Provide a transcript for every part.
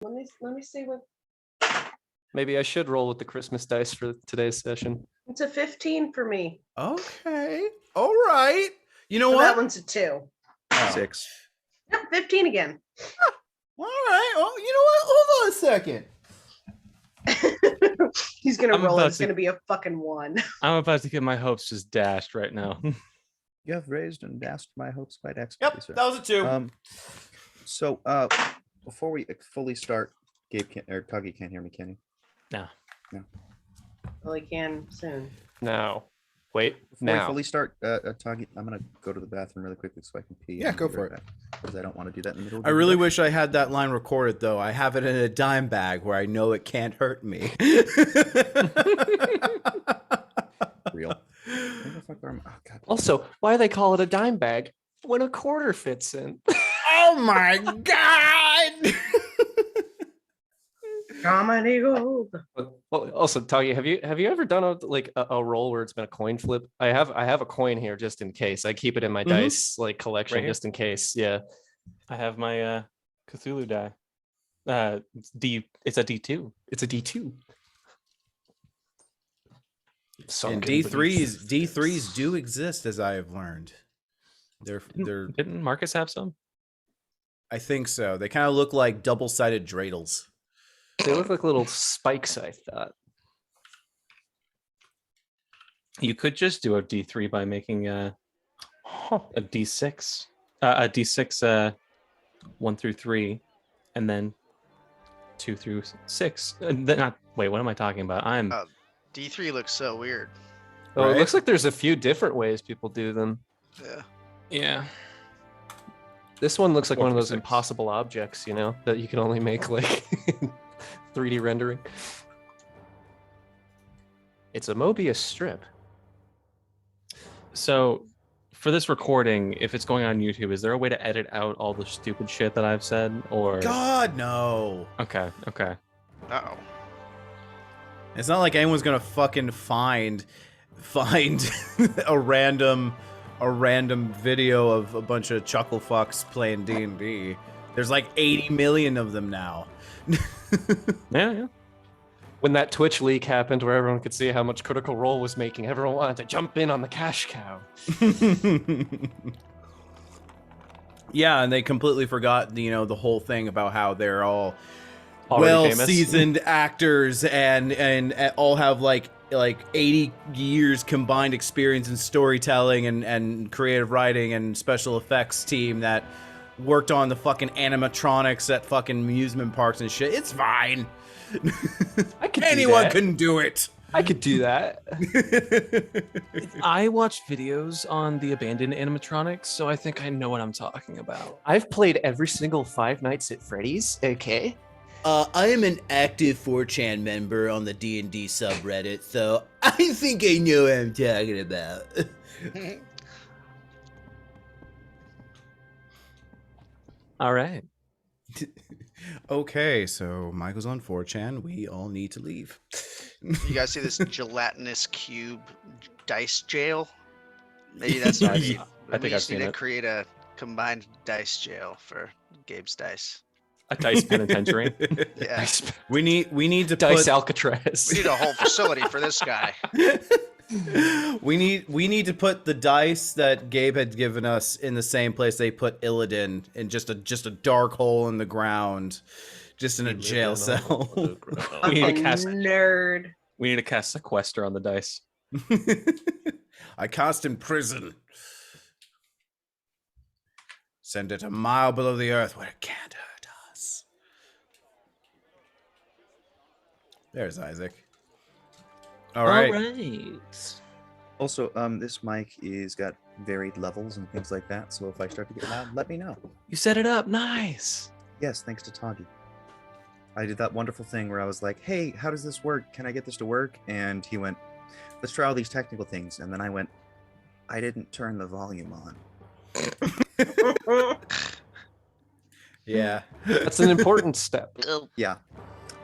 Let me see what. Maybe I should roll with the Christmas dice for today's session. It's a 15 for me. Okay. All right. You know So what? that one's a 2. Oh. 6. Yep, 15 again. All right. Well, you know what? Hold on a second. He's gonna I'm roll. about It's to- gonna be a fucking 1. I'm about to get my hopes just dashed right now. You have raised and dashed my hopes quite expertly, Yep, sir. that was a 2. So before we fully start, Gabe can't, or Tuggy can't hear me, can he? No. Well, he can soon. Now, wait. Before we Now, fully start, Tuggy, I'm gonna go to the bathroom really quickly so I can pee. Yeah, and go be for right it. back, because I don't want to do that in the middle. Of I the really introduction. wish I had that line recorded, though. I have it in a dime bag where I know it can't hurt me. Real. Where the fuck are my- oh, God. also, why do they call it a dime bag when a quarter fits in? Oh my god! Comedy gold. Well, also, Tagi, have you ever done a roll where it's been a coin flip? I have a coin here just in case. I keep it in my dice collection Right here? just in case. Yeah. I have my Cthulhu die. It's a D2. It's a D2. And Sunken D3s beneath. D3s do exist, as I have learned. They're Didn't Marcus have some? I think so. They kind of look like double-sided dreidels. They look like little spikes, I thought. You could just do a D3 by making a D6. A D6 1 through 3, and then 2 through 6. Wait, what am I talking about? D3 looks so weird. Oh, Right? it looks like there's a few different ways people do them. Yeah. Yeah. This one looks like 4 one of through those 6. impossible objects, that you can only make like 3D rendering. It's a Mobius strip. So for this recording, if it's going on YouTube, is there a way to edit out all the stupid shit that I've said? Or God, no. Okay. Uh-oh. It's not like anyone's gonna fucking find a random video of a bunch of chuckle fucks playing D&D. There's like 80 million of them now. Yeah. When that Twitch leak happened where everyone could see how much Critical Role was making, everyone wanted to jump in on the cash cow. Yeah, and they completely forgot, the whole thing about how they're all Already famous. well-seasoned actors and all have like 80 years combined experience in storytelling and creative writing and special effects team that worked on the fucking animatronics at fucking amusement parks and shit. It's fine. I could do Anyone that. can do it. I could do that. I watch videos on the abandoned animatronics, so I think I know what I'm talking about. I've played every single Five Nights at Freddy's, okay? I am an active 4chan member on the D&D subreddit, so I think I know what I'm talking about. All right. Okay, so Michael's on 4chan. We all need to leave. You guys see this gelatinous cube dice jail? Maybe that's what Yeah, I think we I've just seen need to it. create a combined dice jail for Gabe's dice. A dice penitentiary. Yeah. Dice, We need to Dice put Alcatraz. We need a whole facility for this guy. we need to put the dice that Gabe had given us in the same place they put Illidan, in just a dark hole in the ground, just in a jail cell. We need to Fucking cast. nerd. We need to cast sequester on the dice. I cast in prison. Send it a mile below the earth where it can't hurt us. There's Isaac. All right. Also, this mic is got varied levels and things like that. So if I start to get loud, let me know. You set it up. Nice. Yes, thanks to Toggy. I did that wonderful thing where I was like, "Hey, how does this work? Can I get this to work?" And he went, "Let's try all these technical things." And then I went, "I didn't turn the volume on." Yeah. That's an important step. Yeah,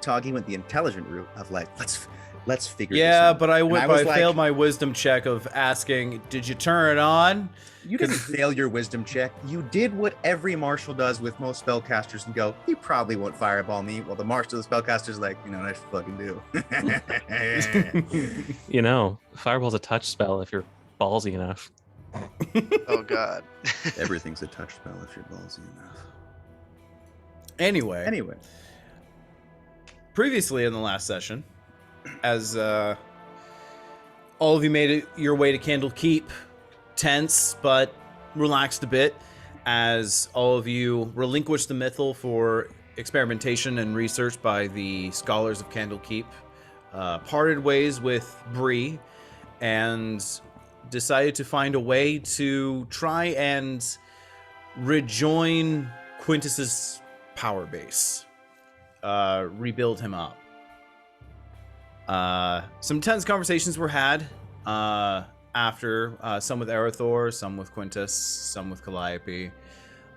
Toggy went the intelligent route of like, let's Let's figure this Yeah, out. but I And went. was I like, failed my wisdom check of asking, "Did you turn it on?" You didn't fail your wisdom check. You did what every marshal does with most spellcasters and go, he probably won't fireball me. Well, the marshal of the spellcaster's like, you know what I should fucking do. You know, fireball's a touch spell if you're ballsy enough. Oh God. Everything's a touch spell if you're ballsy enough. Anyway, previously in the last session, as all of you made it your way to Candle Keep, tense but relaxed a bit, as all of you relinquished the mythal for experimentation and research by the scholars of Candle Keep, parted ways with Bree, and decided to find a way to try and rejoin Quintus's power base, rebuild him up. Some tense conversations were had after, some with Arathor, some with Quintus, some with Calliope.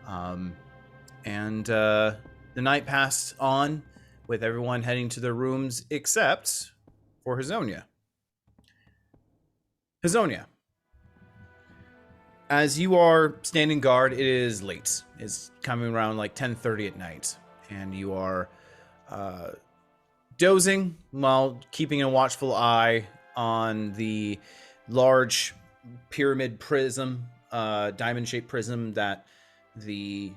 And the night passed on with everyone heading to their rooms except for Hazonia. Hazonia, as you are standing guard, it is late. It's coming around like 10:30 at night, and you are dozing while keeping a watchful eye on the large pyramid prism, diamond-shaped prism that the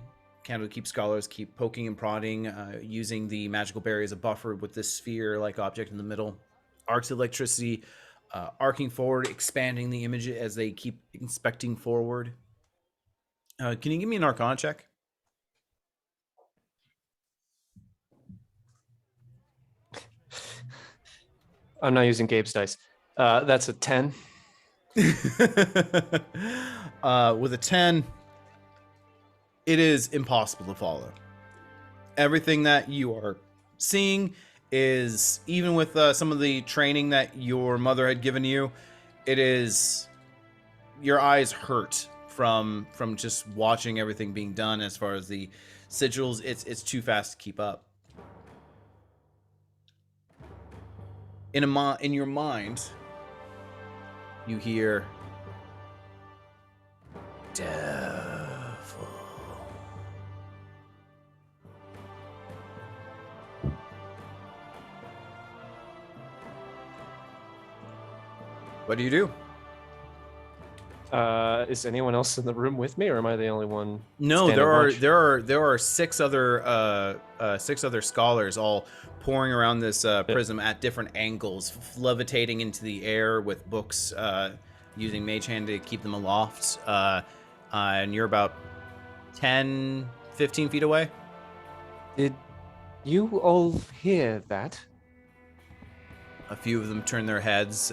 Candlekeep scholars keep poking and prodding, using the magical berry as a buffer with this sphere-like object in the middle. Arcs of electricity arcing forward, expanding the image as they keep inspecting forward. Can you give me an Arcana check? I'm not using Gabe's dice. That's a 10. With a 10, it is impossible to follow. Everything that you are seeing is, even with some of the training that your mother had given you, it is, your eyes hurt from just watching everything being done. As far as the sigils, it's too fast to keep up. In your mind, you hear devil. What do you do? Is anyone else in the room with me, or am I the only one? No, standing watch? there are six other scholars all pouring around this prism at different angles, levitating into the air with books, using Mage Hand to keep them aloft. And you're about 10, 15 feet away. Did you all hear that? A few of them turn their heads.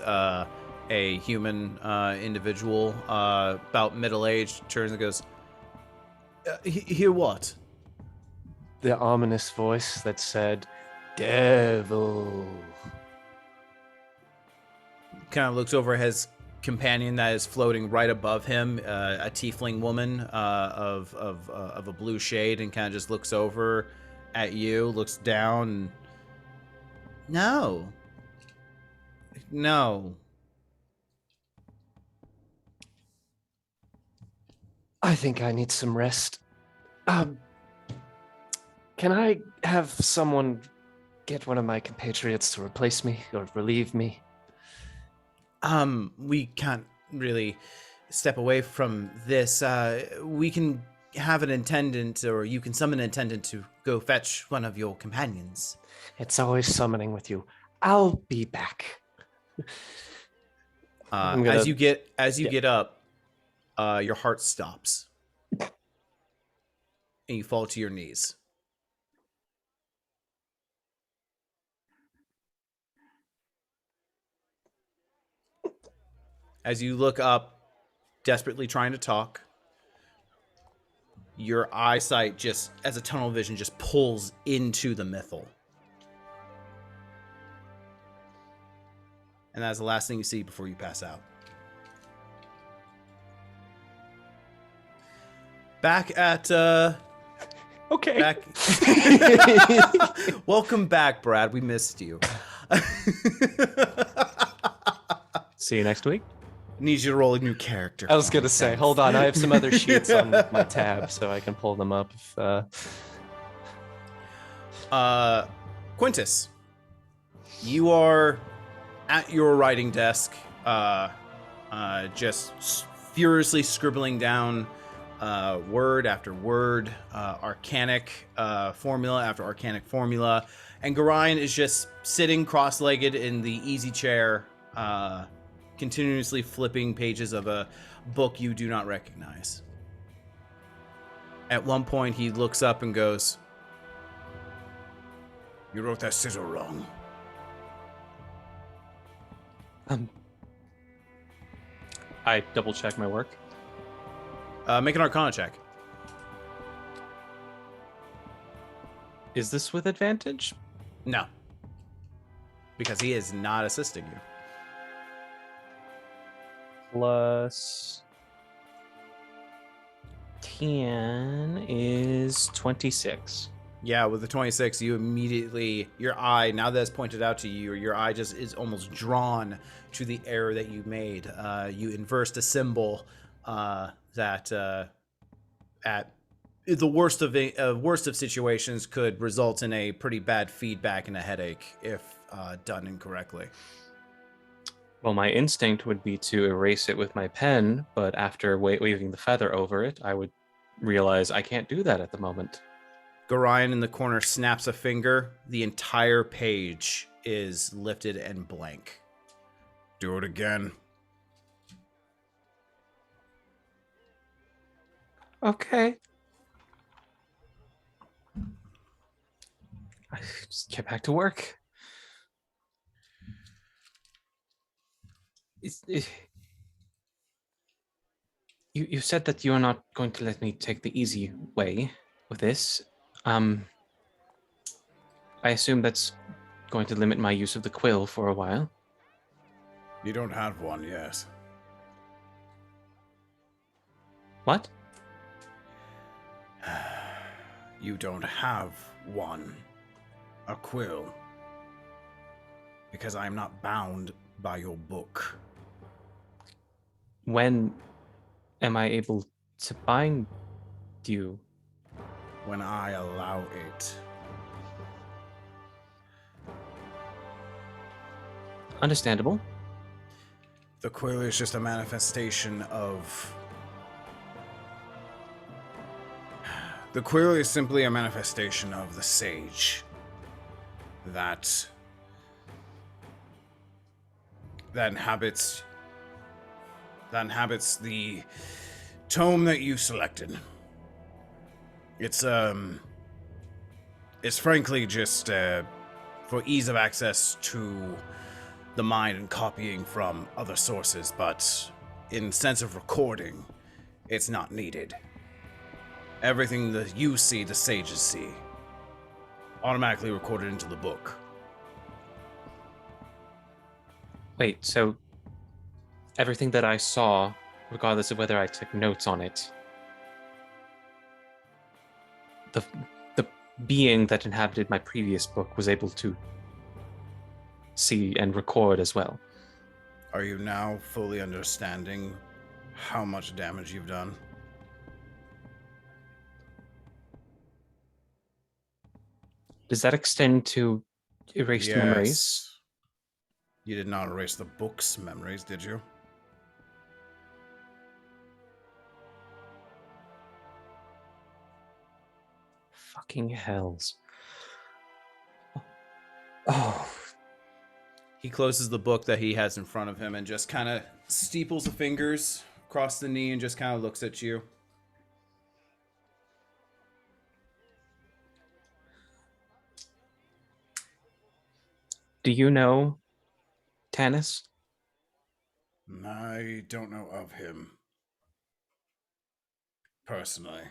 A human individual, about middle-aged, turns and goes, hear what? The ominous voice that said, "Devil." Kind of looks over his companion that is floating right above him, a tiefling woman of a blue shade, and kind of just looks over at you, looks down. And, no. I think I need some rest. Can I have someone get one of my compatriots to replace me or relieve me? We can't really step away from this. We can have an attendant, or you can summon an attendant to go fetch one of your companions. It's always summoning with you. I'll be back. As you get up, your heart stops, and you fall to your knees. As you look up, desperately trying to talk, your eyesight just, as a tunnel vision, just pulls into the mythal. And that's the last thing you see before you pass out. Back at Okay. Back. Welcome back, Brad. We missed you. See you next week. Need you to roll a new character. I was for gonna me, say, thanks. hold on, I have some other sheets on my tab, so I can pull them up. If, Quintus, you are at your writing desk, just furiously scribbling down word after word, arcanic formula after arcanic formula, and Gorion is just sitting cross-legged in the easy chair, continuously flipping pages of a book you do not recognize. At one point, he looks up and goes, "You wrote that sigil wrong." I double check my work. Make an Arcana check. Is this with advantage? No. Because he is not assisting you. Plus 10 is 26. Yeah, with the 26, you immediately, your eye, now that it's pointed out to you, your eye just is almost drawn to the error that you made. You inversed a symbol that at the worst of situations could result in a pretty bad feedback and a headache if done incorrectly. Well, my instinct would be to erase it with my pen, but after waving the feather over it, I would realize I can't do that at the moment. Gorion in the corner snaps a finger. The entire page is lifted and blank. Do it again. Okay. I just get back to work. You said that you're not going to let me take the easy way with this. I assume that's going to limit my use of the quill for a while. You don't have one, yes. What? You don't have one. A quill. Because I am not bound by your book. When am I able to bind you? When I allow it. Understandable. The quill is just a manifestation of... The quill is simply a manifestation of the sage. That inhabits the tome that you selected. It's frankly just for ease of access to the mind and copying from other sources, but in sense of recording, it's not needed. Everything that you see, the sages see, automatically recorded into the book. Wait, so everything that I saw, regardless of whether I took notes on it, the being that inhabited my previous book was able to see and record as well. Are you now fully understanding how much damage you've done? Does that extend to erased memories? You did not erase the book's memories, did you? Fucking hells. Oh. He closes the book that he has in front of him and just kind of steeples the fingers across the knee and just kind of looks at you. Do you know Tanis? I don't know of him. Personally.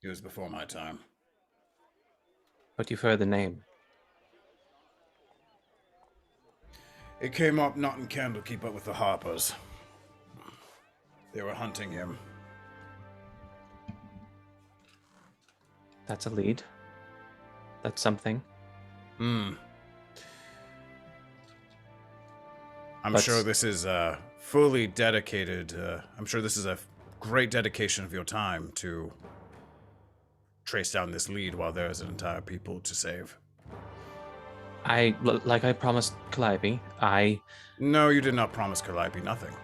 He was before my time. But you've heard the name. It came up not in Candlekeep, but with the Harpers. They were hunting him. That's a lead. That's something. I'm But- sure this is fully dedicated. I'm sure this is a great dedication of your time to trace down this lead while there is an entire people to save. Like I promised Calliope, No, you did not promise Calliope nothing.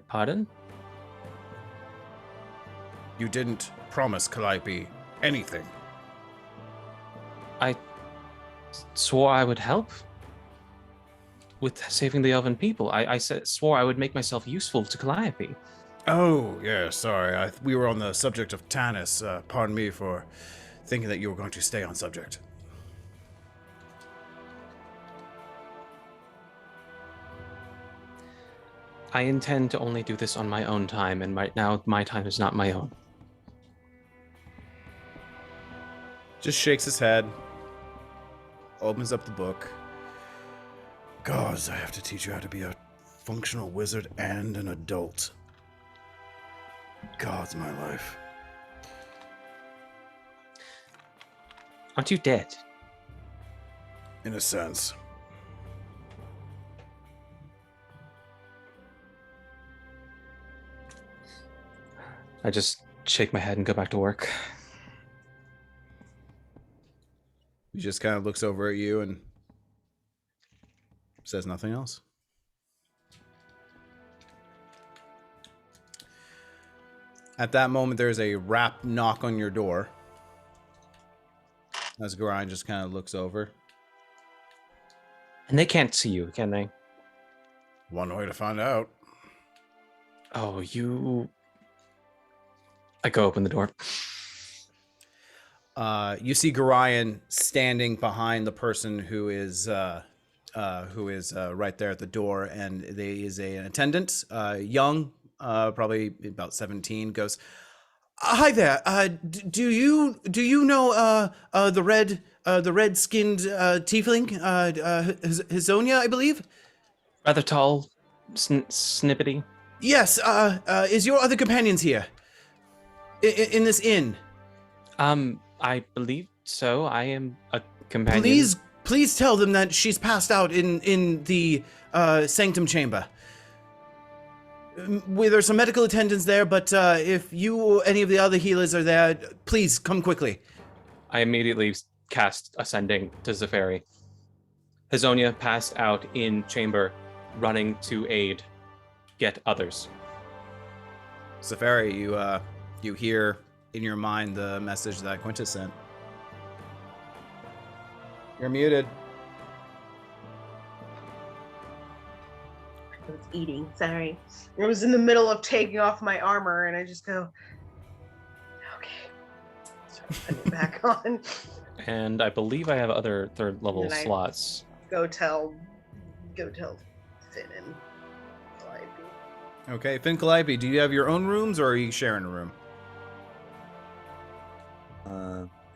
Pardon? You didn't promise Calliope anything. I swore I would help with saving the elven people. I swore I would make myself useful to Calliope. Oh, yeah, sorry. We were on the subject of Tanis. Pardon me for thinking that you were going to stay on subject. I intend to only do this on my own time, and right now my time is not my own. Just shakes his head, opens up the book. Gods, I have to teach you how to be a functional wizard and an adult. God's my life. Aren't you dead? In a sense. I just shake my head and go back to work. He just kind of looks over at you and says nothing else. At that moment, there's a rap knock on your door. As Gorion just kind of looks over. And they can't see you, can they? One way to find out. Oh, you... I go open the door. You see Gorion standing behind the person who is right there at the door, and there is an attendant, young, probably about 17, goes, "Hi there. Do you know the red-skinned tiefling, Hizonia, I believe?" Rather tall, snippety. Yes. Is your other companions here? In this inn? I believe so. I am a companion. Please tell them that she's passed out in the sanctum chamber. There's some medical attendants there, but if you or any of the other healers are there, please come quickly. I immediately cast Ascending to Zephyri. Hizonia passed out in chamber, running to aid. Get others. Zephyri, you hear in your mind the message that Quintus sent. You're muted. I was eating. Sorry. I was in the middle of taking off my armor, and I just go, okay. So I put it back on. And I believe I have other third level And I- slots. Go tell Finn and Calliope. Okay, Finn, Calliope, do you have your own rooms, or are you sharing a room?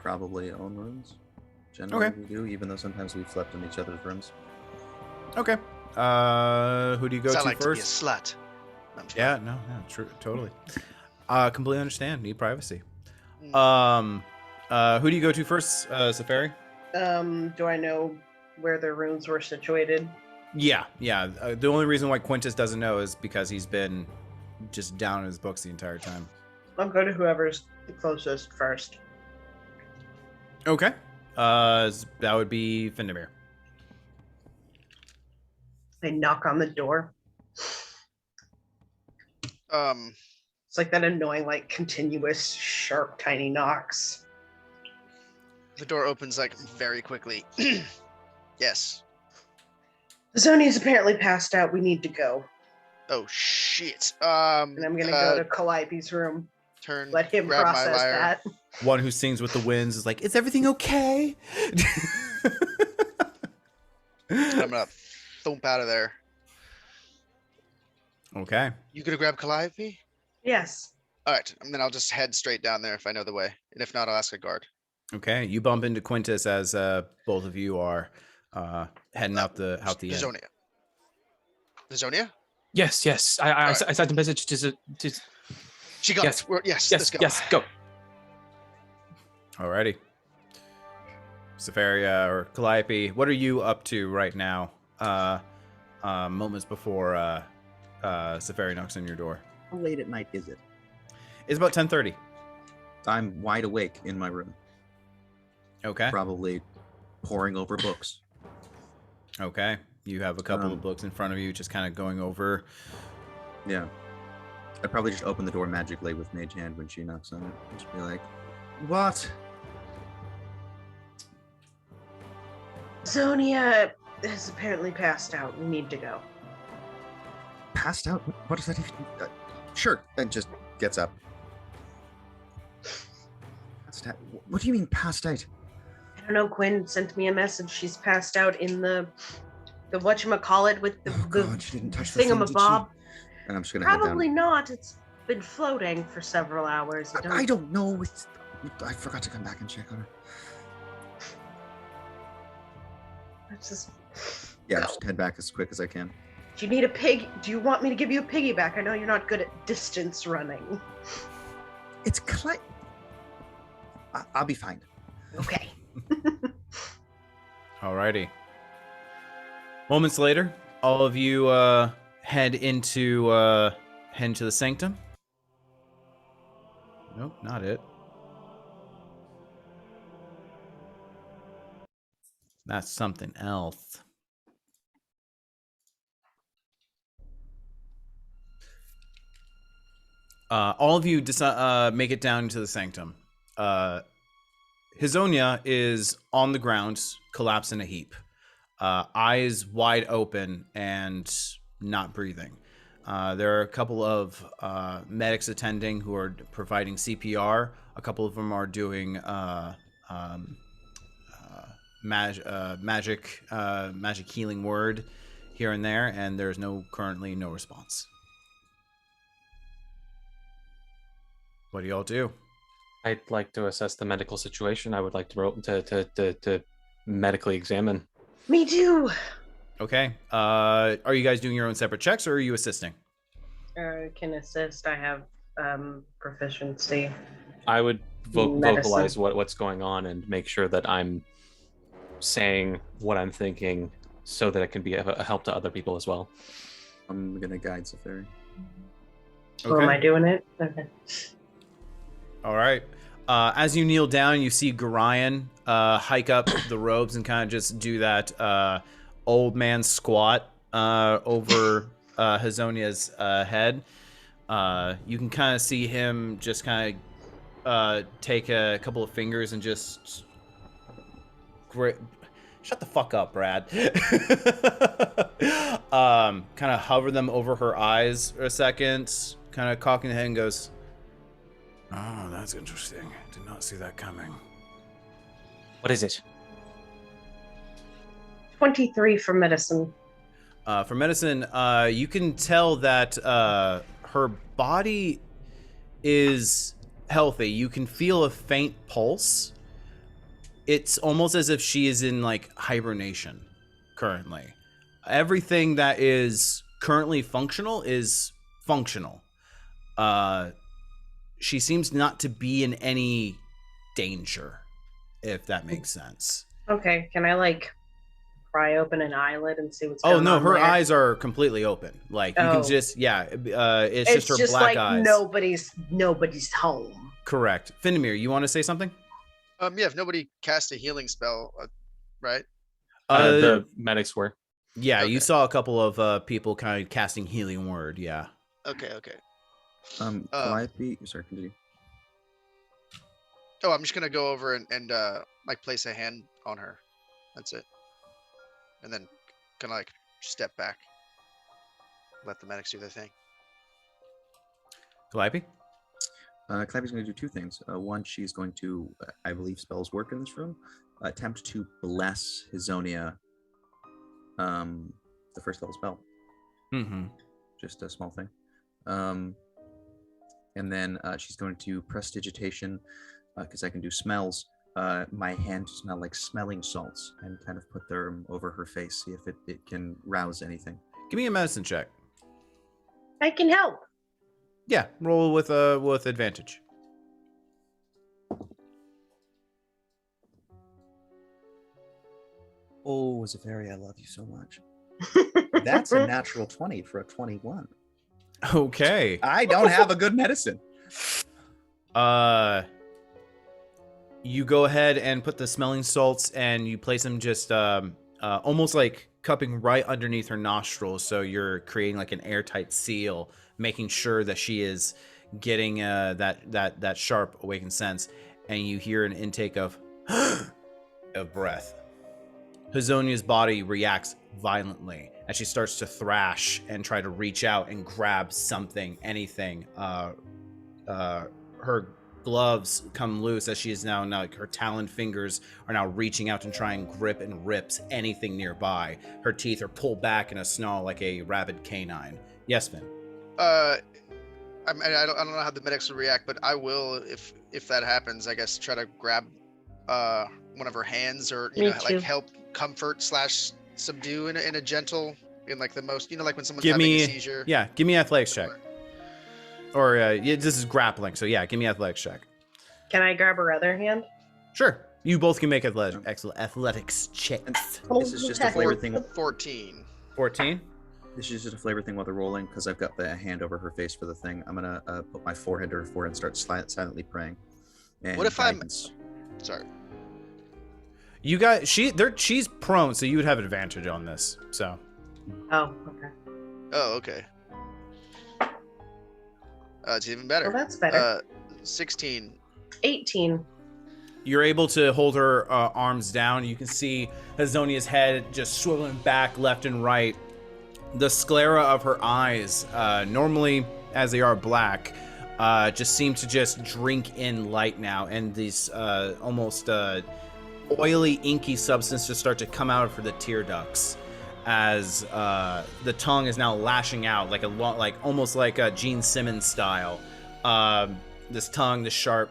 Probably own rooms. Generally, Okay. we do, even though sometimes we've slept in each other's rooms. Okay. Who do you go Sound to like first? to be a slut. No, I'm just Yeah, no, true, totally. Completely understand. Need privacy. Mm. Who do you go to first, Safari? Do I know where their rooms were situated? Yeah. The only reason why Quintus doesn't know is because he's been just down in his books the entire time. I'll go to whoever's the closest first. Okay. That would be Findamir. I knock on the door. It's like that annoying, like, continuous, sharp, tiny knocks. The door opens like very quickly. Yes. Zoni's apparently passed out. We need to go. Oh shit. And I'm gonna go to Calliope's room. turn. Let him grab my process lyre. that. One who sings with the winds is like, "Is everything okay?" I'm gonna thump out of there. Okay. You gonna grab Calliope? Yes. All right, and then I'll just head straight down there if I know the way, and if not, I'll ask a guard. Okay. You bump into Quintus as both of you are heading out the inn. Zonia. Zonia? Yes. I Alright. sent a message to She got Yes. it. Yes, yes, let's go. yes, go. Alrighty. Sefaria or Calliope, what are you up to right now? Moments before Sefaria knocks on your door. How late at night is it? It's about 10:30. I'm wide awake in my room, Okay. probably poring over books. Okay. You have a couple of books in front of you, just kind of going over. Yeah. I'd probably just open the door magically with Mage Hand when she knocks on it. Just be like, what? Zonia has apparently passed out. We need to go. Passed out? What does that even... sure. And just gets up. Passed out? What do you mean passed out? I don't know. Quinn sent me a message. She's passed out in the whatchamacallit with the, Oh God, she didn't touch the thing, did she? thingamabob. And I'm just gonna head down. Probably not. It's been floating for several hours. I don't know. I forgot to come back and check on her. It's just... Yeah, just head back as quick as I can. Do you need a pig? Do you want me to give you a piggyback? I know you're not good at distance running. It's I'll be fine. Okay. Alrighty. Moments later, all of you head into the sanctum. Nope, not it. That's something else. All of you make it down to the sanctum. Hizonia is on the ground, collapsed in a heap. Eyes wide open and not breathing. There are a couple of medics attending who are providing CPR. A couple of them are doing magic healing word here and there, and there's currently no response. What do y'all do? I'd like to assess the medical situation. I would like to medically examine. Me too. Okay. Are you guys doing your own separate checks, or are you assisting? Can assist. I have proficiency. I would Medicine. vocalize what's going on and make sure that I'm saying what I'm thinking so that it can be a help to other people as well. I'm gonna guide Safari. Okay. Or am I doing it? Okay. All right. As you kneel down, you see Gorion hike up the robes and kind of just do that old man squat over Hazonia's head. You can kind of see him just kind of take a couple of fingers and just shut the fuck up, Brad. Kind of hover them over her eyes for a second, kind of cocking the head and goes, "Oh, that's interesting. Did not see that coming." What is it? 23 for medicine. For medicine, you can tell that her body is healthy. You can feel a faint pulse. It's almost as if she is in like hibernation currently. Everything that is currently functional is functional. She seems not to be in any danger, if that makes sense. Okay, can I like pry open an eyelid and see what's going on? Oh no, her there? eyes are completely open. Like you can just, it's just her black like eyes. Nobody's home. Correct. Findamir, you want to say something? Yeah, if nobody cast a healing spell, right? The medics were. Yeah, Okay. you saw a couple of people kind of casting healing word. Yeah. Okay. Calliope, sorry, continue. Oh, I'm just gonna go over and like place a hand on her. That's it. And then kind of like step back. Let the medics do their thing. Calliope? Calliope's going to do two things. One, she's going to, I believe spells work in this room, attempt to bless Hizonia, the first level spell. Mm-hmm. Just a small thing. And then she's going to prestidigitation, because I can do smells, my hand to smell like smelling salts and kind of put them over her face, see if it can rouse anything. Give me a medicine check. I can help. Yeah, roll with advantage. Oh, Zafari, I love you so much. That's a natural 20 for a 21. Okay. I don't have a good medicine. You go ahead and put the smelling salts and you place them just almost like cupping right underneath her nostrils, so you're creating like an airtight seal, making sure that she is getting that sharp awakened sense. And you hear an intake of breath. Hazonia's body reacts violently as she starts to thrash and try to reach out and grab something, anything. Her gloves come loose as she is now like her taloned fingers are now reaching out and try and grip and rips anything nearby. Her teeth are pulled back in a snarl like a rabid canine. Yes, Finn. I don't know how the medics will react, but I will, if that happens, I guess try to grab one of her hands, or Me like too. help comfort / subdue in a gentle, in like the most, like when someone's Give having me a seizure. Yeah, give me an athletics check. Or this is grappling, so yeah, give me an athletics check. Can I grab her other hand? Sure. You both can make athletics checks. This is just a flavor thing. 14. 14. This is just a flavor thing while they're rolling, because I've got the hand over her face for the thing. I'm gonna put my forehead to her forehead and start silently praying. And What if I'm- guidance. Sorry. You got she's prone, so you would have advantage on this. So Oh, okay. Oh, okay. It's even better. Well, that's better. 16. 18. you're able to hold her arms down. You can see Hazonia's head just swiveling back left and right. The sclera of her eyes, normally as they are black, just seem to just drink in light now, and these almost oily, inky substance just start to come out of her the tear ducts as the tongue is now lashing out like almost like a Gene Simmons style. This tongue, the sharp,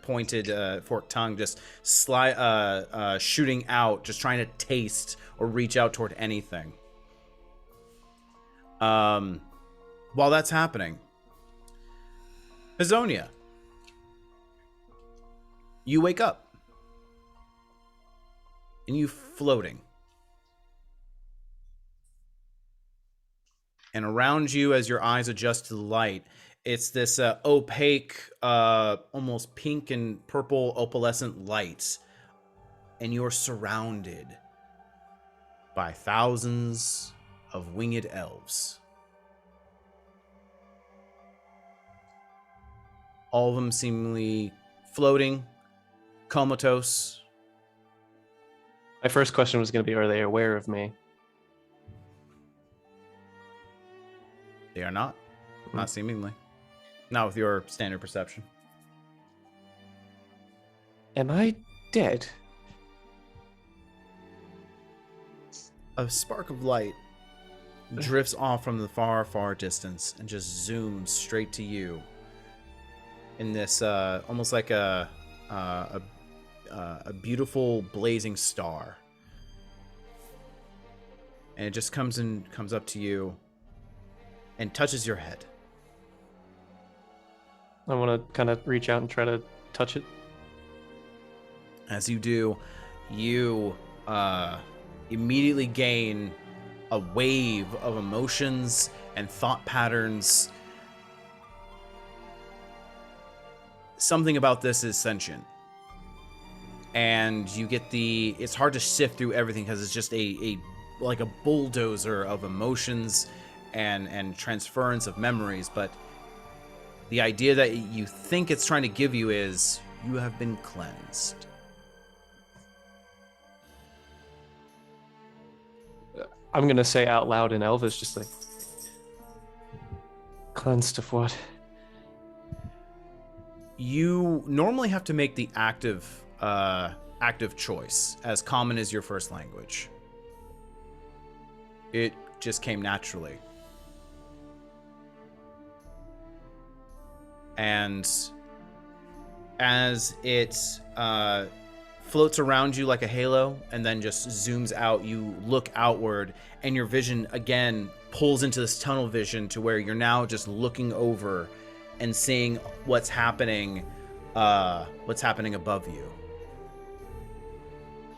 pointed, forked tongue, just shooting out, just trying to taste or reach out toward anything. While that's happening, Hazonia, you wake up and you floating. And around you, as your eyes adjust to the light, it's this opaque, almost pink and purple opalescent light. And you're surrounded by thousands of winged elves. All of them seemingly floating, comatose. My first question was going to be, are they aware of me? They are not. Not seemingly. Not with your standard perception. Am I dead? A spark of light drifts off from the far, far distance and just zooms straight to you. In this, almost like a beautiful blazing star, and it just comes up to you and touches your head. I want to kind of reach out and try to touch it. As you do, you immediately gain a wave of emotions and thought patterns. Something about this is sentient. And you get it's hard to sift through everything because it's just like a bulldozer of emotions and transference of memories. But the idea that you think it's trying to give you is you have been cleansed. I'm going to say out loud in Elvish, just like, cleansed of what? You normally have to make the active choice, as common is your first language. It just came naturally. And as it floats around you like a halo and then just zooms out, you look outward and your vision again pulls into this tunnel vision to where you're now just looking over and seeing what's happening above you.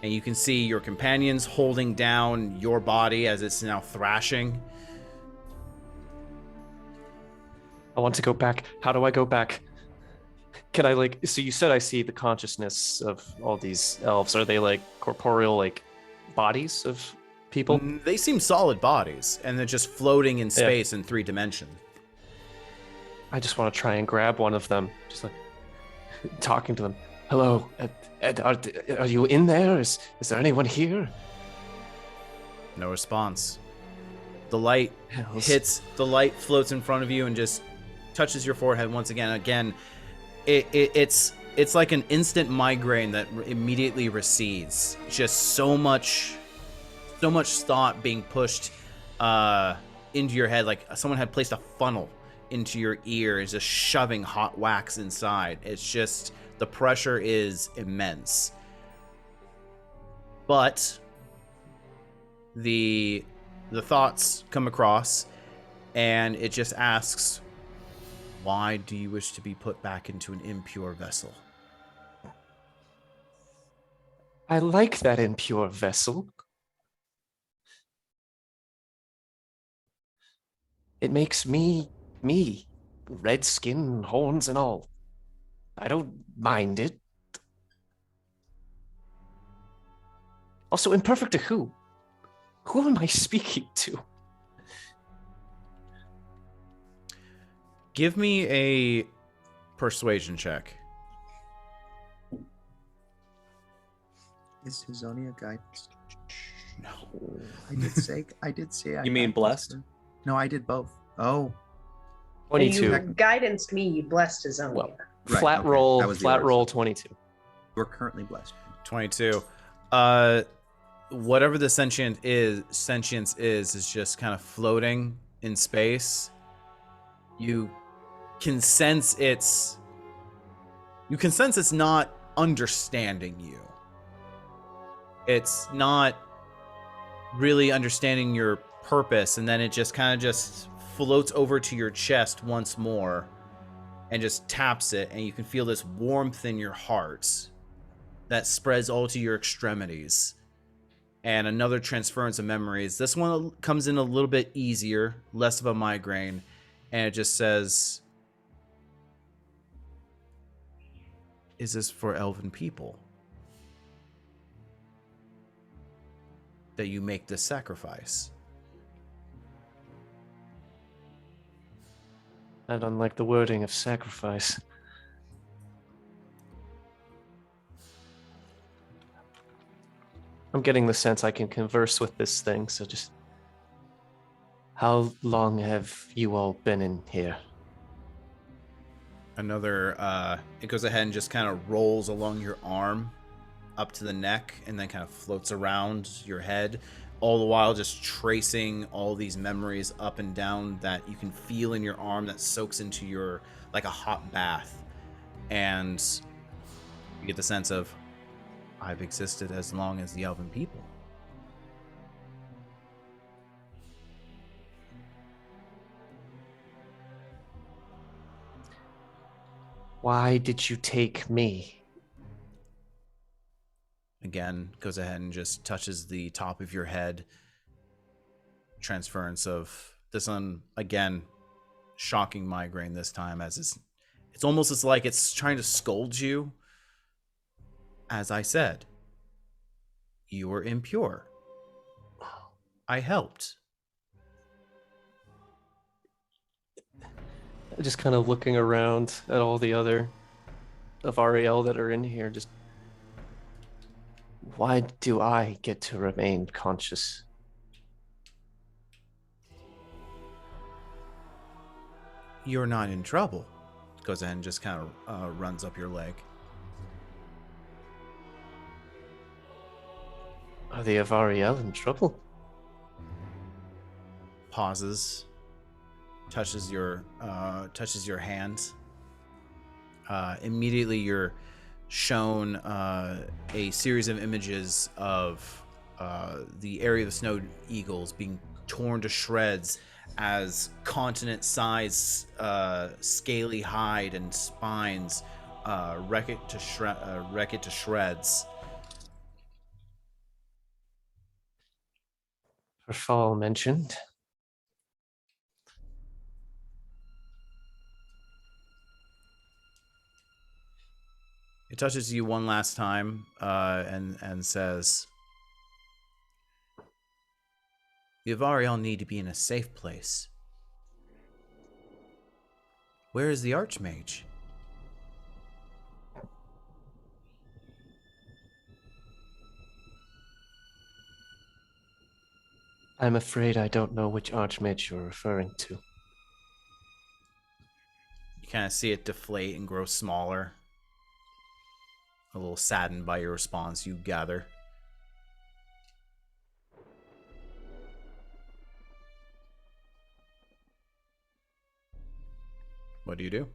And you can see your companions holding down your body as it's now thrashing. I want to go back. How do I go back? Can I like? So you said I see the consciousness of all these elves. Are they like corporeal, like bodies of people? They seem solid bodies, and they're just floating in space in 3 dimensions. I just want to try and grab one of them, just like talking to them. Hello, are you in there? Is there anyone here? No response. The light Hells. the light floats in front of you and just touches your forehead once again. Again, it's like an instant migraine that immediately recedes. Just so much thought being pushed into your head, like someone had placed a funnel into your ear and just shoving hot wax inside. It's just, the pressure is immense. But the thoughts come across, and it just asks, why do you wish to be put back into an impure vessel? I like that impure vessel. It makes me, red skin, horns and all. I don't mind it. Also, imperfect to who? Who am I speaking to? Give me a persuasion check. Is Hazonia guidance? No. I did say. You mean blessed? No, I did both. Oh, 22. You guidance me, you blessed his own. Well, Right, flat okay. roll, That was the flat order. roll 22. we're currently blessed. 22. Whatever the sentience is just kind of floating in space. You can sense it's not understanding you. It's not really understanding your purpose, and then it just kind of just floats over to your chest once more and just taps it, and you can feel this warmth in your heart that spreads all to your extremities. And another transference of memories. This one comes in a little bit easier, less of a migraine, and it just says, is this for elven people that you make this sacrifice? I don't like the wording of sacrifice. I'm getting the sense I can converse with this thing, so just... How long have you all been in here? Another, it goes ahead and just kind of rolls along your arm up to the neck and then kind of floats around your head, all the while just tracing all these memories up and down that you can feel in your arm that soaks into your, like a hot bath. And you get the sense of, I've existed as long as the elven people. Why did you take me? Again, goes ahead and just touches the top of your head. Transference of this one, again, shocking migraine this time, as it's almost as like it's trying to scold you. As I said, you were impure. I helped. Just kind of looking around at all the other of Ariel that are in here, just... Why do I get to remain conscious? You're not in trouble. Goes ahead and just kind of runs up your leg. Are the Avariel in trouble? Pauses. Touches your hand. Immediately, you're shown a series of images of the area of the snow eagles being torn to shreds as continent-sized scaly hide and spines wreck it to shreds. Fall mentioned. It touches you one last time, and says, "The Avariel need to be in a safe place. Where is the Archmage?" I'm afraid I don't know which Archmage you're referring to. You kind of see it deflate and grow smaller. A little saddened by your response, you gather. What do you do?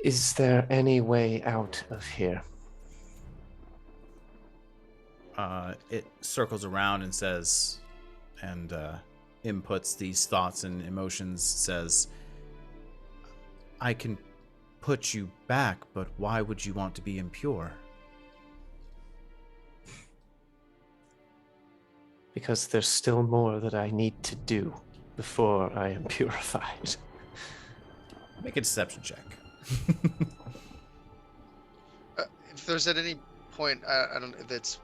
Is there any way out of here? It circles around and says, and inputs these thoughts and emotions, says, "I can put you back, but why would you want to be impure?" Because there's still more that I need to do before I am purified. Make a deception check. If there's at any point, I don't know if it's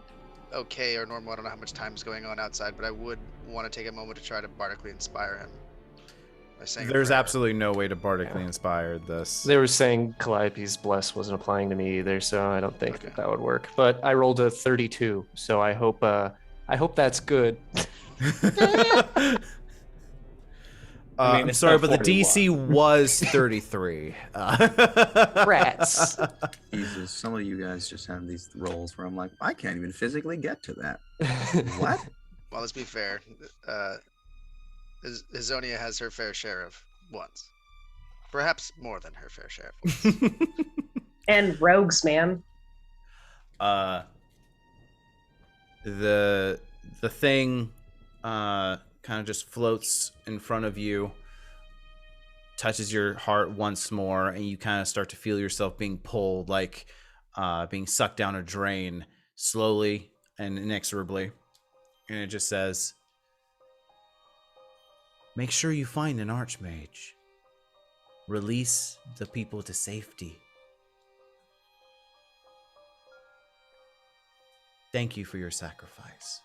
okay or normal. I don't know how much time is going on outside, but I would want to take a moment to try to bardically inspire him. By saying a There's prayer. absolutely no way to bardically inspire this. They were saying Calliope's Bless wasn't applying to me either, so I don't think Okay. that would work. But I rolled a 32, so I hope that's good. I mean, I'm it's sorry, not but the 41. DC was 33. Rats. Jesus, some of you guys just have these roles where I'm like, I can't even physically get to that. What? Well, let's be fair. Hazonia has her fair share of ones. Perhaps more than her fair share of ones. And rogues, man. The thing kind of just floats in front of you, touches your heart once more, and you kind of start to feel yourself being pulled, like being sucked down a drain, slowly and inexorably. And it just says, "Make sure you find an Archmage. Release the people to safety. Thank you for your sacrifice."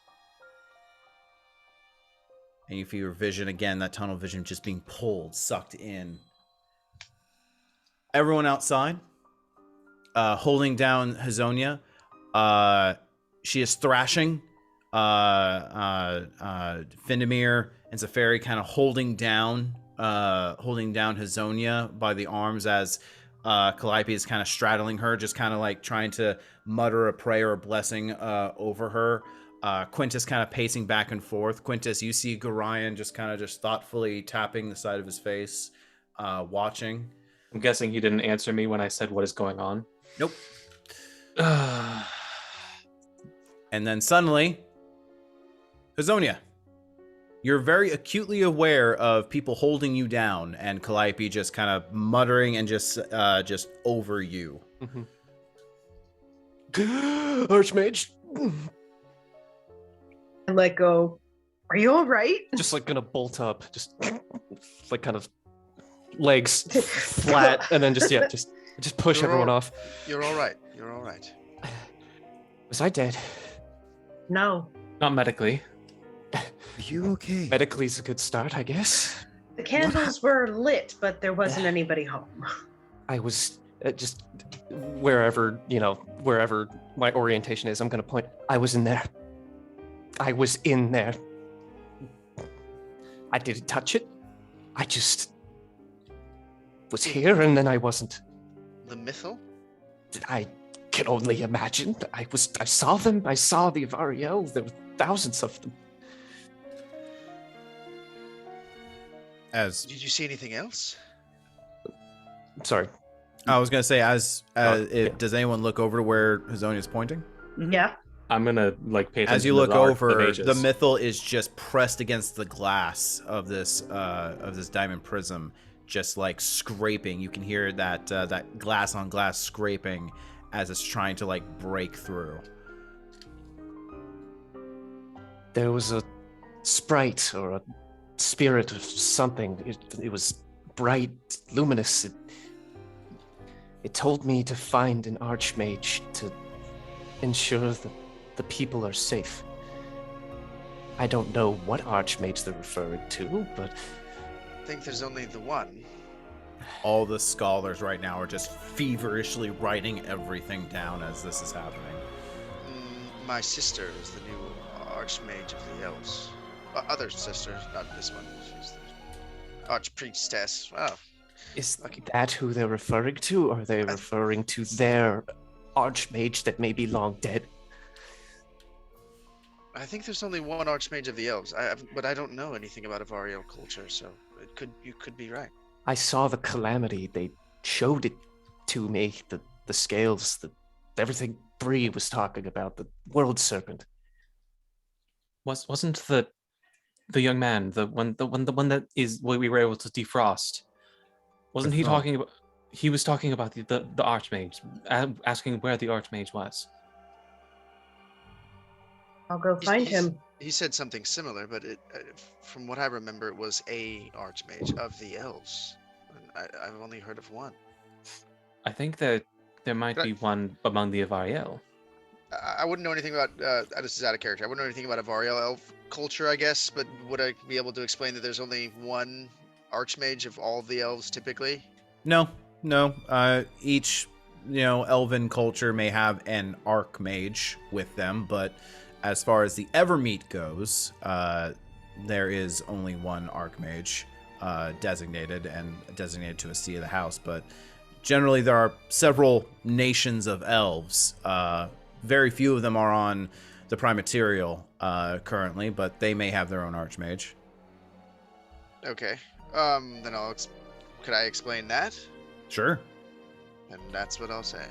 And you feel your vision again, that tunnel vision just being pulled, sucked in. Everyone outside, holding down Hazonia. She is thrashing. Findamir and Zafari kind of holding down Hazonia by the arms as Calliope is kind of straddling her, just kind of like trying to mutter a prayer or blessing over her. Quintus kind of pacing back and forth. Quintus, you see Gorion just kind of just thoughtfully tapping the side of his face, watching. I'm guessing he didn't answer me when I said what is going on. Nope. And then suddenly, Hazonia, you're very acutely aware of people holding you down, and Calliope just kind of muttering and just over you. Archmage. And let go. Are you all right? Just like gonna bolt up, just like kind of legs flat, and then just push You're everyone all- off. You're all right. You're all right. Was I dead? No. Not medically. Are you okay? Medically is a good start, I guess. The candles were lit, but there wasn't anybody home. I was just wherever my orientation is, I'm gonna point. I was in there. I was in there. I didn't touch it. I just was here, and then I wasn't. The Mythal? I can only imagine. I saw them. I saw the Avariel. There were thousands of them. As Did you see anything else? Sorry. I was gonna say, Yeah. does anyone look over to where Hazonia is pointing? Yeah. I'm gonna like pay attention As you to look the over, mages. the Mythal is just pressed against the glass of this diamond prism, just like scraping. You can hear that glass on glass scraping as it's trying to like break through. There was a sprite or a spirit of something. It was bright, luminous. It told me to find an archmage to ensure that the people are safe. I don't know what archmage they're referring to, but I think there's only the one. All the scholars right now are just feverishly writing everything down as this is happening. My sister is the new Archmage of the Elves. Other sister, not this one. She's the Archpriestess. Wow. is that who they're referring to? Or are they referring to their archmage that may be long dead? I think there's only one Archmage of the Elves, but I don't know anything about Avariel culture, so you could be right. I saw the calamity. They showed it to me. The scales, everything Bree was talking about, the world serpent. Wasn't the young man the one that is what we were able to defrost? Wasn't he Withdraw. talking about? He was talking about the archmage, asking where the archmage was. I'll go find him. He said something similar, but from what I remember, it was a Archmage of the Elves. I've only heard of one. I think that there might be one among the Avariel. I wouldn't know anything about, this is out of character, I wouldn't know anything about Avariel elf culture, I guess, but would I be able to explain that there's only one Archmage of all the elves typically? No. Each, elven culture may have an archmage with them, but as far as the Evermeet goes, there is only one archmage designated to a seat of the house. But generally, there are several nations of elves. Very few of them are on the Prime Material currently, but they may have their own archmage. Okay. Then could I explain that? Sure. And that's what I'll say.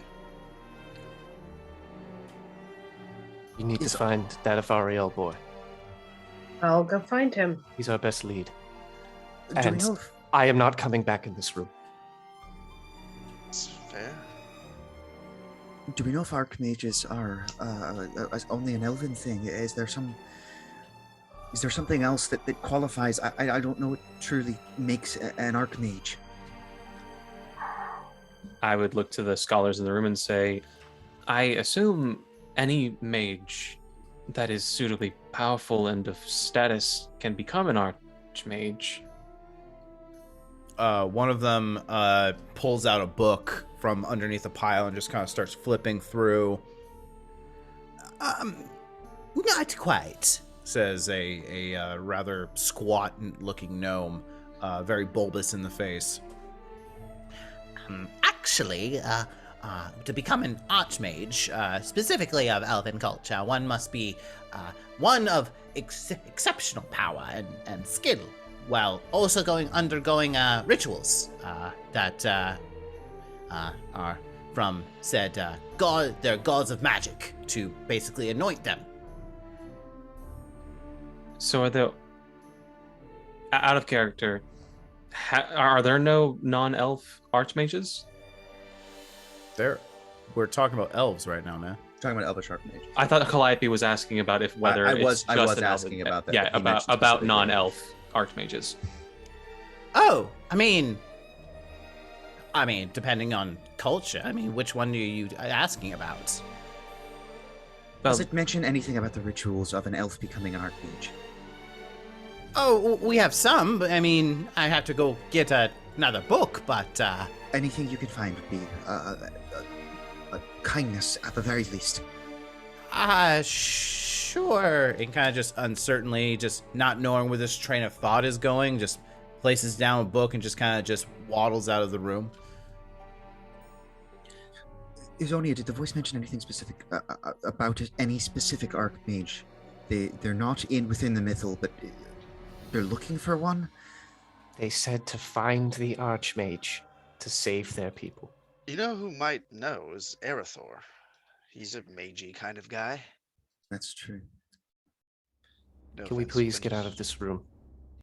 You need to find that Avariel boy. I'll go find him. He's our best lead. Do we And know if- I am not coming back in this room. It's fair. Do we know if archmages are only an elven thing? Is there something else that qualifies? I don't know what truly makes an archmage. I would look to the scholars in the room and say, I assume any mage that is suitably powerful and of status can become an archmage. One of them pulls out a book from underneath a pile and just kind of starts flipping through. Not quite, says a rather squat-looking gnome, very bulbous in the face. Actually, to become an archmage, specifically of elven culture, one must be one of exceptional power and skill, while also undergoing rituals that are from said god. They're gods of magic to basically anoint them. So are there, out of character, are there no non-elf archmages? We're talking about elves right now, man. Talking about elvish archmage. I thought Calliope was asking about if whether I it's was just an asking elven, about that, Yeah, but he mentioned about specifically. non-elf archmages. Oh, I mean, depending on culture. Which one are you asking about? Does Well, it mention anything about the rituals of an elf becoming an archmage? Oh, we have some, but I have to go get another book, but Anything you can find would be a kindness at the very least. sure. And kind of just uncertainly, just not knowing where this train of thought is going, just places down a book and just kind of just waddles out of the room. Isonia, did the voice mention anything specific about any specific archmage? They're not within the mythal, but they're looking for one? They said to find the archmage to save their people. You know who might know is Arathor. He's a magey kind of guy. That's true. No Can we offense, please but get out of this room?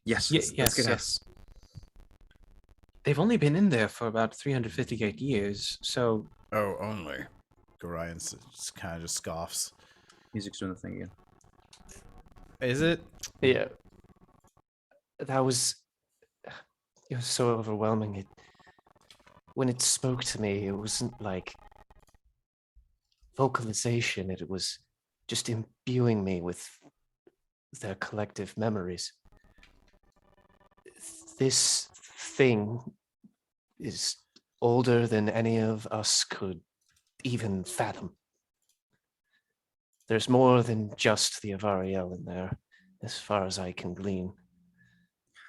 Yes, yes, let's get out. yes. They've only been in there for about 358 years, so Oh, only. Gorion just kind of just scoffs. Music's doing the thing again. Is it? Yeah. That was. It was so overwhelming. When it spoke to me, it wasn't like vocalization, it was just imbuing me with their collective memories. This thing is older than any of us could even fathom. There's more than just the Avariel in there, as far as I can glean.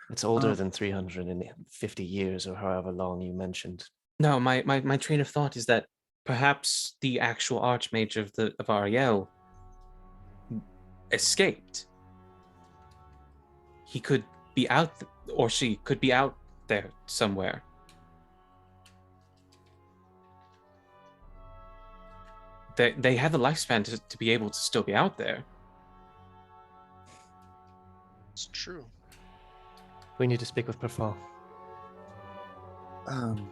It's older than 350 years or however long you mentioned. No, my train of thought is that perhaps the actual Archmage of Ariel escaped. He could be out, or she could be out there somewhere. They have the lifespan to be able to still be out there. It's true. We need to speak with Perfal.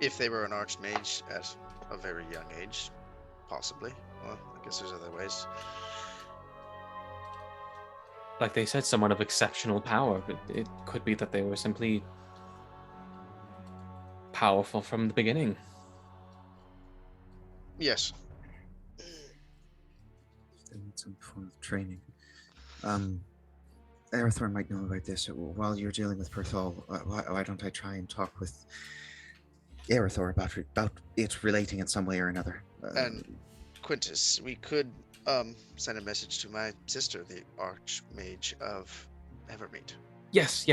If they were an archmage at a very young age, possibly. Well, I guess there's other ways. Like they said, someone of exceptional power, but it could be that they were simply powerful from the beginning. Yes. They need some form of training. Arathorn might know about this. While you're dealing with Perthal, why don't I try and talk with Arathor about it relating in some way or another? And Quintus, we could send a message to my sister, the Archmage of Evermeet. Yes.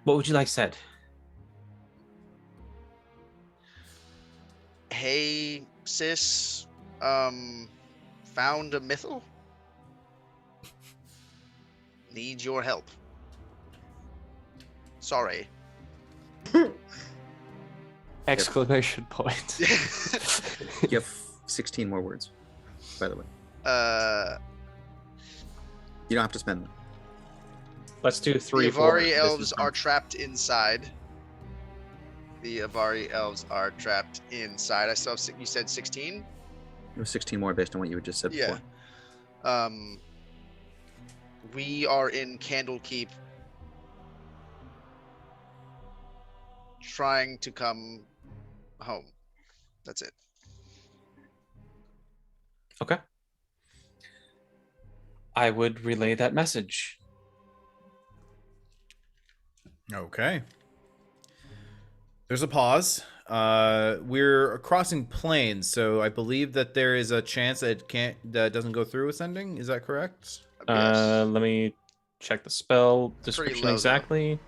What would you like said? Hey, sis, found a mythal? Need your help. Sorry. Exclamation point. You have 16 more words, by the way. You don't have to spend them. Let's do The 3, 4. Avari elves are trapped inside. The Avari elves are trapped inside. I still have, you said 16? It was 16 more based on what you had just said Yeah. before. We are in Candlekeep, trying to come home. That's it. Okay. I would relay that message. Okay. There's a pause. We're crossing planes, so I believe that there is a chance that that doesn't go through ascending. Is that correct? Yes. Let me check the spell Pretty description low, though. exactly.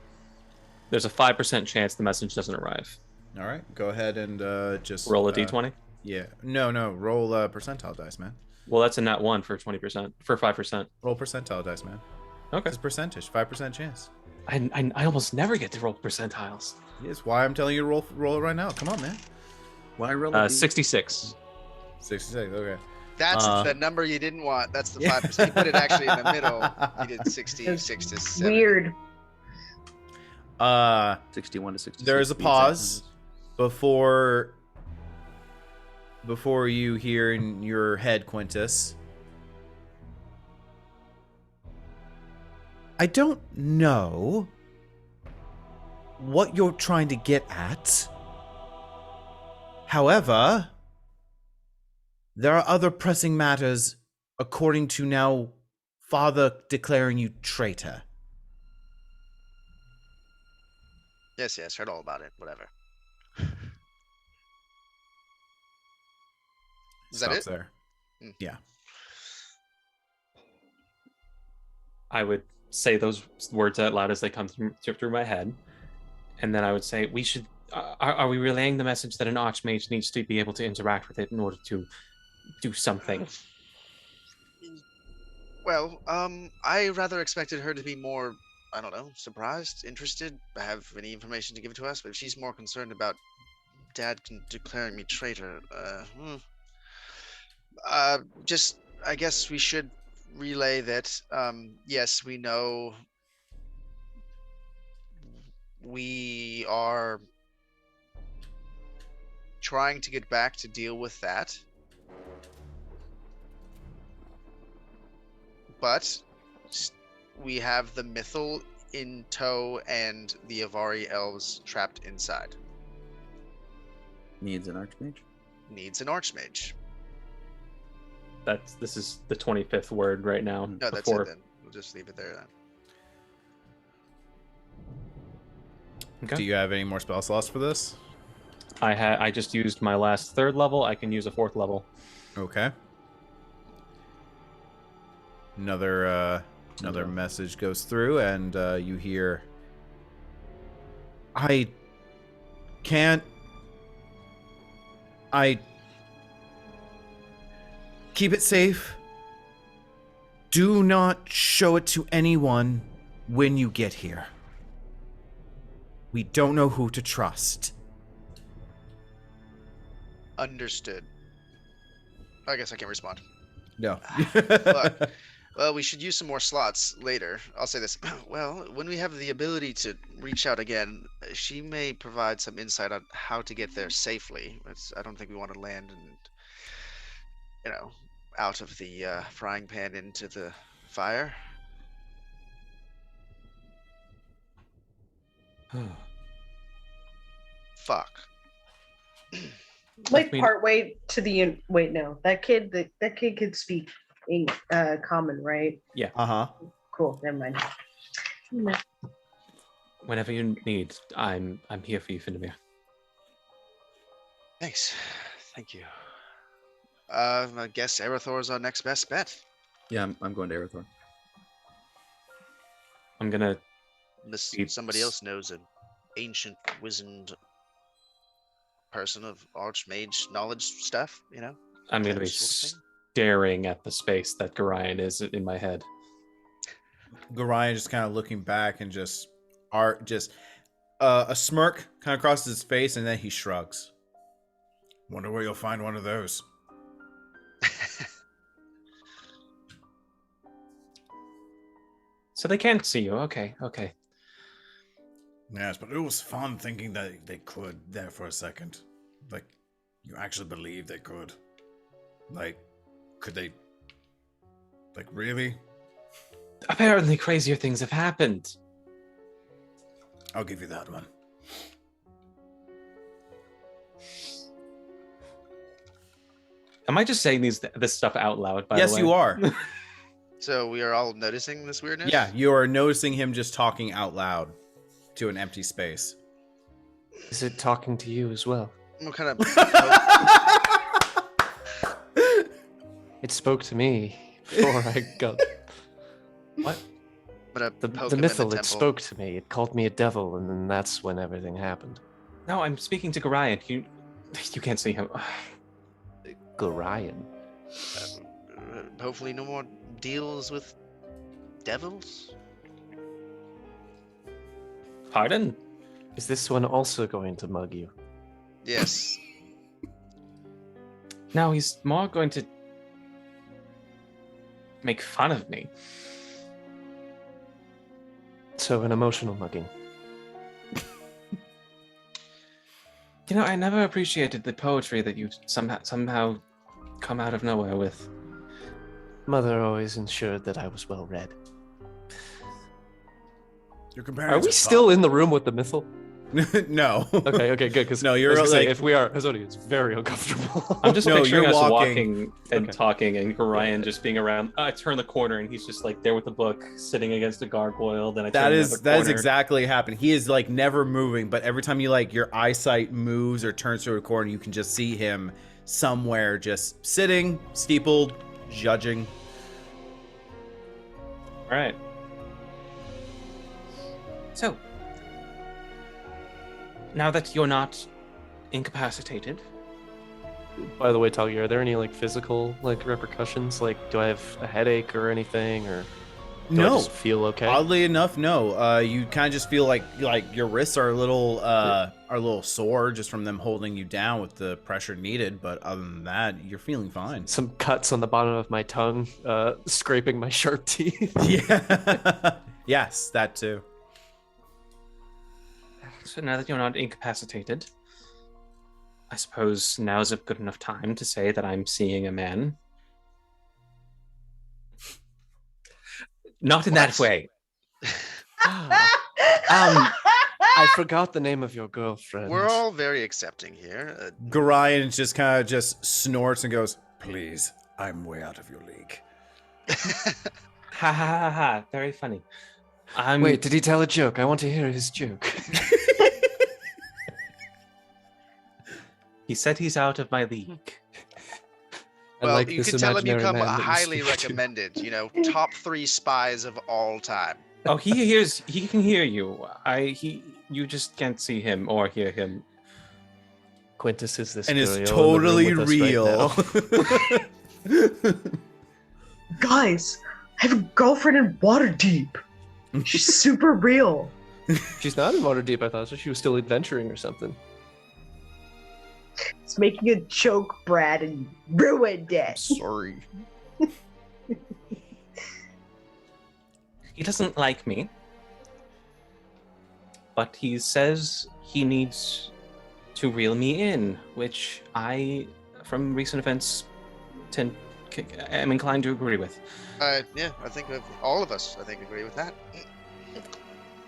There's a 5% chance the message doesn't arrive. All right. Go ahead and just Roll a d20. Yeah. No. Roll percentile dice, man. Well, that's a nat 1 for 20%, for 5%. Roll percentile dice, man. Okay. It's percentage. 5% chance. I almost never get to roll percentiles. Yes. Why I'm telling you to roll it right now. Come on, man. Why roll a D? 66. 66. Okay. That's the number you didn't want. That's the 5%. You put it actually in the middle. You did 66 to 7. Weird. 61 to 66. There is a the exact pause numbers. before you hear in your head, Quintus. I don't know what you're trying to get at. However, there are other pressing matters according to now Father declaring you traitor. Yes, heard all about it. Whatever. Is that Stops it? there. Mm. Yeah. I would say those words out loud as they come through my head. And then I would say, we should... Are we relaying the message that an Archmage needs to be able to interact with it in order to do something? Well, I rather expected her to be more, I don't know, surprised, interested, have any information to give to us, but if she's more concerned about Dad declaring me traitor, just, I guess we should relay that, yes, we know we are trying to get back to deal with that. But we have the Mythal in tow and the Avari elves trapped inside. Needs an archmage. Needs an archmage. This is the 25th word right now. No, that's before... it then. We'll just leave it there then. Okay. Do you have any more spell slots for this? I just used my last 3rd level. I can use a 4th level. Okay. Another message goes through, and you hear, I can't. Keep it safe. Do not show it to anyone when you get here. We don't know who to trust. Understood. I guess I can't respond. No. Fuck. Well, we should use some more slots later. I'll say this. Well, when we have the ability to reach out again, she may provide some insight on how to get there safely. I don't think we want to land and, out of the frying pan into the fire. Fuck. Like mean- partway to the wait, no, that kid could speak common, right? Uh-huh. Cool. Never mind. No. Whenever you need, I'm here for you, Finnevere. Thanks. Thank you. I guess Arathor is our next best bet. Yeah, I'm going to Arathor. I'm gonna. Unless It's- somebody else knows an ancient, wizened person of archmage knowledge stuff, I'm gonna that be sort of thing. staring at the space that Gorion is in my head. Gorion just kind of looking back and just a smirk kind of crosses his face, and then he shrugs. Wonder where you'll find one of those. So they can't see you. Okay. Yes, but it was fun thinking that they could there for a second. Like, you actually believe they could. Like, could they? Like, really? Apparently, crazier things have happened. I'll give you that one. Am I just saying this stuff out loud? By Yes, the way? you are. So we are all noticing this weirdness? Yeah, you are noticing him just talking out loud to an empty space. Is it talking to you as well? What kind of It spoke to me before I got What? the mythal. It spoke to me. It called me a devil, and then that's when everything happened. No, I'm speaking to Gorion. You can't see him. Gorion. Hopefully no more deals with devils? Pardon? Is this one also going to mug you? Yes. No, he's more going to make fun of me. So an emotional mugging. I never appreciated the poetry that you somehow come out of nowhere with. Mother always ensured that I was well read. Your Are we still in the room with the mythal? No. Okay, good. Because No, you're like if we are, Hazoni, it's very uncomfortable. I'm just No, picturing you're us walking. and Okay. talking, and Gorion just being around. I turn the corner, and he's just like there with the book, sitting against a gargoyle. Then I turn that the is other corner. exactly happening. He is like never moving, but every time you your eyesight moves or turns to a corner, you can just see him somewhere just sitting, steepled, judging. All right. So, now that you're not incapacitated, By the way, Talia, are there any physical repercussions? Do I have a headache or anything, or do I No. just feel okay? Oddly enough, no. You kind of just feel like your wrists are a little sore just from them holding you down with the pressure needed. But other than that, you're feeling fine. Some cuts on the bottom of my tongue, scraping my sharp teeth. Yeah. Yes, that too. so now that you're not incapacitated, I suppose now's a good enough time to say that I'm seeing a man. Not in that What? way. I forgot the name of your girlfriend. We're all very accepting here. Gorion just kind of just snorts and goes, "Please, I'm way out of your league." Ha ha ha ha. Very funny. Wait, did he tell a joke? I want to hear his joke. He said he's out of my league. I Well, like you this can tell him you imaginary come man that you highly speak to. recommended. Top 3 spies of all time. Oh, he can hear you. You just can't see him or hear him. Quintus is this And girl it's in the totally room with us right real. now. Guys, I have a girlfriend in Waterdeep. She's super real. She's not in Waterdeep, I thought, so she was still adventuring or something. It's making a joke, Brad, and ruined it. Sorry. He doesn't like me, but he says he needs to reel me in, which I, from recent events, am inclined to agree with. Yeah, I think all of us, agree with that.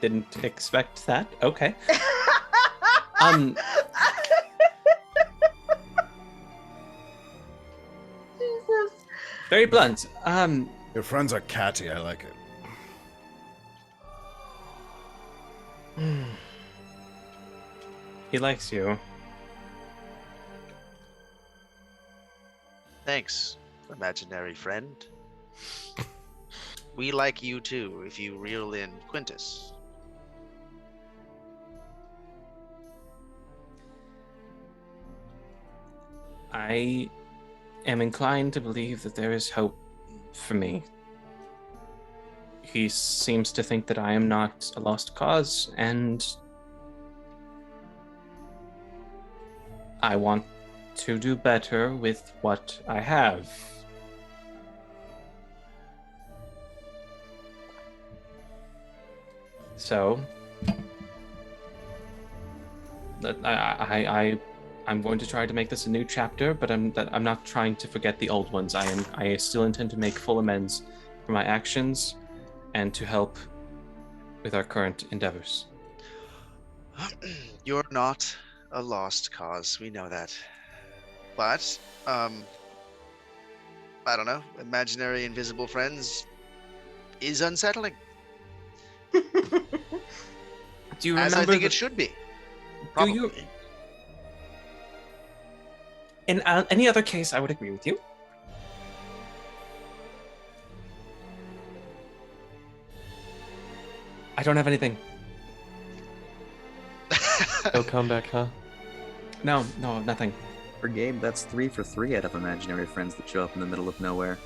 Didn't expect that. Okay. Jesus. Very blunt. Your friends are catty. I like it. He likes you. Thanks, imaginary friend. We like you too, if you reel in Quintus. I am inclined to believe that there is hope for me. He seems to think that I am not a lost cause, and I want to do better with what I have. So, I'm going to try to make this a new chapter, but I'm not trying to forget the old ones. I still intend to make full amends for my actions, and to help with our current endeavors. You're not a lost cause, we know that. But, I don't know, imaginary invisible friends is unsettling. Do you remember? As I think it should be. Probably. Do you? In any other case, I would agree with you. I don't have anything. No comeback, huh? No, nothing. For Gabe, that's 3 for 3 out of imaginary friends that show up in the middle of nowhere.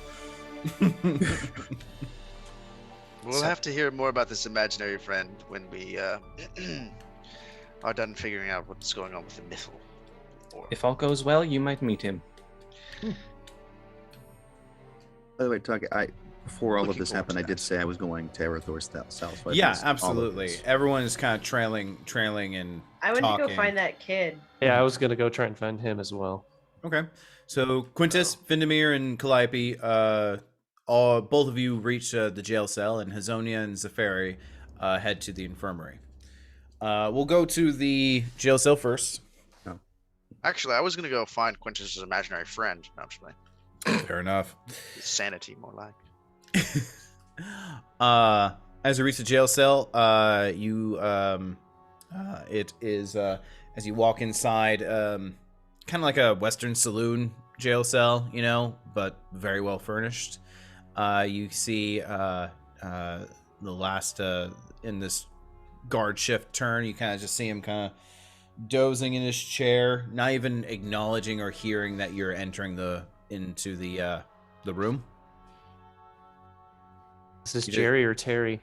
We'll have to hear more about this imaginary friend when we are done figuring out what's going on with the Mythal. If all goes well, you might meet him. By the way, Tug, before all of Looking this forward happened, to I did that. say I was going to Erethror's south. So I Yeah, missed all of absolutely. this. Everyone is kind of trailing and I went talking. to go find that kid. Yeah, I was gonna go try and find him as well. Okay. So Quintus, Vindemir, and Calliope, both of you reach the jail cell, and Hazonia and Zafari head to the infirmary. We'll go to the jail cell first. Actually, I was going to go find Quintus's imaginary friend. No, I'm just playing. Fair enough. His sanity, more like. As you reach the jail cell, it is as you walk inside, kind of like a Western saloon jail cell, but very well furnished. You see the last in this guard shift turn, you kind of just see him kind of dozing in his chair, not even acknowledging or hearing that you're entering into the room. Is this You did. Jerry or Terry?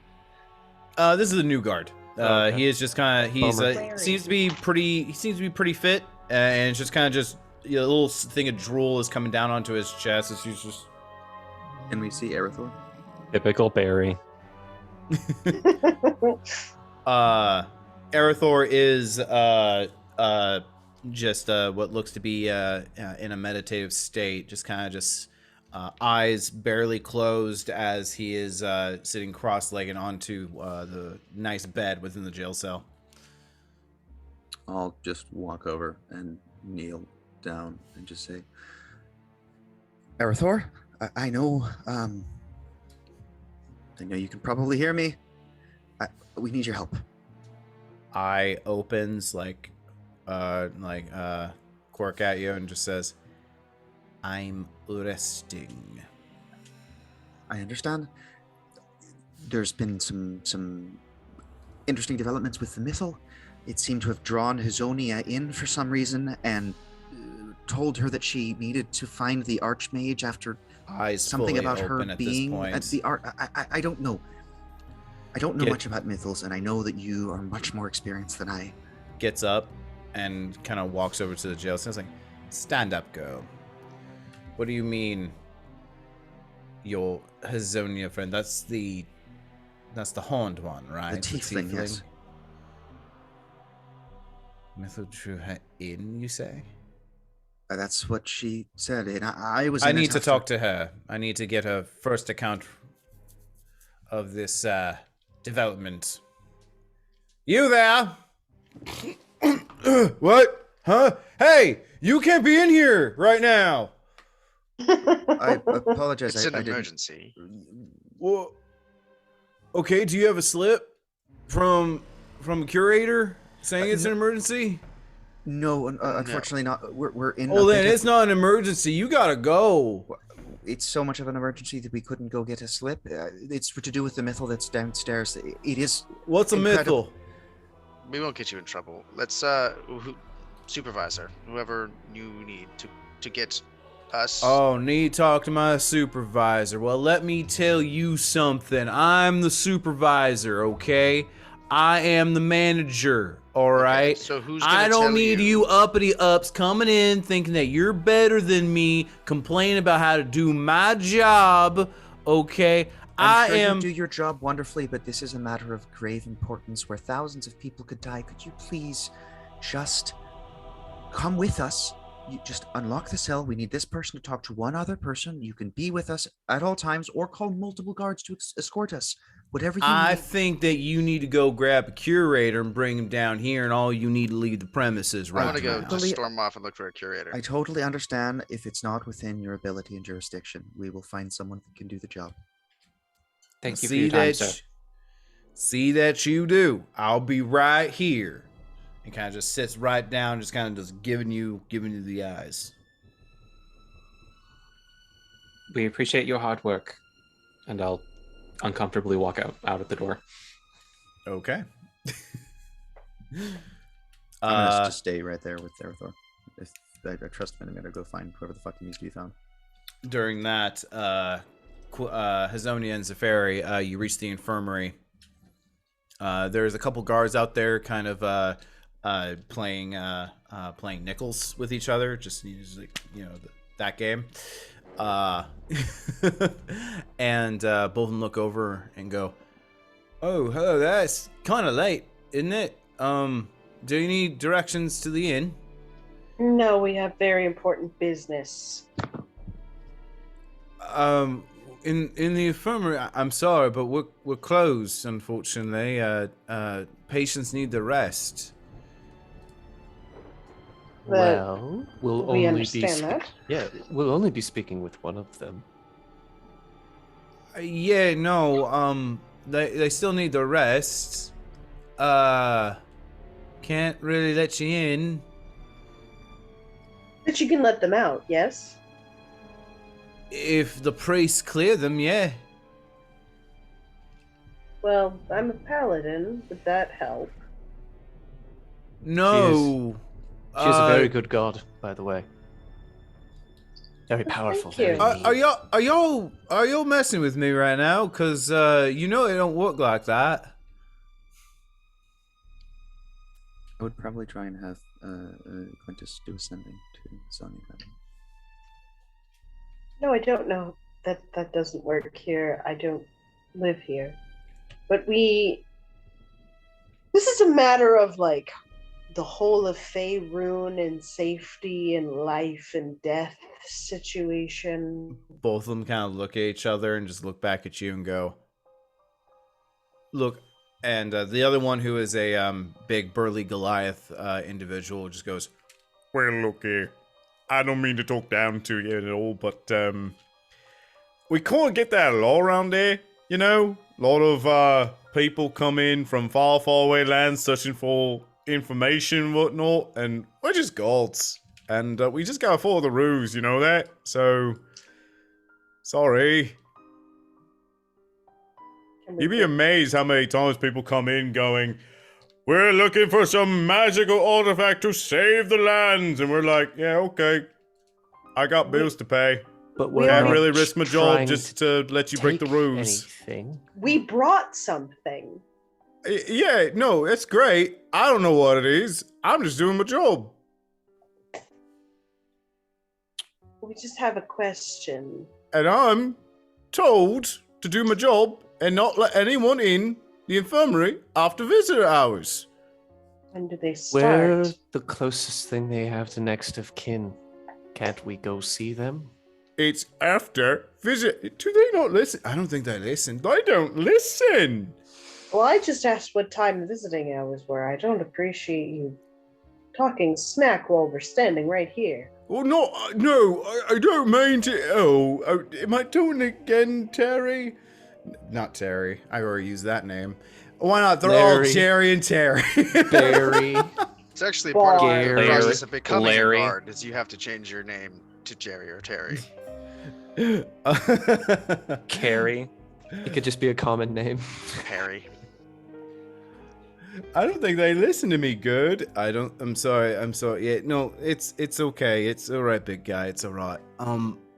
This is a new guard. Okay. He is just kind of Bummer. seems to be pretty fit, and it's just kind of just a little thing of drool is coming down onto his chest as he's just. Can we see Erethror? Typical Barry. Erethror is just what looks to be in a meditative state, just kind of eyes barely closed as he is sitting cross-legged onto the nice bed within the jail cell. I'll just walk over and kneel down and just say, Arathor, I know you can probably hear me. We need your help. Eye opens like quirk at you and just says, I'm resting. I understand. There's been some interesting developments with the missile. It seemed to have drawn Hazonia in for some reason and told her that she needed to find the Archmage after Eyes something about her at being at the art. I don't know. I don't know Get- much about mythos, and I know that you are much more experienced than I. Gets up and kind of walks over to the jail cell. It's like, stand up, girl. What do you mean, your Hazonia friend? That's the horned one, right? The tiefling, yes. Mythil drew her in, you say? That's what she said, and I was. I need to talk to her. I need to get her first account of this development. You there? What? Huh? Hey, you can't be in here right now. I apologize. It's an I didn't- emergency. Well, okay. Do you have a slip from a curator saying it's an emergency? No, unfortunately not. We're in. Oh, a then bit of- it's not an emergency. You gotta go. It's so much of an emergency that we couldn't go get a slip. It's to do with the mythil that's downstairs. It is. What's a Incredible. mythil? We won't get you in trouble. Let's supervisor, whoever you need to get us. Oh, need to talk to my supervisor. Well, let me tell you something. I'm the supervisor, okay? I am the manager, all right? So who's gonna I don't tell need you uppity ups coming in thinking that you're better than me, complaining about how to do my job, okay? I'm sure am. you do your job wonderfully, but this is a matter of grave importance where thousands of people could die. Could you please just come with us? You just unlock the cell. We need this person to talk to one other person. You can be with us at all times or call multiple guards to escort us. Whatever you I need. think that you need to go grab a curator and bring him down here, and all you need to leave the premises I right want to go now. just storm off and look for a curator. I totally understand if it's not within your ability and jurisdiction. We will find someone that can do the job. Thank you for your time, sir. See that you do. I'll be right here. And kind of just sits right down, just kind of just giving you the eyes. We appreciate your hard work, and I'll uncomfortably walk out of the door. Okay. I'm gonna just stay right there with Arathor. If I trust him, I'm gonna go find whoever the fuck needs to be found. During that, Hazonia and Zafari, you reach the infirmary. There's a couple guards out there, kind of playing nickels with each other, just usually, that game. And both of them look over and go, "Oh, hello, that's kind of late, isn't it? Do you need directions to the inn?" No, we have very important business. In the infirmary, I'm sorry, but we're closed, unfortunately. Patients need the rest. Well, we'll We only understand that. Yeah, we'll only be speaking with one of them. Yeah, no, they still need the rest. Can't really let you in. But you can let them out, yes? If the priests clear them, yeah. Well, I'm a paladin. Would that help? No. She is a very good god, by the way. Very powerful. Thank you. Very mean. Are y'all messing with me right now? Cause it don't work like that. I would probably try and have Quintus do ascending to Sonya. No, I don't know. That doesn't work here. I don't live here. But this is a matter of, the whole of Faerun and safety and life and death situation. Both of them kind of look at each other and just look back at you and go, look. And the other one, who is a big burly Goliath individual, just goes, Well, look here. I don't mean to talk down to you at all, but we can't get that law around here, you know? A lot of people come in from far, far away lands searching for information and whatnot, and we're just gods. And we just gotta follow the rules, you know that? So, sorry. You'd be amazed how many times people come in going, we're looking for some magical artifact to save the lands. And we're like, yeah, okay. I got bills to pay. But We we're are Can't not really risk my job trying just to let you break the take rules. Anything. We brought something. Yeah, no, it's great. I don't know what it is. I'm just doing my job. We just have a question. And I'm told to do my job and not let anyone in the infirmary after visitor hours. When do they start? We're the closest thing they have to next of kin. Can't we go see them? It's after visit. Do they not listen? I don't think they listen. They don't listen. Well, I just asked what time visiting hours were. I don't appreciate you talking smack while we're standing right here. Well, no, I don't mean to. Oh, am I doing it again, Terry? Not Terry. I already used that name. Why not? They're all Larry. Jerry and Terry. Barry. It's actually part of the Larry. process of becoming Larry. a guard, is you have to change your name to Jerry or Terry. Carrie. It could just be a common name. Harry. I don't think they listen to me good. I'm sorry. Yeah, no, it's okay. It's all right, big guy. It's all right.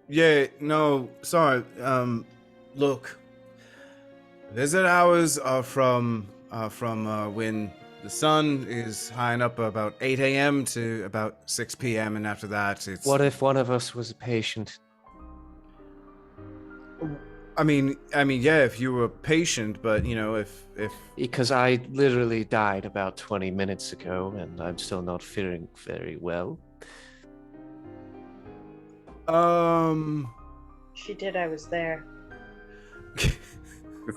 Yeah, no, sorry. Look. Visit hours are from when the sun is high up about 8 a.m. to about 6 p.m. and after that it's... What if one of us was a patient? I mean, yeah, if you were patient, but you know, if Because I literally died about 20 minutes ago and I'm still not feeling very well. She did, I was there.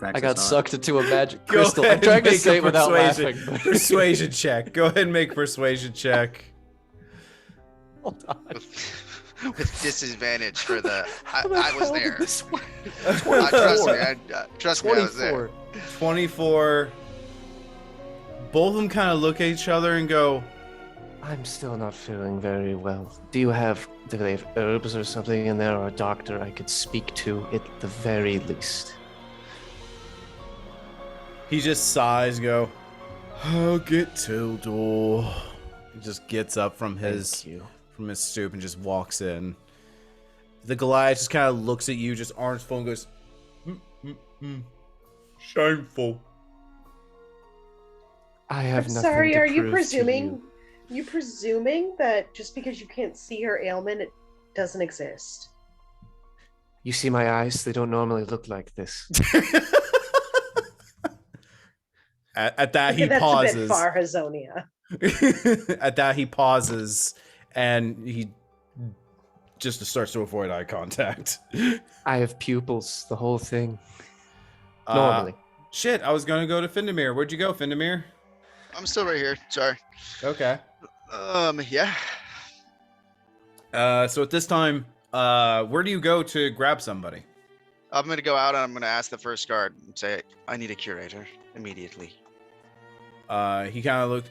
I got sucked into a magic Go crystal. I'm ahead trying and to make say a it without persuasion- laughing. but- persuasion check. Go ahead and make persuasion check. Hold on. With disadvantage for the. How the I was hell did there. this work? Trust me. Trust me, I was there. 24. 24. Both of them kind of look at each other and go, I'm still not feeling very well. Do they have herbs or something in there, or a doctor I could speak to at the very least? he just sighs and go, I'll get Tildor. He just gets up from his Thank you. stoop and just walks in. The Goliath just kind of looks at you, just arms full, and goes, Shameful. I have I'm nothing sorry, to are you prove to presuming you presuming that just because you can't see her ailment it doesn't exist? You see my eyes? They don't normally look like this. At that, Okay, he that's pauses. a bit far, Hazonia. At that, he pauses and he just starts to avoid eye contact. I have pupils, the whole thing. Normally. Shit, I was gonna go to Findemir. Where'd you go, Findemir? I'm still right here. Sorry. Okay. Yeah. So at this time, where do you go to grab somebody? I'm gonna go out and I'm gonna ask the first guard and say, I need a curator immediately. He kind of looked.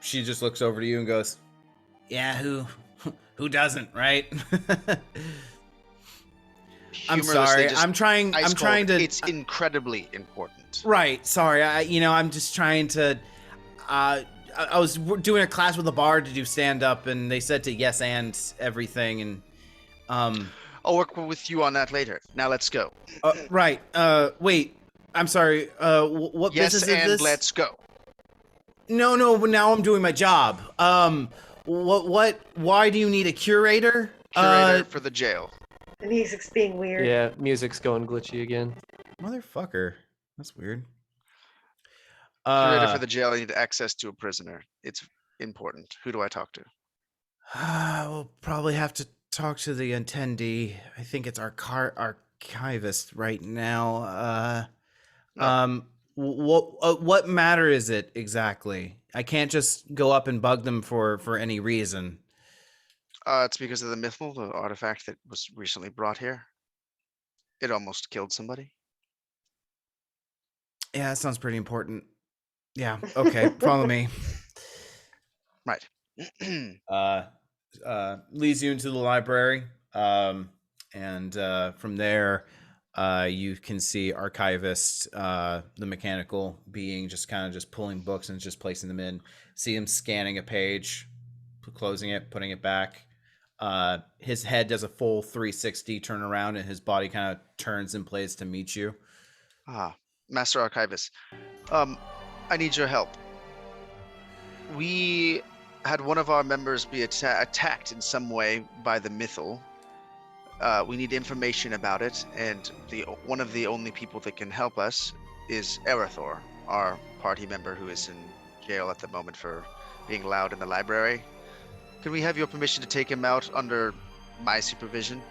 She just looks over to you and goes, "Yeah, who doesn't, right?" I'm Humorlessly, sorry. just I'm trying. ice I'm trying cold. to. It's incredibly important. Right. Sorry. I'm just trying to. I was doing a class with a bard to do stand up, and they said to yes and everything, and I'll work with you on that later. Now let's go. Right. Wait. I'm sorry. What Yes, business is and this? let's go. No. But now I'm doing my job. What? Why do you need a curator? Curator for the jail. The music's being weird. Yeah, music's going glitchy again. Motherfucker. That's weird. Curator for the jail. I need access to a prisoner. It's important? Who do I talk to? We'll probably have to talk to the attendee. I think it's our archivist right now. What matter is it exactly? I can't just go up and bug them for any reason. It's because of the Mythal, the artifact that was recently brought here. It almost killed somebody. Yeah, that sounds pretty important. Yeah, okay, follow me. Right. Leads you into the library, and from there, you can see archivist, the mechanical being, just kind of just pulling books and just placing them in. See him scanning a page, closing it, putting it back. His head does a full 360 turn around, and his body kind of turns in place to meet you. Master Archivist, I need your help. We had one of our members be attacked in some way by the Mythal. We need information about it, and one of the only people that can help us is Erathor, our party member who is in jail at the moment for being loud in the library. Can we have your permission to take him out under my supervision?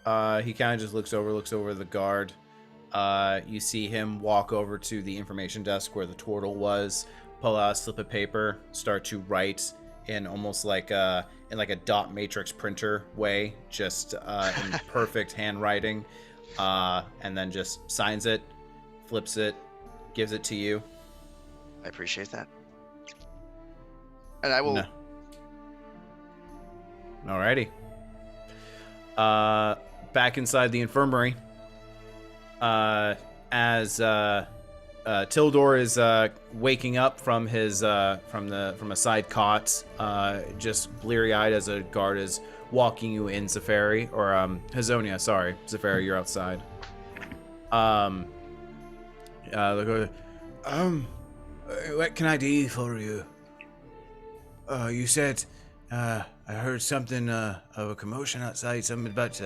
He kind of just looks over the guard. You see him walk over to the information desk where the turtle was, pull out a slip of paper, start to write in almost like a dot matrix printer way, just in perfect handwriting, and then just signs it, flips it, gives it to you. I appreciate that. And I will. No. Alrighty. Back inside the infirmary, as Tildor is waking up from his from a side cot, just bleary-eyed as a guard is walking you in. Zafari, or Hazonia, sorry, Zafari, you're outside. What can I do for you? You said, I heard something of a commotion outside. Something about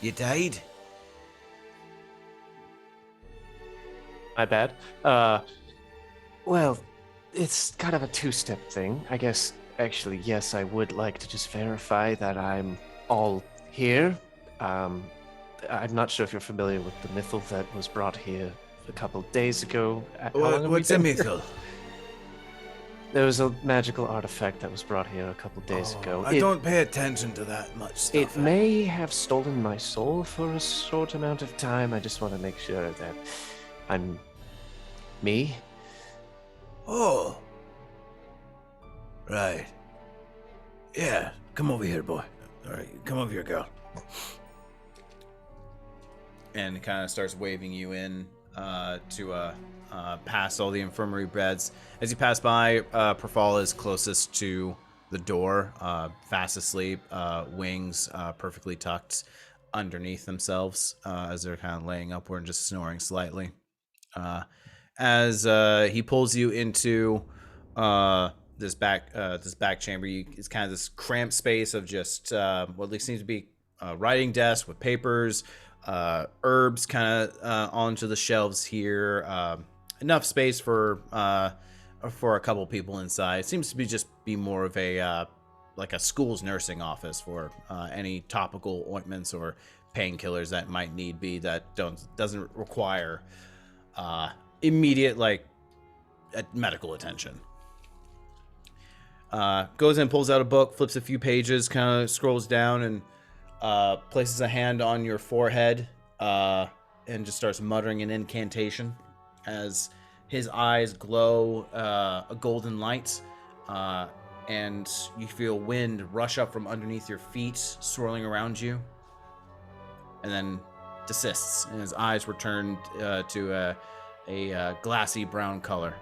you died. My bad. Well, it's kind of a two-step thing. I guess, actually, yes, I would like to just verify that I'm all here. I'm not sure if you're familiar with the Mythal that was brought here a couple days ago. What's a Mythal? There was a magical artifact that was brought here a couple days ago. I don't pay attention to that much stuff. It may have stolen my soul for a short amount of time. I just want to make sure that I'm me. Oh. Right. Yeah, come over here, boy. All right, come over here, girl. And kind of starts waving you in to past all the infirmary beds. As you pass by, Perfal is closest to the door, fast asleep, wings perfectly tucked underneath themselves, as they're kind of laying upward and just snoring slightly. As he pulls you into this back chamber, it's kind of this cramped space of just what seems to be a writing desk with papers, herbs kind of onto the shelves here. Enough space for a couple people inside. It seems to be more of a like a school's nursing office for any topical ointments or painkillers that might need be that doesn't require immediate medical attention. Goes in, pulls out a book, flips a few pages, kind of scrolls down, and places a hand on your forehead and just starts muttering an incantation as his eyes glow a golden light, and you feel wind rush up from underneath your feet, swirling around you, and then desists, and his eyes return to a glassy brown color.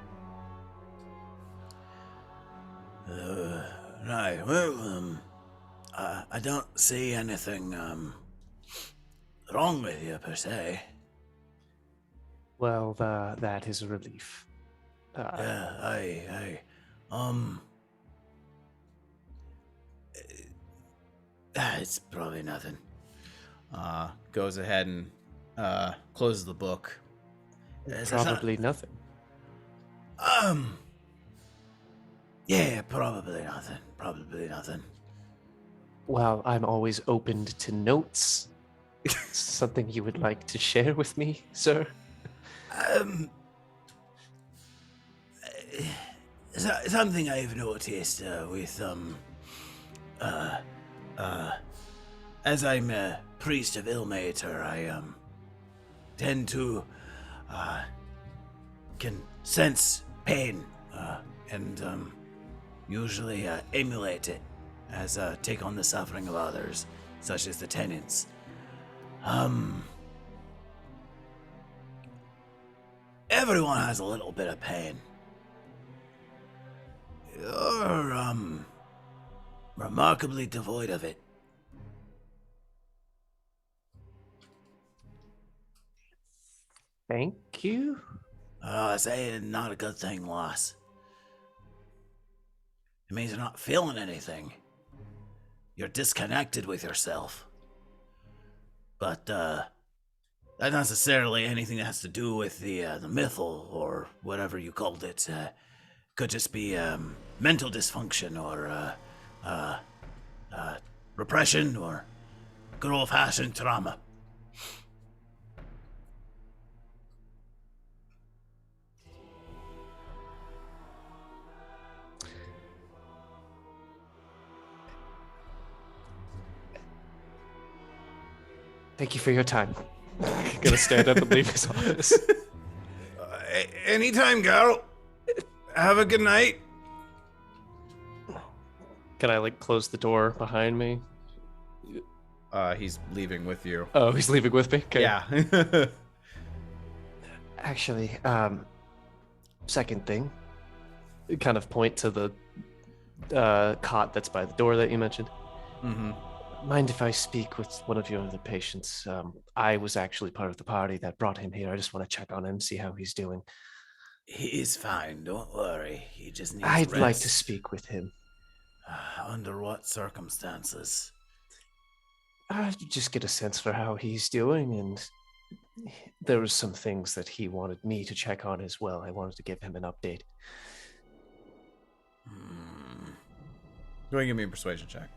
Right, well, I don't see anything wrong with you, per se. Well, that is a relief. It's probably nothing. Goes ahead and closes the book. Probably nothing. Yeah, probably nothing. Probably nothing. Well, I'm always open to notes. Something you would like to share with me, sir? Something I've noticed as I'm a priest of Ilmater, I tend to can sense pain and usually emulate it as take on the suffering of others, such as the tenants. Everyone has a little bit of pain. You're remarkably devoid of it. Thank you. I say not a good thing, Loss. It means you're not feeling anything. You're disconnected with yourself. But not necessarily anything that has to do with the mythal or whatever you called it. Could just be mental dysfunction or repression or good old-fashioned trauma. Thank you for your time. I'm gonna stand up and leave his office. Anytime, girl. Have a good night. Can I like close the door behind me? He's leaving with you. Oh, he's leaving with me? Okay. Yeah. Actually, second thing, kind of point to the cot that's by the door that you mentioned. Mm-hmm. Mind if I speak with one of your other patients? I was actually part of the party that brought him here. I just want to check on him, see how he's doing. He's fine, don't worry. He just needs I'd rest. like to speak with him. Under what circumstances? Just get a sense for how he's doing, and there were some things that he wanted me to check on as well. I wanted to give him an update. Go ahead and give me a persuasion check.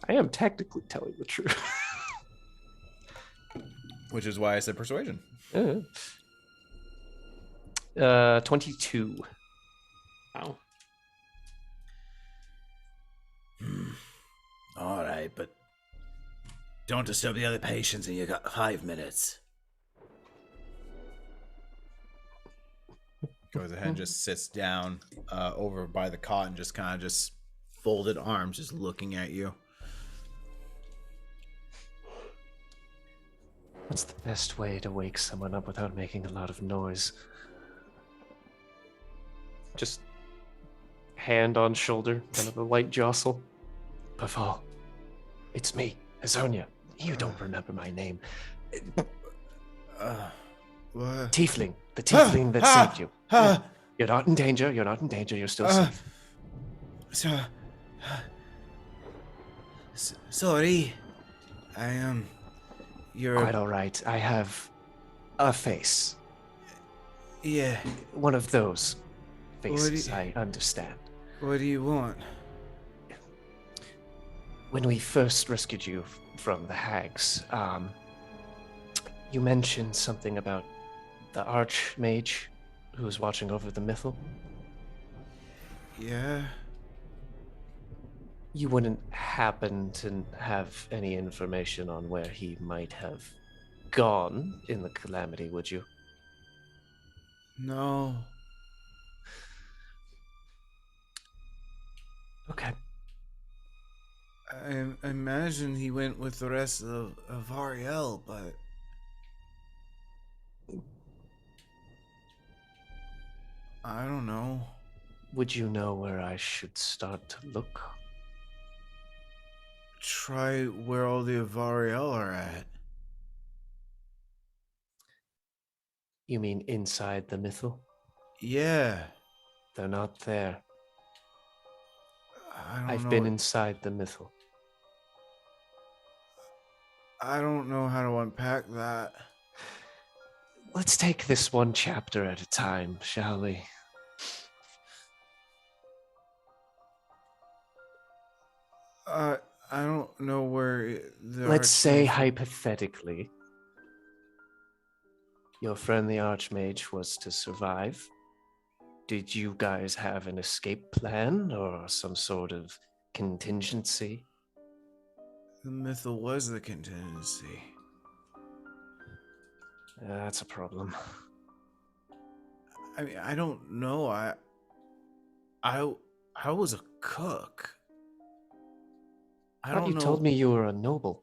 I am technically telling the truth. Which is why I said persuasion. 22. Wow. All right, but don't disturb the other patients, and you got 5 minutes. Goes ahead and just sits down over by the cot and just kind of just folded arms, just looking at you. What's the best way to wake someone up without making a lot of noise? Just hand on shoulder, kind of a light jostle. Paval, it's me, Azonia. You don't remember my name. What? Tiefling, the tiefling that saved you. You're not in danger, you're not in danger, you're still safe. Sorry. You're... Quite all right. I have a face. Yeah. One of those faces, What do you- I understand. What do you want? When we first rescued you from the hags, you mentioned something about the archmage who was watching over the mythal. Yeah. You wouldn't happen to have any information on where he might have gone in the calamity, would you? No. Okay. I imagine he went with the rest of Ariel, but... I don't know. Would you know where I should start to look? Try where all the Avariel are at. You mean inside the mythal? Yeah. They're not there. I've been inside the mythal. I don't know how to unpack that. Let's take this one chapter at a time, shall we? I don't know where the Let's say Archmage- hypothetically, your friend the Archmage was to survive. Did you guys have an escape plan or some sort of contingency? The Mythil was the contingency. That's a problem. I mean, I don't know. I was a cook. I Thought don't you know. told me you were a noble.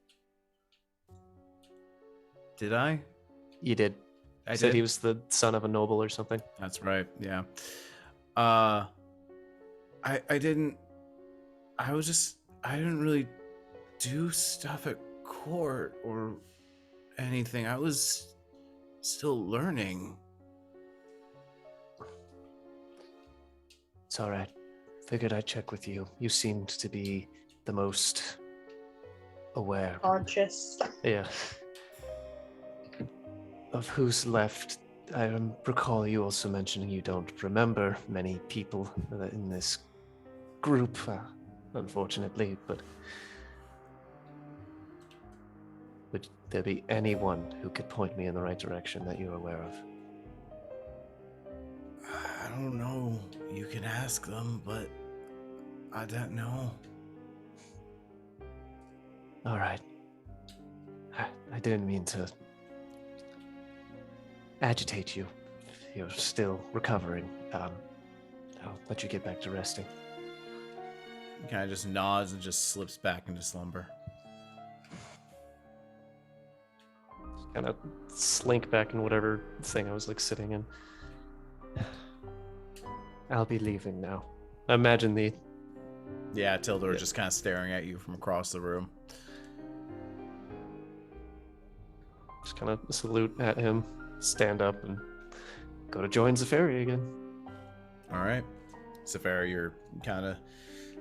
Did I? You did. I Said did. he was the son of a noble or something. That's right. Yeah. I didn't. I didn't really do stuff at court or anything. I was still learning. It's all right. Figured I'd check with you. You seemed to be the most aware. Conscious. Yeah. Of who's left. I recall you also mentioning you don't remember many people in this group, unfortunately, but would there be anyone who could point me in the right direction that you're aware of? I don't know. You can ask them, but I don't know. All right. I didn't mean to agitate you. You're still recovering. I'll let you get back to resting. He kind of just nods and just slips back into slumber. Kind of slink back in whatever thing I was like sitting in. I'll be leaving now. I imagine the Yeah, Tildor just kind of staring at you from across the room. just kind of salute at him, stand up, and go to join Zephyria again. All right. Zephyria, you're kind of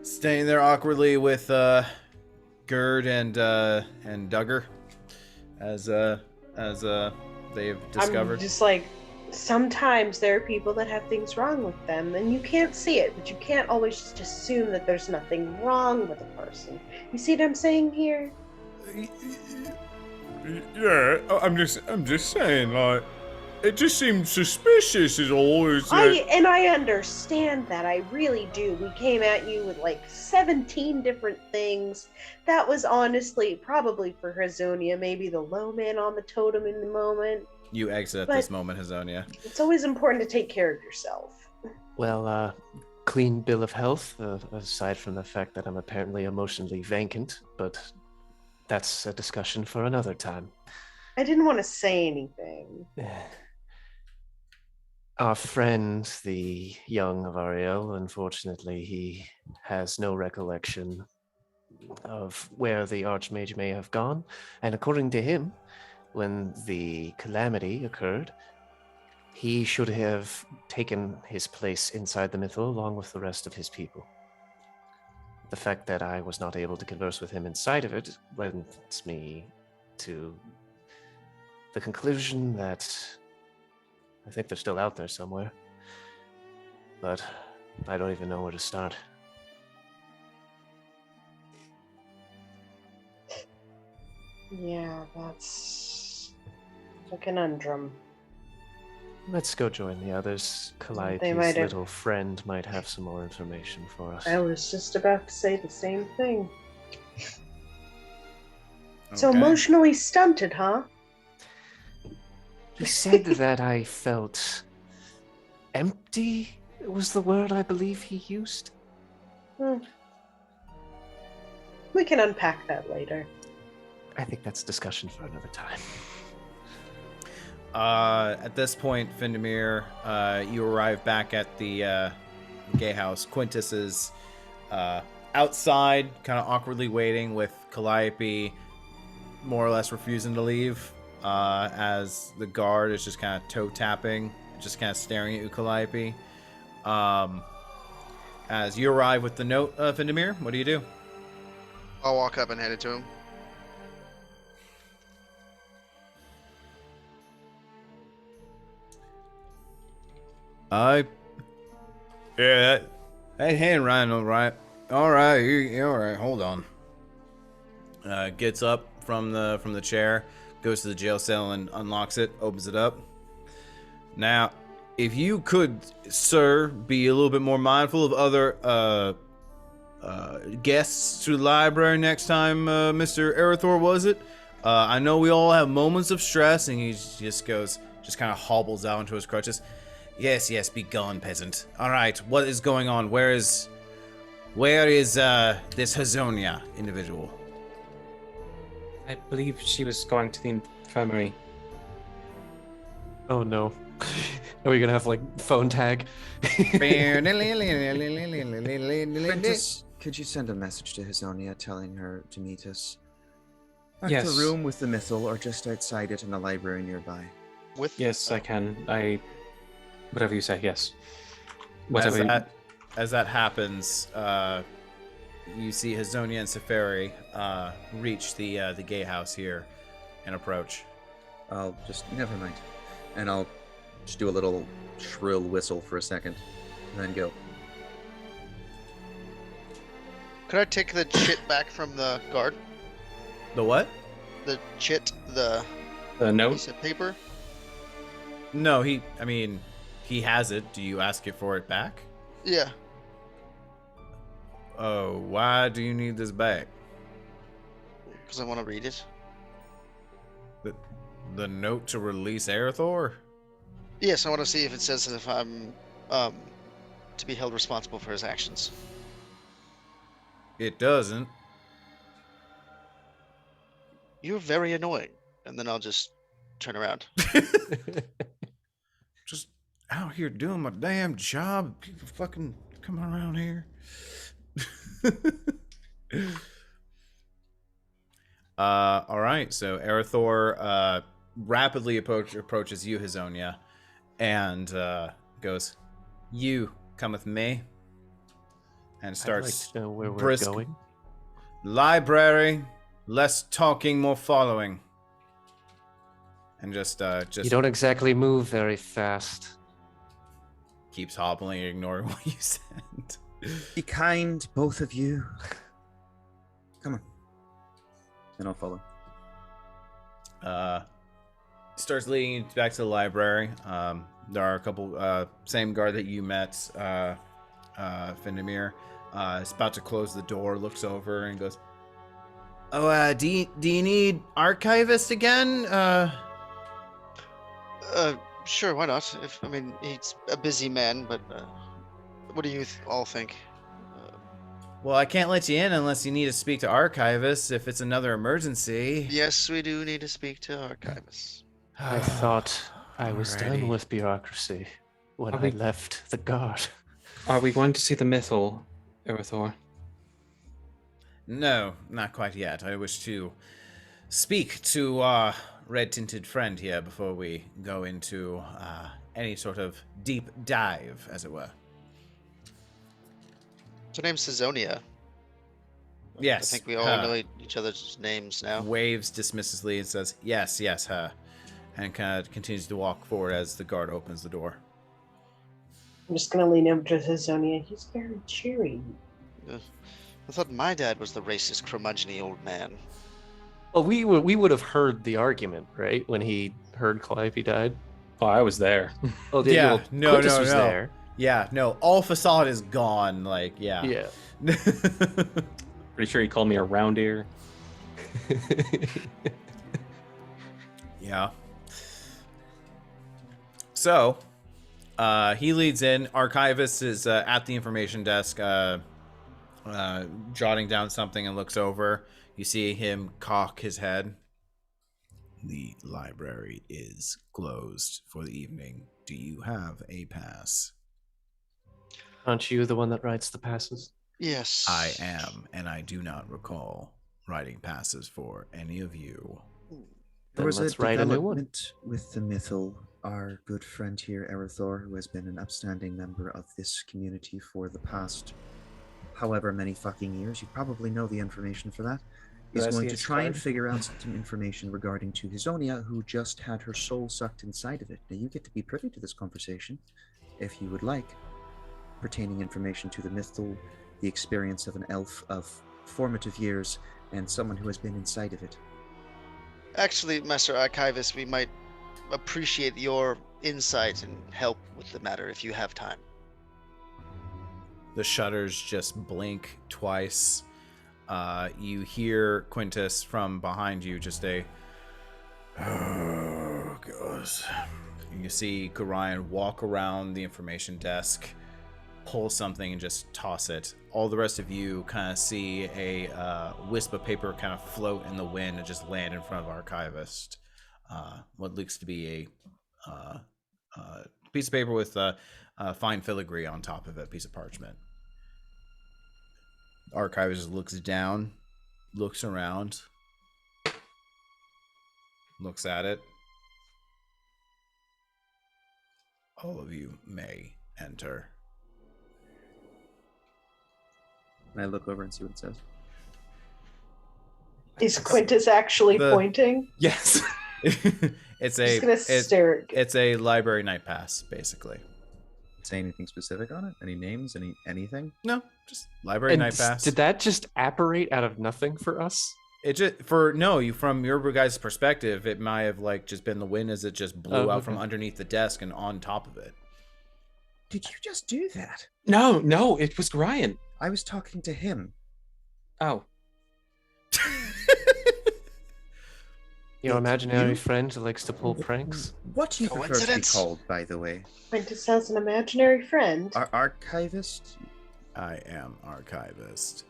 staying there awkwardly with Gerd and Duggar as they've discovered. I'm just like, sometimes there are people that have things wrong with them, and you can't see it, but you can't always just assume that there's nothing wrong with a person. You see what I'm saying here? Yeah, I'm just saying, like, it just seems suspicious is all. Is that... I understand that. I really do. We came at you with like 17 different things. That was honestly probably for Hazonia, maybe the low man on the totem in the moment. You exit at But- this moment, Hazonia. It's always important to take care of yourself. Well, clean bill of health, aside from the fact that I'm apparently emotionally vacant, but that's a discussion for another time. I didn't want to say anything. Our friend, the young of Ariel, unfortunately, he has no recollection of where the Archmage may have gone. And according to him, when the calamity occurred, he should have taken his place inside the Mythil along with the rest of his people. The fact that I was not able to converse with him inside of it lends me to the conclusion that I think they're still out there somewhere, but I don't even know where to start. Yeah, that's a conundrum. Let's go join the others. They Calliope's might have- little friend might have some more information for us. I was just about to say the same thing. So Okay. emotionally stunted, huh? He said that I felt empty, was the word I believe he used. We can unpack that later. I think that's discussion for another time. At this point, Vindemir, you arrive back at the gay house. Quintus is outside, kind of awkwardly waiting, with Calliope more or less refusing to leave, as the guard is just kind of toe tapping, just kind of staring at you, Calliope. As you arrive with the note, Vindemir, what do you do? I'll walk up and hand it to him. Yeah, that hand Ryan, all right. All right, you're all right. Hold on. gets up from the chair, goes to the jail cell and unlocks it, opens it up. Now, if you could, sir, be a little bit more mindful of other guests to the library next time, Mr. Erithor, was it? I know we all have moments of stress, and he just kind of hobbles out into his crutches. Yes, be gone, peasant. All right, what is going on? Where is this Hazonia individual? I believe she was going to the infirmary. Oh no. Are we gonna have like phone tag? Apprentice, could you send a message to Hazonia telling her to meet us at Yes. the room with the mythal or just outside it in the library nearby? Yes, I can. Whatever you say, yes. Whatever. As that happens, you see Hazonia and Safari reach the gatehouse here and approach. I'll just never mind, and I'll just do a little shrill whistle for a second, and then go. Could I take the chit back from the guard? The what? The chit, the note? piece of paper? No, he has it. Do you ask it for it back? Yeah. Oh, why do you need this back? Because I want to read it. The note to release Erithor? Yes, I want to see if it says if I'm to be held responsible for his actions. It doesn't. You're very annoying. And then I'll just turn around. Just out here doing my damn job. People fucking come around here. All right. So Erithor rapidly approaches you, Hazonia, and goes, "You come with me," and starts. I'd like to know where we're brisk- going. Library, less talking, more following. And just You don't exactly move very fast. keeps hobbling, ignoring what you said. Be kind, both of you. Come on. And I'll follow. Starts leading you back to the library. There are a couple, same guard that you met, Findemir. Is about to close the door, looks over and goes, "Oh, do you need archivist again?" Sure, why not? He's a busy man, but what do you all think? Well, I can't let you in unless you need to speak to archivists if it's another emergency. Yes, we do need to speak to archivists. I thought I was Alrighty. done with bureaucracy when Are I we- left the guard. Are we going to see the mythal, Erithor? No, not quite yet. I wish to speak to our red-tinted friend here before we go into any sort of deep dive, as it were. Her name's Hazonia. Yes. I think we all her. know each other's names now. Waves dismissively and says, yes, her. And kind of continues to walk forward as the guard opens the door. I'm just gonna lean over to Hazonia. He's very cheery. I thought my dad was the racist, curmudgeon old man. Well, we would have heard the argument, right? When he heard Calliope died. Oh, I was there. Oh, Yeah, Quintus no. was there. Yeah, no, all facade is gone. Like, yeah. Yeah. Pretty sure he called me a round ear. Yeah. So, he leads in. Archivist is at the information desk, jotting down something and looks over. You see him cock his head. The library is closed for the evening. Do you have a pass? Aren't you the one that writes the passes? Yes. I am, and I do not recall writing passes for any of you. There Then was let's a write a new one. development with the mythal. Our good friend here, Erithor, who has been an upstanding member of this community for the past however many fucking years, you probably know the information for that, Do is I going see to his try and card? figure out some information regarding to Hazonia, who just had her soul sucked inside of it. Now, you get to be privy to this conversation, if you would like, pertaining information to the mythal, the experience of an elf of formative years and someone who has been inside of it. Actually, Master Archivist, we might appreciate your insight and help with the matter if you have time. The shutters just blink twice. You hear Quintus from behind you just oh, gosh. You see Gorion walk around the information desk, pull something, and just toss it. All the rest of you kind of see a wisp of paper kind of float in the wind and just land in front of Archivist. What looks to be a piece of paper with fine filigree on top of it, piece of parchment. Archivist looks down, looks around, looks at it. All of you may enter. And I look over and see what it says. Is Quintus actually pointing? Yes. It's a library night pass, basically. Say anything specific on it? Any names? Anything? No, just library night pass. Did that just apparate out of nothing for us? It just from your guys' perspective, it might have like just been the wind as it just blew out from underneath the desk and on top of it. Did you just do that? No, it was Ryan. I was talking to him. Oh. Your imaginary friend who likes to pull pranks? What do you prefer to be called, by the way? Quintus has an imaginary friend. Archivist? I am Archivist.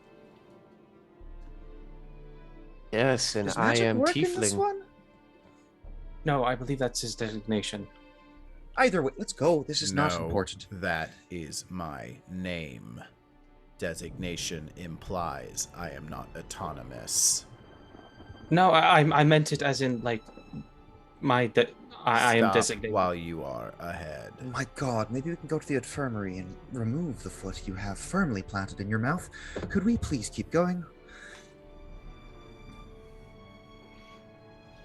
Yes, and Does I magic am work in this Tiefling. one? No, I believe that's his designation. Either way, let's go. This is not No, important. That is my name. Designation implies I am not autonomous. No, I meant it as in like I am Stop designated. while you are ahead. Oh my god, maybe we can go to the infirmary and remove the foot you have firmly planted in your mouth. Could we please keep going?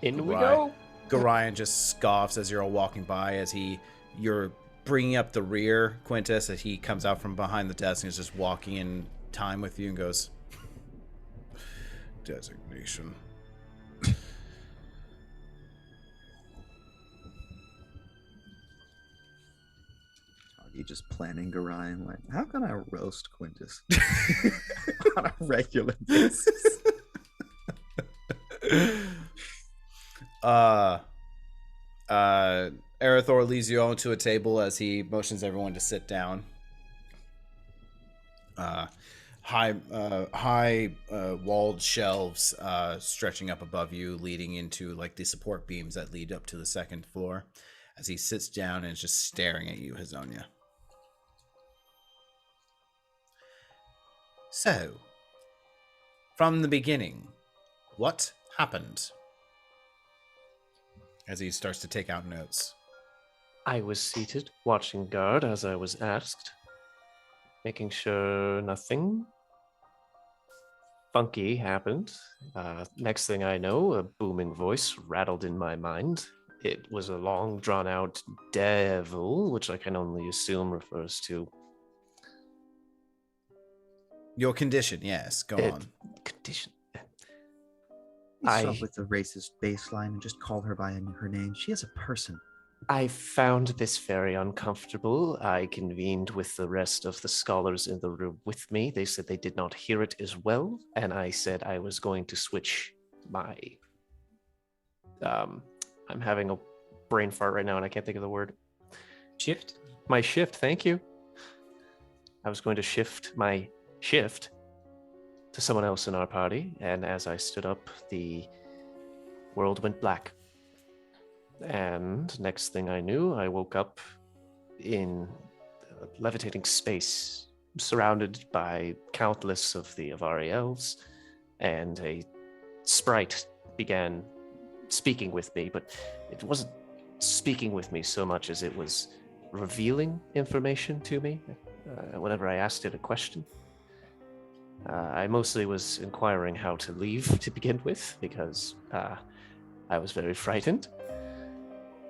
In we go. Gorion just scoffs as you're all walking by as you're bringing up the rear, Quintus, as he comes out from behind the desk and is just walking in time with you and goes, designation. Are you just planning, Gorion? Like, how can I roast Quintus on a regular basis? Arathor leads you onto a table as he motions everyone to sit down. High walled shelves stretching up above you, leading into like the support beams that lead up to the second floor. As he sits down and is just staring at you, Hazonia. So, from the beginning, what happened? As he starts to take out notes. I was seated, watching guard as I was asked, making sure nothing funky happened. Next thing I know, a booming voice rattled in my mind. It was a long, drawn-out devil, which I can only assume refers to... Your condition, yes. Go on. Condition. Stop with the racist baseline and just call her by her name. She is a person. I found this very uncomfortable. I convened with the rest of the scholars in the room with me. They said they did not hear it as well, and I said I was going to switch my... I'm having a brain fart right now, and I can't think of the word. Shift? My shift, thank you. I was going to shift my shift to someone else in our party, and as I stood up, the world went black. And next thing I knew, I woke up in a levitating space, surrounded by countless of the Avari elves, and a sprite began speaking with me, but it wasn't speaking with me so much as it was revealing information to me whenever I asked it a question. I mostly was inquiring how to leave to begin with, because I was very frightened.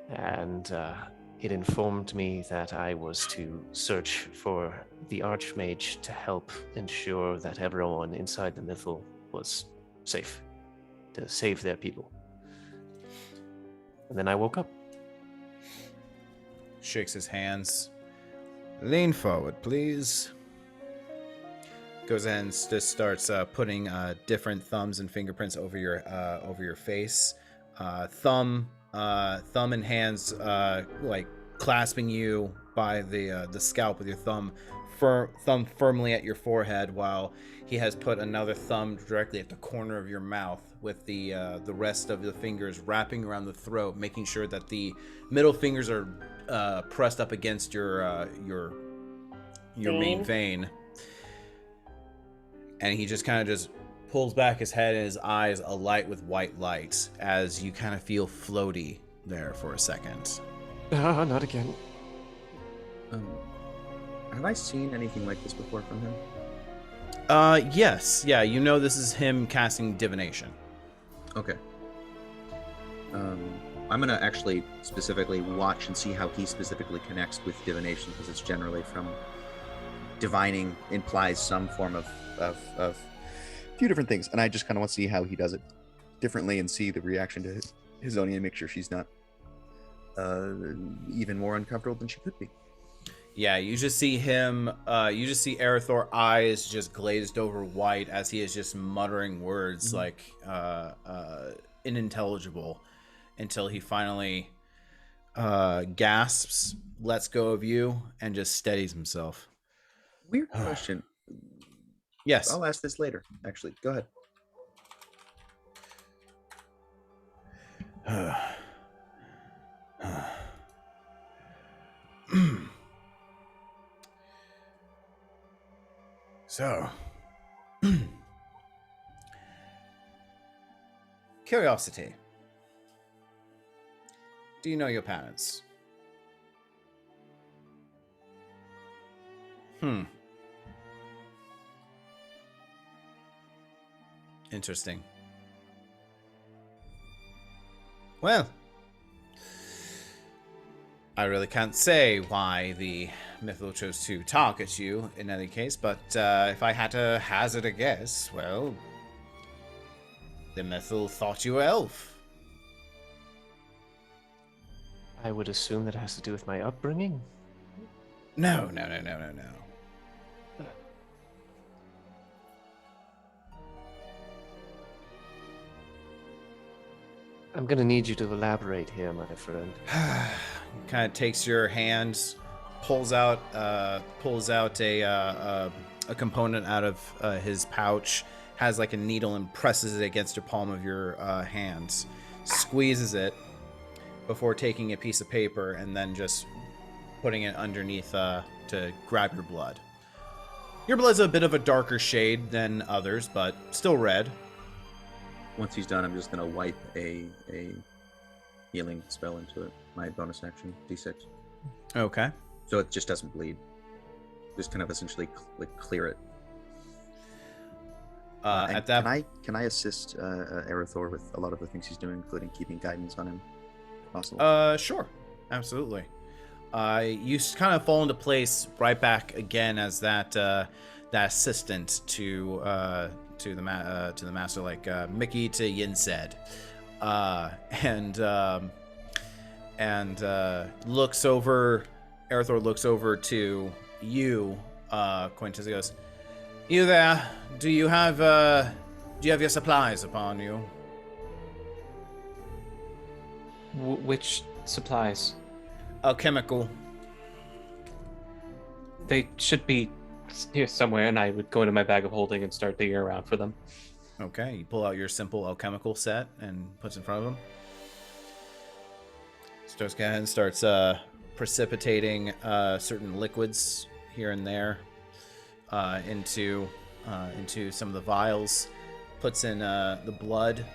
And it informed me that I was to search for the Archmage to help ensure that everyone inside the Mythal was safe, to save their people. And then I woke up. Shakes his hands. Lean forward, please. Goes ahead and just starts putting different thumbs and fingerprints over your face. Thumb and hands like clasping you by the scalp with your thumb firmly at your forehead, while he has put another thumb directly at the corner of your mouth, with the rest of the fingers wrapping around the throat, making sure that the middle fingers are pressed up against your main vein. And he just kind of just pulls back his head and his eyes alight with white light as you kind of feel floaty there for a second. Not again. Have I seen anything like this before from him? Yes. Yeah, you know this is him casting divination. Okay. I'm gonna actually specifically watch and see how he specifically connects with divination, because it's generally from divining implies some form of a few different things, and I just kind of want to see how he does it differently and see the reaction to Hazonia and make sure she's not even more uncomfortable than she could be. Yeah, you just see him, you just see Arathor eyes just glazed over white as he is just muttering words like unintelligible, until he finally gasps, lets go of you, and just steadies himself. Weird question. Yes. I'll ask this later, actually. Go ahead. So, curiosity. Do you know your parents? Interesting. Well, I really can't say why the Mythal chose to target you in any case, but if I had to hazard a guess, well, the Mythal thought you were elf. I would assume that has to do with my upbringing. No. I'm gonna need you to elaborate here, my friend. Kind of takes your hands, pulls out a component out of his pouch, has like a needle, and presses it against your palm of your hands, squeezes it before taking a piece of paper and then just putting it underneath to grab your blood. Your blood's a bit of a darker shade than others, but still red. Once he's done, I'm just gonna wipe a healing spell into it. My bonus action, D6. Okay. So it just doesn't bleed. Just kind of essentially clear it. At that, can I assist Arathor with a lot of the things he's doing, including keeping guidance on him, if possible? Sure, absolutely. You kind of fall into place right back again as that assistant to the master, like Mickey to Yin said, and looks over. Arathor looks over to you, Quintus. He goes, "You there? Do you have your supplies upon you?" Which supplies? Alchemical. They should be here somewhere, and I would go into my bag of holding and start digging around for them. Okay, you pull out your simple alchemical set and puts it in front of him. Starts going and starts precipitating certain liquids here and there into some of the vials. Puts in the blood.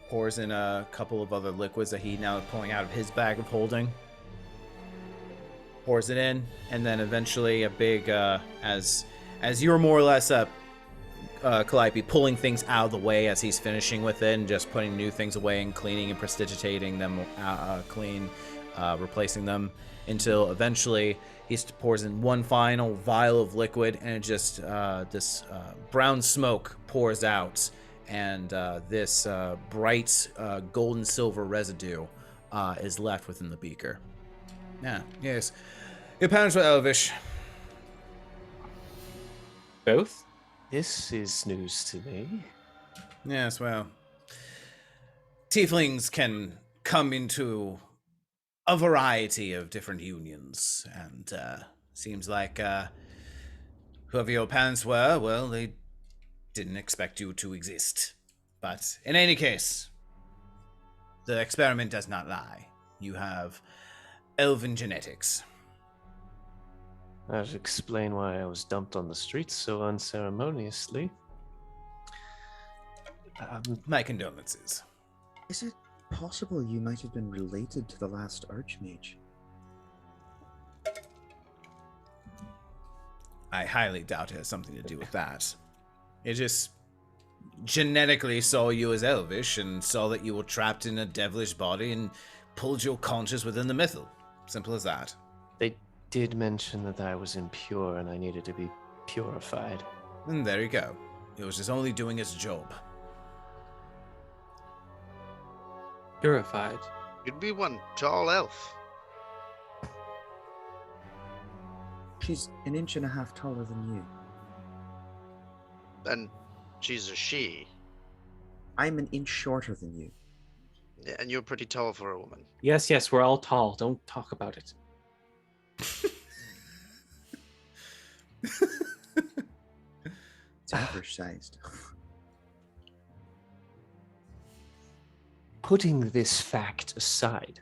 Pours in a couple of other liquids that he now is pulling out of his bag of holding. Pours it in, and then eventually a big as you're more or less Calliope pulling things out of the way as he's finishing with it and just putting new things away and cleaning and prestidigitating them clean. replacing them until eventually he pours in one final vial of liquid, and it just this brown smoke pours out, and this bright gold and silver residue is left within the beaker. Yeah, yes. Your parents were elvish. Both? This is news to me. Yes, well, tieflings can come into a variety of different unions, and seems like whoever your parents were, well, they didn't expect you to exist. But in any case, the experiment does not lie. You have elven genetics. That would explain why I was dumped on the streets so unceremoniously. My condolences. Is it possible you might have been related to the last Archmage? I highly doubt it has something to do with that. It just genetically saw you as elvish and saw that you were trapped in a devilish body and pulled your conscience within the mythal. Simple as that. They did mention that I was impure and I needed to be purified. And there you go. It was just only doing its job. Purified. You'd be one tall elf. She's an inch and a half taller than you. And she's a she. I'm an inch shorter than you. Yeah, and you're pretty tall for a woman. Yes, we're all tall. Don't talk about it. It's average sized. Putting this fact aside,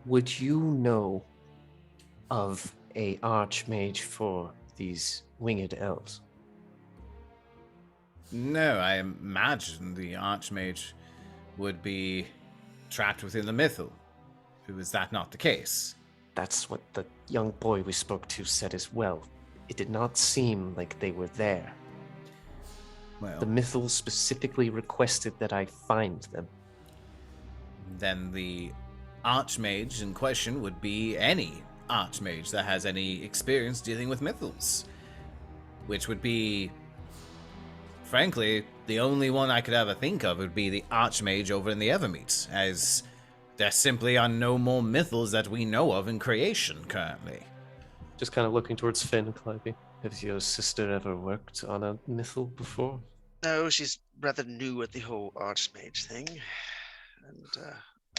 would you know of a archmage for these winged elves? No, I imagine the Archmage would be trapped within the mythal. Is that not the case? That's what the young boy we spoke to said as well. It did not seem like they were there. Well, The mythal specifically requested that I find them. then the Archmage in question would be any Archmage that has any experience dealing with mythals. Which would be, frankly, the only one I could ever think of would be the Archmage over in the Evermeet, as there simply are no more mythals that we know of in creation currently. Just kind of looking towards Finn, Calliope. Has your sister ever worked on a mythal before? No, she's rather new at the whole Archmage thing. And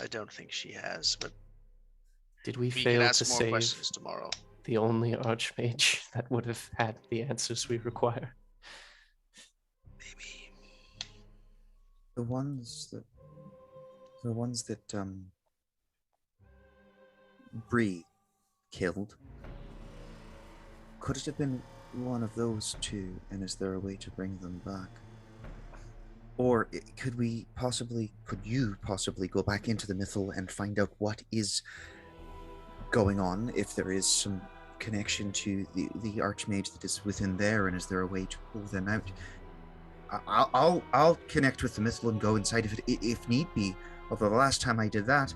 I don't think she has, but Did we we can fail ask to more save questions tomorrow. the only archmage that would have had the answers we require? Maybe. The ones that Bree killed. Could it have been one of those two, and is there a way to bring them back? Or could you possibly go back into the mythal and find out what is going on, if there is some connection to the archmage that is within there, and is there a way to pull them out? I'll connect with the mythal and go inside of it if need be. Although the last time I did that,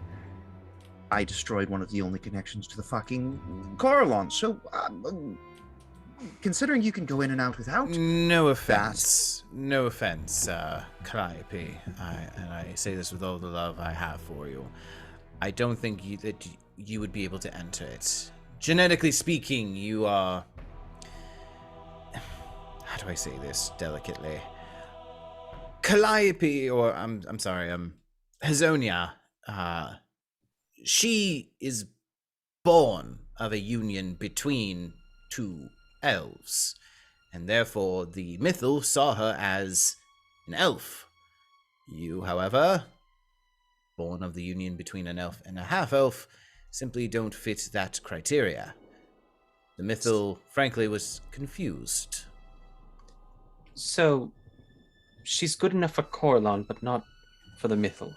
I destroyed one of the only connections to the fucking Coralon. So, considering you can go in and out without... No offense. No offense, Calliope. And I say this with all the love I have for you. I don't think that you would be able to enter it. Genetically speaking, you are... How do I say this delicately? Calliope, or I'm sorry, Hazonia, she is born of a union between two elves, and therefore the mythal saw her as an elf. You, however, born of the union between an elf and a half-elf, simply don't fit that criteria. The mythal, frankly, was confused. So, she's good enough for Coralon, but not for the mythal.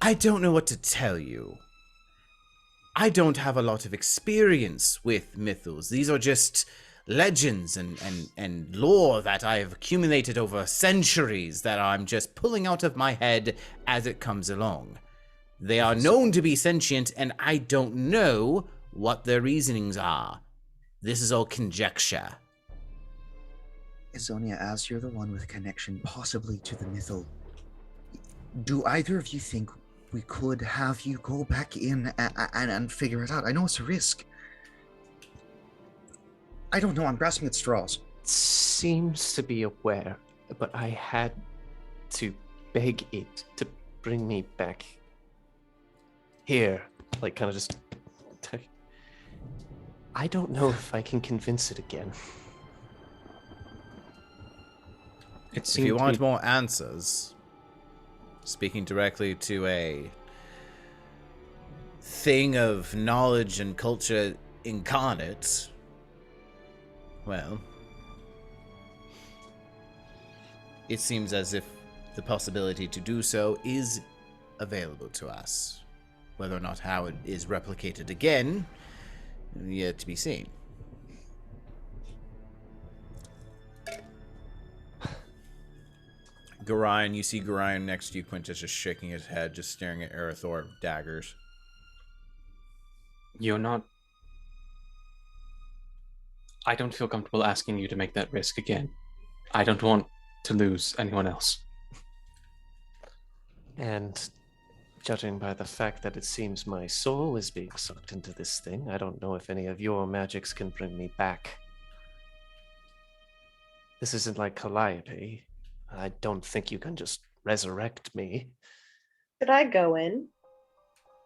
I don't know what to tell you. I don't have a lot of experience with mythals. These are just legends and lore that I have accumulated over centuries that I'm just pulling out of my head as it comes along. They are known to be sentient, and I don't know what their reasonings are. This is all conjecture. Isonia, as you're the one with connection possibly to the Mythal, do either of you think we could have you go back in and figure it out? I know it's a risk. I don't know, I'm grasping at straws. Seems to be aware, but I had to beg it to bring me back here. Like, kind of just... I don't know if I can convince it again. If you want more answers, speaking directly to a thing of knowledge and culture incarnate, well, it seems as if the possibility to do so is available to us. Whether or not how it is replicated again, yet to be seen. Gorion, you see Gorion next to you, Quintus, just shaking his head, just staring at Erythor, daggers. You're not... I don't feel comfortable asking you to make that risk again. I don't want to lose anyone else. And judging by the fact that it seems my soul is being sucked into this thing, I don't know if any of your magics can bring me back. This isn't like Calliope. I don't think you can just resurrect me. Could I go in?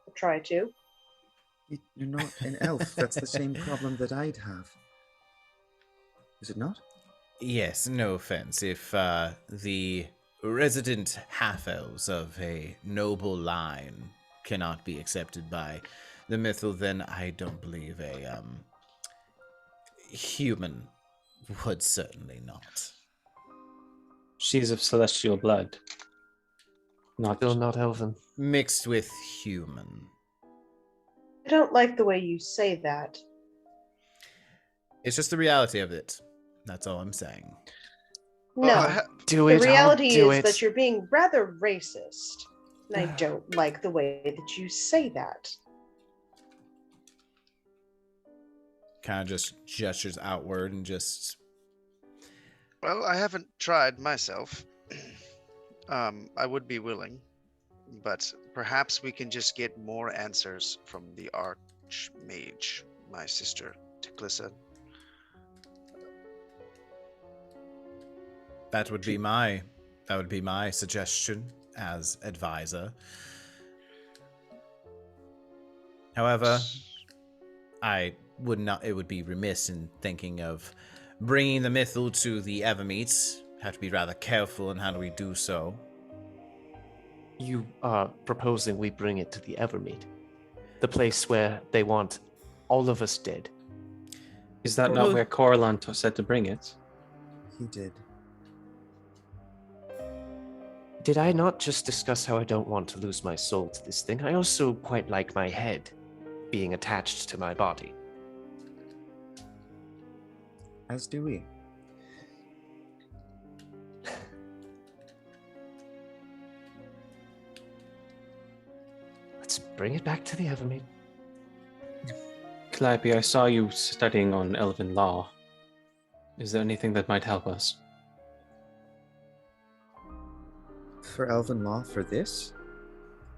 I'll try to. You're not an elf. That's the same problem that I'd have. Is it not? Yes, no offense. If the resident half-elves of a noble line cannot be accepted by the Mythal, then I don't believe a human would certainly not. She's of celestial blood. Still not elven. Mixed with human. I don't like the way you say that. It's just the reality of it. That's all I'm saying. No, Do it. the reality I'll do is it. that you're being rather racist. And I don't like the way that you say that. Kind of just gestures outward and just... Well, I haven't tried myself. I would be willing, but perhaps we can just get more answers from the Archmage, my sister, Ticlissa. That would be my suggestion as advisor. However, it would be remiss in thinking of bringing the Mythal to the Evermeet. Have to be rather careful in how do we do so. You are proposing we bring it to the Evermeet, the place where they want all of us dead. Is that not where Coralon said to bring it? He did. Did I not just discuss how I don't want to lose my soul to this thing? I also quite like my head being attached to my body. As do we. Let's bring it back to the Evermeet. Calliope, I saw you studying on Elven law. Is there anything that might help us? For Elven law, for this?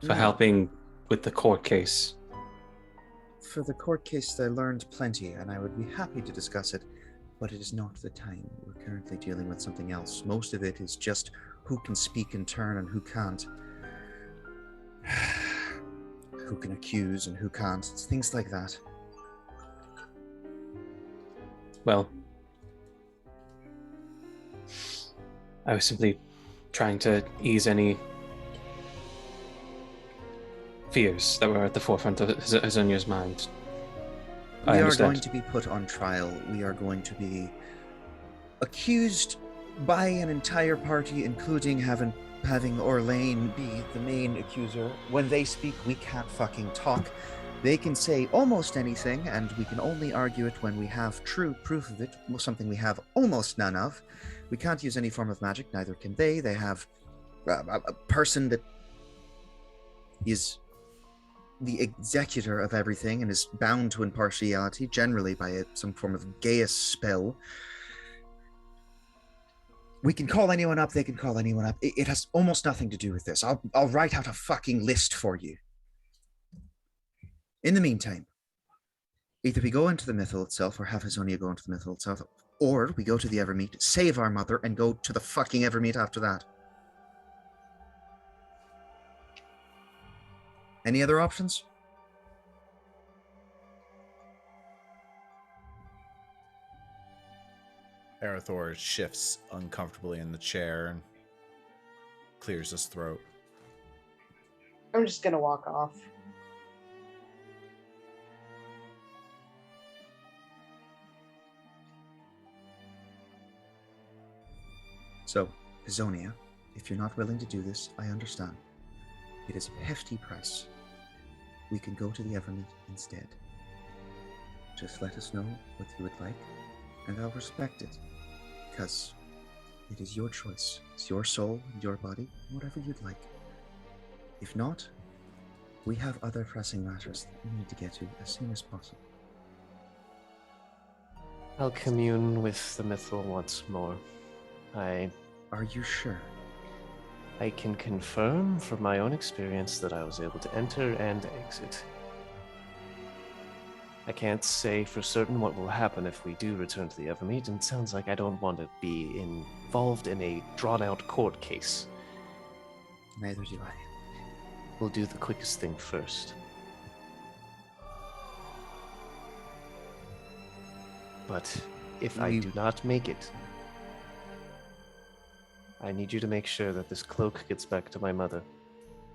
For helping with the court case? For the court case, I learned plenty, and I would be happy to discuss it, but it is not the time. We're currently dealing with something else. Most of it is just who can speak in turn and who can't. Who can accuse and who can't. It's things like that. Well, I was simply trying to ease any fears that were at the forefront of Azonia's mind. We are going to be put on trial. We are going to be accused by an entire party, including having Orlane be the main accuser. When they speak, we can't fucking talk. They can say almost anything, and we can only argue it when we have true proof of it, something we have almost none of. We can't use any form of magic, neither can they. They have a person that is the executor of everything and is bound to impartiality, generally by some form of Gaius spell. We can call anyone up, they can call anyone up. It has almost nothing to do with this. I'll write out a fucking list for you. In the meantime, either we go into the mythal itself or have Hazonia go into the mythal itself, or we go to the Evermeet, save our mother, and go to the fucking Evermeet after that. Any other options? Arathor shifts uncomfortably in the chair and clears his throat. I'm just gonna walk off. So, Hazonia, if you're not willing to do this, I understand. It is a hefty price. We can go to the Evermeet instead. Just let us know what you would like, and I'll respect it. Because it is your choice. It's your soul and your body, whatever you'd like. If not, we have other pressing matters that we need to get to as soon as possible. I'll commune with the mythal once more. Are you sure? I can confirm from my own experience that I was able to enter and exit. I can't say for certain what will happen if we do return to the Evermeet, and it sounds like I don't want to be involved in a drawn-out court case. Neither do I. We'll do the quickest thing first. But if I do not make it, I need you to make sure that this cloak gets back to my mother,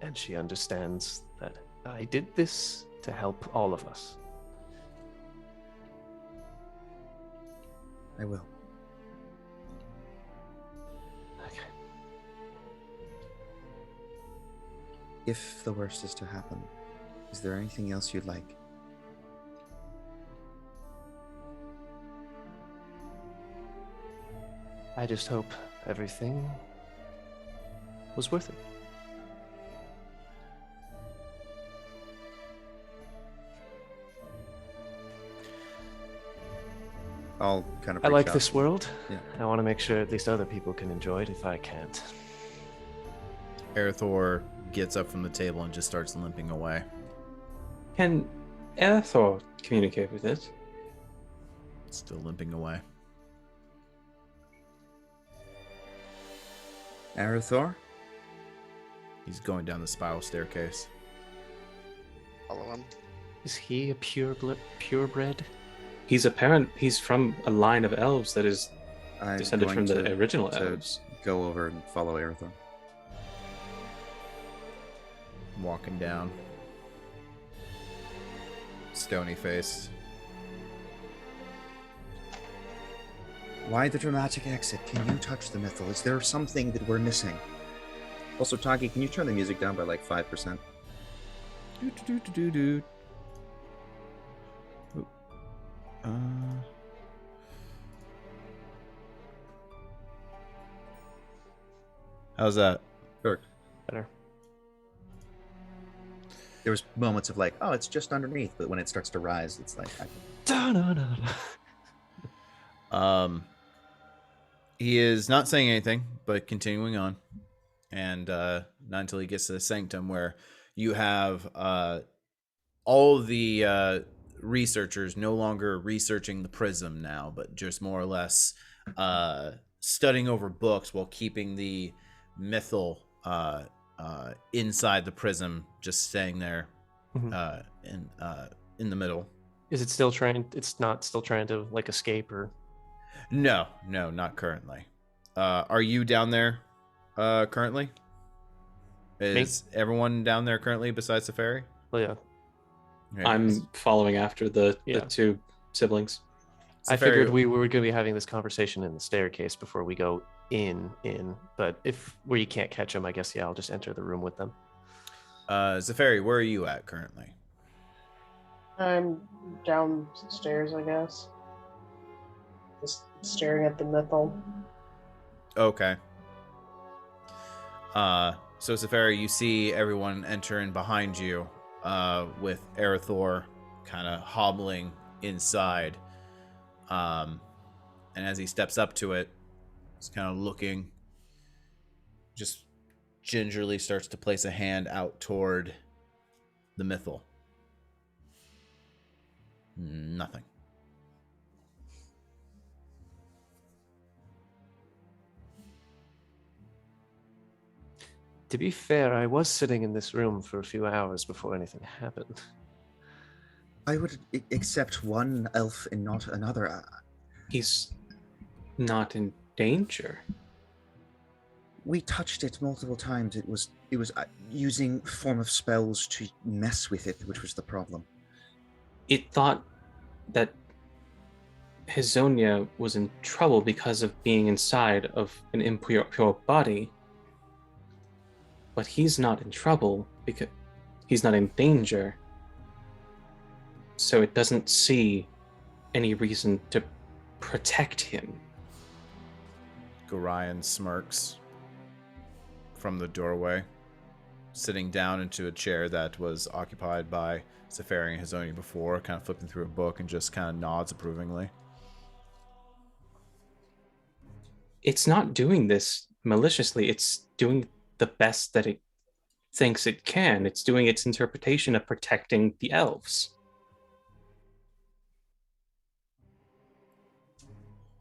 and she understands that I did this to help all of us. I will. Okay. If the worst is to happen, is there anything else you'd like? I just hope everything was worth it. I'll kind of. I like this world. Yeah. I want to make sure at least other people can enjoy it if I can't. Arathor gets up from the table and just starts limping away. Can Arathor communicate with it? Still limping away. Arathor? He's going down the spiral staircase. Follow him. Is he a purebred? He's from a line of elves that is I'm descended going from the to- original to elves. Go over and follow Arathor. Walking down. Stony faced. Why the dramatic exit? Can you touch the mythal? Is there something that we're missing? Also, Taki, can you turn the music down by like 5%? Do. How's that? Sure. Better. There was moments of like, oh, it's just underneath, but when it starts to rise, it's like, He is not saying anything, but continuing on. And not until he gets to the sanctum where you have all of the researchers no longer researching the prism now, but just more or less studying over books while keeping the mythal inside the prism, just staying there in the middle. Is it still trying? It's not still trying to like escape or? No, not currently. Are you down there currently? Is everyone down there currently besides the fairy? Well, yeah. Okay. I'm following after the two siblings. I figured we were going to be having this conversation in the staircase before we go in. But if where you can't catch them, I guess, yeah, I'll just enter the room with them. Zafari, where are you at currently? I'm downstairs, I guess. Just staring at the mythal. Okay. So Safari, you see everyone enter in behind you, with Arathor kind of hobbling inside. And as he steps up to it, he's kind of looking, just gingerly starts to place a hand out toward the mythal. Nothing. To be fair, I was sitting in this room for a few hours before anything happened. I would accept one elf and not another. He's not in danger. We touched it multiple times. It was using form of spells to mess with it, which was the problem. It thought that Hazonia was in trouble because of being inside of an impure body. But he's not in trouble because he's not in danger. So it doesn't see any reason to protect him. Gorion smirks from the doorway, sitting down into a chair that was occupied by Safari and Hazonia before, kind of flipping through a book and just kind of nods approvingly. It's not doing this maliciously. It's doing the best that it thinks it can. It's doing its interpretation of protecting the elves.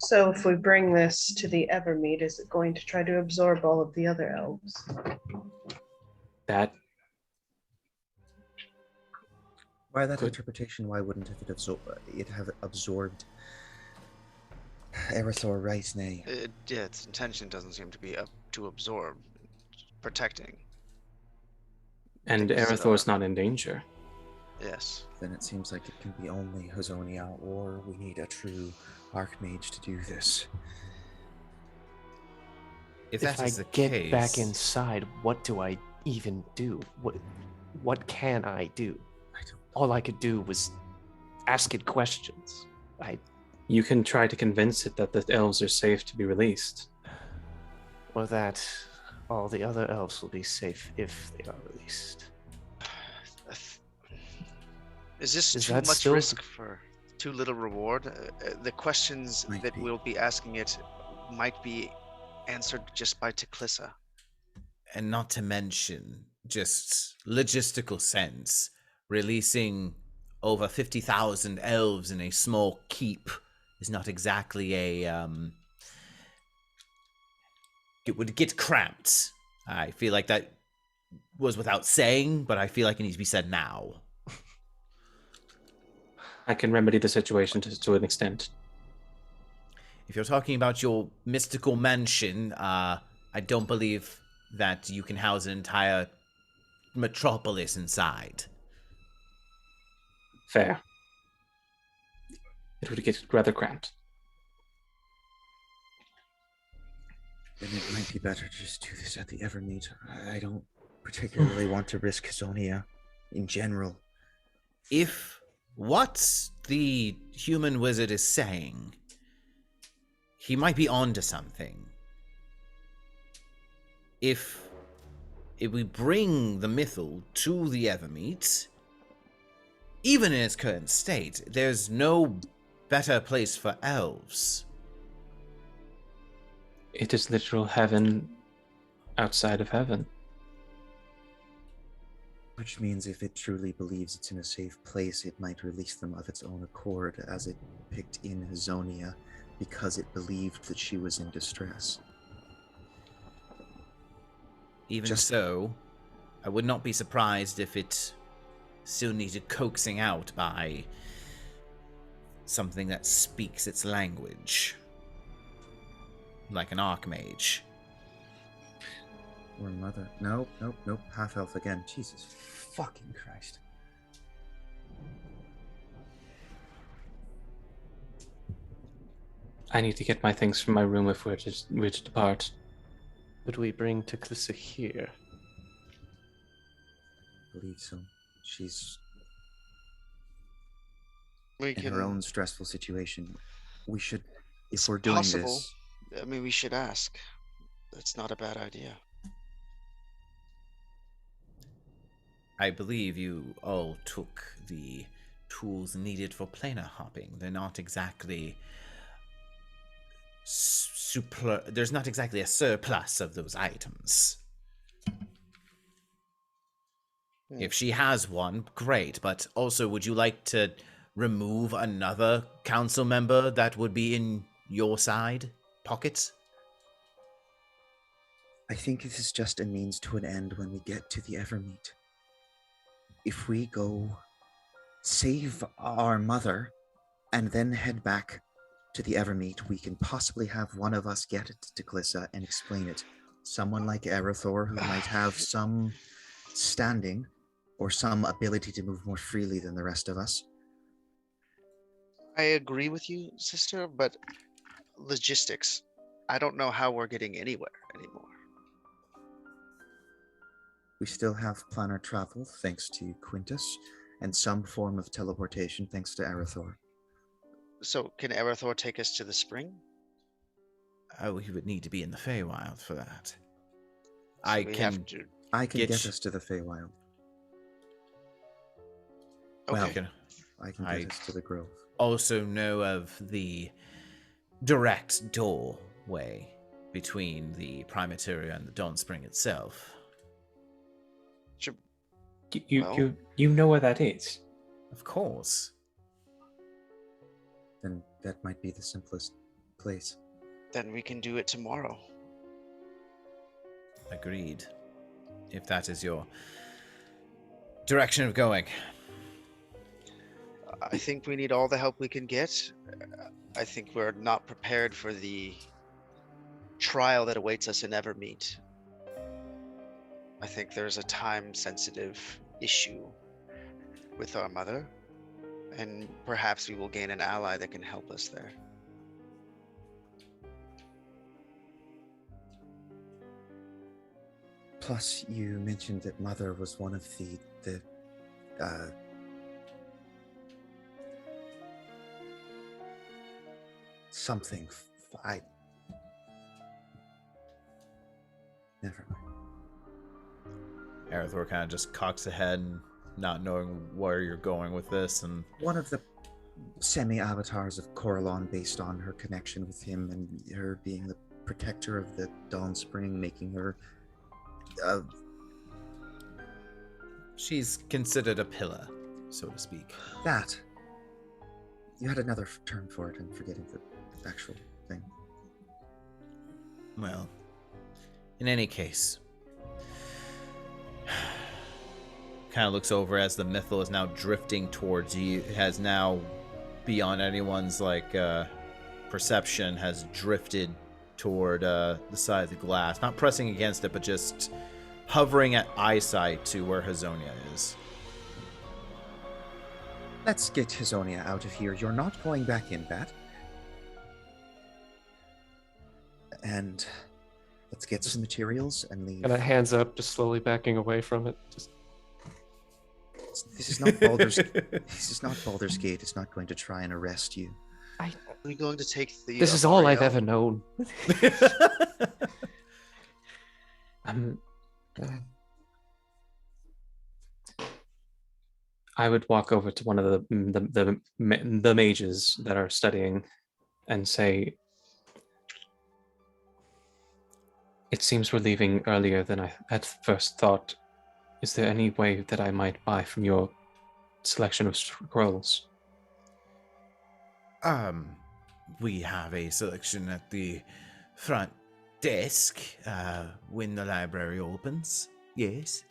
So if we bring this to the Evermeet, is it going to try to absorb all of the other elves? That By that interpretation, why wouldn't it have absorbed Arathor right, nay? Yeah, its intention doesn't seem to be to absorb, protecting. and Arathor's not in danger. Yes. Then it seems like it can be only Hazonia, or we need a true Archmage to do this. If If that I is the get case, back inside, what do I even do? What can I do? All I could do was ask it questions. You can try to convince it that the elves are safe to be released. Or that all the other elves will be safe if they are released. Is this Is too that much still- risk for too little reward? The questions Might that be. we'll be asking it might be answered just by Teclissa. and not to mention just logistical sense, releasing over 50,000 elves in a small keep is not exactly it would get cramped. I feel like that was without saying, but I feel like it needs to be said now. I can remedy the situation to an extent. If you're talking about your mystical mansion, I don't believe that you can house an entire metropolis inside. Fair. It would get rather cramped. Then it might be better to just do this at the Evermeet. I don't particularly want to risk Hazonia in general. If what the human wizard is saying, he might be onto something. If we bring the mythal to the Evermeet, even in its current state, there's no better place for elves. It is literal heaven outside of heaven. Which means if it truly believes it's in a safe place, it might release them of its own accord, as it picked in Hazonia because it believed that she was in distress. Even so, I would not be surprised if it still needed coaxing out by something that speaks its language. Like an archmage. Or mother. Nope. Half elf again. Jesus fucking Christ. I need to get my things from my room if we're to depart. Would we bring Teclissa here? I believe so. She's We in can. her own stressful situation. We should, if It's we're doing possible. this, I mean, we should ask. That's not a bad idea. I believe you all took the tools needed for planar hopping. They're not exactly there's not exactly a surplus of those items. If she has one, great, but also would you like to remove another council member that would be in your side pocket? I think this is just a means to an end when we get to the Evermeet. If we go save our mother and then head back to the Evermeet, we can possibly have one of us get it to Glissa and explain it. Someone like Arathor who might have some standing or some ability to move more freely than the rest of us. I agree with you, sister, but logistics. I don't know how we're getting anywhere anymore. We still have planar travel thanks to Quintus, and some form of teleportation thanks to Arathor. So, can Arathor take us to the spring? Oh, he would need to be in the Feywild for that. So I we can have to. I can Get get sh- us to the Feywild. Okay. Well, I can I- get us to the Grove. also know of the direct doorway between the Primatoria and the Dawn Spring itself. Sure. You know where that is? Of course. Then that might be the simplest place. Then we can do it tomorrow. Agreed. If that is your direction of going. I think we need all the help we can get. I think we're not prepared for the trial that awaits us in Evermeet. I think there's a time-sensitive issue with our mother, and perhaps we will gain an ally that can help us there. Plus, you mentioned that Mother was one of the something. Never mind. Arathor kind of just cocks ahead, and not knowing where you're going with this, and One of the semi-avatars of Coralon, based on her connection with him and her being the protector of the Dawn Spring, making her she's considered a pillar, so to speak. that. You had another term for it. I'm forgetting the actual thing. Well, in any case, kind of looks over as the Mythal is now drifting towards you. It has now, beyond anyone's perception, has drifted toward the side of the glass, not pressing against it, but just hovering at eyesight to where Hazonia is. Let's get Hazonia out of here. You're not going back in, Bat. And let's get some materials and leave. And hands up, just slowly backing away from it. Just This is not Baldur's. This is not Baldur's Gate. It's not going to try and arrest you. Are we going to take the? this is all I've Ariel? ever known. I would walk over to one of the mages that are studying and say, "It seems we're leaving earlier than I at first thought. Is there any way that I might buy from your selection of scrolls?" We have a selection at the front desk when the library opens. Yes.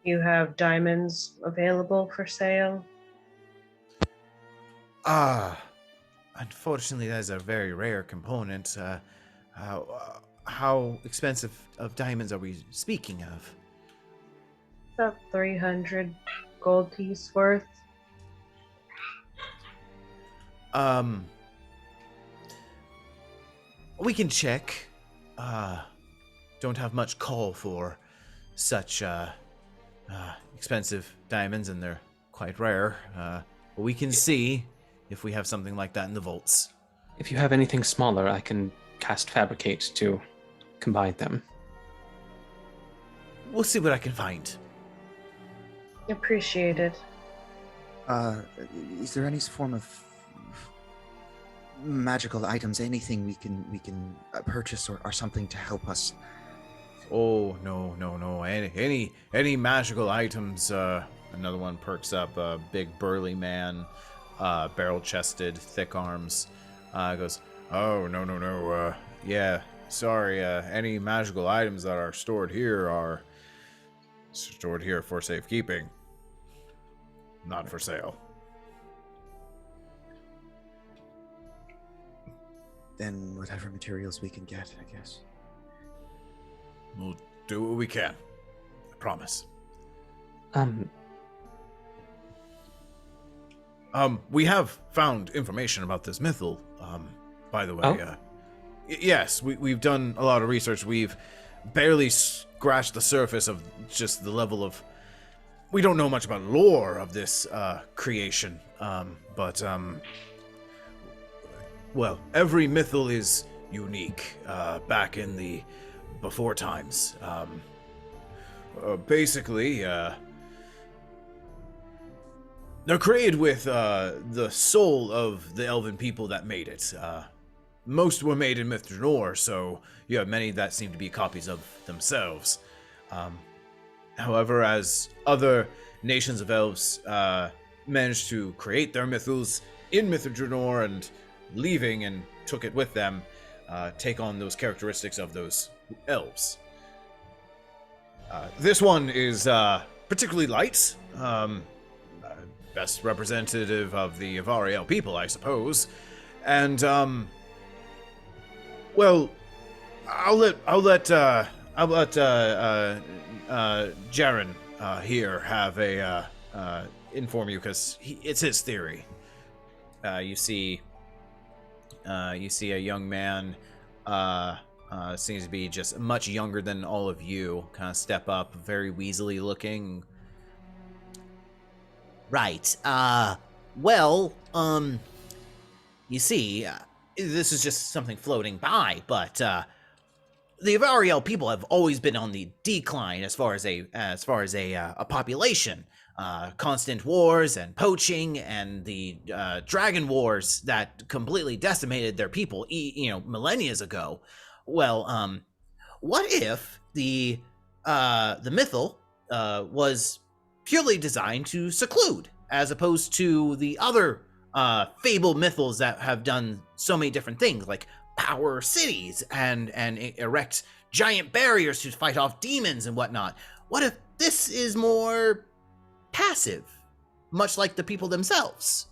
You have diamonds available for sale? Unfortunately, that is a very rare component. How expensive of diamonds are we speaking of? About 300 gold piece worth. We can check. Don't have much call for such expensive diamonds, and they're quite rare. But we can see if we have something like that in the vaults. If you have anything smaller, I can cast Fabricate to combine them. We'll see what I can find. Appreciated. Is there any form of magical items, anything we can purchase or something to help us? Oh, no. Any magical items? Another one perks up. A big burly man, barrel-chested, thick arms. Goes, oh, no. Yeah, sorry. Any magical items that are stored here for safekeeping. Not for sale. Then whatever materials we can get, I guess. We'll do what we can. I promise. We have found information about this mythal, by the way. Oh? Yes, we've done a lot of research. We've barely scratched the surface of just the level of... We don't know much about lore of this creation, but well, every mythal is unique. Back in the before times, basically, they're created with the soul of the elven people that made it. Most were made in Myth Drunor, so you have many that seem to be copies of themselves. However, as other nations of elves managed to create their mythals in Myth Drunor and leaving and took it with them, take on those characteristics of those elves. This one is particularly light, best representative of the Avariel people, I suppose, and well, I'll let Jaren here have a inform you, because it's his theory. You see a young man, seems to be just much younger than all of you, kind of step up, very weaselly looking. Right. Well, you see, this is just something floating by, but the Avariel people have always been on the decline as far as a population. Constant wars and poaching and the dragon wars that completely decimated their people, millennia ago. Well, what if the mythal was purely designed to seclude, as opposed to the other fable mythals that have done so many different things, like power cities and erect giant barriers to fight off demons and whatnot? What if this is more passive, much like the people themselves?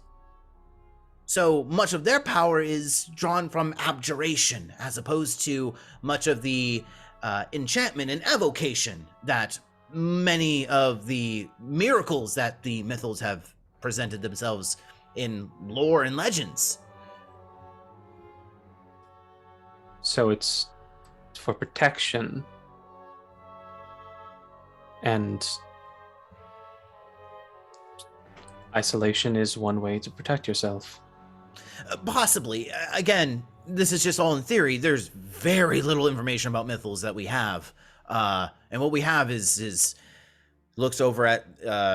So much of their power is drawn from abjuration, as opposed to much of the enchantment and evocation that many of the miracles that the mythals have presented themselves in lore and legends. So it's for protection. And isolation is one way to protect yourself. Possibly. Again, this is just all in theory. There's very little information about mythals that we have. And what we have is looks over at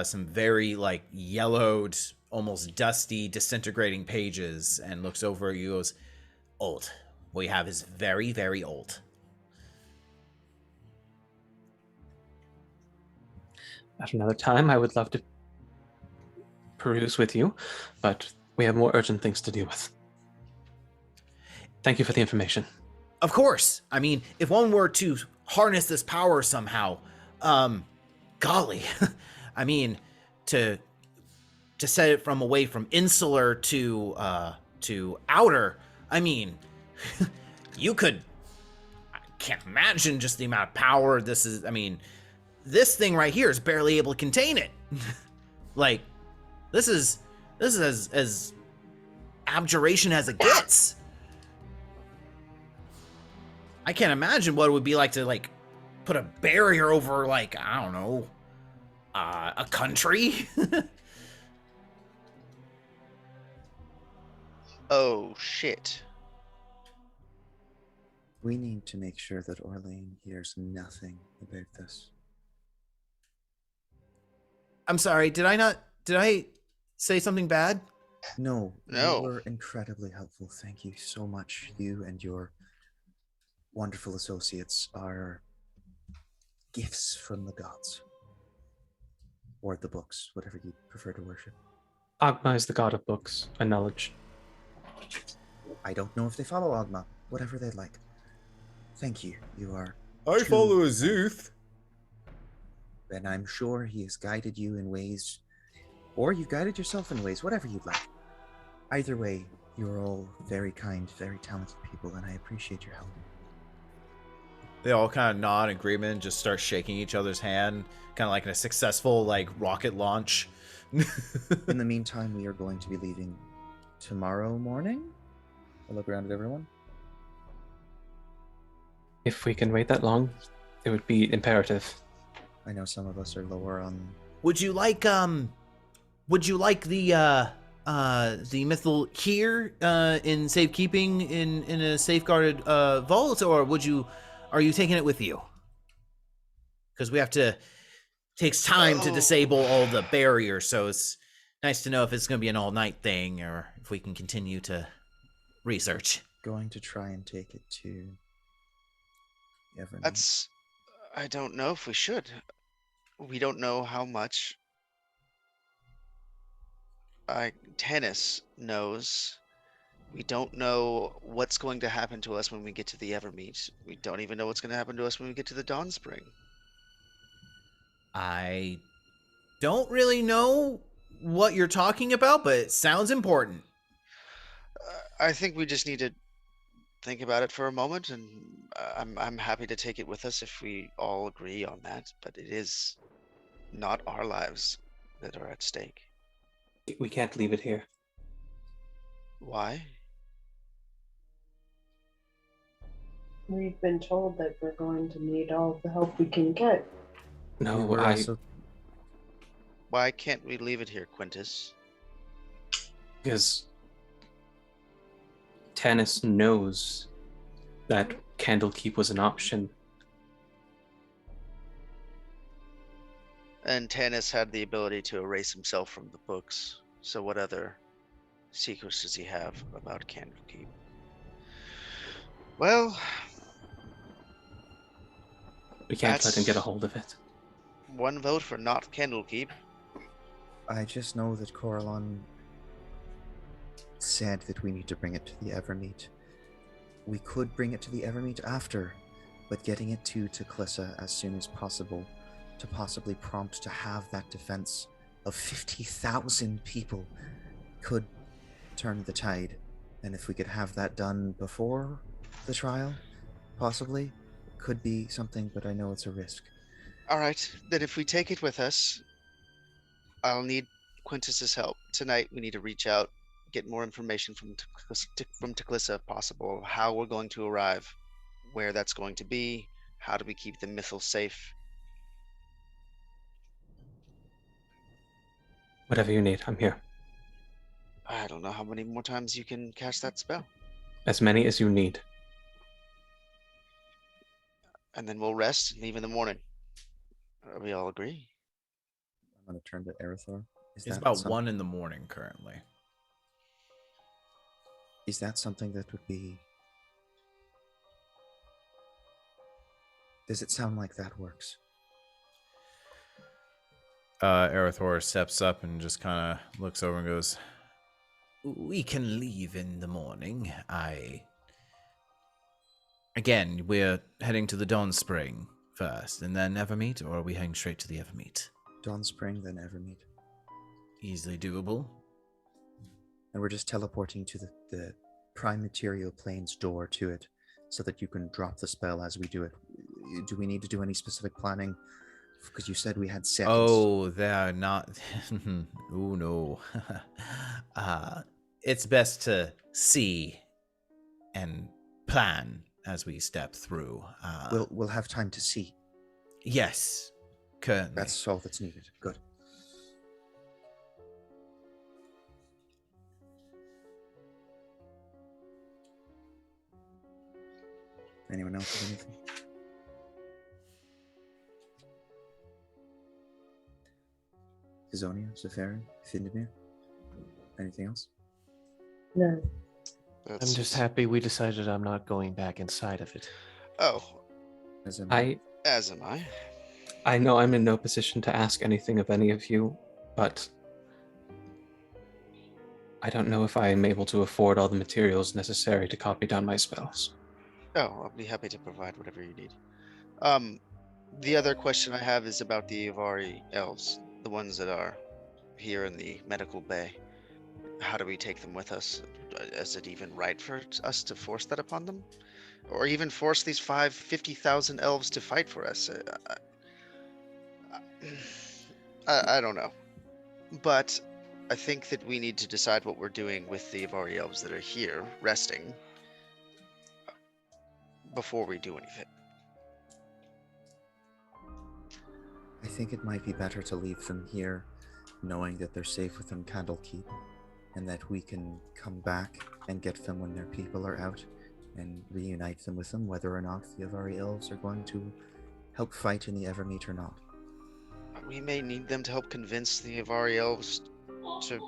some very yellowed, almost dusty, disintegrating pages, and looks over at you, goes, old. What we have is very, very old. At another time, I would love to peruse with you, but we have more urgent things to deal with. Thank you for the information. Of course. I mean, if one were to harness this power somehow, golly, I mean, to set it from away from insular to outer, I mean, you could, I can't imagine just the amount of power this is. I mean, this thing right here is barely able to contain it. This is as abjuration as it gets. I can't imagine what it would be like to put a barrier over I don't know, a country. Oh, shit. We need to make sure that Orlane hears nothing about this. I'm sorry, did I say something bad? No, you No. were incredibly helpful. Thank you so much. You and your wonderful associates are gifts from the gods. Or the books, whatever you prefer to worship. Agma is the god of books and knowledge. I don't know if they follow Agma. Whatever they like. Thank you. You are. I follow Azuth. And I'm sure he has guided you in ways, or you've guided yourself in ways, whatever you'd like. Either way, you're all very kind, very talented people, and I appreciate your help. They all kind of nod in agreement and just start shaking each other's hand, kind of like in a successful like rocket launch. In the meantime, we are going to be leaving tomorrow morning. I'll look around at everyone. If we can wait that long, it would be imperative. I know some of us are lower on. Would you like the mithril here in safekeeping in a safeguarded vault, or are you taking it with you? Because we have to takes time to disable all the barriers, so it's nice to know if it's going to be an all-night thing or if we can continue to research. Going to try and take it to Evermeet. That's. I don't know if we should. We don't know how much. Tennis knows. We don't know what's going to happen to us when we get to the Evermeet. We don't even know what's going to happen to us when we get to the Dawn Spring. I don't really know what you're talking about, but it sounds important. I think we just need to think about it for a moment, and I'm happy to take it with us if we all agree on that. But it is not our lives that are at stake. We can't leave it here. Why? We've been told that we're going to need all the help we can get. No, We're also- Why can't we leave it here, Quintus? because Tanis knows that Candlekeep was an option. And Tanis had the ability to erase himself from the books. So what other secrets does he have about Candlekeep? Well, We can't let him get a hold of it. one vote for not Candlekeep. I just know that Coralon said that we need to bring it to the Evermeet. We could bring it to the Evermeet after, but getting it to Teclissa as soon as possible to possibly prompt to have that defense of 50,000 people could turn the tide. And if we could have that done before the trial, possibly, could be something, but I know it's a risk. All right, then if we take it with us, I'll need Quintus's help. Tonight we need to reach out, get more information from Teclissa if possible, how we're going to arrive, where that's going to be, how do we keep the Mythil safe. Whatever you need, I'm here. I don't know how many more times you can cast that spell. As many as you need. And then we'll rest and leave in the morning. We all agree? I'm going to turn to Erythor. It's about 1 in the morning currently. Is that something that would be... Does it sound like that works? Erythor steps up and just kind of looks over and goes, "We can leave in the morning. Again, we're heading to the Dawn Spring first, and then Evermeet, or are we heading straight to the Evermeet?" Dawn Spring, then Evermeet. Easily doable. And we're just teleporting to the Prime Material Plane's door to it, so that you can drop the spell as we do it. Do we need to do any specific planning? Because you said we had seconds. Oh, they're not... Oh, no. It's best to see and plan as we step through. We'll have time to see. Yes, currently. That's all that's needed. Good. Anyone else have anything? Isonia, Zephyrin, Findemir? Anything else? No. I'm just happy we decided I'm not going back inside of it. Oh, As in, as am I. I know I'm in no position to ask anything of any of you, but I don't know if I am able to afford all the materials necessary to copy down my spells. Oh, I'll be happy to provide whatever you need. The other question I have is about the Ivari elves, the ones that are here in the medical bay. How do we take them with us? Is it even right for us to force that upon them? Or even force these 50,000 elves to fight for us? I don't know. But I think that we need to decide what we're doing with the Ivari elves that are here, resting, before we do anything. I think it might be better to leave them here, knowing that they're safe within Candlekeep, and that we can come back and get them when their people are out, and reunite them with them, whether or not the Ivari elves are going to help fight in the Evermeet or not. We may need them to help convince the Ivari elves to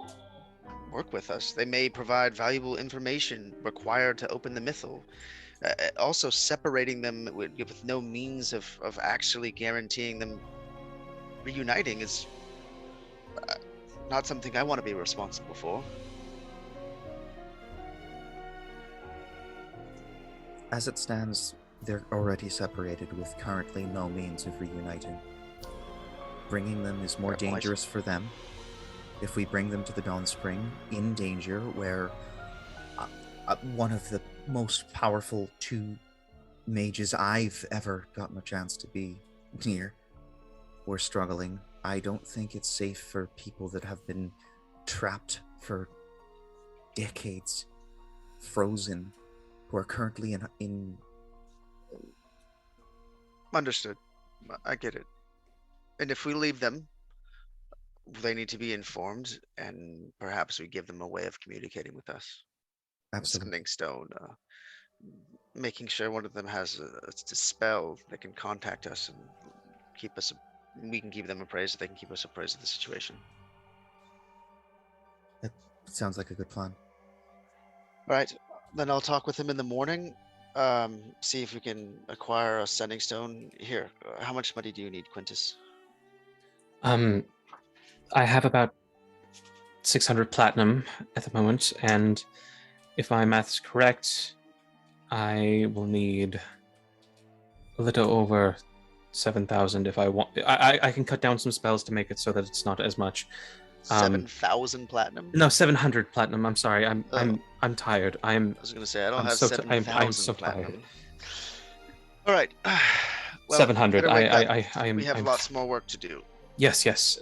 work with us. They may provide valuable information required to open the Mythal. Also, separating them with no means of actually guaranteeing them reuniting is not something I want to be responsible for. As it stands, they're already separated with currently no means of reuniting. Bringing them is more dangerous for them. If we bring them to the Dawn Spring in danger, where one of the most powerful two mages I've ever gotten a chance to be near, we're struggling. I don't think it's safe for people that have been trapped for decades, frozen, who are currently in... Understood. I get it. And if we leave them, they need to be informed, and perhaps we give them a way of communicating with us. Absolutely. Sending stone, making sure one of them has a spell that can contact us and keep us. We can keep them appraised. They can keep us appraised of the situation. That sounds like a good plan. All right, then I'll talk with him in the morning. See if we can acquire a sending stone. Here, how much money do you need, Quintus? I have about 600 platinum at the moment, and if my math is correct, I will need a little over 7,000 if I want. I can cut down some spells to make it so that it's not as much. 7,000 platinum? No, 700 platinum. I'm sorry. I'm tired. I was gonna say I don't have 7,000 I'm so platinum. tired. All right. Well, 700. I am. We have lots more work to do. Yes.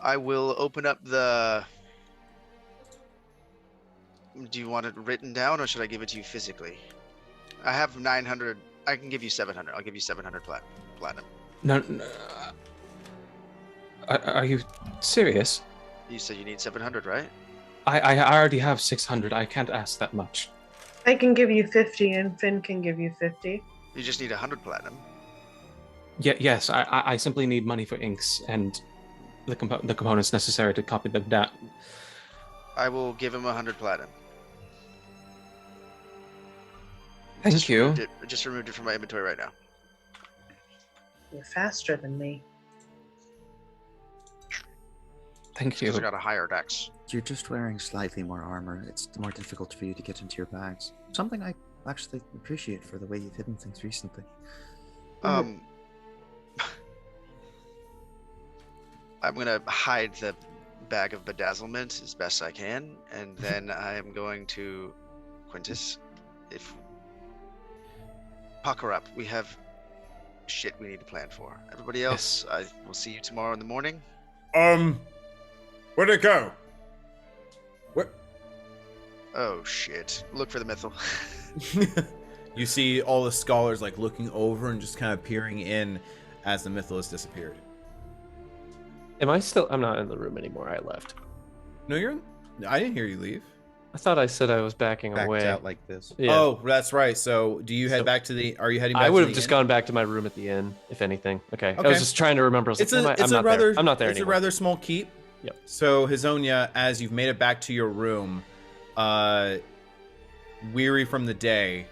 I will open up the. Do you want it written down, or should I give it to you physically? I have 900. I can give you 700. I'll give you 700 platinum. No. Are you serious? You said you need 700, right? I already have 600. I can't ask that much. I can give you 50, and Finn can give you 50. You just need 100 platinum. Yes. I simply need money for inks and the components necessary to copy them down. I will give him 100 platinum. Thank you. Just removed it from my inventory right now. You're faster than me. Thank you. I got a higher dex. You're just wearing slightly more armor. It's more difficult for you to get into your bags. Something I actually appreciate for the way you've hidden things recently. I'm gonna hide the bag of bedazzlement as best I can, and then I am going to Quintus. If pucker up, we have shit we need to plan for. Everybody else, I will see you tomorrow in the morning. Where'd it go? What? Oh shit! Look for the Mythal. You see all the scholars like looking over and just kind of peering in as the Mythal has disappeared. Am I still? I'm not in the room anymore. I left. No, I didn't hear you leave. I thought I said I was backing backed away. out like this. Yeah. Oh, that's right. So, do you head So- back to the? Are you heading back? I to would the have just inn? gone back to my room at the inn, if anything. Okay. I Okay. was just trying to remember. I was It's like, a I'm not rather there. I'm not there it's anymore. a rather small keep. Yep. So Hazonia, as you've made it back to your room, weary from the day,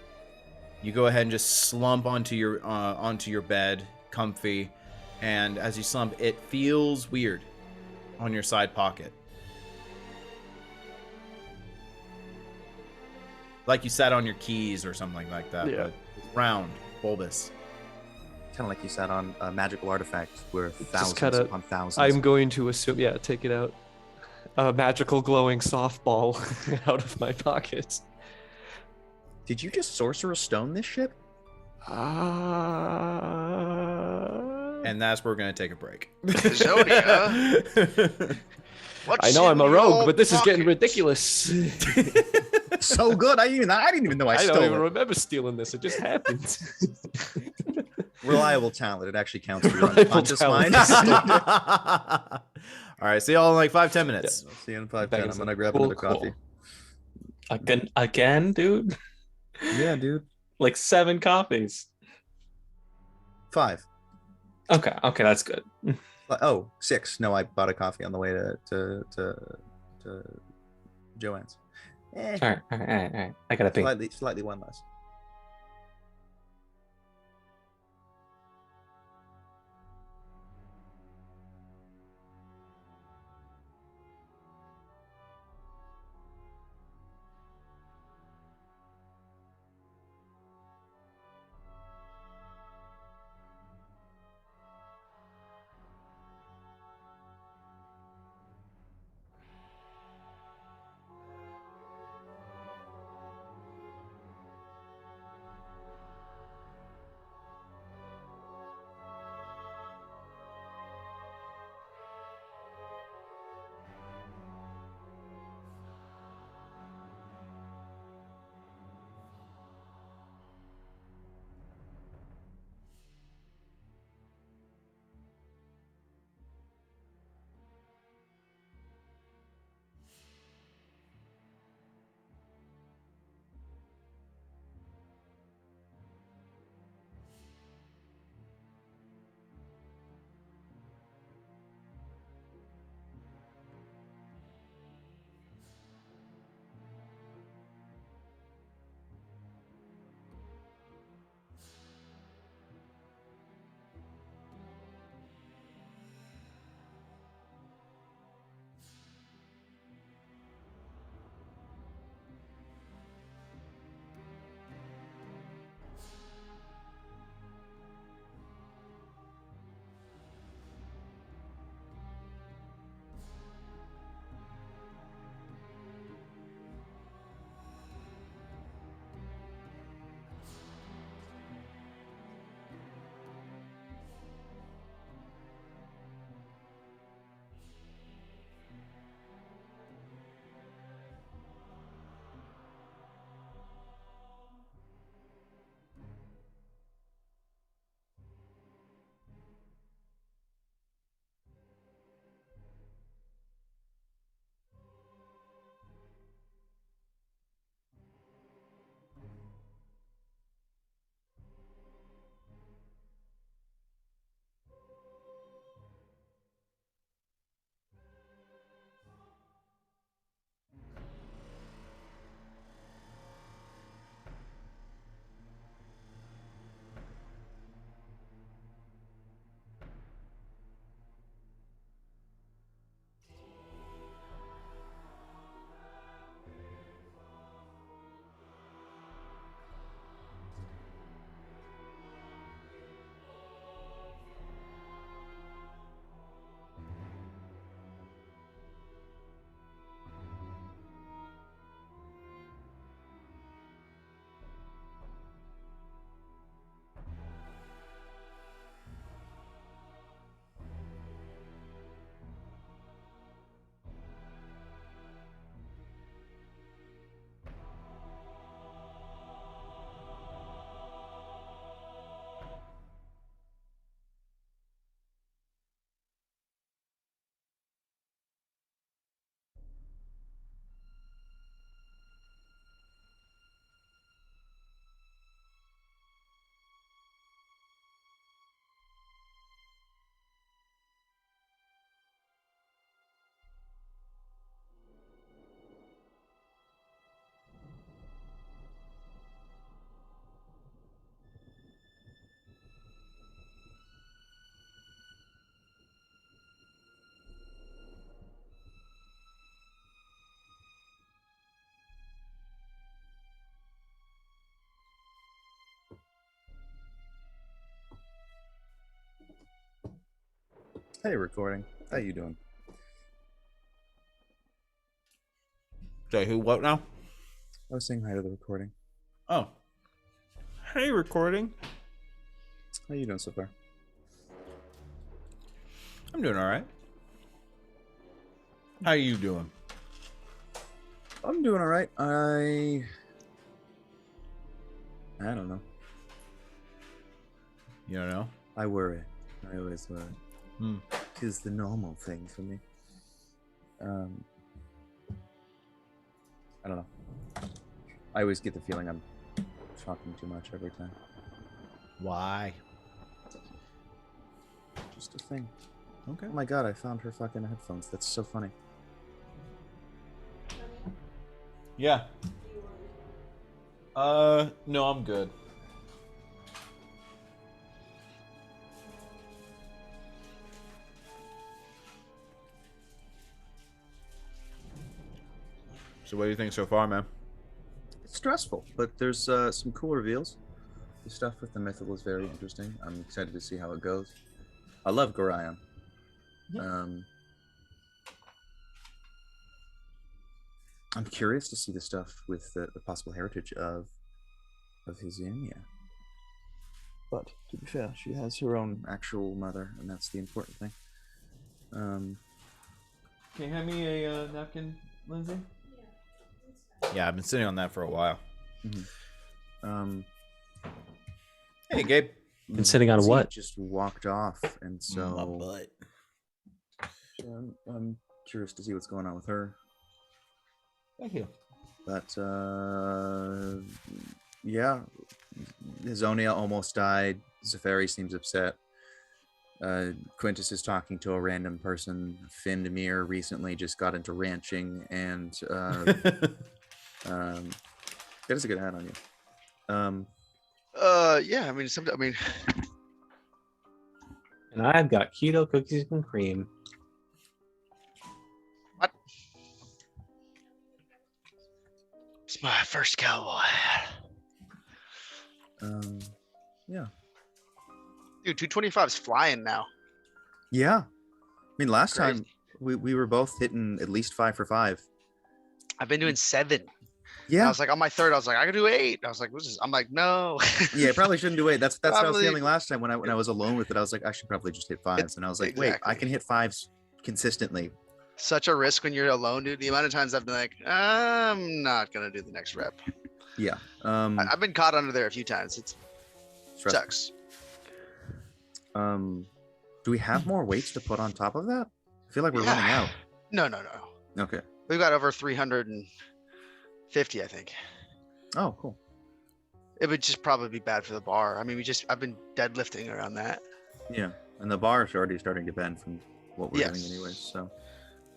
you go ahead and just slump onto your bed, comfy, and as you slump, it feels weird on your side pocket, like you sat on your keys or something like that. Yeah. But it's round, bulbous. Kind of like you sat on a magical artifact where thousands kinda- upon thousands. I'm going to assume, take it out. A magical glowing softball out of my pocket. Did you just sorcerer stone this ship? And that's where we're gonna take a break. Zonia? What's I know I'm a in rogue, your but this is getting pocket? ridiculous. So good. I didn't even know I I stole don't even it. remember stealing this. It just happened. Reliable talent. It actually counts for your Reliable unconscious talent. mind. All right, see y'all in like 5-10 minutes. I'll see you in 5-10. Back I'm in gonna grab Cool, another coffee. Again, dude. Yeah, dude. Like 7 coffees. 5. Okay, that's good. Oh, 6. No, I bought a coffee on the way to Joanne's. All right. I gotta pee. Slightly one less. Hey, recording. How you doing? Say who? What now? I was saying hi to the recording. Oh. Hey, recording. How you doing so far? I'm doing all right. How you doing? I'm doing all right. I don't know. You don't know? I worry. I always worry. Hmm. Tis the normal thing for me. I don't know. I always get the feeling I'm talking too much every time. Why? Just a thing. Okay. Oh my god, I found her fucking headphones. That's so funny. Yeah. No, I'm good. So what do you think so far, man? It's stressful, but there's some cool reveals. The stuff with the mythical is very interesting. I'm excited to see how it goes. I love Gorion. I'm curious to see the stuff with the possible heritage of Hazunia. But to be fair, she has her own actual mother, and that's the important thing. Can you hand me a napkin, Lindsay? Yeah, I've been sitting on that for a while. Hey, Gabe. Been sitting on Lindsay what? Just walked off, and so My butt. I'm curious to see what's going on with her. Thank you. But yeah, Hazonia almost died. Zephyri seems upset. Quintus is talking to a random person. Findemir recently just got into ranching, and that is a good hat on you. Yeah, I mean, And I've got keto cookies and cream. what? It's my first cowboy. Yeah. Dude, 225 is flying now. Yeah. I mean, last Crazy. time we were both hitting at least 5 for 5. I've been doing 7. Yeah. I was like, on my third, I was like, I could do 8. I was like, what's this? I'm like, no. Yeah, probably shouldn't do 8. That's what I was Probably- feeling last time when I was alone with it. I was like, I should probably just hit 5s, and I was like, wait, I Exactly. can hit 5s consistently. Such a risk when you're alone, dude. The amount of times I've been like, I'm not gonna do the next rep. Yeah. I've been caught under there a few times. It stressful. sucks. Do we have more weights to put on top of that? I feel like we're running out. No. Okay. We've got over 350, I think. Oh, cool. It would just probably be bad for the bar. I mean, I've been deadlifting around that. Yeah, and the bar is already starting to bend from what we're doing Yes. anyways. So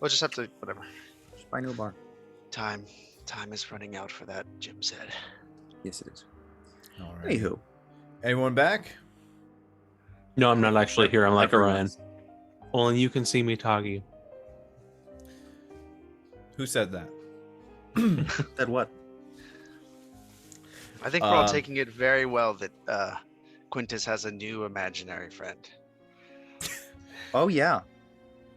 We'll just have to, whatever. just buy a new bar. Time is running out for that, Jim said. Yes, it is. All right. Anywho, Anyone back? No, I'm not actually here. I'm like Orion. everyone's- Only you can see me, Toggy. Who said that? Said what? I think we're all Um, taking it very well that Quintus has a new imaginary friend. Oh yeah.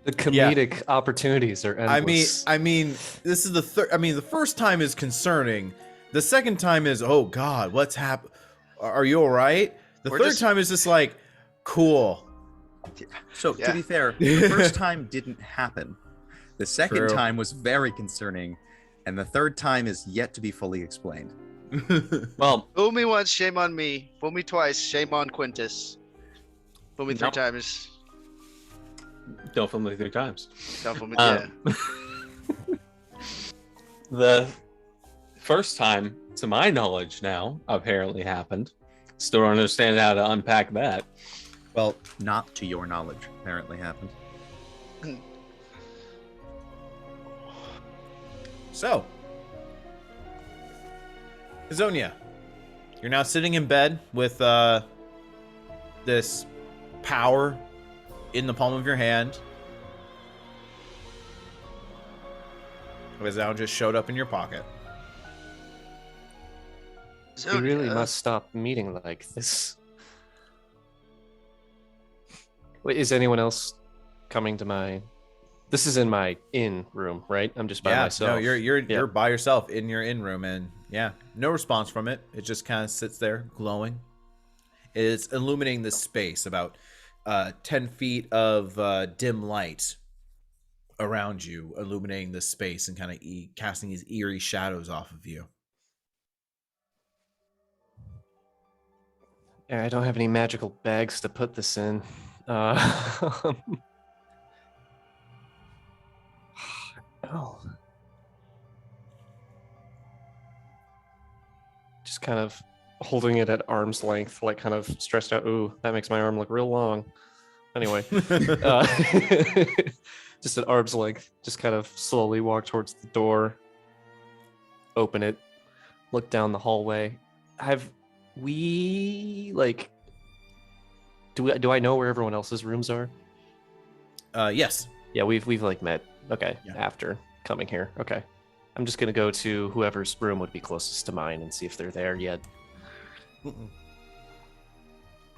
The comedic opportunities are endless. I mean, this is the third. I mean, the first time is concerning. The second time is, oh God, what's happened? Are you all right? The We're third just- time is just like, cool. So Yeah. to be fair, the first time didn't happen. The second True. time was very concerning, and the third time is yet to be fully explained. Well, Fool me once, shame on me. Fool me twice, shame on Quintus. Fool me 3 Nope. times. don't film me 3 times. Don't fool me. Um, The first time, to my knowledge now, apparently happened. Still don't understand how to unpack that. Well, not to your knowledge, apparently happened. So, Hazonia, you're now sitting in bed with this power in the palm of your hand. It has now just showed up in your pocket. yeah. we really must stop meeting like this. Wait, is anyone else coming to my. This is in my inn room, right? I'm just by myself. No, you're by yourself in your inn room, and no response from it. It just kind of sits there glowing. It's illuminating this space, about 10 feet of dim light around you, illuminating this space and kind of casting these eerie shadows off of you. Yeah, I don't have any magical bags to put this in. No. Just kind of holding it at arm's length, like kind of stressed out. Ooh, that makes my arm look real long. Anyway, just at arm's length, just kind of slowly walk towards the door, open it, look down the hallway. Have we, like, do I know where everyone else's rooms are? Yes. Yeah, we've like met. Okay, Yeah. after coming here. Okay. I'm just gonna go to whoever's room would be closest to mine and see if they're there yet. Mm-mm.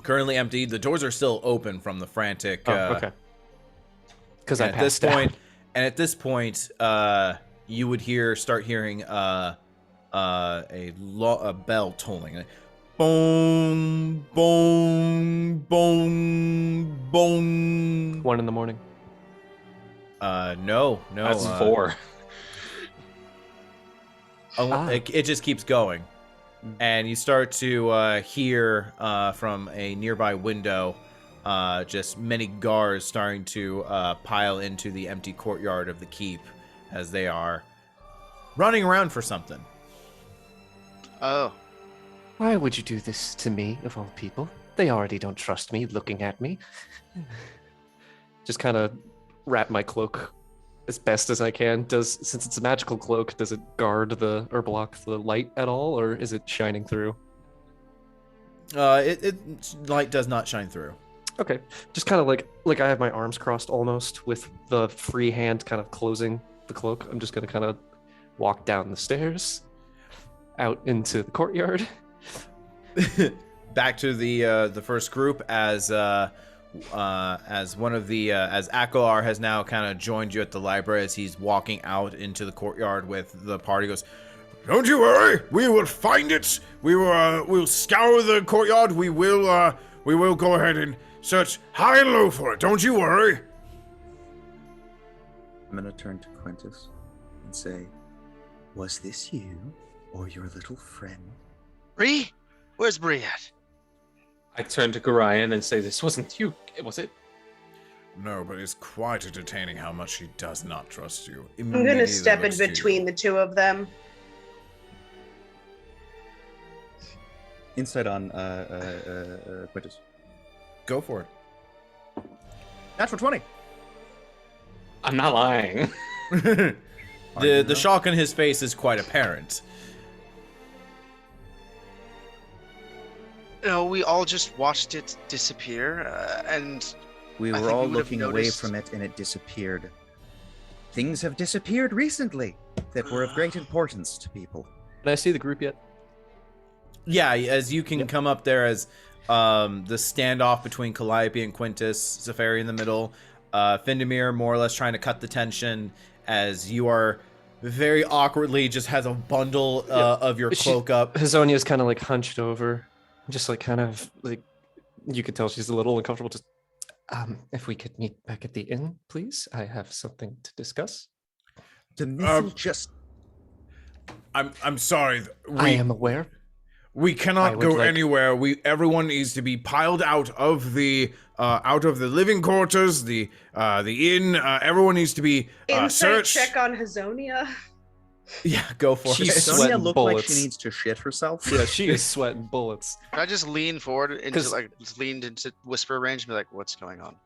Currently empty. The doors are still open from the frantic. Okay. Because at this point, you would start hearing a bell tolling. Like, boom, boom, boom, boom. 1 a.m. No. That's 4. It just keeps going. And you start to hear from a nearby window just many guards starting to pile into the empty courtyard of the keep as they are running around for something. Oh. Why would you do this to me, of all people? They already don't trust me looking at me. Just kind of wrap my cloak as best as I can. Since it's a magical cloak, does it guard or block the light at all, or is it shining through? Light does not shine through. Okay, just kind of like I have my arms crossed almost, with the free hand kind of closing the cloak. I'm just gonna kind of walk down the stairs, out into the courtyard. Back to the first group as one of the as Akolar has now kind of joined you at the library as he's walking out into the courtyard with the party. Goes, Don't you worry, we will find it. We'll scour the courtyard. We will go ahead and search high and low for it. Don't you worry. I'm gonna turn to Quintus and say, was this you or your little friend? Bree? Where's Bree at? I turn to Gorion and say, this wasn't you, was it? No, but it's quite entertaining how much she does not trust you. I'm gonna step in between the two of them. Insight on Quintus. go for it. Natural 20. I'm not lying. The shock on his face is quite apparent. No, we all just watched it disappear, and We I were think all we would have looking away noticed- from it and it disappeared. Things have disappeared recently that were of great importance to people. Can I see the group yet? Yeah, as you can come up there as the standoff between Calliope and Quintus, Zephyr in the middle, Findemir more or less trying to cut the tension as you are very awkwardly just has a bundle of your cloak up. Hazonia's kind of like hunched over, just like kind of like, you could tell she's a little uncomfortable. Just, if we could meet back at the inn, please. I have something to discuss. The missile just... I'm sorry. I am aware. We I cannot would go like- anywhere. Everyone needs to be piled out of the living quarters, the inn. Everyone needs to be Insight searched. check on Hazonia. Yeah, go for She's it. sweating Sonia look like bullets. she needs to shit herself? Yeah, she is sweating bullets. Can I just lean forward into 'Cause- leaned into whisper range and be like, "What's going on?"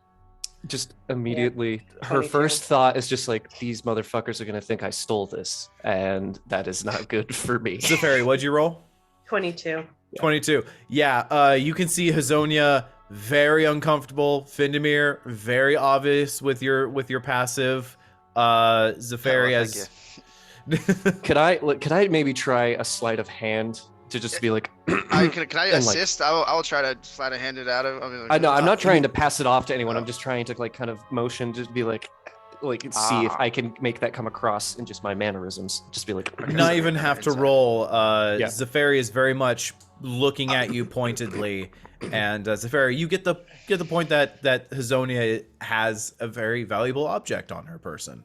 Just immediately, her 22. first thought is just like, these motherfuckers are gonna think I stole this, and that is not good for me. Zephyr, what'd you roll? 22. 22. Yeah, you can see Hazonia very uncomfortable. Findemir very obvious with your passive. Zephyr Oh, as thank Could I maybe try a sleight of hand to just be like. Can I and, like- assist? I will try to sleight of hand it out of. I know I'm not trying to pass it off to anyone. I'm just trying to like kind of motion, just be like see if I can make that come across in just my mannerisms. Just be like. Not even have to roll. Yeah. Zephyri is very much looking at you pointedly, and Zephyri, you get the point that Hazonia has a very valuable object on her person.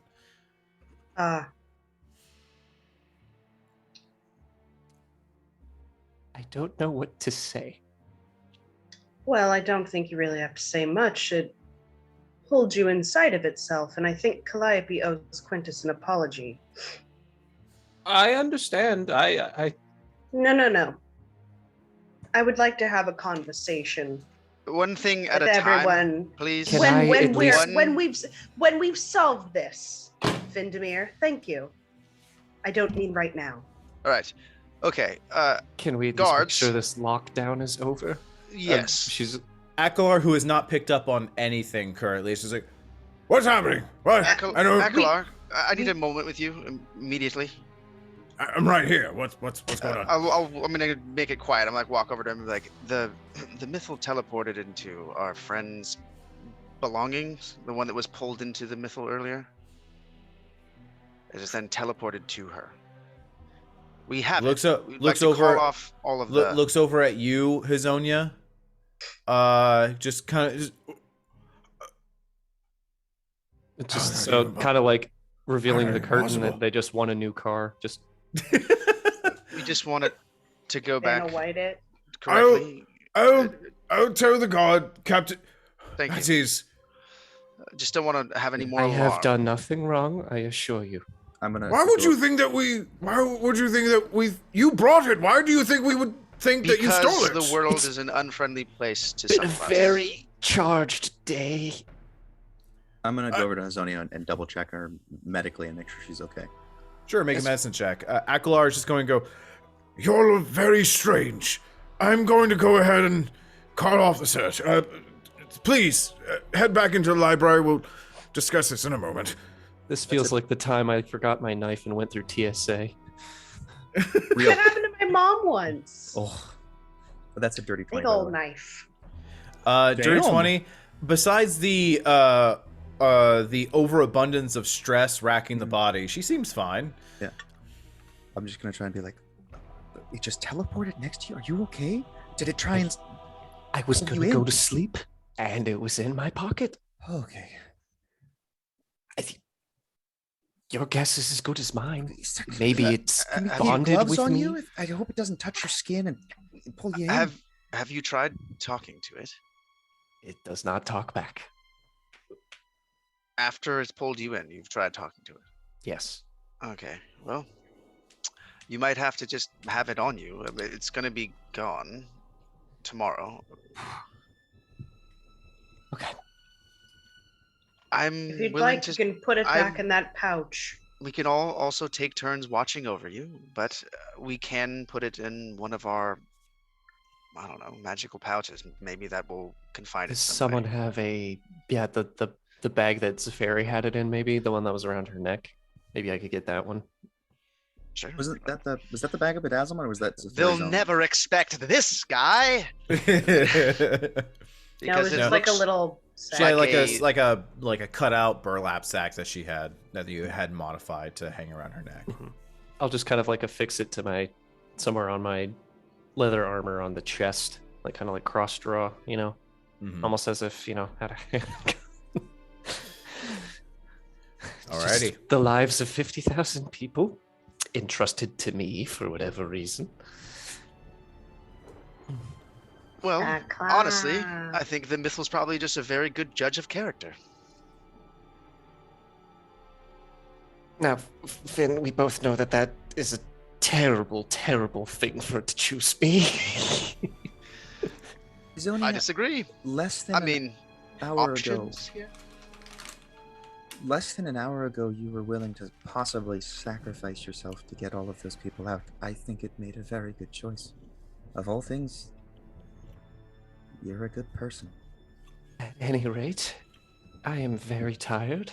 I don't know what to say. Well, I don't think you really have to say much. It holds you inside of itself, and I think Calliope owes Quintus an apology. I understand. I No. I would like to have a conversation One thing at with a time, everyone. please. Can I at least- when we've solved this, Vindemir. Thank you. I don't mean right now. All right. Okay. Can we just Guards. make sure this lockdown is over? Yes. She's. Akalar, who has not picked up on anything currently, is just like, "What's happening? What? I know. Akalar, I need a moment with you immediately. I'm right here. What's going on? I'm gonna make it quiet. I'm like walk over to him and be like the mythal teleported into our friend's belongings, the one that was pulled into the mythal earlier. It is then teleported to her. We have looks it. We'd looks like to over call off all of the. looks over at you, Hazonia. Just kind of. It's just so kind of like revealing the curtain Impossible. that they just won a new car. Just We just want it to go back Dana White it. correctly. I'll tell the guard, Captain. Thank That you. is. Just don't want to have any more. I have alarm. done nothing wrong, I assure you. I'm gonna. Why would you think that we? Why would you think that we? You brought it. Why do you think we would think that you stole it? Because the world is an unfriendly place to some of us. charged day. I'm gonna go over to Hazonia and double check her medically and make sure she's okay. Sure, make a medicine check. Akalar is just going to go. You're very strange. I'm going to go ahead and call off the search. Please head back into the library. We'll discuss this in a moment. This feels like the time I forgot my knife and went through TSA. Real. That happened to my mom once. Oh, But that's a dirty 20. Big by the old way. knife. Dirty Damn. 20. Besides the overabundance of stress racking the body, she seems fine. Yeah. I'm just gonna try and be like, it just teleported next to you. Are you okay? Did it try and? I was Pull you gonna go in. to sleep, and it was in my pocket. Okay. I think your guess is as good as mine. Is there- Maybe uh, it's have you bonded gloves with on me. you? I hope it doesn't touch your skin and pull you in. Have you tried talking to it It does not talk back. after it's pulled you in? You've tried talking to it. Yes. Okay. Well, you might have to just have it on you. It's gonna be gone tomorrow. Okay. I'm If you'd willing like, to. you can put it I'm- back in that pouch. We can all also take turns watching over you, but we can put it in one of our, I don't know, magical pouches. Maybe that will confine it. Does some someone way. have the bag that Zafari had it in? Maybe the one that was around her neck. Maybe I could get that one. Sure. Was that the bag of bedazzlement, or was that? They'll Zafari's own? never expect this guy. No, Because it's it just like a looks- little. She had Like like a cutout burlap sack that she had that you had modified to hang around her neck. I'll just kind of like affix it to somewhere on my leather armor on the chest, like kind of like cross draw, Mhm. almost as if had a. Alrighty. Just the lives of 50,000 people entrusted to me for whatever reason. Well, Class. honestly, I think the myth was probably just a very good judge of character. Now, Finn, we both know that is a terrible, terrible thing for it to choose me. Hazonia, I disagree. less than I an mean, hour ago. options here. Less than an hour ago, you were willing to possibly sacrifice yourself to get all of those people out. I think it made a very good choice. Of all things, you're a good person. At any rate, I am very tired.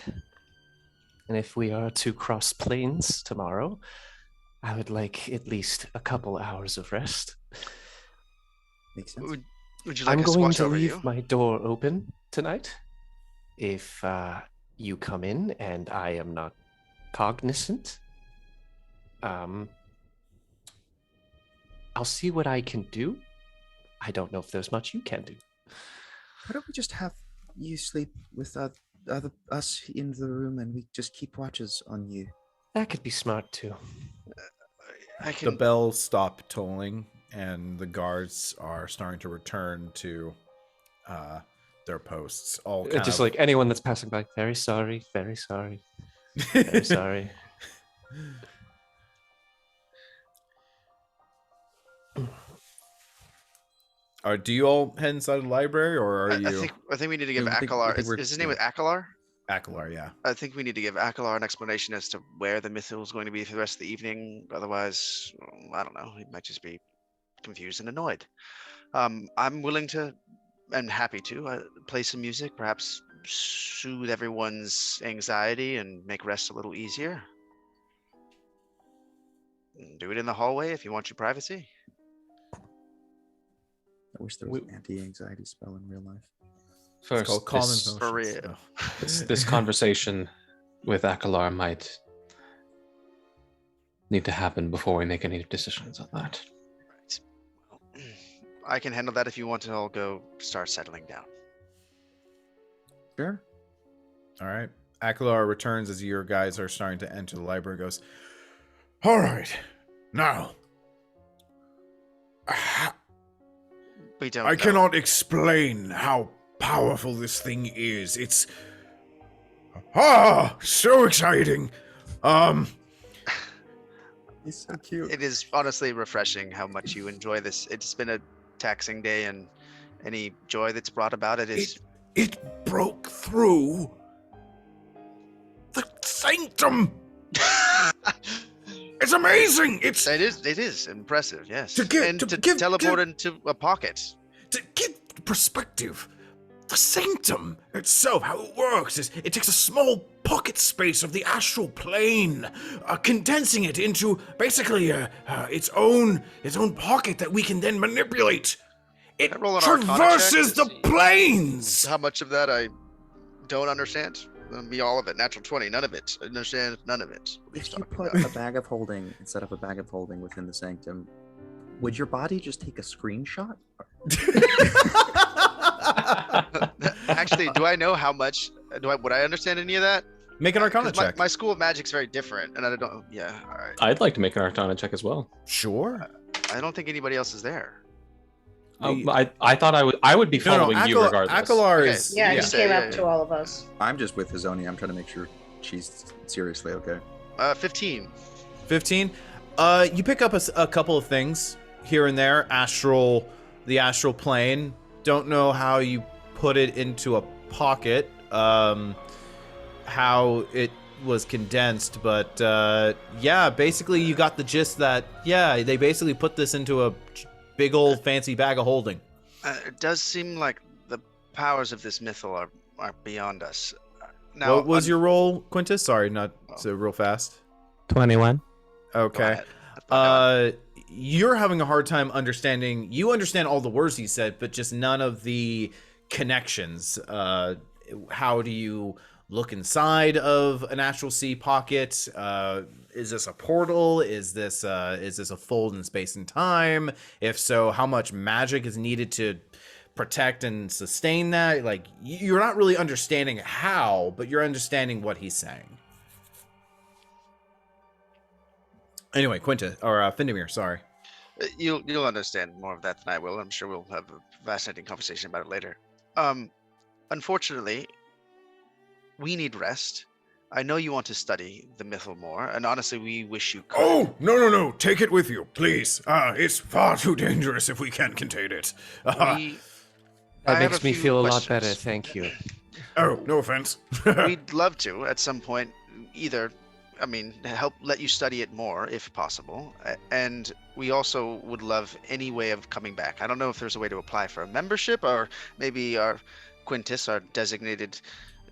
And if we are to cross planes tomorrow, I would like at least a couple hours of rest. Makes sense. Would you like I'm us to going watch to over leave you? my door open tonight. If you come in and I am not cognizant, I'll see what I can do. I don't know if there's much you can do. Why don't we just have you sleep with us in the room and we just keep watches on you? That could be smart too. I The can. bells stop tolling, and the guards are starting to return to their posts. All kind Just of like anyone that's passing by, very sorry, very sorry, very sorry. Do you all head inside the library, or are you I think we need to give I think Akalar. we're- Is his name yeah. Akalar? Akalar? Yeah. I think we need to give Akalar an explanation as to where the Mythil is going to be for the rest of the evening. Otherwise, I don't know. He might just be confused and annoyed. I'm willing to and happy to play some music, perhaps soothe everyone's anxiety and make rest a little easier. Do it in the hallway if you want your privacy. I wish there was an anti-anxiety spell in real life. It's First, called common this, motions. for real. Oh. this conversation with Akalar might need to happen before we make any decisions on that. Right. Well, I can handle that if you want to all go start settling down. Sure. All right. Akalar returns as your guys are starting to enter the library. Goes, All right. Now, We don't. I know. cannot explain how powerful this thing is. It's so exciting. He's so cute. It is honestly refreshing how much you enjoy this. It's been a taxing day, and any joy that's brought about it is. It broke through the sanctum. It's amazing. It's It is impressive, yes. To give- and to to give- teleport give- into a pocket. to get perspective. The sanctum itself, how it works, is it takes a small pocket space of the astral plane, condensing it into basically its own pocket that we can then manipulate. It Can I roll an Arcana traverses check the to see planes. How much of that I don't understand? Me all of it. Natural 20. None of it. I understand none of it. What are If you you talking put about? a bag of holding instead of a bag of holding within the sanctum, would your body just take a screenshot? Actually, do I know how much? Would I understand any of that? make an Arcana 'Cause check. My school of magic's very different, and I don't. Yeah, all right. I'd like to make an Arcana check as well. Sure. I don't think anybody else is there. I thought I would be following you regardless. Akalar Okay. is. Yeah, Yeah. he came Yeah, up yeah. to all of us. I'm just with Hazonia. I'm trying to make sure she's seriously okay. 15. 15. You pick up a couple of things here and there. The astral plane. Don't know how you put it into a pocket. How it was condensed, but yeah, basically you got the gist that they basically put this into a big old fancy bag of holding. It does seem like the powers of this mythal are beyond us. Now, What was your role, Quintus? Sorry, not so real fast. 21. Okay. You're having a hard time understanding. You understand all the words he said, but just none of the connections. How do you look inside of an astral sea pocket? Is this a portal? Is this a fold in space and time? If so, how much magic is needed to protect and sustain that? Like, you're not really understanding how, but you're understanding what he's saying. Anyway, Findamir, sorry. You'll understand more of that than I will. I'm sure we'll have a fascinating conversation about it later. Unfortunately, we need rest. I know you want to study the mythal more, and honestly, we wish you could. Oh, no. Take it with you, please. It's far too dangerous if we can't contain it. We- I That have makes a me few feel a lot questions. better, thank you. Oh, no offense. We'd love to, at some point, help let you study it more, if possible. And we also would love any way of coming back. I don't know if there's a way to apply for a membership, or maybe our Quintus, our designated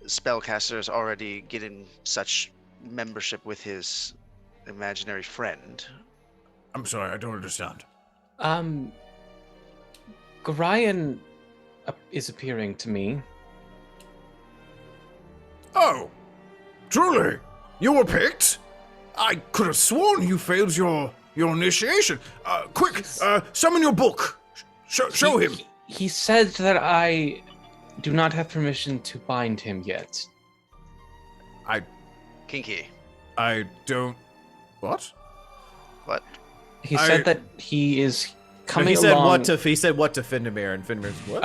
spellcaster, is already getting such membership with his imaginary friend. I'm sorry, I don't understand. Gorion is appearing to me. Oh, truly? You were picked? I could have sworn you failed your initiation. Quick, summon your book. Show him. He said that I do not have permission to bind him yet. Kinky. I don't... What? What? He said that he is coming he said along... he said what to Findamir, and Findamir's what?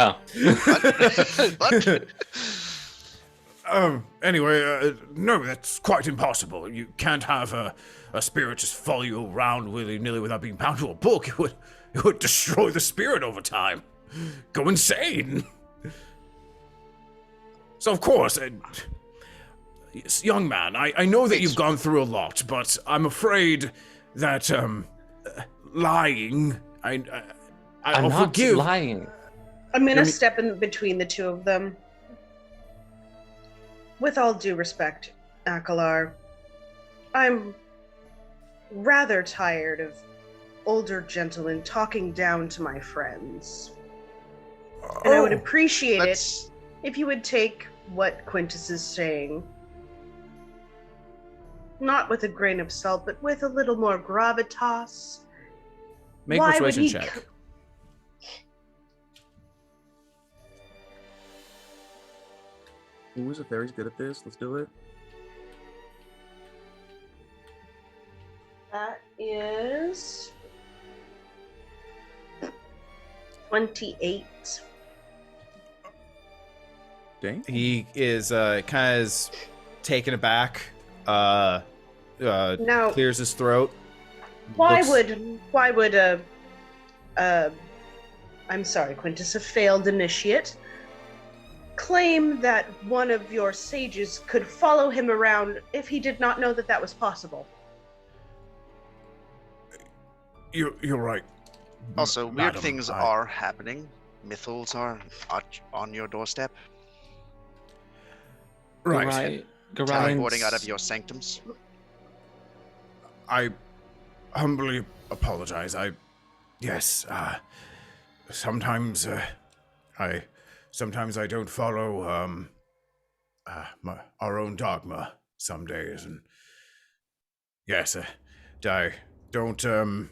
What? Anyway, no, that's quite impossible. You can't have a spirit just follow you around willy-nilly without being bound to a book. It would destroy the spirit over time. Go insane. So, of course, yes, young man, I know that you've gone through a lot, but I'm afraid that, lying, I'm I'll not forgive. lying. I'm gonna step in between the two of them. With all due respect, Akalar, I'm rather tired of older gentlemen talking down to my friends. And I would appreciate it if you would take what Quintus is saying, not with a grain of salt, but with a little more gravitas. Make Why would persuasion he check. Ooh, is the fairy's good at this? Let's do it. That is 28. Dang. He is kind of taken aback. Now, Clears his throat. why looks- would I'm sorry, Quintus, a failed initiate, claim that one of your sages could follow him around if he did not know that that was possible? You're right. Also, weird Madam, things are happening. Mythals are on your doorstep. Right. Teleporting out of your sanctums. I humbly apologize. Yes, sometimes I don't follow our own dogma some days, and yes, I don't I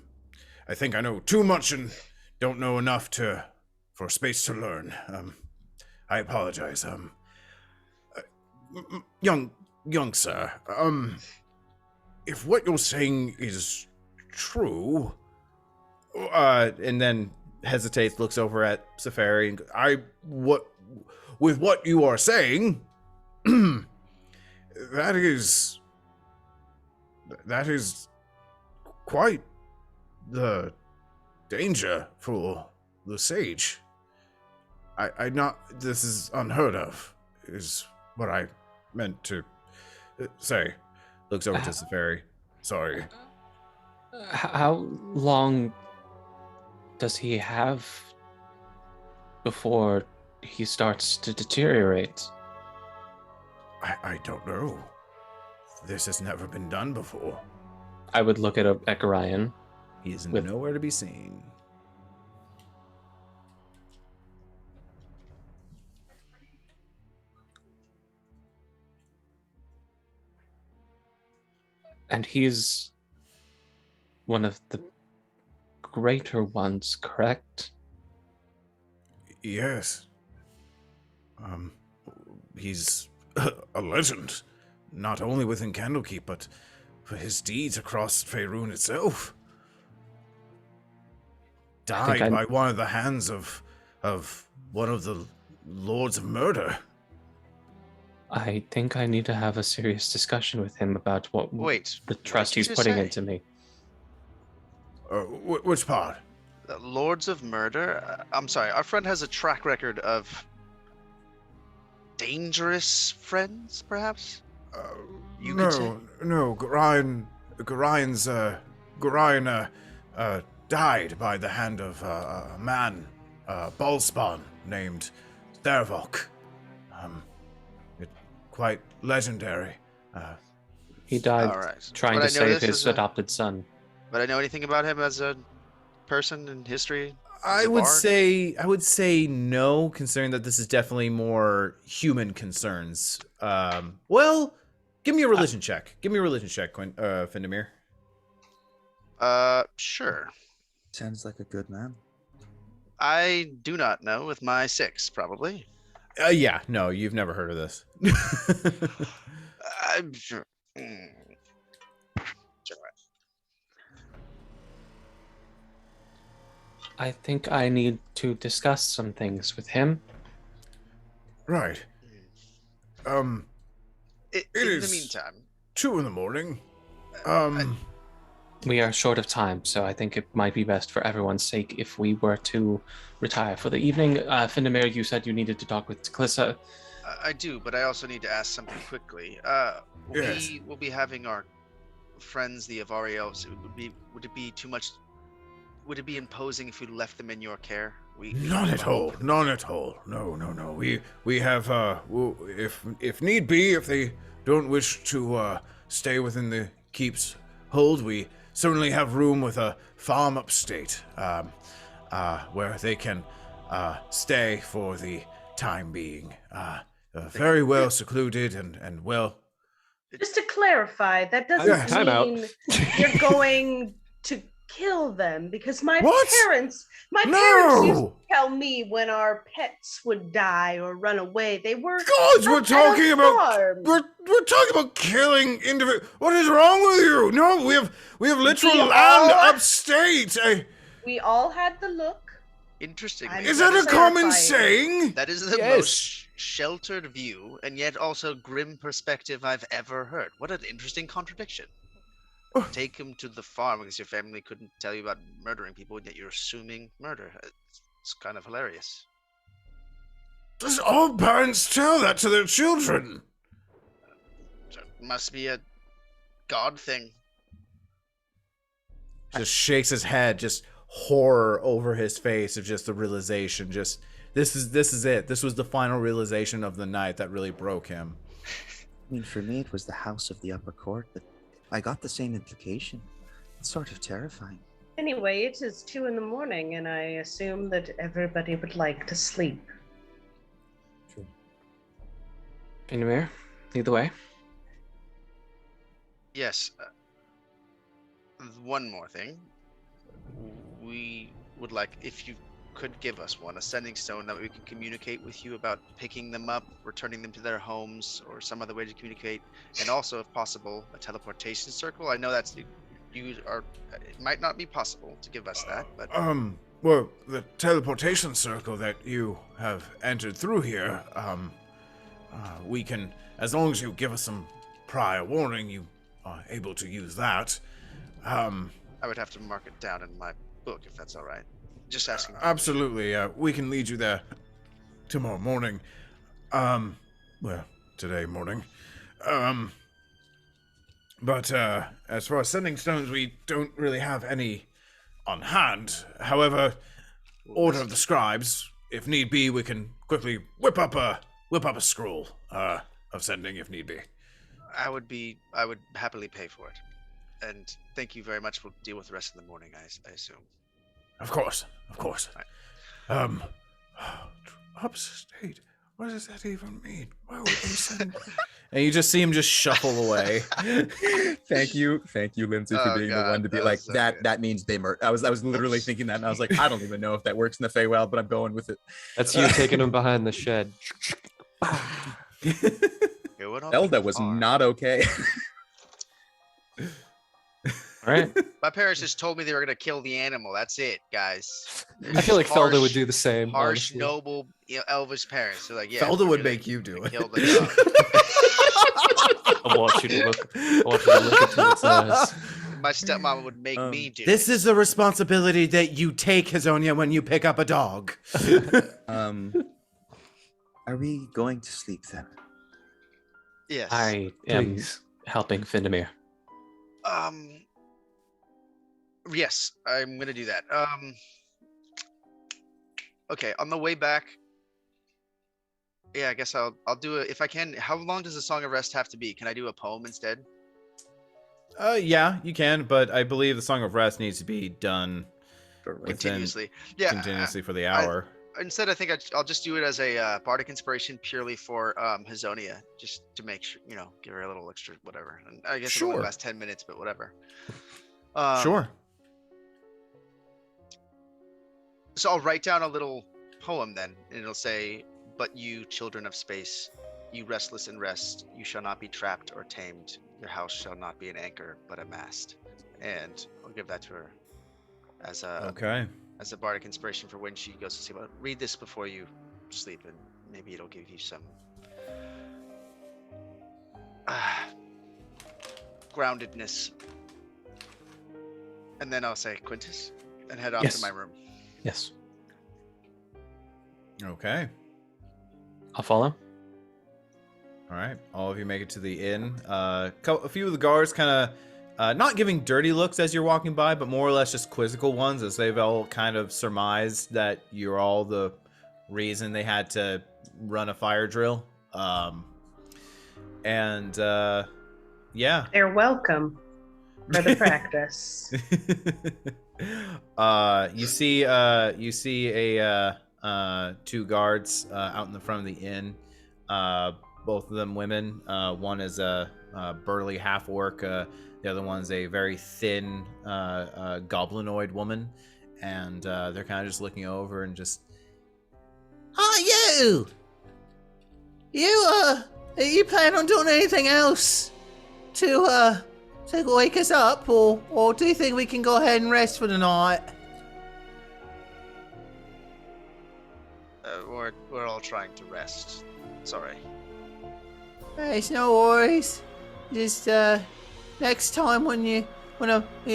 think I know too much and don't know enough for space to learn. I apologize. Young sir, if what you're saying is true, and then hesitates, looks over at Safari, and with what you are saying, that is quite the danger for the sage. This is unheard of, is what I meant to say. looks over to Safari. Sorry. How long does he have before he starts to deteriorate? I don't know. This has never been done before. I would look at Gorion. He is With- nowhere to be seen. And he's one of the greater ones, correct? Yes. He's a legend, not only within Candlekeep, but for his deeds across Faerun itself. Died by one of the hands of one of the Lords of Murder. I think I need to have a serious discussion with him about the trust he's putting into me. Which part? Lords of Murder? I'm sorry, our friend has a track record of dangerous friends, perhaps? You could say? No, Gorion died by the hand of a man, Ballspawn, named Thervok. Quite legendary. He died All right. trying Would to I know save this his as a- adopted son. Would I know anything about him as a person in history? As I a would bard? say no, considering that this is definitely more human concerns. Well, give me a religion check. Give me a religion check, Findamir. Sure. Sounds like a good man. I do not know with my 6, probably. Yeah, no, you've never heard of this. I'm sure. Check I think I need to discuss some things with him. Right. In It the is- meantime, 2 in the morning. We are short of time, so I think it might be best for everyone's sake if we were to retire for the evening. Findamir, you said you needed to talk with Tlissa. I do, but I also need to ask something quickly. Yes. We will be having our friends, the Avari elves. Would it be too much? Would it be imposing if we left them in your care? Not at all. Not at all. No. We have if need be, if they don't wish to stay within the keep's hold, we certainly have room with a farm upstate, where they can stay for the time being. Very well secluded and well. Just to clarify, that Time doesn't out. mean you're going to kill them, because my What? parents used No! to tell me when our pets would die or run away, they were Gods, we're up at a talking about farm. we're talking about killing individual. What is wrong with you? No, we have literal We land all- upstate. We all had the look. Interestingly, Is that a is common terrifying. saying? that is the Yes. most sheltered view and yet also grim perspective I've ever heard. What an interesting contradiction. Take him to the farm because your family couldn't tell you about murdering people, and yet you're assuming murder. It's kind of hilarious. Does all parents tell that to their children? So it must be a god thing. Just shakes his head, just horror over his face of just the realization. Just this is it. This was the final realization of the night that really broke him. I mean, for me, it was the house of the upper court, but I got the same implication. It's sort of terrifying. Anyway, it is 2 a.m, and I assume that everybody would like to sleep. Findamir, lead the way. Yes. One more thing. We would like, if you could give us one, a sending stone that we can communicate with you about picking them up, returning them to their homes, or some other way to communicate, and also, if possible, a teleportation circle. I know that's it might not be possible to give us that, but Well, the teleportation circle that you have entered through here, we can, as long as you give us some prior warning, you are able to use that. I would have to mark it down in my book if that's all right. Just asking. Absolutely, we can lead you there tomorrow morning. Well, today morning. But as far as sending stones, we don't really have any on hand. However, Order of the Scribes, if need be, we can quickly whip up a scroll of sending if need be. I would happily pay for it. And thank you very much. We'll deal with the rest of the morning, I assume. Of course. Upstate. What does that even mean? Why would they send? And you just see him just shuffle away. Thank you, Lindsay, for Oh, being the God, one to be that like was so that. good. That means they murder. I was literally thinking that, and I was like, I don't even know if that works in the Feywild, but I'm going with it. That's you taking him behind the shed. Going on Elda the was farm. not okay. All right. My parents just told me they were gonna kill the animal. That's it, guys. I feel like Harsh- Felda would do the same. Harsh, honestly. noble, elvish parents. They're like, yeah. Felda we're would gonna make you do it. kill the dog. I want you to look into its eyes. My stepmom would make me do This it. is a responsibility that you take, Hazonia, when you pick up a dog. Are we going to sleep then? Yes. I am Please. helping Findamir. Yes, I'm gonna do that. Okay, on the way back. Yeah, I guess I'll do it if I can. How long does the Song of Rest have to be? Can I do a poem instead? Yeah, you can, but I believe the Song of Rest needs to be done continuously. Yeah, continuously for the hour. Instead, I think I'll just do it as a bardic inspiration purely for Hazonia, just to make sure, give her a little extra whatever. And I guess it'll only last 10 minutes, but whatever. Sure. So I'll write down a little poem then, and it'll say, "But you, children of space, you restless in rest, you shall not be trapped or tamed. Your house shall not be an anchor, but a mast." And I'll give that to her as a bardic inspiration for when she goes to sleep. Read this before you sleep, and maybe it'll give you some groundedness. And then I'll say, "Quintus," and head off to my room. Yes. Okay. I'll follow. All right. All of you make it to the inn. A few of the guards kind of not giving dirty looks as you're walking by, but more or less just quizzical ones, as they've all kind of surmised that you're all the reason they had to run a fire drill. Yeah. They're welcome for the practice. You see a two guards out in the front of the inn. Both of them women. One is a burly half orc. The other one's a very thin goblinoid woman, and they're kind of just looking over and just. Oh, you plan on doing anything else to wake us up, or do you think we can go ahead and rest for the night? We're all trying to rest. Sorry. It's no worries. Just next time when you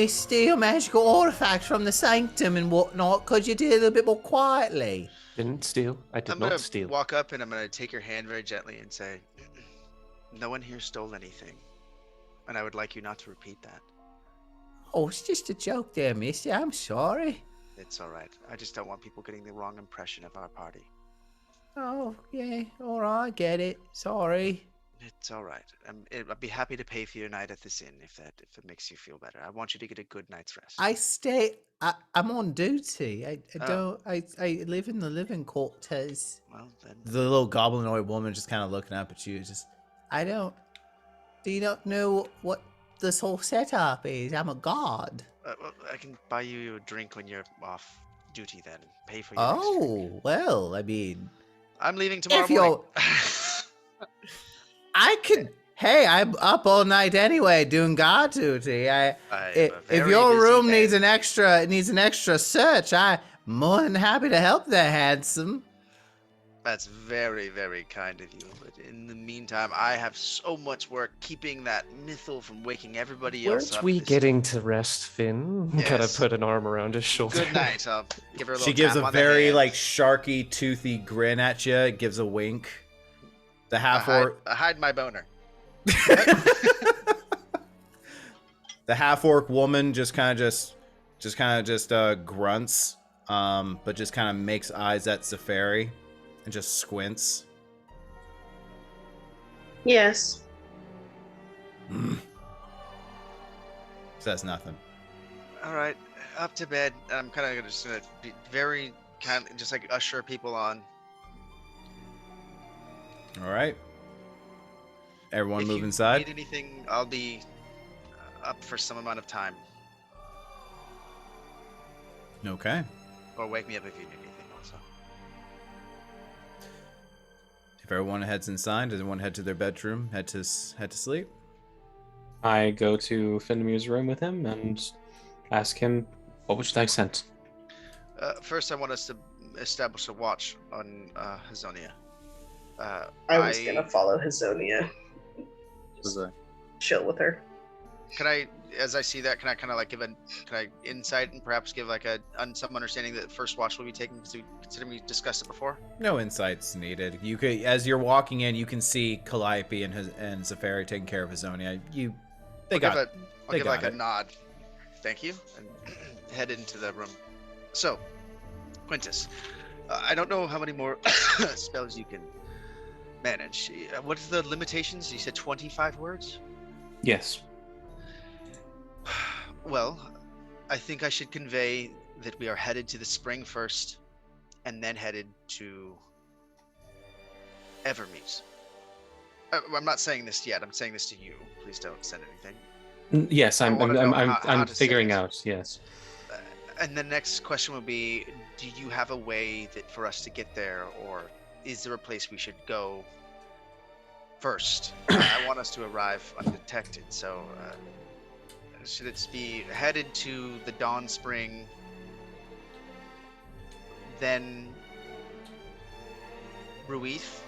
steal magical artifacts from the sanctum and whatnot, could you do it a little bit more quietly? Didn't steal. I did not steal. I'm gonna walk up and I'm gonna take your hand very gently and say, "No one here stole anything, and I would like you not to repeat that." Oh, it's just a joke there, mister. I'm sorry. It's all right. I just don't want people getting the wrong impression of our party. Oh, yeah. All right, get it. Sorry. It's all right. I'd be happy to pay for your night at this inn if it makes you feel better. I want you to get a good night's rest. I'm on duty. I live in the living quarters. Well, then. The little goblinoid woman just kind of looking up at you. Just. Do you not know what this whole setup is? I'm a god. Well, I can buy you a drink when you're off duty then. Pay for your next drink. Well, I mean. I'm leaving tomorrow morning. I could. Hey, I'm up all night anyway doing guard duty. If your room needs an extra search, I'm more than happy to help there, handsome. That's very, very kind of you. But in the meantime, I have so much work keeping that Mythil from waking everybody else up. Weren't we getting to rest, Finn? Yes. Kind of put an arm around his shoulder. Good night. I'll give her a little She gives tap a on the very hand. sharky, toothy grin at you. Gives a wink. The half orc. I hide my boner. The half orc woman just kind of grunts, but just kind of makes eyes at Safari and just squints. Yes. Says nothing. All right, up to bed. I'm kind of just gonna be very kind, just like usher people on. All right. Everyone If move you inside. Need anything? I'll be up for some amount of time. Okay. Or wake me up if you need anything. Also. If everyone heads inside, does everyone head to their bedroom? Head to sleep. I go to Findemir's room with him and ask him, "What would you like sent?" First, I want us to establish a watch on Hazonia. I was gonna follow Hazonia. Was I? Chill with her. Can I, as I see that, can I kind of like can I insight and perhaps give like some understanding that the first watch will be taken considering we discussed it before? No insights needed. You could, as you're walking in, you can see Calliope and Safari taking care of Hazonia. I'll give like a nod. Thank you, and head into the room. So, Quintus, I don't know how many more spells you can manage. What are the limitations? You said 25 words? Yes. Well, I think I should convey that we are headed to the spring first, and then headed to Evermeet. I'm not saying this yet. I'm saying this to you. Please don't send anything. Yes, I I'm wanna I'm know I'm, how I'm to say figuring it. out. Yes. And the next question would be, do you have a way that for us to get there, or is there a place we should go first? I want us to arrive undetected, so should it be headed to the Dawn Spring, then Ruith?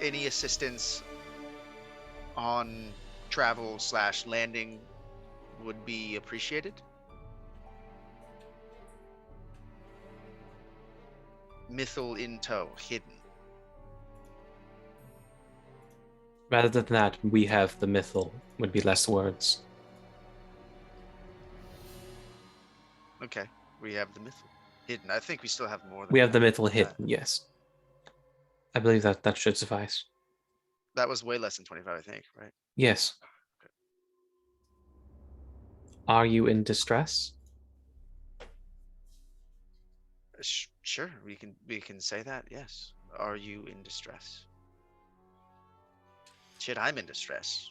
Any assistance on travel/landing would be appreciated. Mythal in tow, hidden. Rather than that, we have the mythal. Would be less words. Okay, we have the mythal hidden. I think we still have more than We have the one. mythal hidden. Yes. I believe that should suffice. That was way less than 25, I think, right? Yes. Are you in distress? Sure, we can say that. Yes. Are you in distress? Shit, I'm in distress.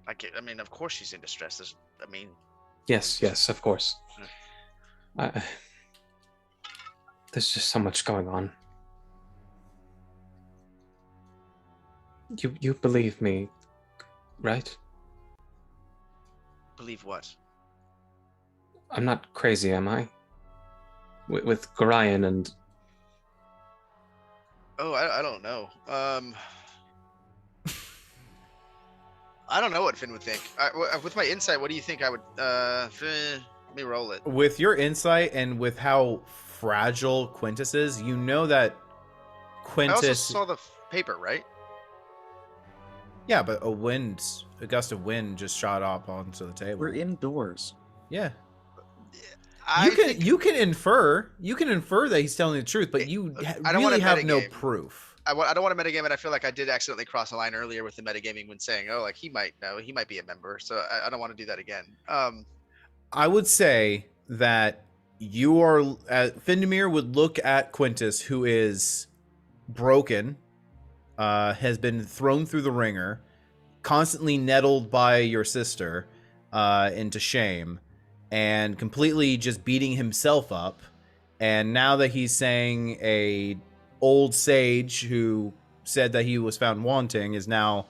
I mean, of course she's in distress. Yes, of course. There's just so much going on. You believe me, right? Believe what? I'm not crazy, am I? With Gorion and... Oh, I don't know. I don't know what Finn would think. With my insight, what do you think I would... let me roll it. With your insight and with how fragile Quintus is, you know that Quintus... I also saw the paper, right? Yeah, but a gust of wind just shot up onto the table. We're indoors. Yeah. You can infer that he's telling the truth, but you I don't want really to have no metagame. proof. I don't want to metagame, and I feel like I did accidentally cross a line earlier with the metagaming when saying, "Oh, like he might know, he might be a member." So I don't want to do that again. I would say that you are. Findemir would look at Quintus, who is broken, has been thrown through the ringer, constantly nettled by your sister into shame, and completely just beating himself up. And now that he's saying a old sage who said that he was found wanting is now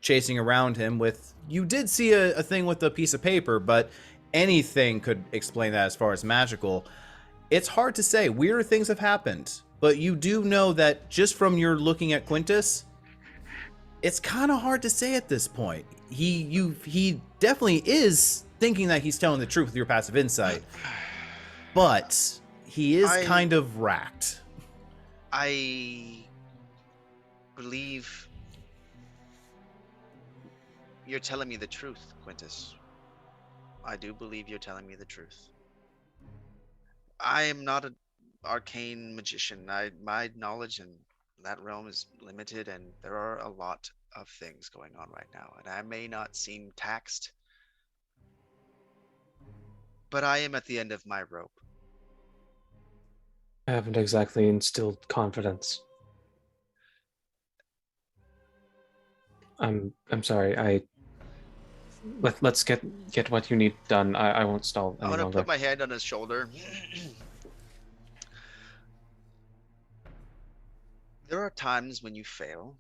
chasing around him with, you did see a thing with a piece of paper, but anything could explain that as far as magical. It's hard to say. Weirder things have happened, but you do know that just from your looking at Quintus, it's kind of hard to say at this point. He definitely is thinking that he's telling the truth with your passive insight, but he is kind of racked. I believe you're telling me the truth, Quintus. I do believe you're telling me the truth. I am not an arcane magician. My knowledge in that realm is limited, and there are a lot of things going on right now, and I may not seem taxed, but I am at the end of my rope. I haven't exactly instilled confidence. I'm sorry. Let's get what you need done. I won't stall any I'm gonna longer. put my hand on his shoulder. There are times when you fail,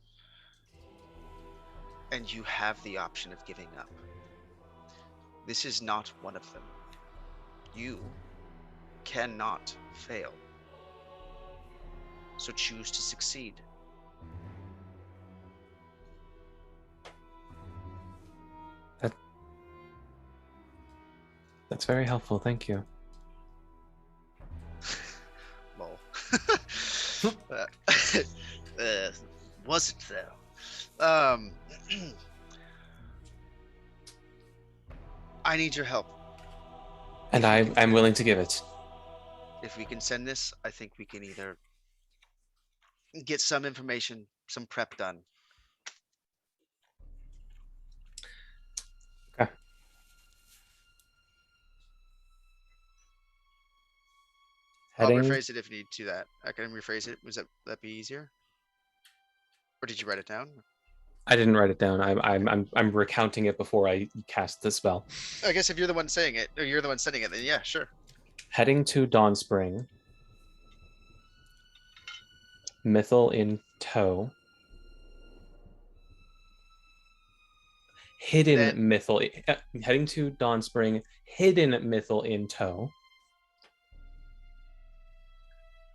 and you have the option of giving up. This is not one of them. You cannot fail. So choose to succeed. That's very helpful. Thank you. Lol. Wasn't though. I need your help. And I'm willing to give it. If we can send this, I think we can either get some information, some prep done, I'll Heading. rephrase it if you need to. That I can rephrase it. Was that be easier? Or did you write it down? I didn't write it down. I'm recounting it before I cast the spell. I guess if you're the one saying it, or you're the one sending it, then yeah, sure. Heading to Dawn Spring. Mythil in tow. Hidden Then- Mythil. Heading to Dawn Spring. Hidden Mythil in tow.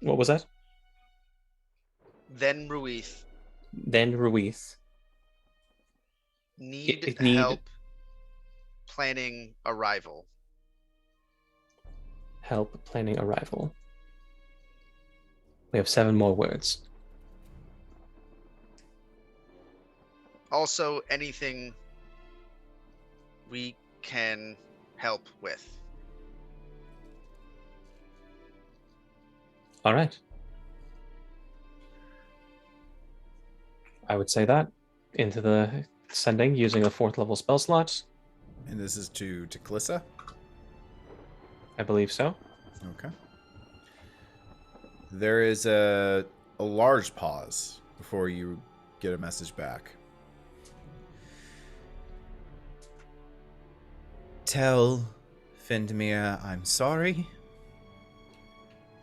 What was that? Then Ruith Then Ruith. need Need- help planning arrival. Help planning arrival. We have 7 more words. Also, anything we can help with. All right. I would say that into the sending using a 4th level spell slot. And this is to Calissa? I believe so. Okay. There is a large pause before you get a message back. Tell Findmere I'm sorry.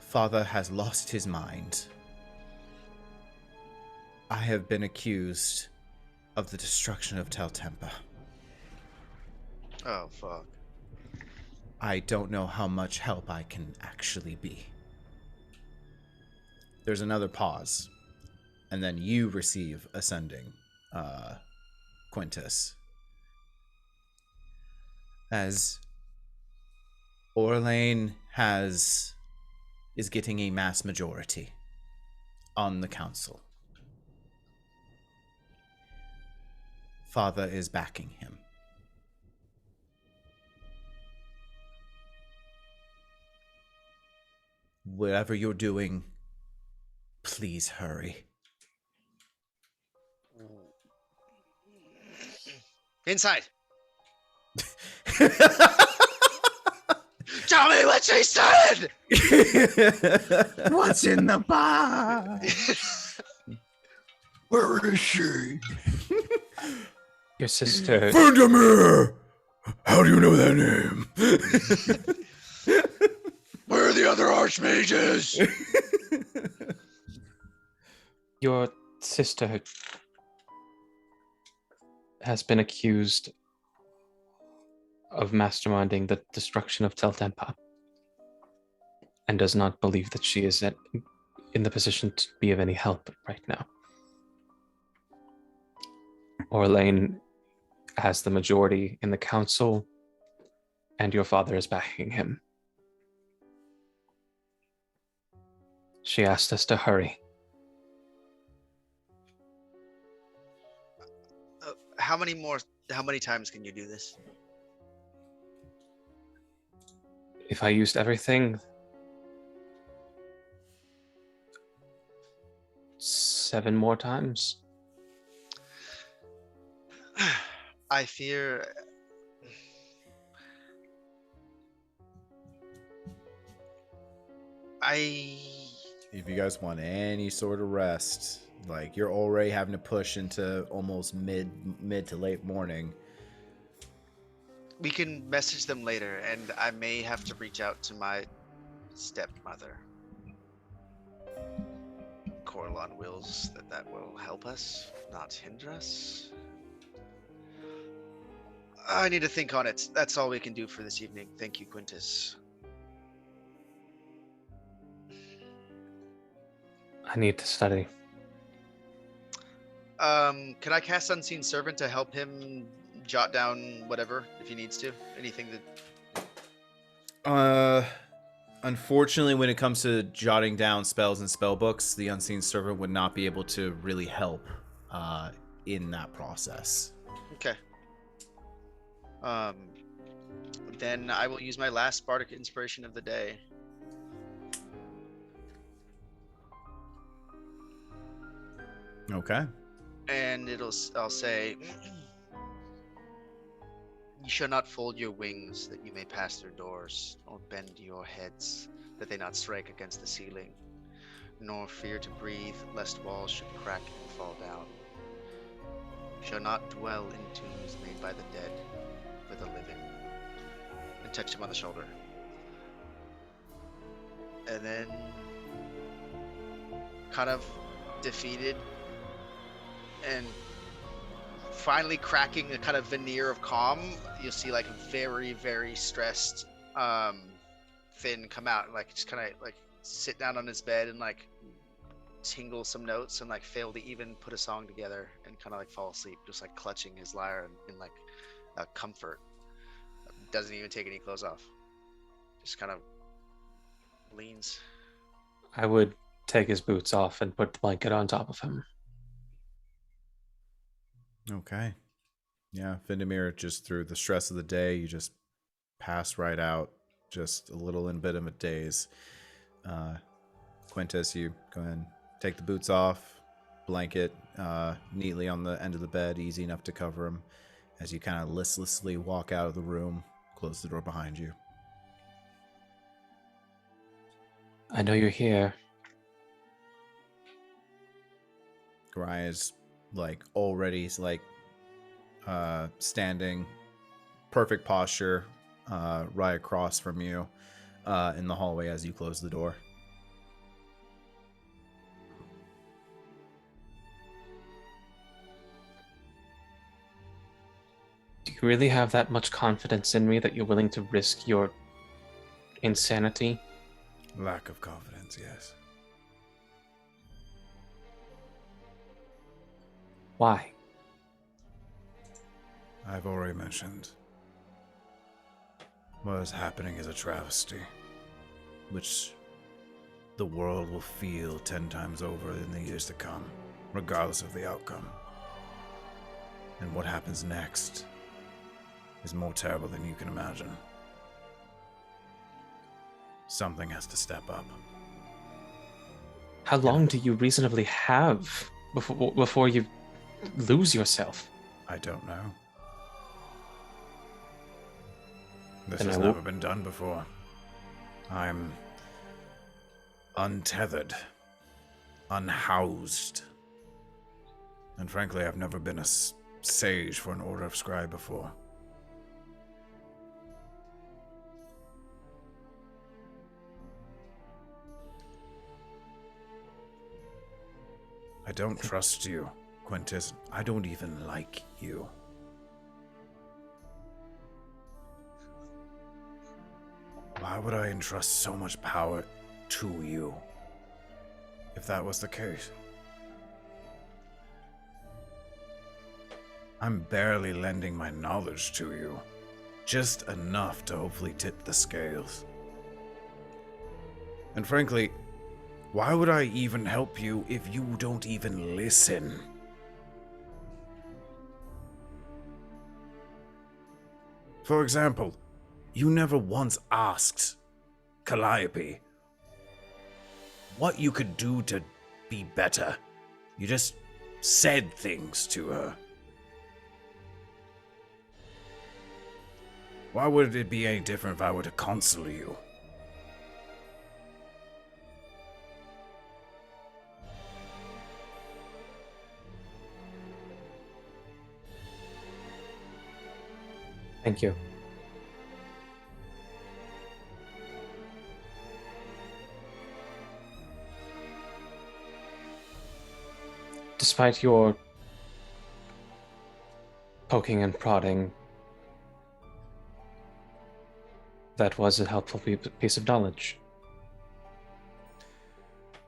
Father has lost his mind. I have been accused of the destruction of Teltempa. Oh, fuck. I don't know how much help I can actually be. There's another pause, and then you receive a sending, Quintus. As Orlane is getting a mass majority on the council. Father is backing him. Whatever you're doing, please hurry. Inside. Tell me what she said. What's in the box? Where is she? Your sister. Findamir! How do you know that name? Where are the other archmages? Your sister has been accused of masterminding the destruction of Teltempa and does not believe that she is in the position to be of any help right now. Orlane has the majority in the council, and your father is backing him. She asked us to hurry. How many times can you do this? If I used everything, 7 more times. I fear If you guys want any sort of rest, like you're already having to push into almost mid to late morning. we can message them later, and I may have to reach out to my stepmother. Corlon wills that will help us, not hinder us. I need to think on it. That's all we can do for this evening. Thank you, Quintus. I need to study. Can I cast Unseen Servant to help him jot down whatever if he needs to? Anything that. Unfortunately, when it comes to jotting down spells and spell books, the Unseen Servant would not be able to really help in that process. Okay. Then I will use my last bardic inspiration of the day. Okay. And I'll say, you shall not fold your wings that you may pass through doors, or bend your heads that they not strike against the ceiling, nor fear to breathe, lest walls should crack and fall down. Shall not dwell in tombs made by the dead for the living. And touched him on the shoulder. And then, kind of defeated and finally cracking the kind of veneer of calm, you'll see like very, very stressed Finn come out and like just kind of like sit down on his bed and like tingle some notes and like fail to even put a song together and kind of like fall asleep, just like clutching his lyre in like comfort. Doesn't even take any clothes off. Just kind of leans. I would take his boots off and put the blanket on top of him. Okay. Yeah, Vindemir, just through the stress of the day, you just pass right out, just a little in bit of a daze. Quintus, you go ahead and take the boots off, blanket neatly on the end of the bed, easy enough to cover him, as you kind of listlessly walk out of the room, close the door behind you. I know you're here. Garai is like already like standing, perfect posture, right across from you in the hallway as you close the door. Do you really have that much confidence in me that you're willing to risk your insanity? Lack of confidence, yes. Why? I've already mentioned. What is happening is a travesty, which the world will feel 10 times over in the years to come, regardless of the outcome. And what happens next is more terrible than you can imagine. Something has to step up. How long do you reasonably have before you lose yourself? I don't know. This Then has I will- never been done before. I'm untethered, unhoused. And frankly, I've never been a sage for an order of scribe before. I don't trust you, Quintus. I don't even like you. Why would I entrust so much power to you, if that was the case? I'm barely lending my knowledge to you, just enough to hopefully tip the scales. And frankly, why would I even help you if you don't even listen? For example, you never once asked Calliope what you could do to be better. You just said things to her. Why would it be any different if I were to counsel you? Thank you. Despite your poking and prodding, that was a helpful piece of knowledge.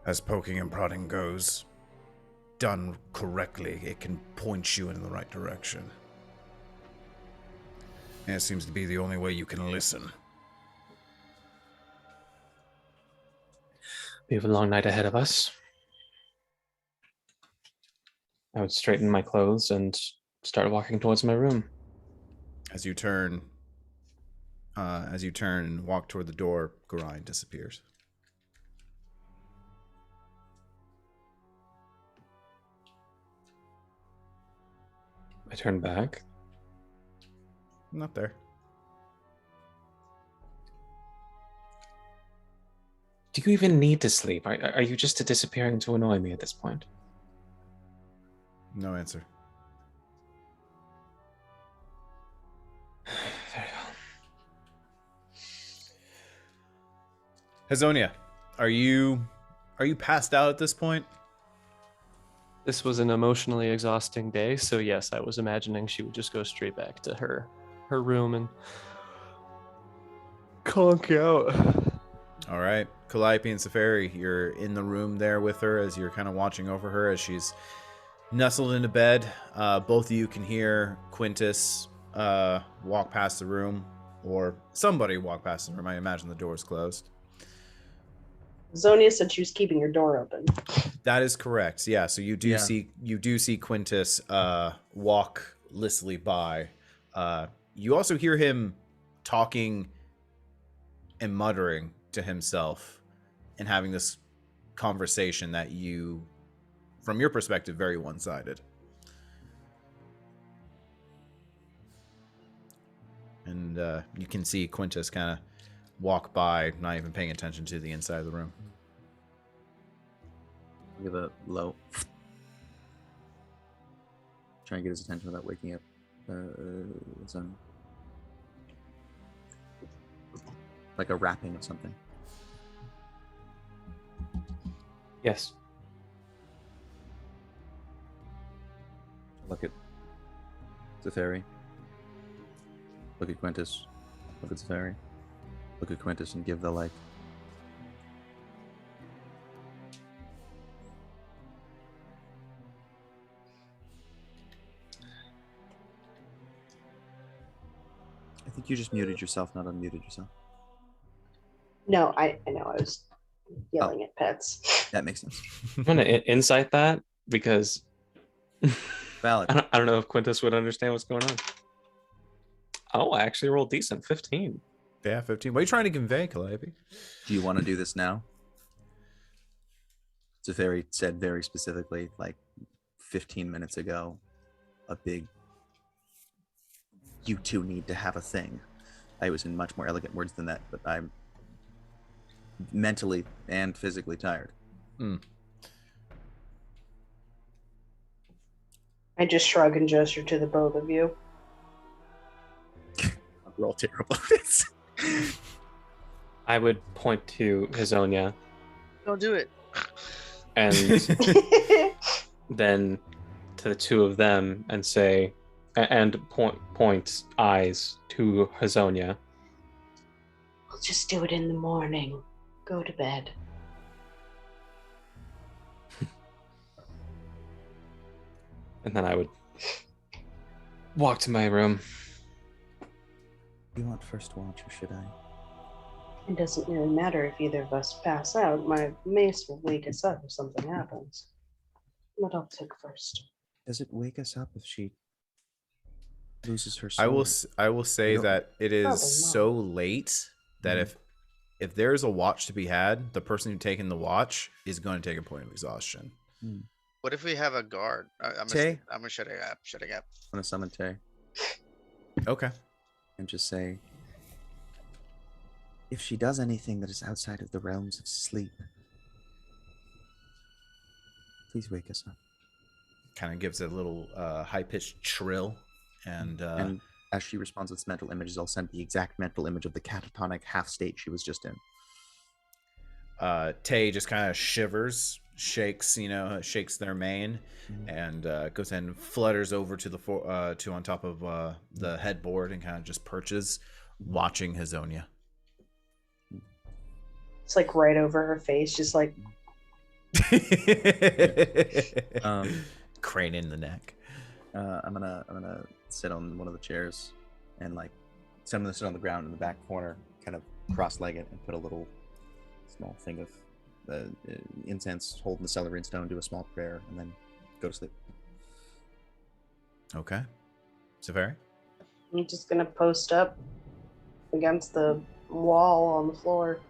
As poking and prodding goes, done correctly, it can point you in the right direction. And it seems to be the only way you can listen. We have a long night ahead of us. I would straighten my clothes and start walking towards my room. As you turn and walk toward the door, Garai disappears. I turn back. Not there. Do you even need to sleep? Are you just disappearing to annoy me at this point? No answer. Very well. Hazonia, are you passed out at this point? This was an emotionally exhausting day, so yes, I was imagining she would just go straight back to her room and conk out. All right, Calliope and Safari, you're in the room there with her as you're kind of watching over her as she's nestled into bed. Both of you can hear Quintus walk past the room, or somebody walk past the room. I imagine the door's closed. Zonia said she was keeping her door open. That is correct. Yeah, so you do see Quintus walk listly by. You also hear him talking and muttering to himself and having this conversation that you, from your perspective, very one-sided. And you can see Quintus kind of walk by, not even paying attention to the inside of the room. Give a low. Try and get his attention without waking up. Some like a rapping of something. Yes. Look at Zethari. Look at Quintus. Look at Zethari. Look at Quintus and give the like. I think you just muted yourself, not unmuted yourself. No, I know. I was yelling at pets. That makes sense. I'm going to insight that because Valid. I don't know if Quintus would understand what's going on. Oh, I actually rolled decent. 15. Yeah, 15. What are you trying to convey, Calliope? Do you want to do this now? Zethari said very specifically, like 15 minutes ago, a big, you two need to have a thing. I was in much more elegant words than that, but I'm mentally and physically tired. I just shrug and gesture to the both of you. We're all terrible at this. I would point to Hazonia Don't do it. and then to the two of them and say, and point eyes to Hazonia. We'll just do it in the morning. Go to bed. And then I would walk to my room. You want first watch, or should I? It doesn't really matter if either of us pass out. My mace will wake us up if something happens. But I'll take first. Does it wake us up if she loses her soul? I will say that it is Probably not. so late that if there's a watch to be had, the person who's taking the watch is going to take a point of exhaustion. What if we have a guard? I'm Tay? gonna shut it up. I'm gonna summon Tay Okay. and just say, if she does anything that is outside of the realms of sleep, please wake us up. Kind of gives it a little high-pitched trill. And as she responds with mental images, I'll send the exact mental image of the catatonic half state she was just in. Tay just kind of shivers, shakes their mane, and goes and flutters over to the to on top of the headboard and kind of just perches, watching Hazonia. It's like right over her face, just like crane in the neck. I'm gonna sit on one of the chairs and I'm gonna sit on the ground in the back corner, kind of cross-legged, and put a little small thing of incense, holding the celery and stone, do a small prayer, and then go to sleep. Okay. Safari? I'm just gonna post up against the wall on the floor.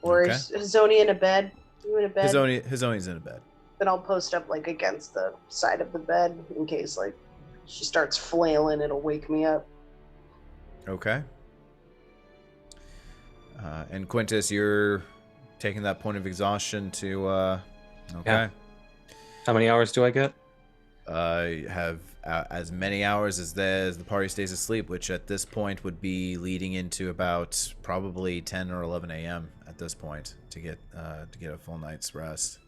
Or Okay. is Hazonia in a bed? You in a bed? Hazonia's in a bed. Then I'll post up like against the side of the bed in case like she starts flailing, it'll wake me up. Okay. And Quintus, you're taking that point of exhaustion to. Okay. Yeah. How many hours do I get? You have as many hours as the party stays asleep, which at this point would be leading into about probably 10 or 11 a.m. at this point to get a full night's rest.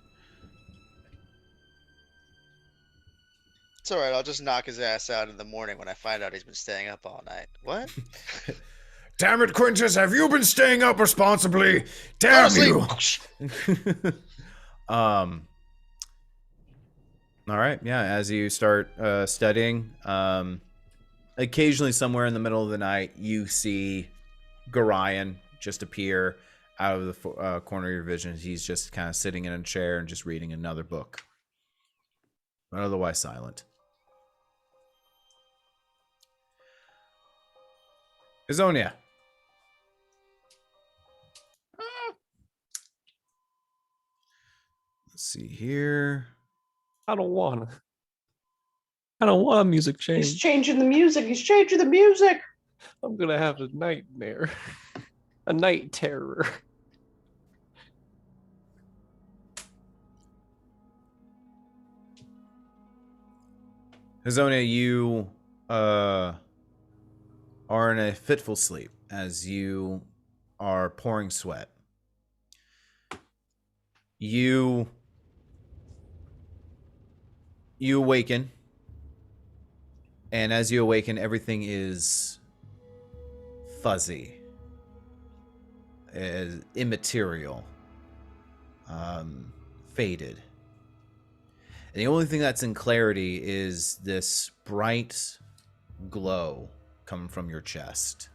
It's all right. I'll just knock his ass out in the morning when I find out he's been staying up all night. What? Damn it, Quintus, have you been staying up responsibly? Damn you! All right, yeah, as you start studying, occasionally somewhere in the middle of the night, you see Gorion just appear out of the corner of your vision. He's just kind of sitting in a chair and just reading another book. But otherwise silent. Izonia. Let's see here. I don't want a music change. He's changing the music. He's changing the music. I'm gonna have a nightmare. A night terror. Hazonia, you are in a fitful sleep as you are pouring sweat. You awaken, and as you awaken, everything is fuzzy, is immaterial, faded. And the only thing that's in clarity is this bright glow coming from your chest,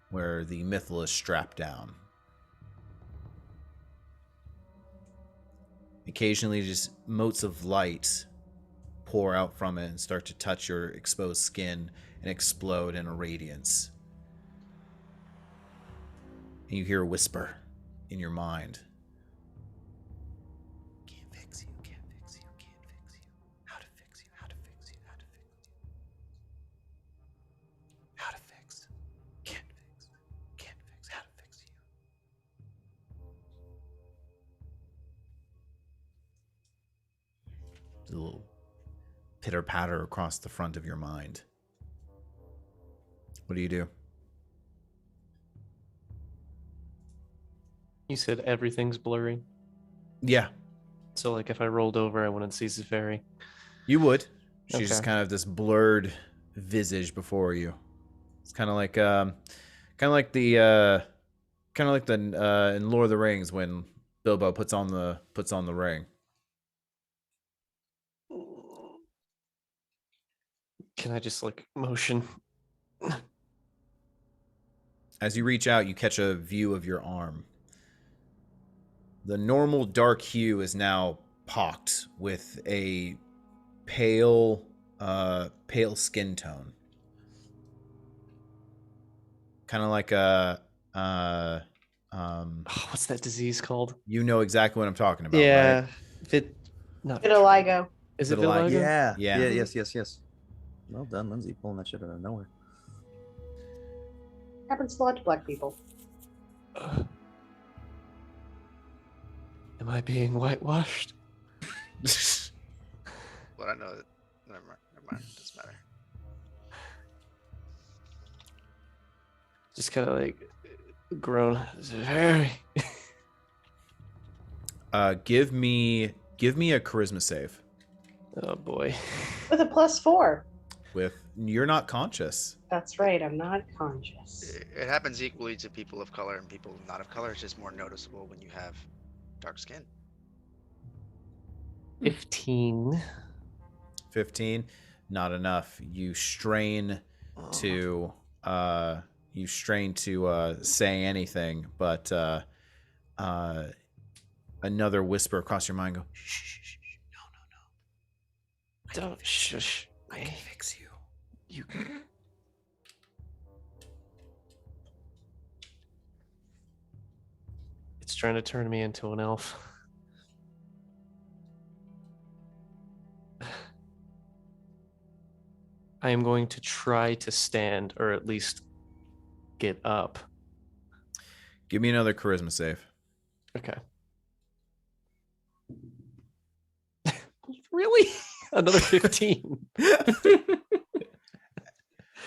where the mithril is strapped down. Occasionally, just motes of light pour out from it and start to touch your exposed skin and explode in a radiance. And you hear a whisper in your mind. Can't fix you, can't fix you, can't fix you. How to fix you, how to fix you, how to fix you. How to fix. Can't fix, can't fix, how to fix you. A little pitter patter across the front of your mind. What do you do? You said everything's blurry. Yeah, So like if I rolled over, I wouldn't see Zafari. you would. She's just Okay. kind of this blurred visage before you. It's kind of like in Lord of the Rings when Bilbo puts on the ring. Can I just like motion? As you reach out, you catch a view of your arm. The normal dark hue is now pocked with a pale skin tone. Kind of like What's that disease called? you know exactly what I'm talking about, right? Not Vitiligo. Is it Vitiligo. vitiligo? Yeah. Yeah. Yes. Well done, Lindsay, pulling that shit out of nowhere. Happens a lot to black people. Am I being whitewashed? But I know that. Never mind. Doesn't matter. Just kind of like groan. Very. Give me a charisma save. Oh boy. With a +4. With you're not conscious. That's right, I'm not conscious. It happens equally to people of color and people not of color. It's just more noticeable when you have dark skin. 15. 15, not enough. You strain to say anything, but another whisper across your mind go, shh, no. Don't shush. I can fix you. You. It's trying to turn me into an elf. I am going to try to stand, or at least get up. Give me another charisma save. Okay. Really? Another 15.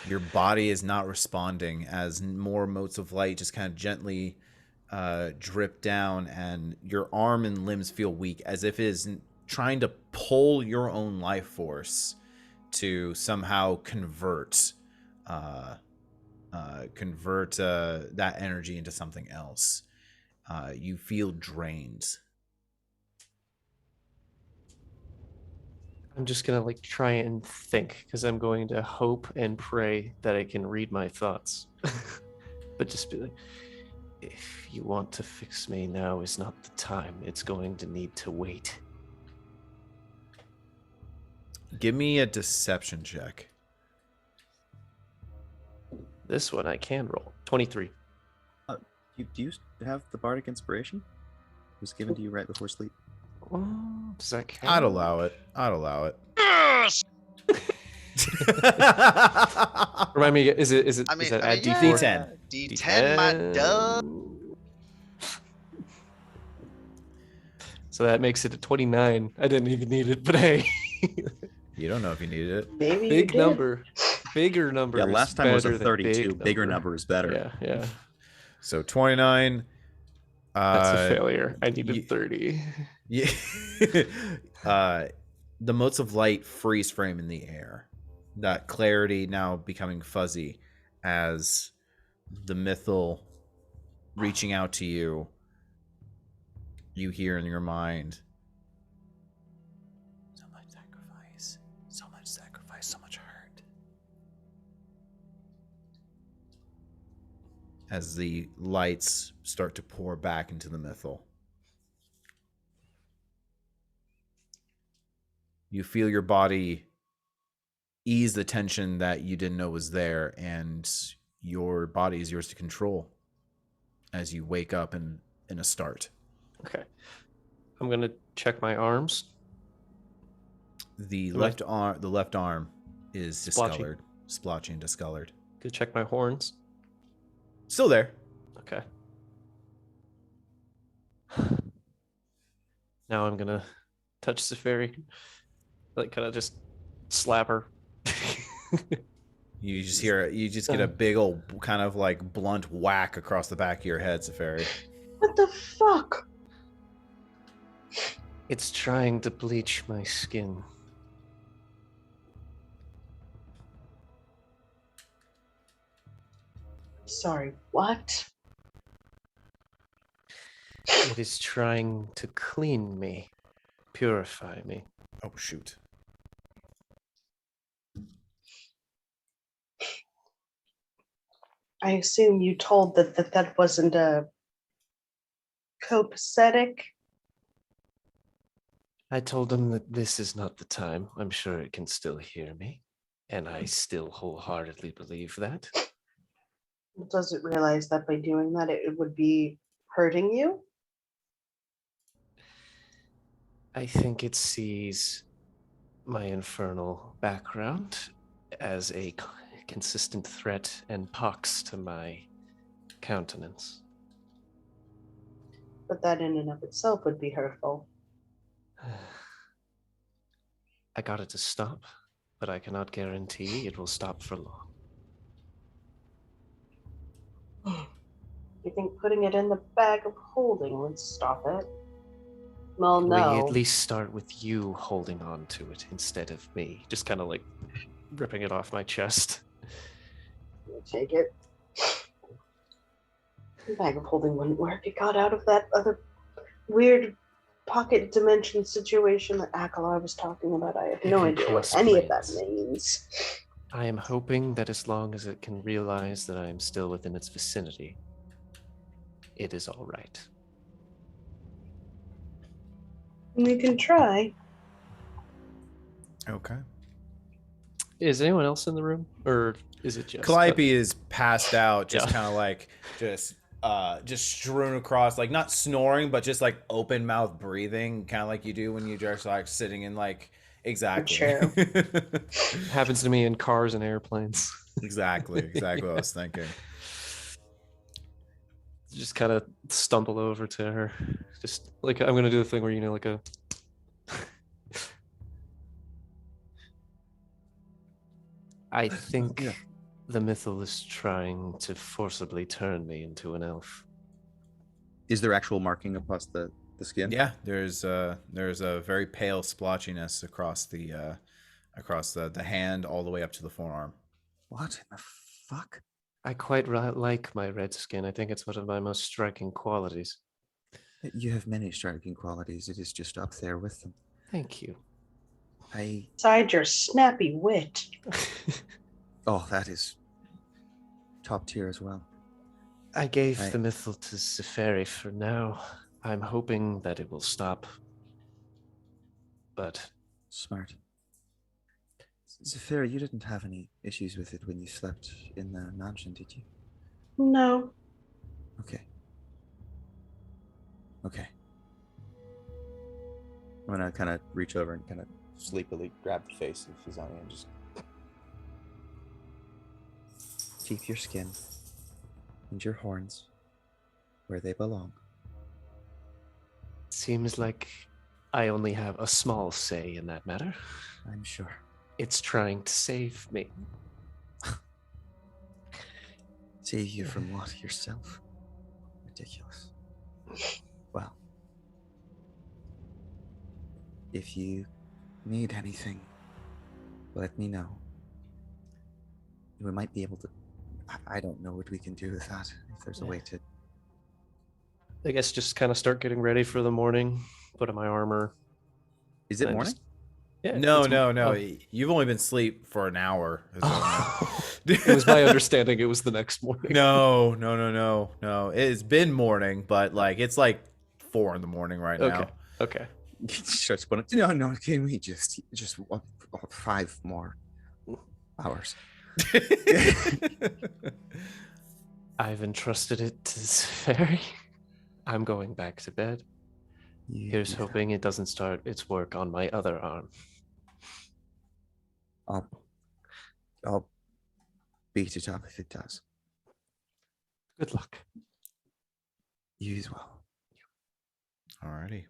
Your body is not responding as more motes of light just kind of gently drip down, and your arm and limbs feel weak, as if it is trying to pull your own life force to somehow convert that energy into something else. You feel drained. I'm just gonna like try and think, because I'm going to hope and pray that I can read my thoughts. But just be like, if you want to fix me, now is not the time. It's going to need to wait. Give me a deception check. This one I can roll. 23. Do you have the bardic inspiration? It was given to you right before sleep. Does that count? I'd allow it. Yes! Remind me, is that add D4? D10. D10, my dub. So that makes it a 29. I didn't even need it, but hey. You don't know if you needed it. Maybe Big you did. number. Bigger number. Yeah, is last time was a better than 32. Bigger number. number is better. Yeah. So 29. That's a failure. I needed 30. Yeah. The motes of light freeze frame in the air. That clarity now becoming fuzzy as the mythal reaching out to you. You hear in your mind, so much sacrifice, so much hurt. As the lights start to pour back into the mythal. You feel your body ease the tension that you didn't know was there, and your body is yours to control as you wake up in a start. Okay. I'm gonna check my arms. The left arm is discolored, splotchy and discolored. Go check my horns. Still there. Okay. Now I'm gonna touch Safari. Like, kind of just slap her. You just get a big old kind of like blunt whack across the back of your head, Safari. What the fuck? It's trying to bleach my skin. Sorry, what? It is trying to clean me, purify me. Oh, shoot. I assume you told that wasn't a copacetic. I told him that this is not the time. I'm sure it can still hear me, and I still wholeheartedly believe that. Does it realize that by doing that it would be hurting you? I think it sees my infernal background as a consistent threat and pox to my countenance. But that in and of itself would be hurtful. I got it to stop, but I cannot guarantee it will stop for long. You think putting it in the bag of holding would stop it? Well, no. We at least start with you holding on to it instead of me. Just kind of like ripping it off my chest. Take it. The bag of holding wouldn't work. It got out of that other weird pocket dimension situation that Akalar was talking about. I have no idea what any of that means. I am hoping that as long as it can realize that I am still within its vicinity, it is all right. We can try. Okay. Is anyone else in the room, or is it just Calliope is passed out, just Yeah. kind of like just strewn across, like not snoring, but just like open mouth breathing, kind of like you do when you just like sitting in like exactly. Sure. happens to me in cars and airplanes? exactly what I was thinking. just kind of stumble over to her. Just like I'm gonna do the thing where like a. I think Yeah. the mythal is trying to forcibly turn me into an elf. Is there actual marking across the skin? Yeah, there's a very pale splotchiness across the hand all the way up to the forearm. What in the fuck? I quite like my red skin. I think it's one of my most striking qualities. You have many striking qualities. It is just up there with them. Thank you. Besides your snappy wit. Oh, that is top tier as well. I gave the mythal to Seferi for now. I'm hoping that it will stop. But Smart. Zephyr, you didn't have any issues with it when you slept in the mansion, did you? No. Okay. I'm gonna kind of reach over and kind of sleepily grab the face of Fizonia and just keep your skin and your horns where they belong. seems like I only have a small say in that matter. I'm sure. It's trying to save me. Save you from what? Yourself? Ridiculous. Well, if you need anything, let me know. We might be able to... I don't know what we can do with that. If there's a way to... I guess just kind of start getting ready for the morning, put on my armor. Is it morning? No. Oh. You've only been asleep for an hour. It was my understanding it was the next morning. No. It's been morning, but like it's like 4 a.m. right now. Okay. Starts putting... No. Can we just 5 more hours? I've entrusted it to Seferi. I'm going back to bed. Here's hoping it doesn't start its work on my other arm. I'll beat it up if it does. Good luck. You as well. Alrighty.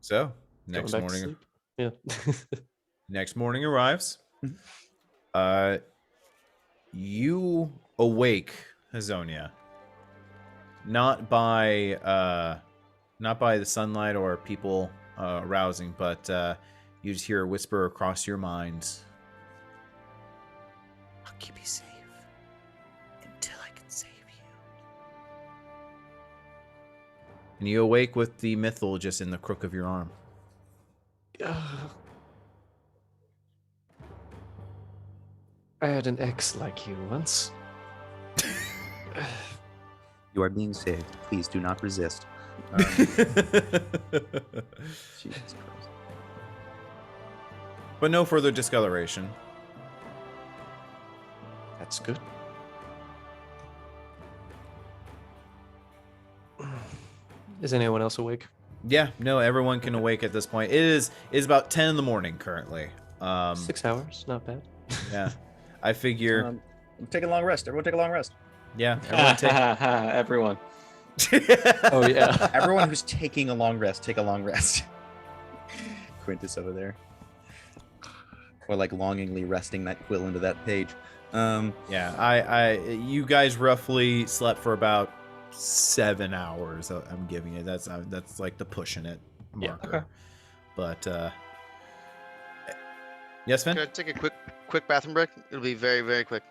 So next Going back to morning, sleep? Yeah. next morning arrives. You awake, Hazonia. Not by the sunlight or people arousing, but you just hear a whisper across your mind. I'll keep you safe until I can save you. And you awake with the mythal just in the crook of your arm. I had an ex like you once. You are being saved. Please do not resist. Jesus Christ. But no further discoloration. That's good. Is anyone else awake? Yeah, no, everyone can awake at this point. It is about 10 in the morning currently. 6 hours, not bad. Yeah, I figure. I'm taking a long rest. Everyone take a long rest. Yeah, everyone take. Everyone. Oh yeah. Everyone who's taking a long rest, take a long rest. Quintus over there. Or like longingly resting that quill into that page. Yeah, you guys roughly slept for about 7 hours. I'm giving it. That's like the pushing it marker. Yeah. Okay. But yes, Finn. Can I take a quick bathroom break? It'll be very, very quick.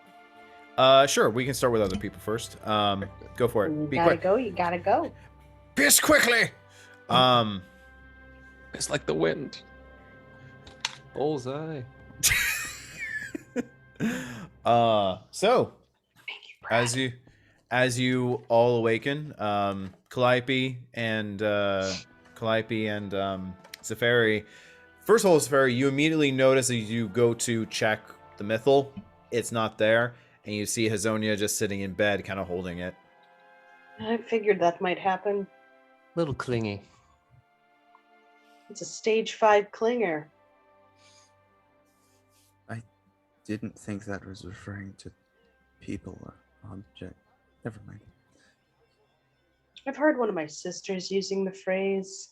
Sure. We can start with other people first. Go for it. Be quick. You gotta go. Piss quickly. It's like the wind. Bullseye. So as you all awaken, Calliope and Seferi. First of all, Seferi, you immediately notice as you go to check the mythal, it's not there, and you see Hazonia just sitting in bed, kind of holding it. I figured that might happen. Little clingy. It's a stage 5 clinger. I didn't think that was referring to People or object. Never mind. I've heard one of my sisters using the phrase.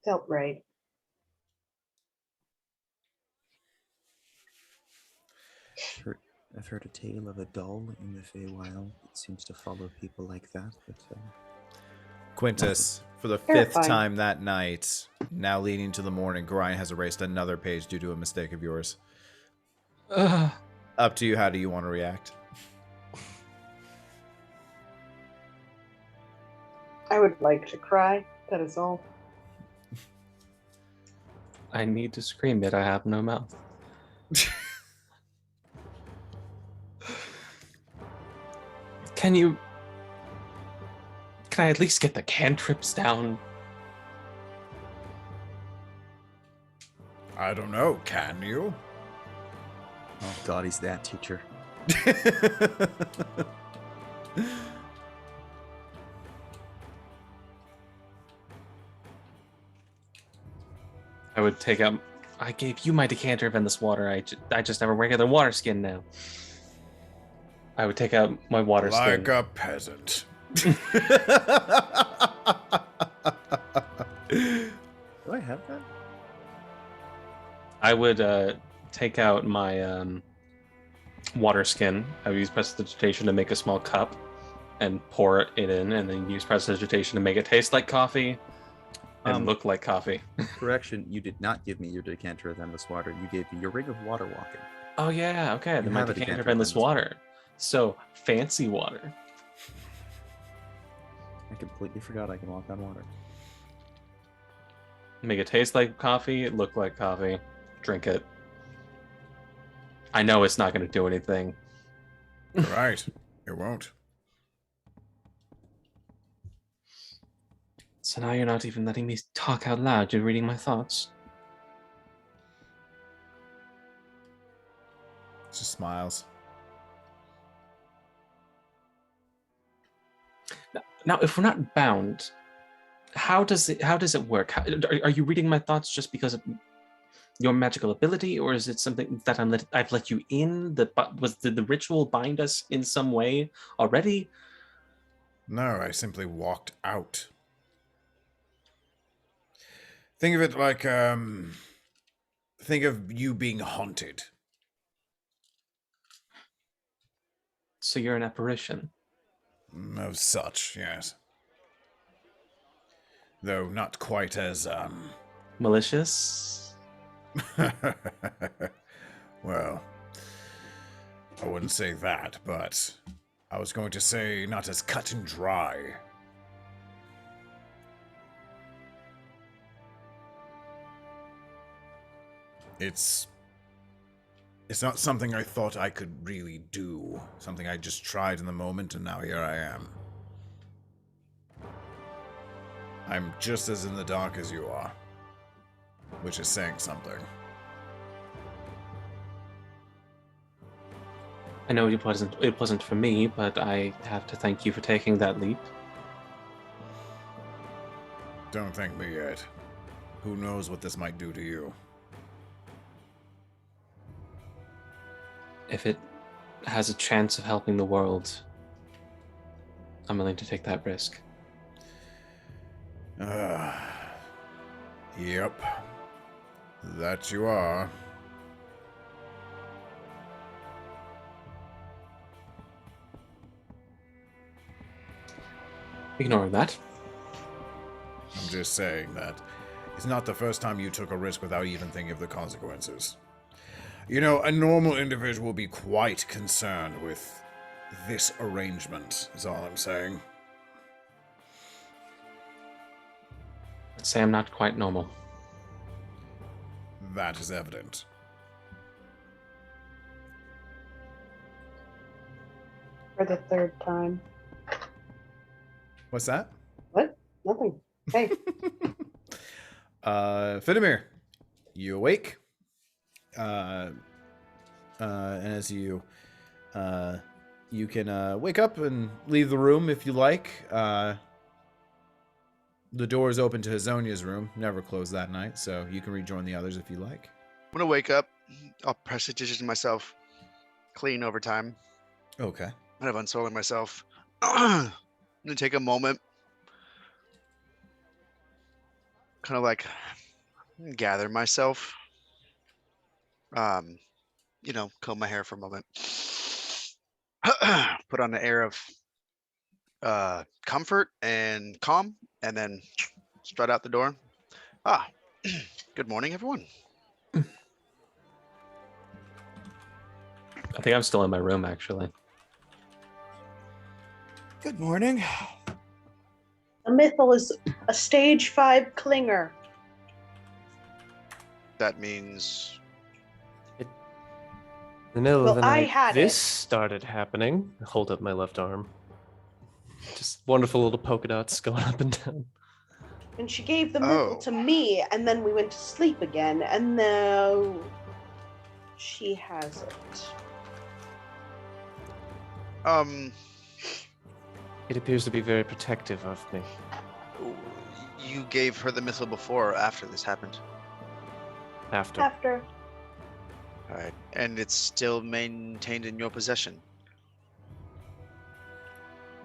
Felt right. I've heard a tale of a doll in the Feywild that seems to follow people like that, but Quintus, for the fifth Terrifying. time that night, now leading to the morning, Grind has erased another page due to a mistake of yours. Up to you. How do you want to react? I would like to cry. That is all. I need to scream, yet I have no mouth. Can I at least get the cantrips down? I don't know. Can you? oh god, he's that teacher. I would take out. I gave you my decanter of endless water. I just have a regular water skin now. I would take out my water skin. Like a peasant. Do I have that? I would take out my water skin. I would use prestidigitation to make a small cup and pour it in, and then use prestidigitation to make it taste like coffee and look like coffee. Correction, you did not give me your decanter of endless water. You gave me your ring of water walking. Oh yeah, okay. You Then my have a decanter of endless water. So fancy water. I completely forgot I can walk on water. Make it taste like coffee, look like coffee, drink it. I know it's not going to do anything. Right. It won't. So now you're not even letting me talk out loud. You're reading my thoughts. Just smiles. Now, if we're not bound, how does it work? Are you reading my thoughts just because of your magical ability, or is it something that I've let you in? Did the ritual bind us in some way already? No, I simply walked out. Think of it like, think of you being haunted. So you're an apparition. Of such, yes. Though not quite as, Malicious? well, I wouldn't say that, but I was going to say not as cut and dry. It's not something I thought I could really do. Something I just tried in the moment, and now here I am. I'm just as in the dark as you are. Which is saying something. I know it wasn't for me, but I have to thank you for taking that leap. Don't thank me yet. Who knows what this might do to you? If it has a chance of helping the world, I'm willing to take that risk. Yep. That you are. Ignoring that. I'm just saying that it's not the first time you took a risk without even thinking of the consequences. You know, a normal individual will be quite concerned with this arrangement, is all I'm saying. I'd say I'm not quite normal. That is evident. For the third time. What's that? What? Nothing. Hey. Finamir, you awake? And as you can wake up and leave the room if you like. The door is open to Hazonia's room, never closed that night, so you can rejoin the others if you like. I'm gonna wake up. I'll press a digit to myself. clean over time. Okay. Kind of unsoiling myself. I'm gonna take a moment, kind of like gather myself. Comb my hair for a moment. Put on an air of comfort and calm, and then strut out the door. Good morning, everyone. I think I'm still in my room, actually. Good morning. A Mythal is a stage 5 clinger. That means In the middle Well, of the I night, had this it. started happening. I hold up my left arm. Just wonderful little polka dots going up and down. And she gave the Oh. Mythal to me, and then we went to sleep again, and now she has it. It appears to be very protective of me. You gave her the missile before or after this happened? After. After. All right, and it's still maintained in your possession.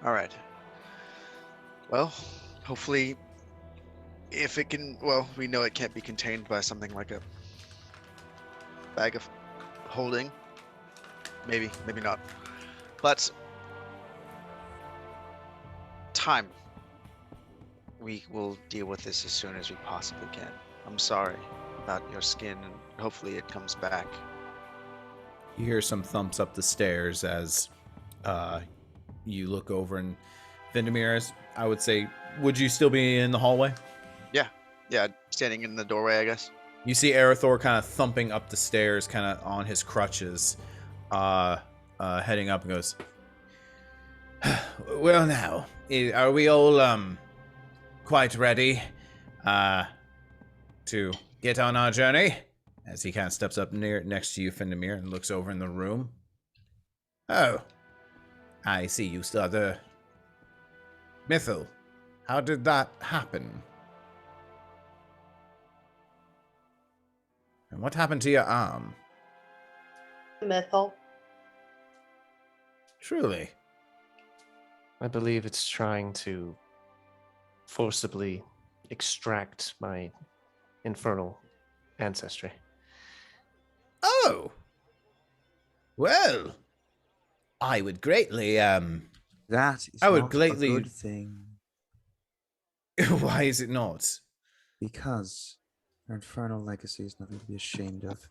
All right. Well, hopefully, if it can, well, we know it can't be contained by something like a bag of holding. Maybe, maybe not. But time. We will deal with this as soon as we possibly can. I'm sorry about your skin, and hopefully it comes back. You hear some thumps up the stairs as you look over, and Vindemir, I would say, would you still be in the hallway? Yeah, standing in the doorway, I guess. You see Arathor kind of thumping up the stairs, kind of on his crutches, heading up, and goes, well now, are we all quite ready to get on our journey? As he kind of steps up next to you, Vindemir, and looks over in the room. Oh, I see you still the Mythal. How did that happen? And what happened to your arm? Mythal. Truly. I believe it's trying to forcibly extract my infernal ancestry. Oh. Well, I would greatly, That is I would not greatly- a good thing, why is it not? because our infernal legacy is nothing to be ashamed of.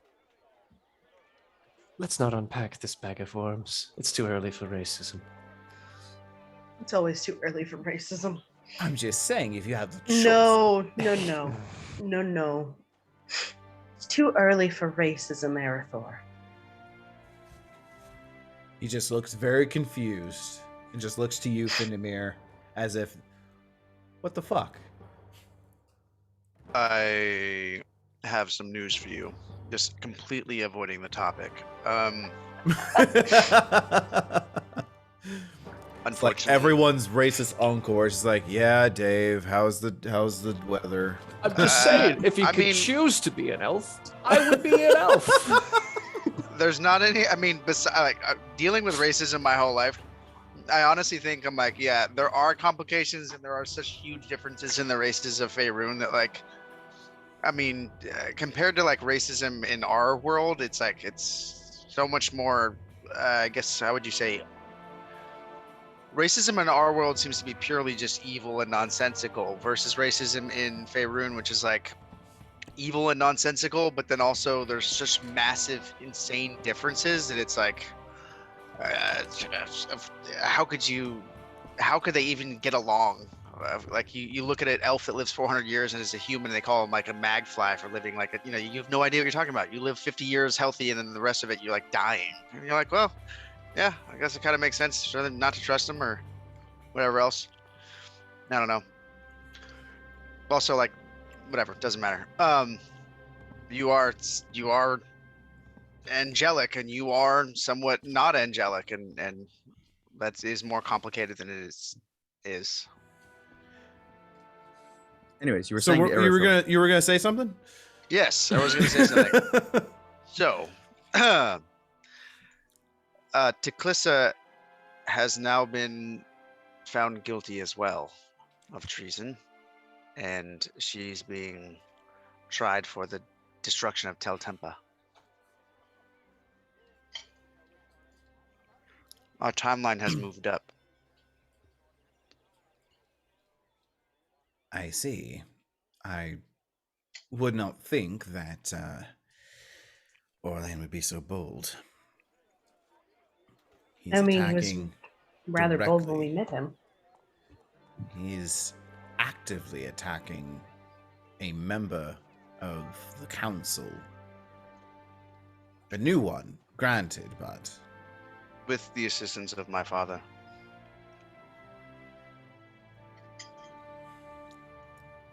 Let's not unpack this bag of worms. It's too early for racism. It's always too early for racism. I'm just saying, if you have the choice. No. It's too early for racism, Arathor. He just looks very confused and just looks to you, Vindemir, as if, what the fuck? I have some news for you. Just completely avoiding the topic. It's like Unfortunately, everyone's racist encore. It's like, yeah, Dave, how's the weather? I'm just saying, if you I could mean- choose to be an elf, I would be an elf. there's not any. I mean, dealing with racism my whole life, I honestly think I'm like, yeah, there are complications and there are such huge differences in the races of Faerun that, like, I mean, compared to like racism in our world, it's like it's so much more. I guess how would you say? Racism in our world seems to be purely just evil and nonsensical, versus racism in Faerun, which is like evil and nonsensical, but then also there's such massive, insane differences that it's like, how could they even get along? Like you look at an elf that lives 400 years and is a human, and they call him like a magfly for living like a, you have no idea what you're talking about. You live 50 years healthy, and then the rest of it you're like dying, and you're like, well, yeah, I guess it kind of makes sense for them not to trust them or whatever else. I don't know. Also, like, whatever, doesn't matter. You are angelic, and you are somewhat not angelic, and that is more complicated than it is. Anyways, you were So saying you were gonna say something? Yes, I was going to say something. So, Teclissa has now been found guilty as well of treason, and she's being tried for the destruction of Tel Tempa. Our timeline has moved up. I see. I would not think that Orlane would be so bold. He's I mean, he was attacking rather bold when we directly. met him. He's actively attacking a member of the council. A new one, granted, but With the assistance of my father.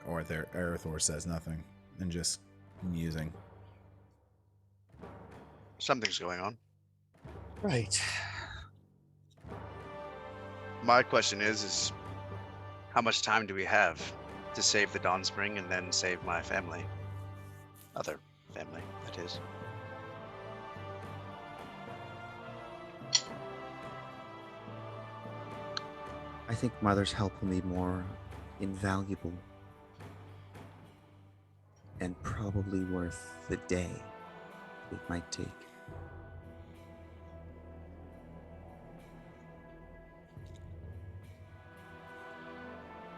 Arathor says nothing and just musing. Something's going on. Right. My question is how much time do we have to save the Dawn Spring and then save my family? Other family, that is. I think Mother's help will be more invaluable and probably worth the day it might take.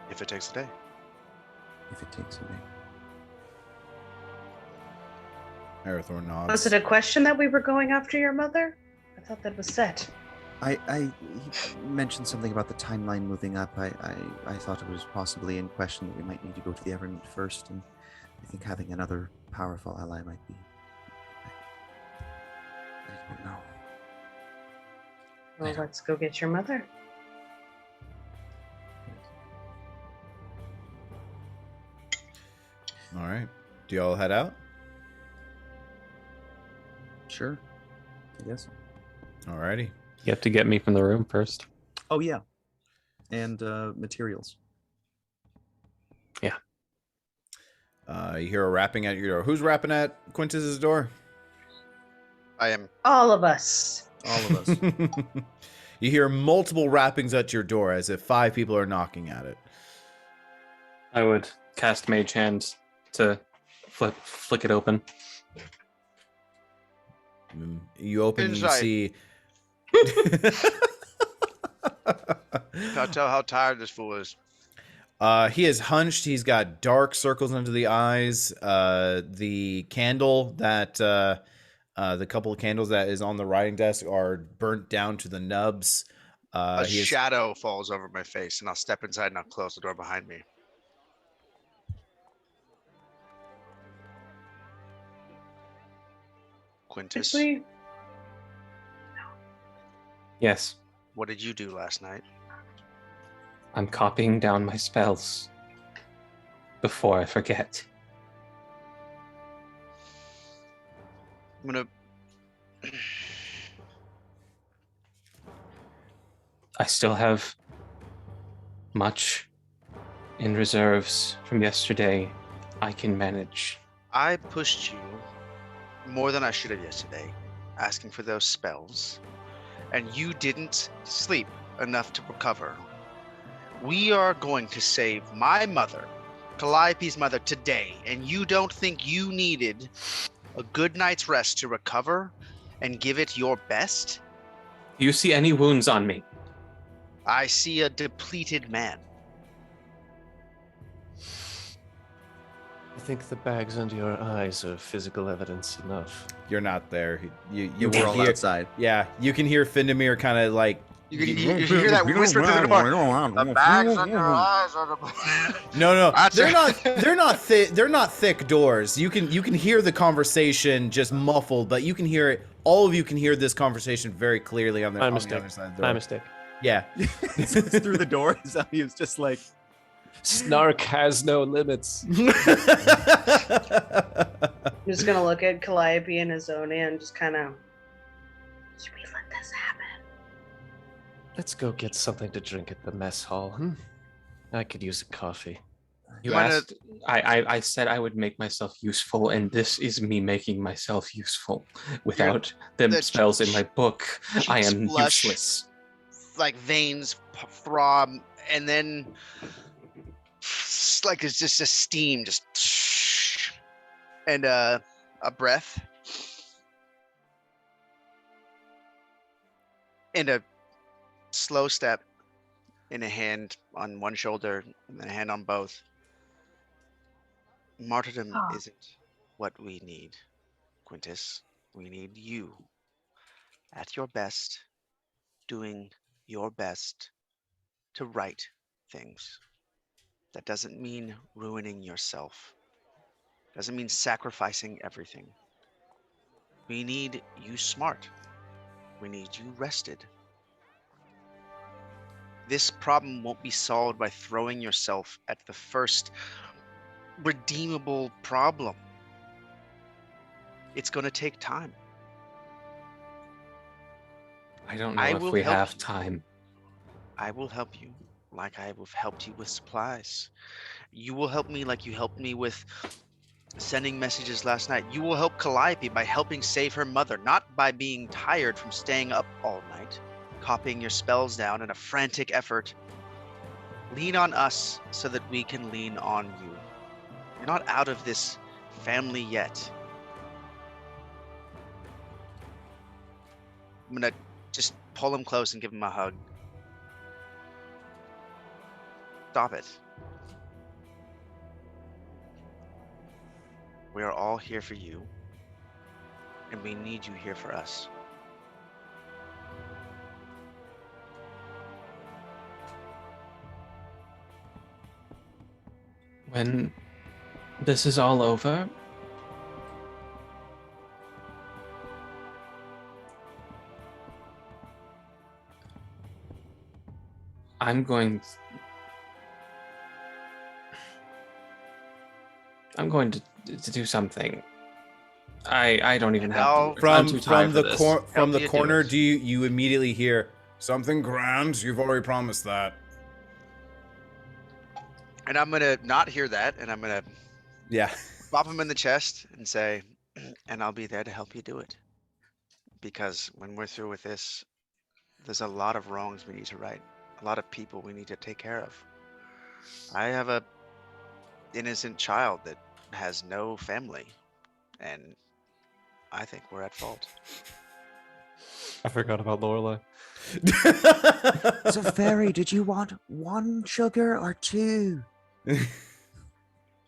If it takes a day. If it takes a day. Arathor nods. Was it a question that we were going after your mother? I thought that was set. He mentioned something about the timeline moving up. I thought it was possibly in question that we might need to go to the Evermeet first, and I think having another powerful ally might be. I don't know. Well, let's go get your mother. All right. Do y'all head out? Sure. I guess. Alrighty. You have to get me from the room first. Oh yeah. And materials. Yeah. You hear a rapping at your door. Who's rapping at Quintus's door? I am. All of us. All of us. You hear multiple rappings at your door as if 5 people are knocking at it. I would cast Mage Hand to flick it open. You open and you Inside. see. Can't tell how tired this fool is. He is hunched. He's got dark circles under the eyes. The candle that the couple of candles that is on the writing desk are burnt down to the nubs. A He is, shadow falls over my face, and I'll step inside and I'll close the door behind me. Quintus, Actually, Yes, what did you do last night? I'm copying down my spells before I forget. I'm gonna. I still have much in reserves from yesterday. I can manage. I pushed you more than I should have yesterday, asking for those spells, and you didn't sleep enough to recover. We are going to save my mother, Calliope's mother, today, and you don't think you needed a good night's rest to recover and give it your best? Do you see any wounds on me? I see a depleted man. I think the bags under your eyes are physical evidence enough. you're not there. You We're can all hear, outside. Yeah, you can hear Findemir kind of like. You hear that whisper through the door. The bags on your eyes are the... No, That's they're it. not. They're not thick doors. You can hear the conversation just muffled, but you can hear it. All of you can hear this conversation very clearly on the My other mistake. side of the My door. mistake. Yeah. So it's through the door. So he was just like, Snark has no limits. I'm just gonna look at Calliope and Azonia and just kind of. Should we let this happen? Let's go get something to drink at the mess hall. I could use a coffee. You Might asked. I said I would make myself useful, and this is me making myself useful. Without the the spells in my book, I cheeks am flush. useless. like veins throb, and then like it's just a steam, just and a breath, and a slow step, and a hand on one shoulder, and then a hand on both. Martyrdom Ah. isn't what we need, Quintus. We need you at your best, doing your best to right things. That doesn't mean ruining yourself. Doesn't mean sacrificing everything. We need you smart. We need you rested. This problem won't be solved by throwing yourself at the first redeemable problem. It's going to take time. I don't know I if will we help have you. time. I will help you like I have helped you with supplies. You will help me like you helped me with sending messages last night. You will help Calliope by helping save her mother, not by being tired from staying up all night, copying your spells down in a frantic effort. Lean on us so that we can lean on you. You're not out of this family yet. I'm gonna just pull him close and give him a hug. Stop it. We are all here for you, and we need you here for us. When this is all over, I'm going to do something. I don't even And have I'll- the words. I'm too tired for this. From the you do corner, it. do you immediately hear Something grand. You've already promised that. And I'm gonna not hear that, and I'm gonna yeah. bop him in the chest and say, and I'll be there to help you do it. Because when we're through with this, there's a lot of wrongs we need to right, a lot of people we need to take care of. I have a innocent child that has no family, and I think we're at fault. I forgot about Lorelai. So, Fairy, did you want one sugar or two?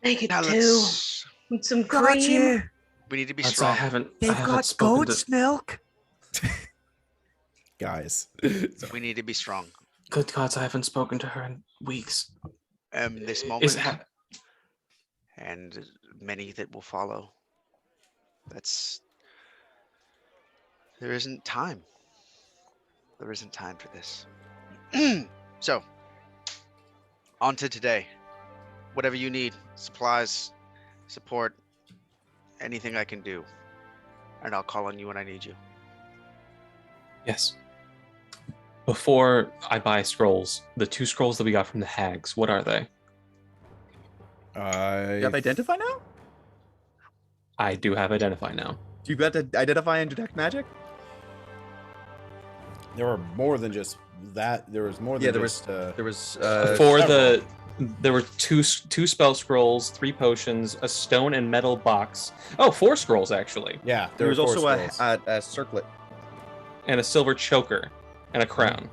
Make it Now two let's. with some Got cream. you. We need to be I strong. haven't. They've I haven't got spoken goat's to. milk. Guys. We need to be strong. Good gods, I haven't spoken to her in weeks. This Is moment, ha- and many that will follow. There isn't time. There isn't time for this. So, on to today. Whatever you need, supplies, support, anything I can do. And I'll call on you when I need you. Yes. Before I buy scrolls, the 2 scrolls that we got from the hags, what are they? You have identify now? I do have identify now. Do you got to identify and detect magic? There were more than just that. There was more than Yeah, just. there was For several. there were two spell scrolls, 3 potions, a stone and metal box. Oh, 4 scrolls actually, Yeah, there was were also four scrolls. a circlet. and a silver choker, and a crown,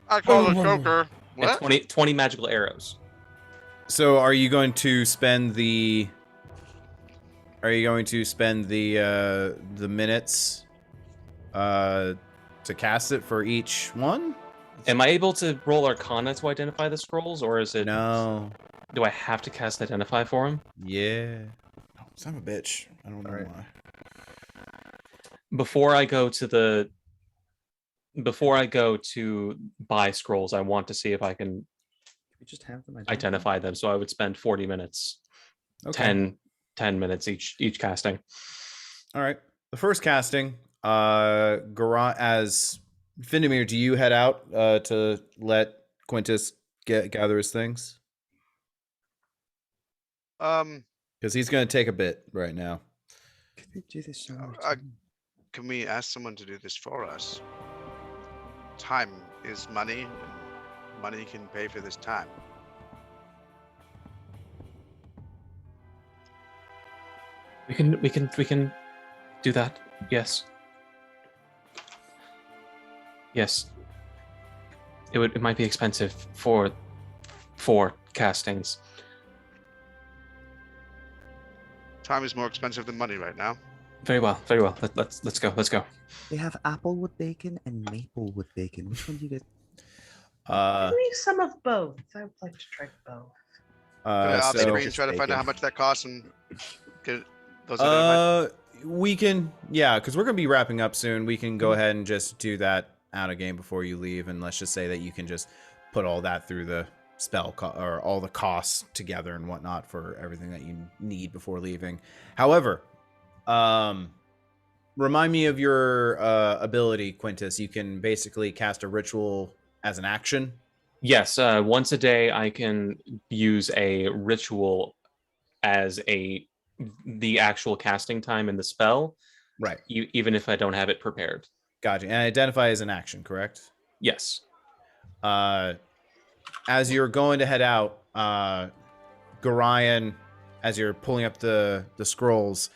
I call it Joker. and What? 20 magical arrows. So, are you going to spend the? Are you going to spend the minutes, to cast it for each one? Am I able to roll Arcana to identify the scrolls, or is it? No. Do I have to cast Identify for them? Yeah. Oh, son of a bitch. I don't know Alright. why. Before I go to buy scrolls, I want to see if I can We just have them identify them. So I would spend 40 minutes, Okay. 10 minutes each casting. All right. The first casting, as Findemir, do you head out to let Quintus gather his things? Because he's going to take a bit right now. Could we do this some more Uh, time? Can we ask someone to do this for us? Time is money, and money can pay for this time. We can do that. Yes. Yes. It might be expensive for castings. Time is more expensive than money right now. Very well. Very well. Let's go. Let's go. They have apple with bacon and maple with bacon. Which one do you get? Give me some of both. I would like to try both. Go to off So screen, try to find out how much that costs, and get those. we can, yeah, because we're gonna be wrapping up soon. We can go ahead and just do that out of game before you leave, and let's just say that you can just put all that through the spell or all the costs together and whatnot for everything that you need before leaving. However, remind me of your ability, Quintus. You can basically cast a ritual as an action. Yes. Once a day, I can use a ritual as the actual casting time in the spell. Right. Even if I don't have it prepared. Gotcha. And identify as an action, correct? Yes. As you're going to head out, Gorion, as you're pulling up the scrolls,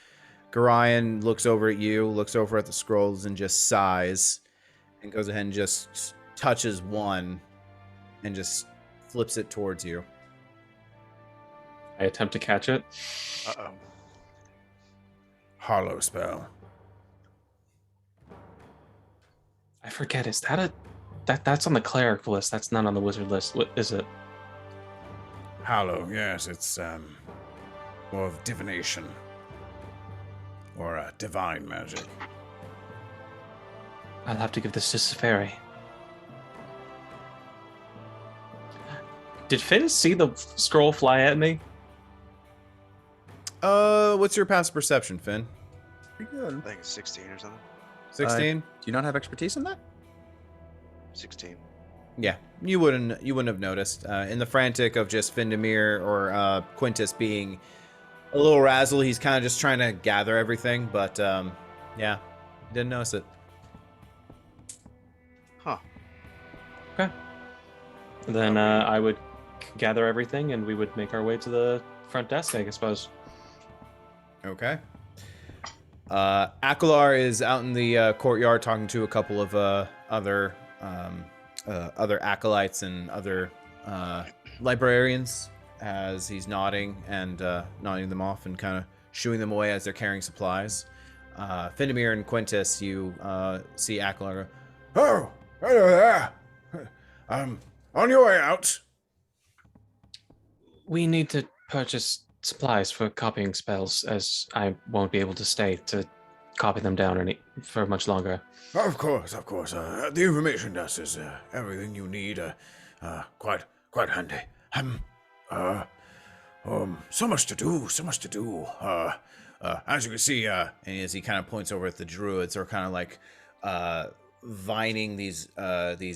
Gorion looks over at you, looks over at the scrolls, and just sighs, and goes ahead and just touches one, and just flips it towards you. I attempt to catch it. Uh-oh. Hollow spell. I forget. Is that that's on the cleric list? That's not on the wizard list. What is it? Hollow, yes, it's more of divination. Or divine magic. I'll have to give this to Safari. Did Finn see the scroll fly at me? What's your passive perception, Finn? Pretty good. I think it's 16 or something. 16? Do you not have expertise in that? 16. Yeah, you wouldn't have noticed. In the frantic of just Vindemir or Quintus being a little razzled, he's kind of just trying to gather everything, but yeah, didn't notice it. Huh. Okay. Then I would gather everything, and we would make our way to the front desk, I suppose. Okay. Aquilar is out in the courtyard talking to a couple of other acolytes and other librarians as he's nodding them off and kind of shooing them away as they're carrying supplies. Vindemir and Quintus, you see Aquilar go, Oh, hello there. On your way out. We need to purchase supplies for copying spells, as I won't be able to stay to copy them down for much longer. Of course. The information desk is everything you need. Quite handy. So much to do. As you can see, and as he kind of points over at the druids, are kind of like vining these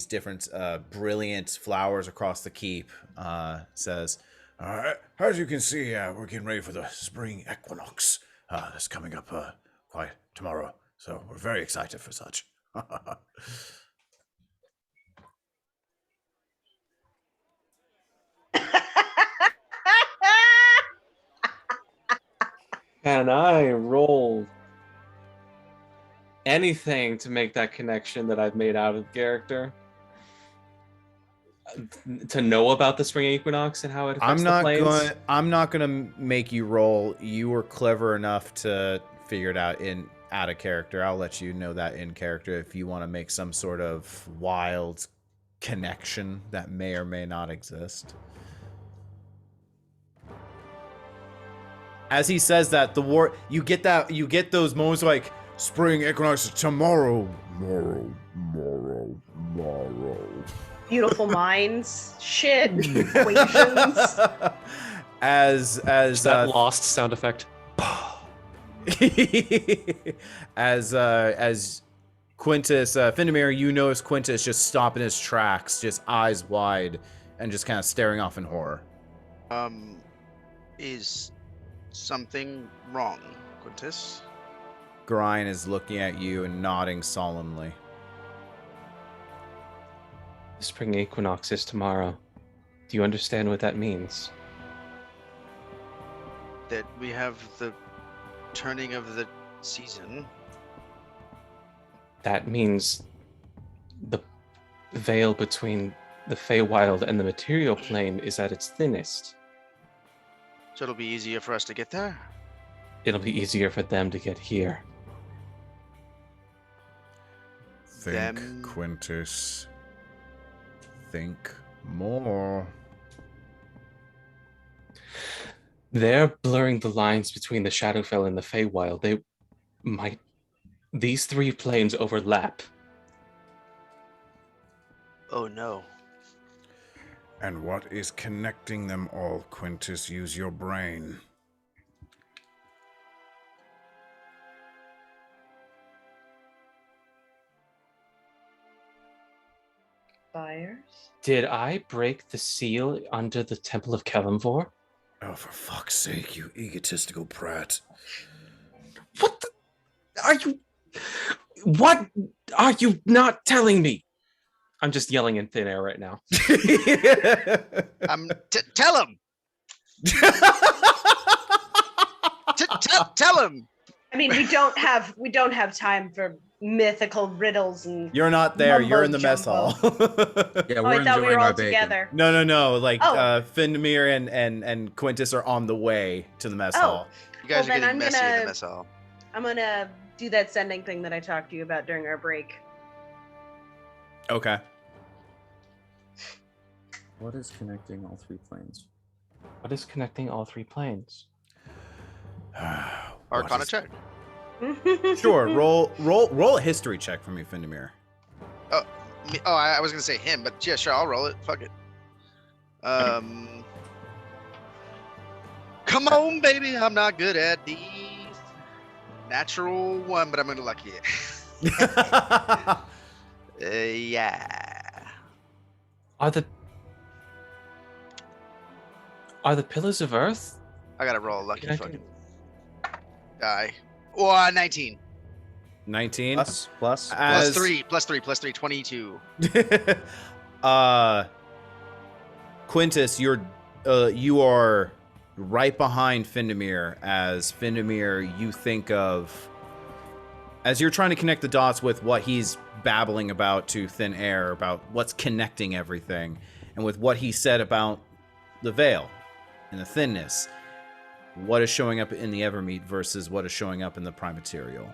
different brilliant flowers across the keep. Says, as you can see, we're getting ready for the spring equinox. That's coming up quite tomorrow. So we're very excited for such. And I rolled anything to make that connection that I've made out of character. To know about the spring equinox and how it affects the planes. I'm not gonna make you roll. You were clever enough to figure it out of character. I'll let you know that in character if you want to make some sort of wild connection that may or may not exist. As he says that, you get those moments like Spring equinox tomorrow. Beautiful minds. Shit. Equations. as that lost sound effect. as Quintus, Vindemir, you notice Quintus just stop in his tracks, just eyes wide, and just kind of staring off in horror. Is something wrong, Quintus? Grine is looking at you and nodding solemnly. The spring equinox is tomorrow. Do you understand what that means? That we have the turning of the season. That means the veil between the Feywild and the material plane is at its thinnest. So it'll be easier for us to get there? It'll be easier for them to get here. Think, Quintus. Think more. They're blurring the lines between the Shadowfell and the Feywild. These three planes overlap. Oh no. And what is connecting them all, Quintus? Use your brain. Fires? Did I break the seal under the Temple of Kelemvor? Oh, for fuck's sake, you egotistical prat. What are you not telling me? I'm just yelling in thin air right now. Tell him. Tell him. I mean, we don't have time for mythical riddles and. You're not there. You're in the mumbo mess hall. Yeah, Oh, we're I thought we enjoying were our all bacon. together. No. Like, Oh. Findemir and Quintus are on the way to the mess Oh. hall. You guys Well, are then getting I'm messy in gonna- the mess hall. I'm gonna do that sending thing that I talked to you about during our break. Okay. What is connecting all three planes? What is connecting all three planes? Arcana check. Sure. Roll a history check for me, Findemir. I was gonna say him, but yeah, sure, I'll roll it. Fuck it. Come on, baby. I'm not good at these. Natural one, but I'm gonna lucky it. Yeah. Are the pillars of Earth? I gotta roll a lucky Can I fucking die. Oh, 19. 19. Plus. As- Plus three, 22. Quintus, you are right behind Findemir. As Findemir, you think of, as you're trying to connect the dots with what he's babbling about to thin air, about what's connecting everything, and with what he said about the veil and the thinness, what is showing up in the Evermeet versus what is showing up in the Prime Material.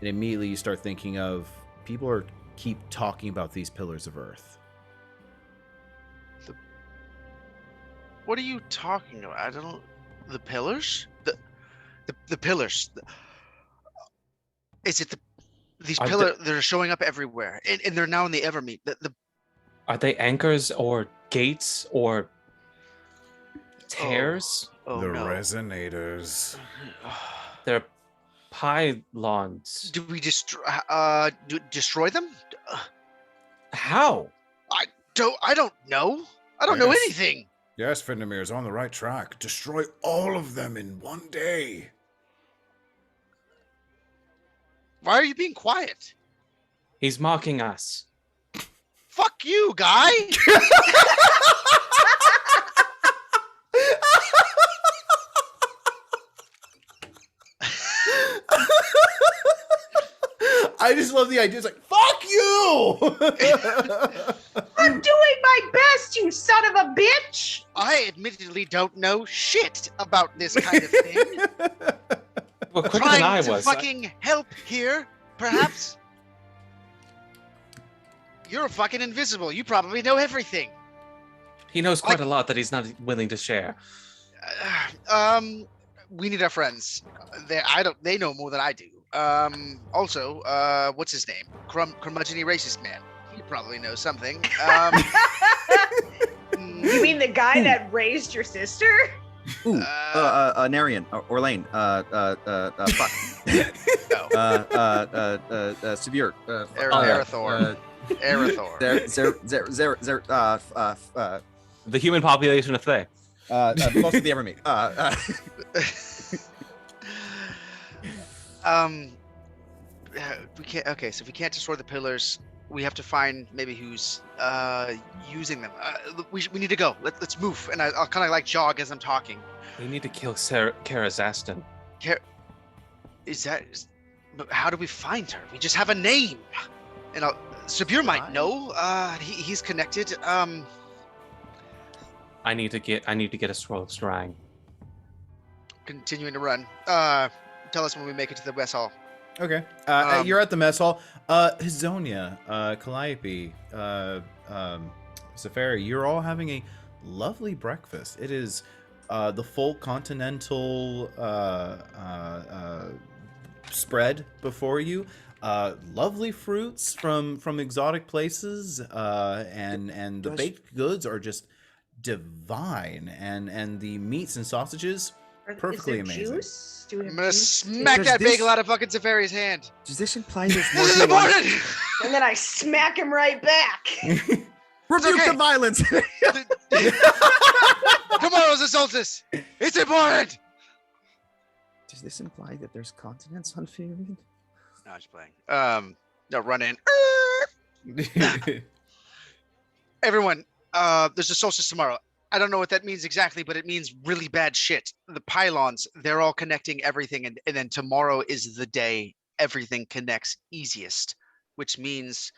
And immediately you start thinking of, people keep talking about these pillars of Earth. What are you talking about? I don't. The pillars? The pillars. Is it these Are pillars that are showing up everywhere, and they're now in the Evermeet? Are they anchors or gates or tears? Oh the no. resonators. They're pylons. Do we destroy them? How? I don't know. I don't know Yes. anything. Yes, Findemir is on the right track. Destroy all of them in one day. Why are you being quiet? He's mocking us. Fuck you, guy. I just love the idea. It's like, fuck you! I'm doing my best, you son of a bitch! I admittedly don't know shit about this kind of thing. Well, quicker Trying than I to was. fucking help here, perhaps. You're fucking invisible. You probably know everything. He knows quite a lot that he's not willing to share. We need our friends. They know more than I do. Also, what's his name? Curmudgeon-y racist man. He probably knows something. You mean the guy that raised your sister? Ooh, Narian, Orlane, fuck. No. Severe. Arathor. Arathor. There, The human population of Thay. Most of the ever meet. We can't. Okay, so if we can't destroy the pillars, we have to find maybe who's using them. We need to go. Let's move. And I'll kind of like jog as I'm talking. We need to kill Kara Zaston. How do we find her? We just have a name. And Sabir might know. He's connected. I need to get a scroll of Strang. Continuing to run. Tell us when we make it to the West Hall. Okay. You're at the mess hall. Hizonia, Calliope, Safari, you're all having a lovely breakfast. It is the full continental spread before you. Lovely fruits from exotic places, and the baked goods are just divine, and the meats and sausages perfectly amazing. Juice? Do we have I'm gonna juice? smack Does that this- bagel out of fucking Safari's hand. Does this imply there's more This is to one? important! And then I smack him right back. Rebuke okay. the violence. Tomorrow's the solstice. It's important. Does this imply that there's continents on Faerun? No, I'm just playing. No, run in. Everyone, there's a solstice tomorrow. I don't know what that means exactly, but it means really bad shit. The pylons, they're all connecting everything, and then tomorrow is the day everything connects easiest, which means,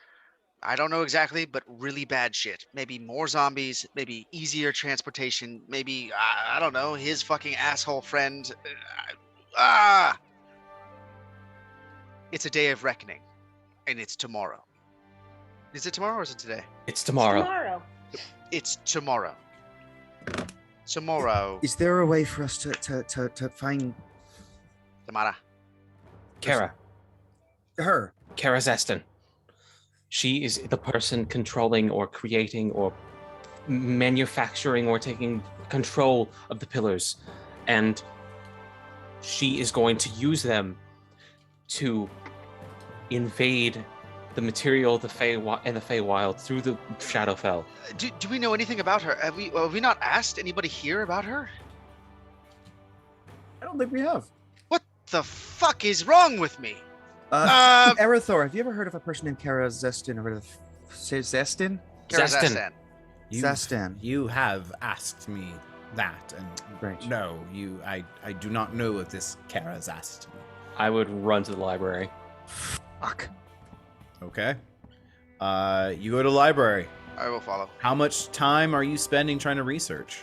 I don't know exactly, but really bad shit. Maybe more zombies, maybe easier transportation, maybe, I don't know, his fucking asshole friend. It's a day of reckoning, and it's tomorrow. Is it tomorrow or is it today? It's tomorrow. Tomorrow. It's tomorrow. Tomorrow. Is there a way for us to find Tamara. Kara her? Zaston. She is the person controlling or creating or manufacturing or taking control of the pillars, and she is going to use them to invade the material, the Feywild through the Shadowfell. Do we know anything about her? Have we not asked anybody here about her? I don't think we have. What the fuck is wrong with me? Erythor, have you ever heard of a person named Kara Zestin or Zestin? Kara Zastan. Zastan. Zastan. You have asked me that, and Right. no, I do not know of this Kara Zastan. I would run to the library. Fuck. Okay. You go to library. I will follow. How much time are you spending trying to research?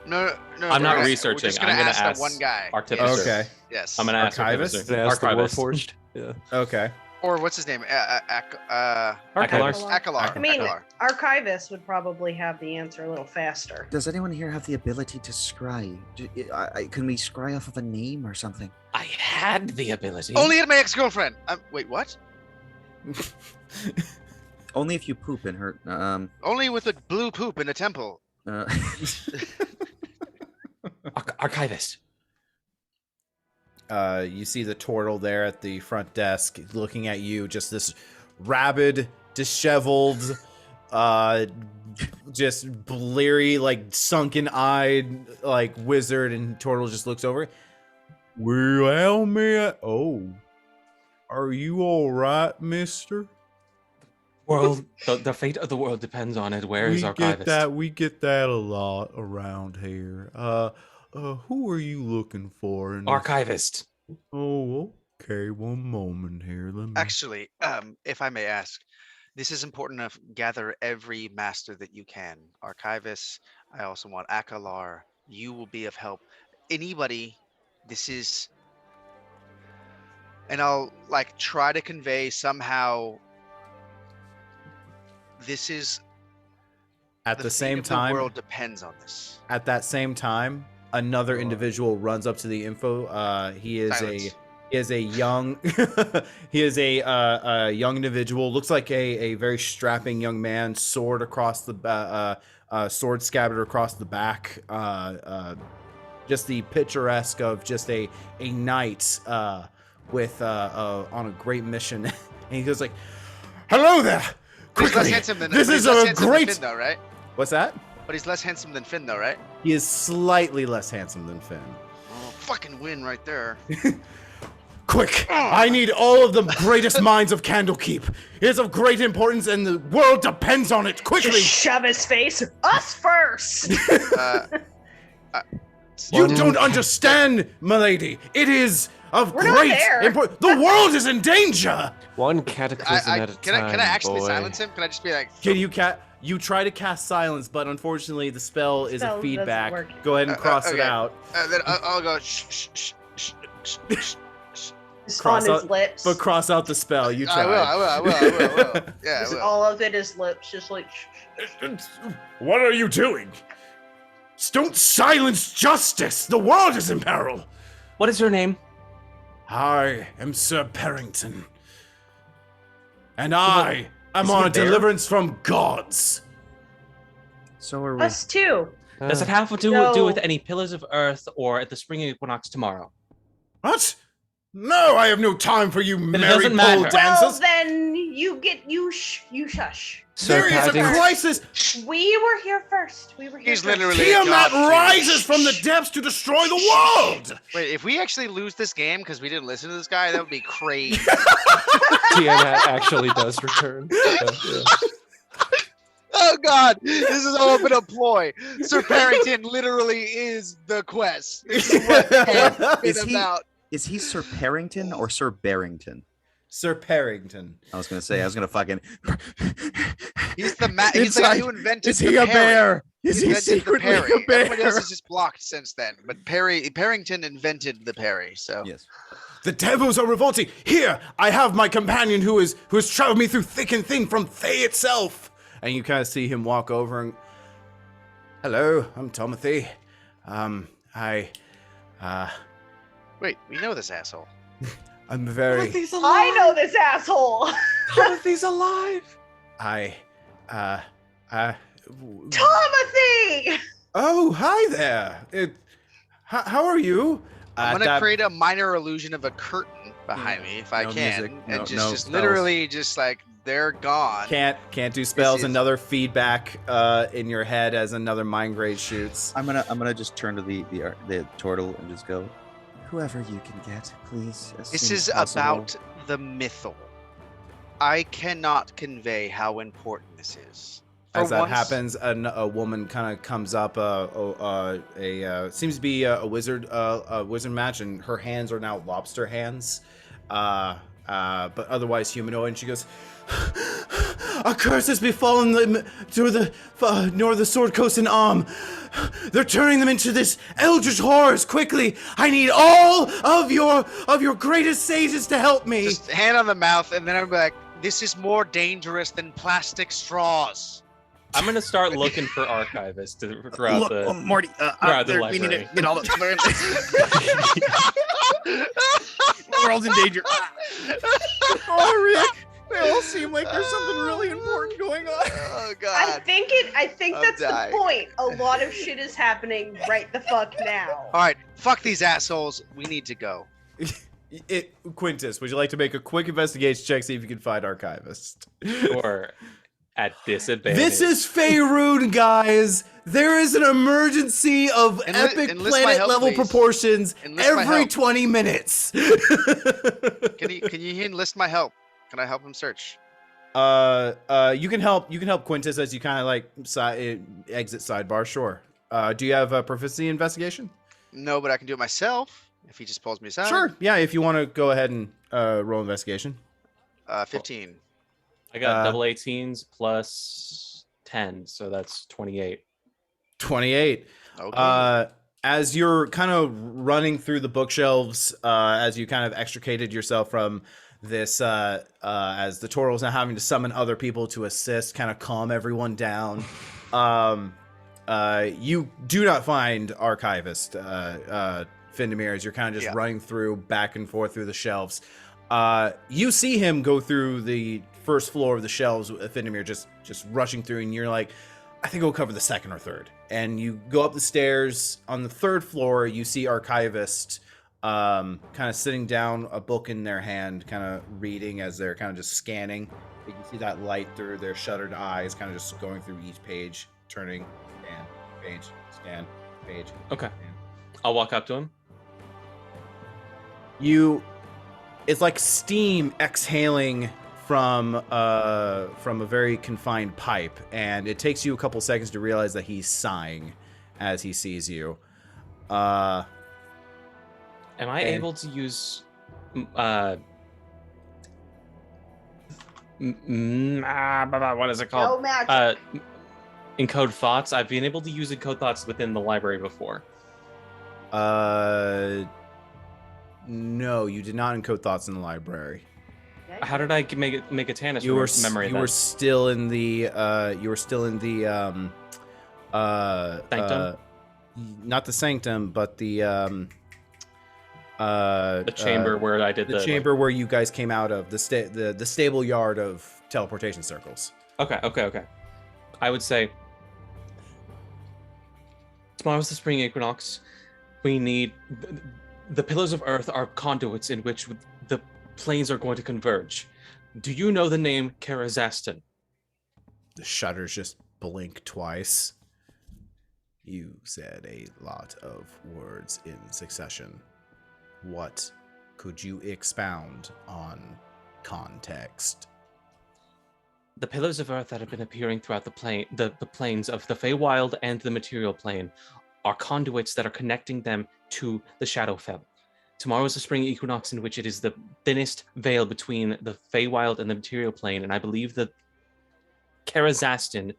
No. I'm not we're researching. Just gonna I'm gonna ask ask that one guy. Artificer. Okay. Yes. I'm gonna ask Archivist? Artificer. Ask the Archivist. Warforged. Yeah. Okay. Or what's his name? Akalar. Akalar. I mean, Akalar. Archivist would probably have the answer a little faster. Does anyone here have the ability to scry? Can we scry off of a name or something? I had the ability. Only at my ex-girlfriend. Wait, what? Only if you poop in her. Only with a blue poop in a temple. Archivist. You see the turtle there at the front desk looking at you, just this rabid, disheveled, just bleary, like sunken-eyed, like wizard, and turtle just looks over. Well, man, are you all right, mister? World. The fate of the world depends on it. Where is Archivist? We get that a lot around here. Who are you looking for? Archivist. Oh, okay. One moment here. Let me. Actually, if I may ask, this is important enough. Gather every master that you can. Archivist. I also want Akalar. You will be of help. Anybody. This is. And I'll like try to convey somehow. This is. At the fate same of time, the world depends on this. at that same time, another individual runs up to the info. He is Silence. a young he is a young individual. Looks like a very strapping young man. Sword across the sword scabbard across the back. Just the picturesque of just a knight with on a great mission. And he goes like, "Hello there." He's less Quickly, handsome than this but is he's less a handsome than great. Finn, though, right? What's that? But he's less handsome than Finn, though, right? He is slightly less handsome than Finn. Oh, fucking win right there. Quick! I need all of the greatest minds of Candlekeep. It is of great importance and the world depends on it. Quickly! Just shove his face. Us first! You don't understand, milady. It is of We're not great there. importance. The world is in danger! One cataclysm at a Can time. I actually boy. silence him? Can I just be like, Can you You try to cast silence, but unfortunately the spell is Spell a doesn't feedback. work. Go ahead and cross it okay. out. then I'll go shh, shh, shh, shh, shh, shh. Just Cross on his out- lips. But cross out the spell. You try. I will. Yeah, I Just will. all of it is lips, just like. What are you doing? Don't silence justice. The world is in peril. What is your name? I am Sir Parrington, and I am Is he on a a bear? deliverance from gods. So are we. Us too. Does it have to No. do with any pillars of earth or at the spring equinox tomorrow? What? No, I have no time for you it merry doesn't pole matter. Well, dancers. then you shush. Sir There is a Paddington. crisis. We were here first. We were here He's first. literally- Tiamat God, rises shh, from the shh. depths to destroy the world. Wait, if we actually lose this game because we didn't listen to this guy, that would be crazy. Tiamat actually does return. Yeah. Oh God, this has all been a ploy. Sir Parrington literally is the quest. This is what it's Is been he- about. Is he Sir Parrington or Sir Barrington? Sir Parrington. I was gonna fucking. He's the he's the guy who invented Is the he a parry. bear? Is he Invented the secretly parry. a bear? Everybody else is just blocked since then. But Parrington invented the parry. So Yes. The devils are revolting. Here, I have my companion who has traveled me through thick and thin from Thay itself. And you kind of see him walk over and, hello, I'm Timothy. wait, we know this asshole. I'm very, I know this asshole. Timothy's alive. Timothy. Oh, hi there. How are you? I'm gonna That- create a minor illusion of a curtain behind me if I No can, music, and no just spells. literally just like they're gone. Can't do spells. is- Another feedback in your head as another mind grade shoots. I'm gonna just turn to the turtle and just go. Whoever you can get, please. As This soon is as possible." about the mythal. I cannot convey how important this is. For As that once- happens, a woman kind of comes up. Seems to be a wizard match, and her hands are now lobster hands, but otherwise humanoid. And she goes, "A curse has befallen them to the north of the Sword Coast and Arm. They're turning them into this eldritch horrors. Quickly, I need all of your greatest sages to help me." Just hand on the mouth, and then I'm like, "This is more dangerous than plastic straws." I'm gonna start looking for archivists throughout Look, the. Morty, throughout the we need to library. get all the. The world's in danger. Oh, Rick, they all seem like there's something really important going on. Oh I God! think I'm that's dying. the point. A lot of shit is happening right the fuck now. All right, fuck these assholes. We need to go. Quintus, would you like to make a quick investigation check, see if you can find archivist? Or at disadvantage. This is Faerun, guys. There is an emergency of epic enlist my planet help, level please. proportions Enlist my every help. 20 minutes. Can you enlist my help? Can I help him search? You can help Quintus as you kind of like exit sidebar. Sure. Do you have a proficiency investigation? No, but I can do it myself if he just pulls me aside. Sure. Yeah, if you want to go ahead and roll investigation. 15. I got double 18s plus 10, so that's 28. 28. Okay. As you're kind of running through the bookshelves, as you kind of extricated yourself from this, as the Toral's now having to summon other people to assist, kind of calm everyone down. You do not find Archivist, Findemir, as you're kind of just running through back and forth through the shelves. You see him go through the first floor of the shelves with Findemir just rushing through, and you're like, I think we'll cover the second or third. And you go up the stairs. On the third floor, you see Archivist kind of sitting down, a book in their hand, kind of reading as they're kind of just scanning. You can see that light through their shuttered eyes, kind of just going through each page, turning, scan, page, scan, page. Okay. I'll walk up to him. It's like steam exhaling from a very confined pipe, and it takes you a couple seconds to realize that he's sighing as he sees you. Am I able to use what is it called? No magic. Encode thoughts. I've been able to use encode thoughts within the library before. No, you did not encode thoughts in the librry. How did I make a Tannis memory? You were still in the Sanctum? Not the sanctum, but the chamber where I did the chamber where you guys came out of, the stable yard of teleportation circles. Okay. I would say tomorrow's the spring equinox. We need the pillars of earth are conduits in which the planes are going to converge. Do you know the name Karazastan? The shutters just blink twice. You said a lot of words in succession. What could you expound on context? The pillars of earth that have been appearing throughout the planes of the Feywild and the material plane are conduits that are connecting them to the Shadowfell. Tomorrow is the spring equinox in which it is the thinnest veil between the Feywild and the material plane, and I believe that Karazastan,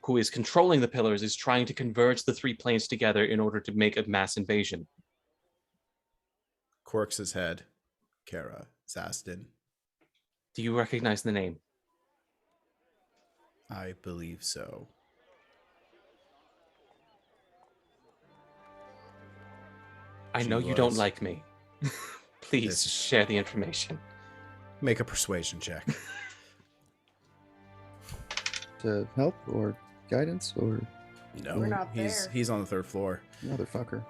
who is controlling the pillars, is trying to converge the three planes together in order to make a mass invasion. Quirks his head. Karazastan. Do you recognize the name? I believe so. I know you don't like me. Please share the information. Make a persuasion check. To help or guidance or No, We're not he's on the third floor. motherfucker.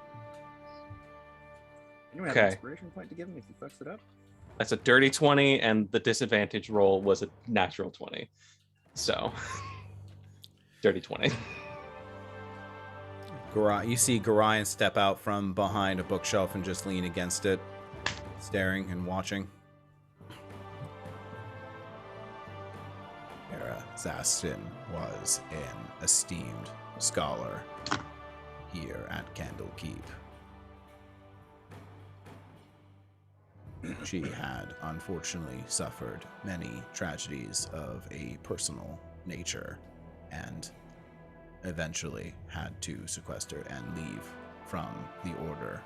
Anyway, Okay. have an inspiration point to give him if he fucks it up. That's a dirty 20, and the disadvantage roll was a natural 20. So, dirty 20. You see Gorion step out from behind a bookshelf and just lean against it, staring and watching. Karazastan was an esteemed scholar here at Candlekeep. She had unfortunately suffered many tragedies of a personal nature and eventually had to sequester and leave from the order.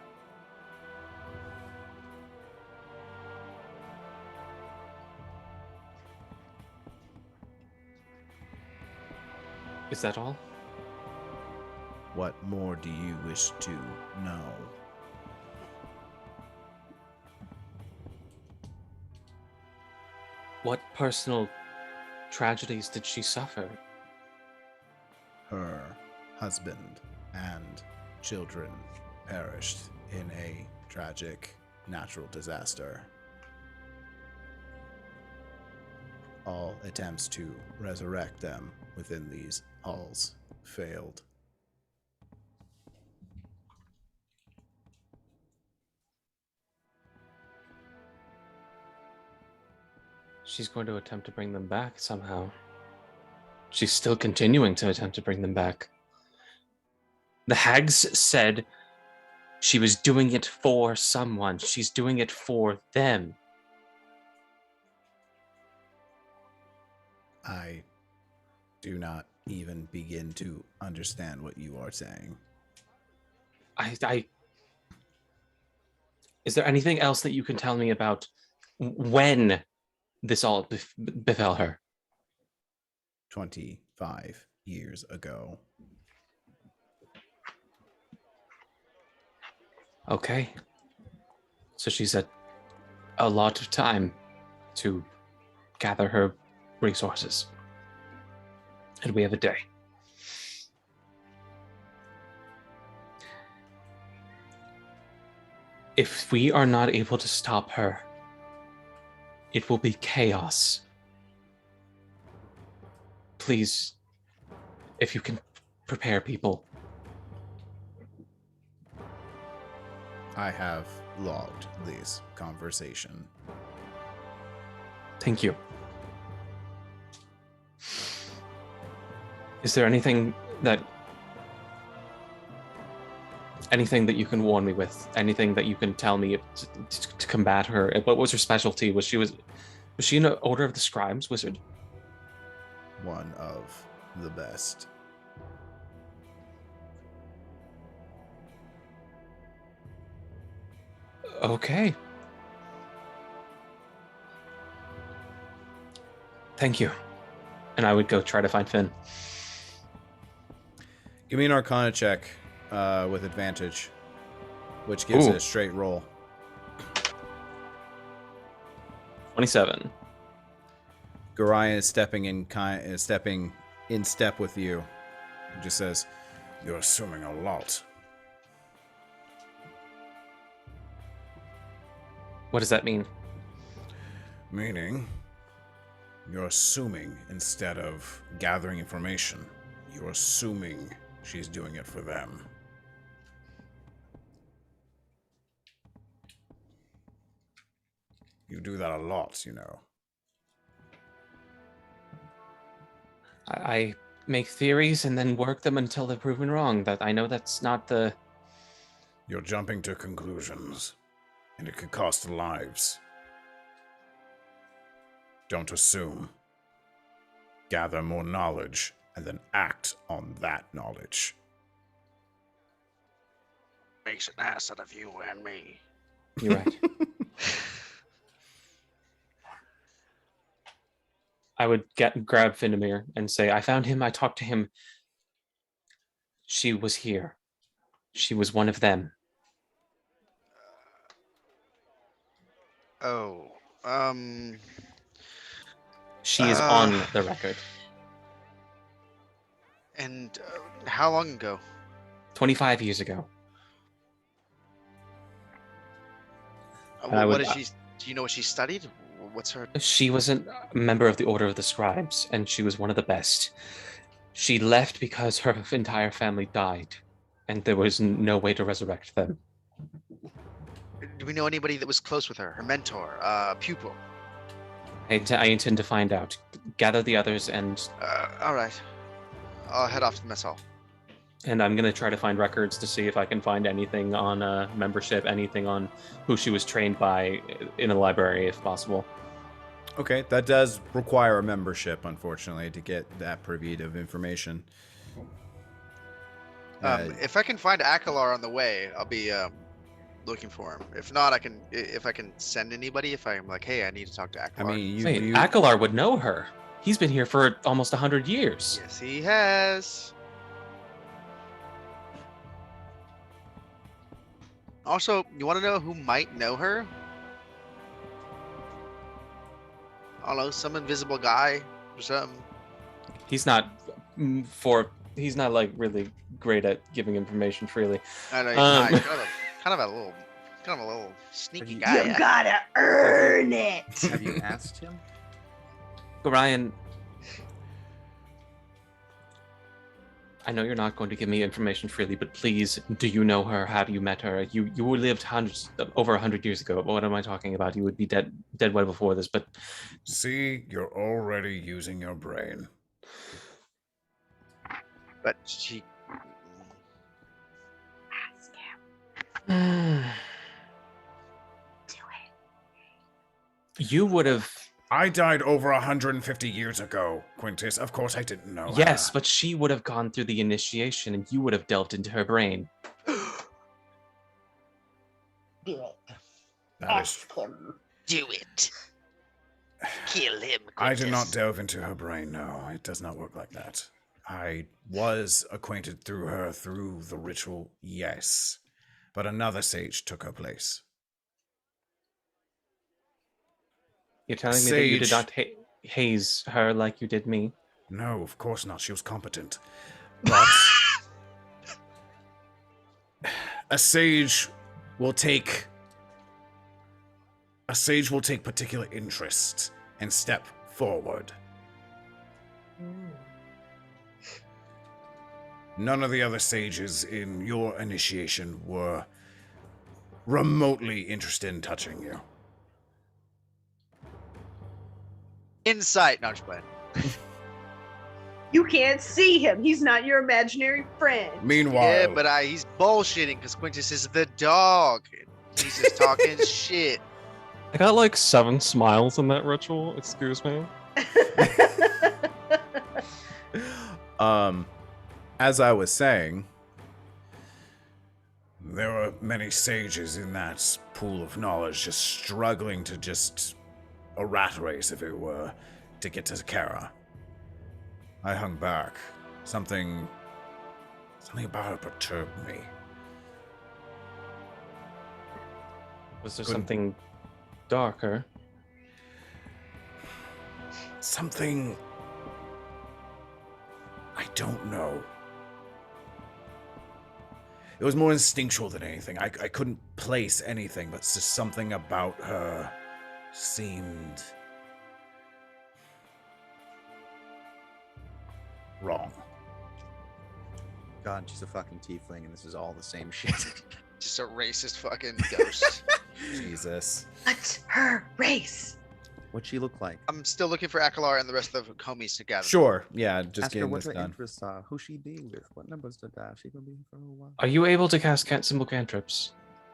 Is that all? What more do you wish to know? What personal tragedies did she suffer? Her husband and children perished in a tragic natural disaster. All attempts to resurrect them within these halls failed. She's going to attempt to bring them back somehow. She's still continuing to attempt to bring them back. The hags said she was doing it for someone. She's doing it for them. I do not even begin to understand what you are saying. Is there anything else that you can tell me about when this all befell her? 25 years ago. Okay. So she's had a lot of time to gather her resources. And we have a day. If we are not able to stop her, it will be chaos. Please, if you can prepare people. I have logged this conversation. Thank you. Is there anything that you can warn me with? Anything that you can tell me to combat her? What was her specialty? Was she in an Order of the Scribes wizard? One of the best. Okay. Thank you. And I would go try to find Finn. Give me an Arcana check with advantage, which gives Ooh. it a straight roll. 27. Gorion is stepping in step with you. He just says, "You're assuming a lot." What does that mean? Meaning, you're assuming instead of gathering information. You're assuming she's doing it for them. You do that a lot, you know. I make theories and then work them until they're proven wrong. That I know that's not the... You're jumping to conclusions, and it could cost lives. Don't assume. Gather more knowledge, and then act on that knowledge. Makes an ass out of you and me. You're right. I would grab Finnamir and say, I found him, I talked to him. She was here. She was one of them. She is on the record. And how long ago? 25 years ago. What did she? Do you know what she studied? What's her? She was a member of the Order of the Scribes, and she was one of the best. She left because her entire family died, and there was no way to resurrect them. Do we know anybody that was close with her? Her mentor, pupil? I intend to find out. Gather the others, and... all right. I'll head off to the mess hall. And I'm going to try to find records to see if I can find anything on membership, anything on who she was trained by in a library, if possible. Okay, that does require a membership, unfortunately, to get that privy of information. If I can find Akalar on the way, I'll be looking for him. If not, if I can send anybody, if I'm like, hey, I need to talk to Akalar. I mean, Wait, Akalar would know her. He's been here for almost 100 years. Yes, he has. Also, you want to know who might know her? I don't know, some invisible guy or something. He's not like really great at giving information freely. I know, he's not. He's kind of a little sneaky guy. You gotta earn it. Have you asked him? Ryan, I know you're not going to give me information freely, but please, do you know her? Have you met her? You lived over 100 years ago. What am I talking about? You would be dead way before this, but... See, you're already using your brain. But she... Ask him. Do it. You would have... I died over 150 years ago, Quintus. Of course I didn't know Yes, her. but she would have gone through the initiation and you would have delved into her brain. Do it. That is... Ask him. Do it. Kill him, Quintus. I did not delve into her brain, no. It does not work like that. I was acquainted through her through the ritual, yes. But another sage took her place. You're telling me that you did not haze her like you did me? No, of course not. She was competent. But a sage will take particular interest and step forward. None of the other sages in your initiation were remotely interested in touching you. Insight. No, I'm just playing. You can't see him. He's not your imaginary friend. Meanwhile, Yeah, but he's bullshitting because Quintus is the dog. He's just talking shit. I got like 7 smiles in that ritual. Excuse me. As I was saying, there were many sages in that pool of knowledge just struggling to just a rat race, if it were, to get to Kara. I hung back. Something about it perturbed me. Was there Couldn't- something darker? Something I don't know. It was more instinctual than anything. I couldn't place anything, but just something about her seemed wrong. God, she's a fucking tiefling, and this is all the same shit. Just a racist fucking ghost. Jesus. What's her race? What'd she look like? I'm still looking for Akalar and the rest of the homies to gather. Sure, yeah, just Ask her getting what this her done. interests are, who she be with, what numbers to dial. She gonna be for a while. Are you able to cast simple cantrips?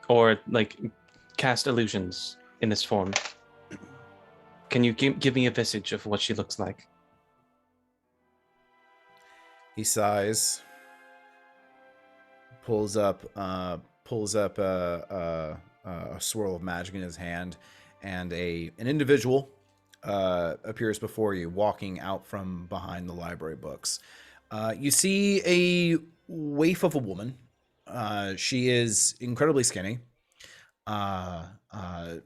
Or, like, cast illusions in this form? Can you give me a visage of what she looks like? He sighs, pulls up a swirl of magic in his hand, and an individual appears before you, walking out from behind the library books. You see a waif of a woman. She is incredibly skinny.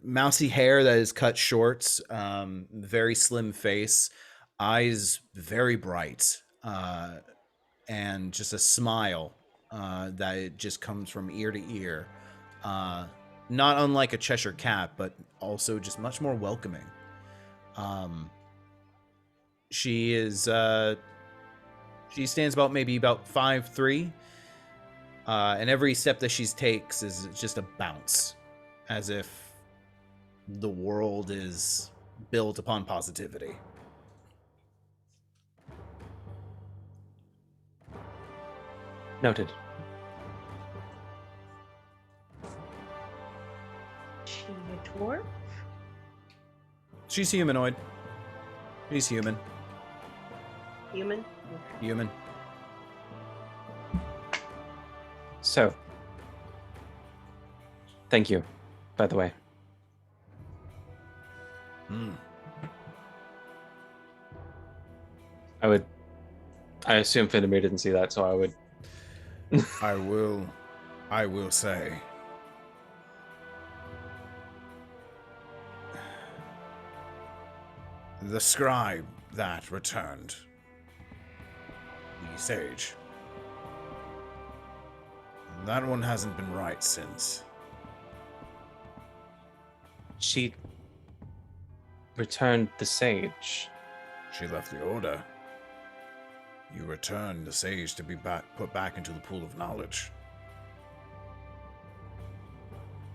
Mousy hair that is cut short, very slim face, eyes very bright, and just a smile that it just comes from ear to ear. Not unlike a Cheshire cat, but also just much more welcoming. She is she stands about 5'3", and every step that she takes is just a bounce, as if the world is built upon positivity. Noted. She a dwarf? She's humanoid. She's human. Human? Human. So, thank you, by the way. I assume Findamir didn't see that, so I would. I will say, the scribe that returned, the sage, that one hasn't been right since. She returned the sage. She left the order. You returned the sage to be put back into the pool of knowledge.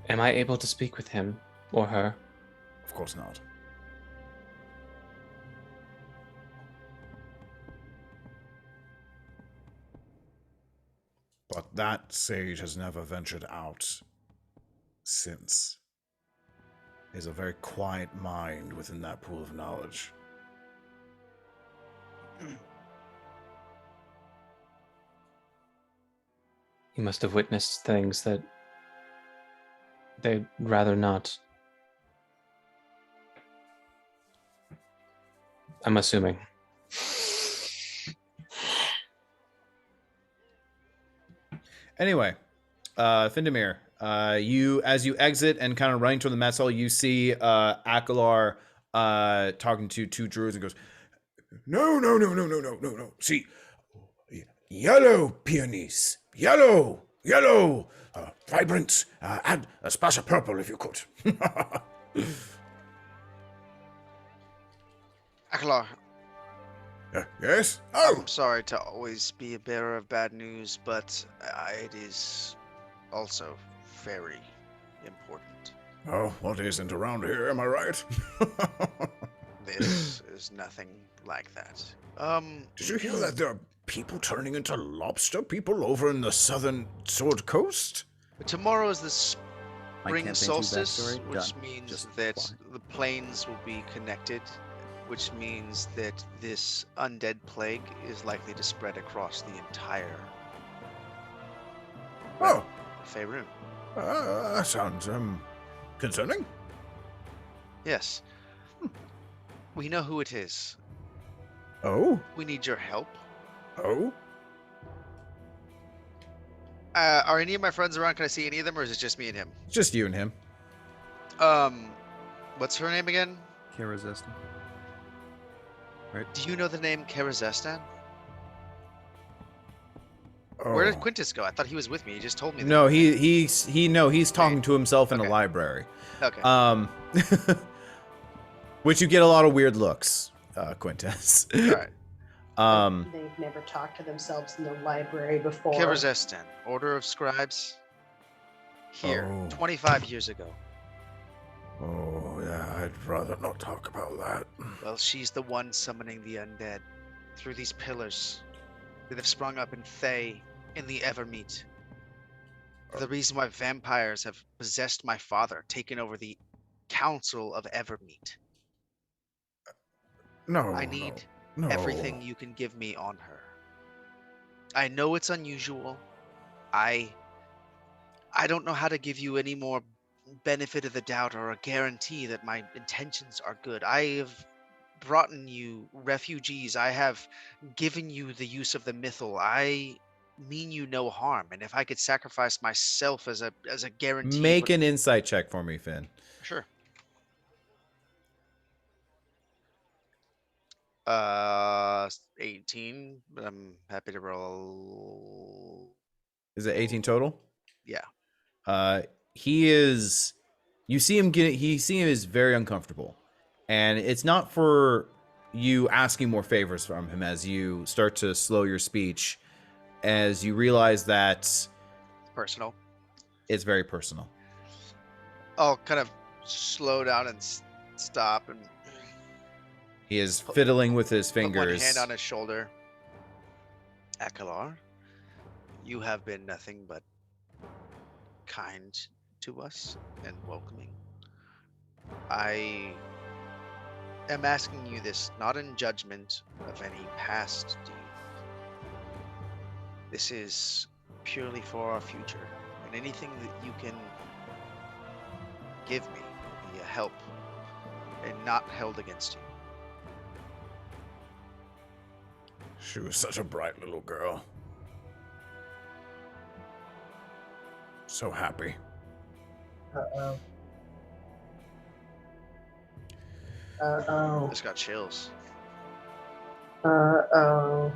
Am I able to speak with him or her? Of course not. But that sage has never ventured out since. There's a very quiet mind within that pool of knowledge. He must have witnessed things that they'd rather not. I'm assuming. Anyway, Findamir, as you exit and kind of running toward the mess hall, you see Akalar talking to two druids and goes, No. See, yellow peonies. Yellow. Vibrant. Add a splash of purple if you could. Akalar, Yes? Oh! I'm sorry to always be a bearer of bad news, but it is also very, important. Oh, what isn't around here, am I right? This is nothing like that. Did you hear that there are people turning into lobster people over in the southern Sword Coast? Tomorrow is the My spring campaign 2 solstice, backstory, which done. means Just that plot. the planes will be connected, which means that this undead plague is likely to spread across the entire Oh, Faerun. that sounds, concerning. Yes. We know who it is. Oh? We need your help. Oh? Are any of my friends around? Can I see any of them, or is it just me and him? Just you and him. What's her name again? Kara Zeston. Right? Do you know the name Karazestan? Oh. Where did Quintus go? I thought he was with me. He just told me that. No, he's talking to himself in a Okay. library. Okay. Which you get a lot of weird looks, Quintus. All right. They've never talked to themselves in the library before. Karazestan, Order of Scribes. Here, Oh. 25 years ago. Oh, yeah, I'd rather not talk about that. Well, she's the one summoning the undead through these pillars that have sprung up in Thay, in the Evermeet. The reason why vampires have possessed my father, taken over the Council of Evermeet. No, I need no. everything you can give me on her. I know it's unusual. I don't know how to give you any more benefit of the doubt or a guarantee that my intentions are good. I have brought you refugees. I have given you the use of the mythal. I mean you no harm, and if I could sacrifice myself as a guarantee. Make an insight check for me, Finn. Sure. 18, but I'm happy to roll. Is it 18 total? Yeah. He is. You see him is very uncomfortable, and it's not for you asking more favors from him as you start to slow your speech, as you realize that Personal. it's very personal. I'll kind of slow down and stop and He is fiddling with his put one fingers. hand on his shoulder. Akalar, you have been nothing but kind to us and welcoming. I am asking you this not in judgment of any past deed. This is purely for our future, and anything that you can give me will be a help and not held against you. She was such a bright little girl. So happy. Uh-oh. Uh-oh. Just got chills. Uh-oh.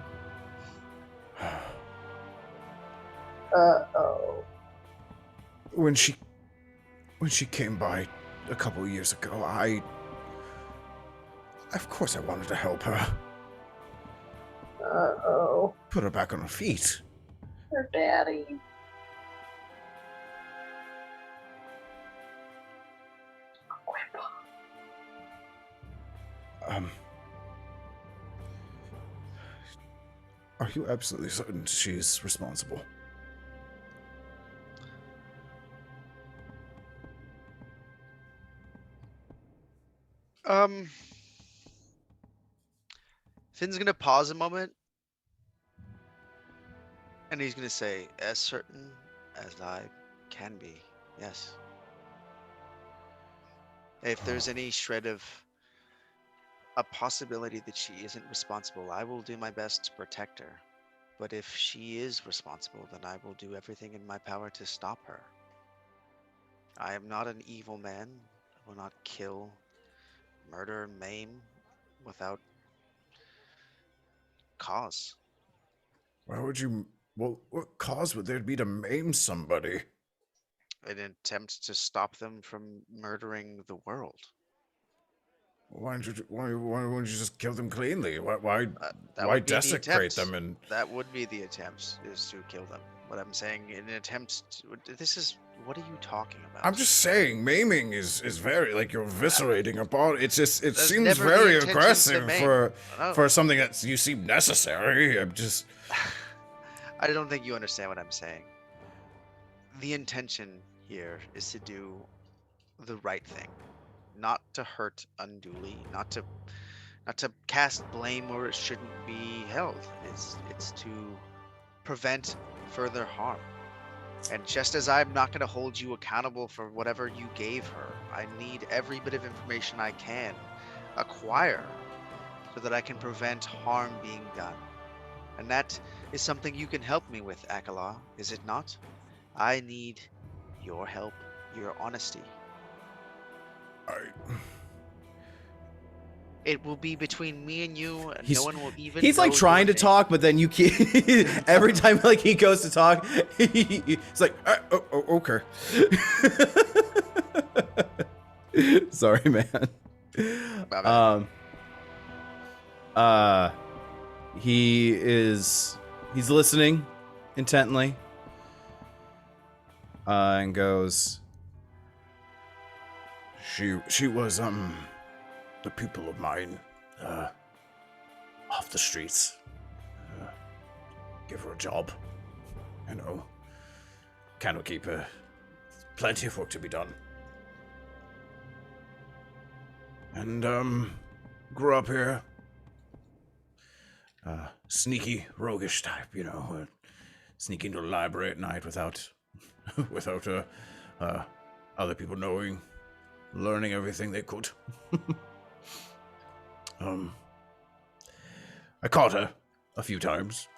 Uh-oh. When she came by a couple years ago, of course I wanted to help her. Uh-oh. Put her back on her feet. Her daddy. Grandpa. Are you absolutely certain she's responsible? Finn's gonna pause a moment, and he's gonna say, "As certain as I can be, yes. If there's any shred of a possibility that she isn't responsible, I will do my best to protect her. But if she is responsible, then I will do everything in my power to stop her. I am not an evil man. I will not kill, murder, maim without cause." Why would you... Well, what cause would there be to maim somebody? An attempt to stop them from murdering the world. Why wouldn't you just kill them cleanly? Why That why would be the desecrate attempt. them and... That would be the attempt, is to kill them. what I'm saying in an attempt to, this is, what are you talking about? I'm just saying, maiming is very like you're eviscerating a body. It's just it There's seems never the very intention to aggressive maim. No. for something that you seem necessary. I'm just I don't think you understand what I'm saying. The intention here is to do the right thing, not to hurt unduly, not to cast blame where it shouldn't be held. It's to prevent further harm. And just as I'm not going to hold you accountable for whatever you gave her, I need every bit of information I can acquire so that I can prevent harm being done. And that is something you can help me with, Akala, is it not? I need your help, your honesty. It will be between me and you, and no one will even He's know like trying your to name. talk, but then you keep every time like he goes to talk, it's like okay. Sorry, man. He's listening intently, and goes, she was a pupil of mine, off the streets. Give her a job, you know. Cannot keep her. Plenty of work to be done. And grew up here. Sneaky, roguish type, you know. Sneak into the library at night without other people knowing. Learning everything they could. I caught her a few times.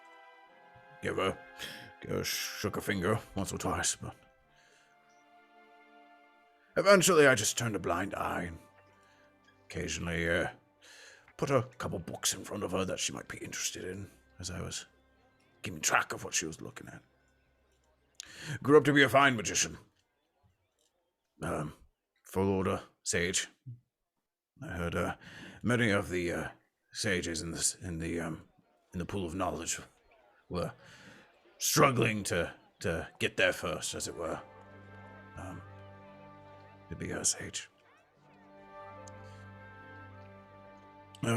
Shook her finger once or twice, but eventually I just turned a blind eye and occasionally put a couple books in front of her that she might be interested in as I was keeping track of what she was looking at. Grew up to be a fine magician. Full order sage. I heard many of the sages in the pool of knowledge were struggling to get there first, as it were. To be a sage.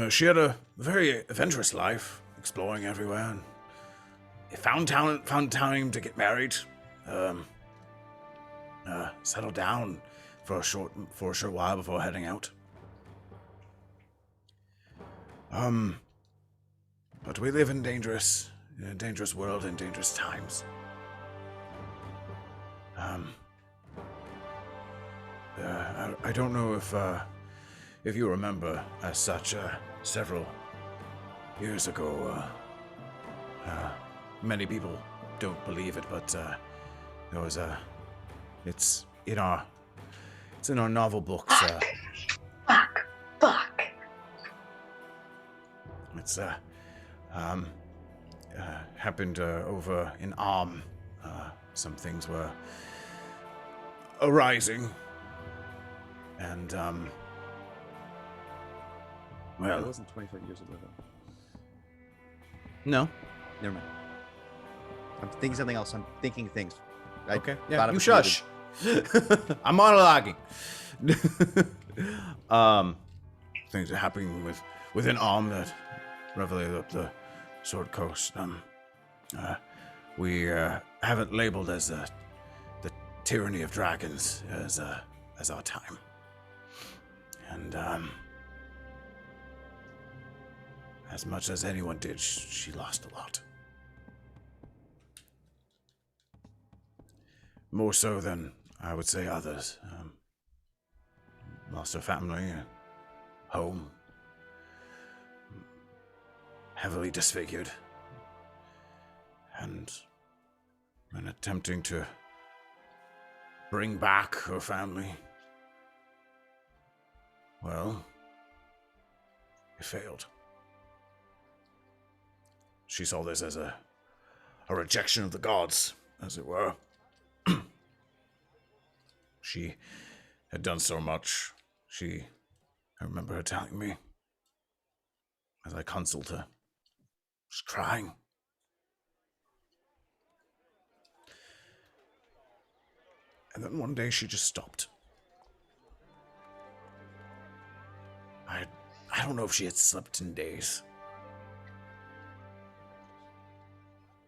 She had a very adventurous life, exploring everywhere, and found time to get married. Settled down for a short while before heading out. But we live in a dangerous world in dangerous times. I don't know if you remember as such, several years ago, many people don't believe it, but there was it's in our novel books. Fuck. It's happened over in Arm. Some things were arising, and well, it wasn't 25 years ago though. no. Never mind. I'm thinking something else. I'm thinking things. Okay. thought Yeah, it you was shush. I'm monologuing. things are happening within Arm that revelate up the Sword Coast. We have it labeled as the tyranny of dragons as our time, and as much as anyone did, she lost a lot. More so than I would say others. Lost her family, home, heavily disfigured, and when attempting to bring back her family, well, it failed. She saw this as a rejection of the gods, as it were. She had done so much. I remember her telling me, as I consoled her, just crying. And then one day she just stopped. I don't know if she had slept in days.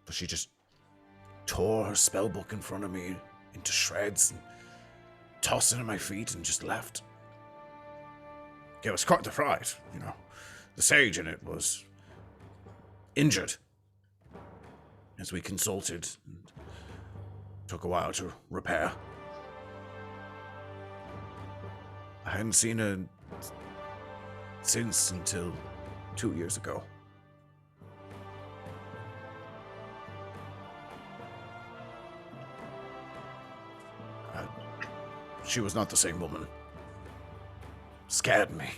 But she just tore her spell book in front of me into shreds and tossed it at my feet and just left. It was quite the fright, you know. The sage in it was injured. As we consulted, and took a while to repair. I hadn't seen her since until 2 years ago. She was not the same woman. Scared me.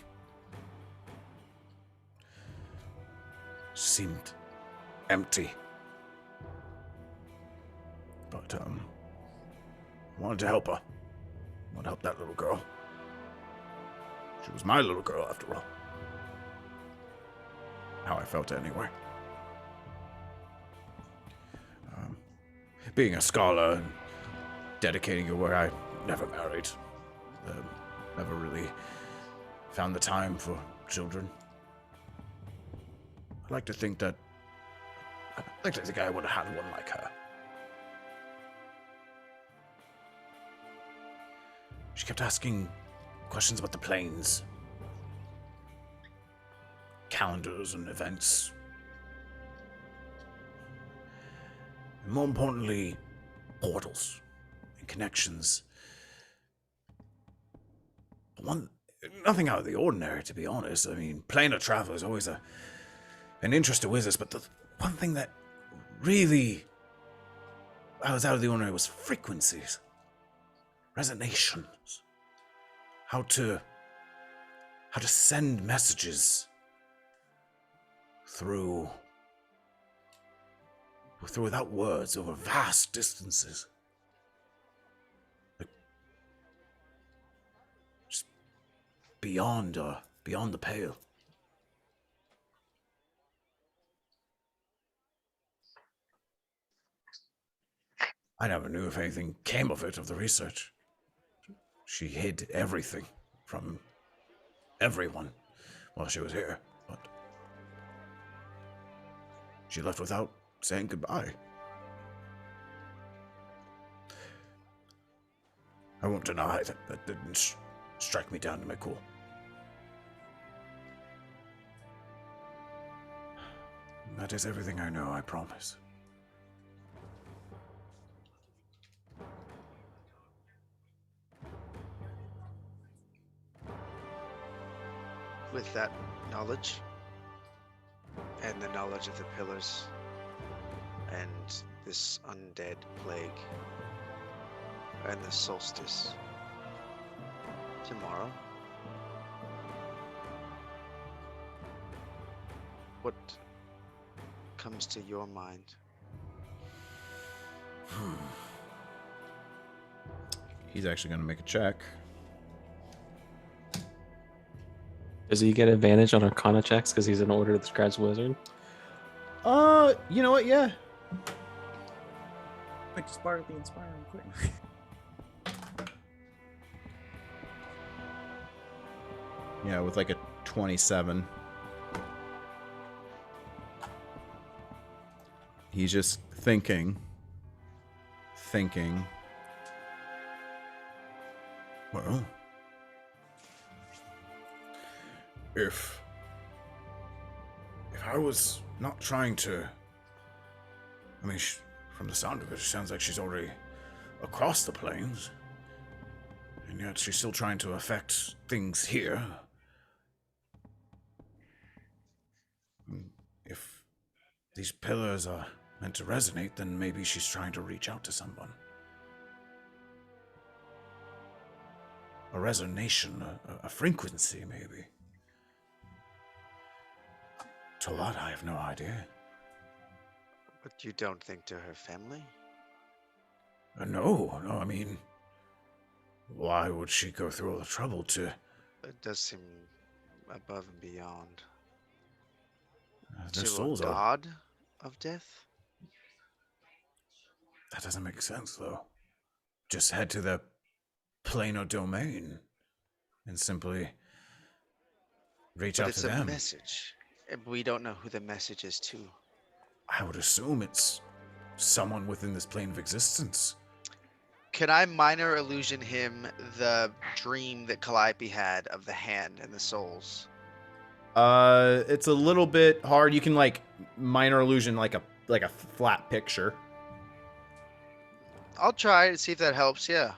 Seemed empty. But, wanted to help her. Wanted to help that little girl. She was my little girl, after all. How I felt, anyway. Being a scholar and dedicating your work, I never married. Never really found the time for children. I like to think I would have had one like her. She kept asking questions about the planes, calendars and events. And more importantly, portals and connections. Nothing out of the ordinary, to be honest. I mean, planar travel is always an interest to wizards, but the one thing that really was out of the ordinary was frequencies, resonations, how to send messages through without words over vast distances. Like, just beyond the pale. I never knew if anything came of it, of the research. She hid everything from everyone while she was here, but she left without saying goodbye. I won't deny that didn't strike me down to my core. That is everything I know, I promise. With that knowledge, and the knowledge of the pillars, and this undead plague, and the solstice, tomorrow, what comes to your mind? He's actually going to make a check. Does he get advantage on Arcana checks because he's an Order of the Scribes Wizard? You know what? Yeah. Quick, spark the inspiring, quick. Yeah, with like a 27. He's just thinking. Well, if I was not trying to, I mean, from the sound of it, it sounds like she's already across the plains, and yet she's still trying to affect things here. If these pillars are meant to resonate, then maybe she's trying to reach out to someone. A resonation, a frequency, maybe. To what? I have no idea. But you don't think to her family? No, I mean, why would she go through all the trouble to... It does seem above and beyond. Their To souls a are... god of death? That doesn't make sense, though. just head to the Plano domain and simply reach But out it's to a them. message. We don't know who the message is to. I would assume it's someone within this plane of existence. Can I minor illusion him the dream that Calliope had of the hand and the souls? It's a little bit hard. You can like minor illusion like a flat picture. I'll try to see if that helps. Yeah.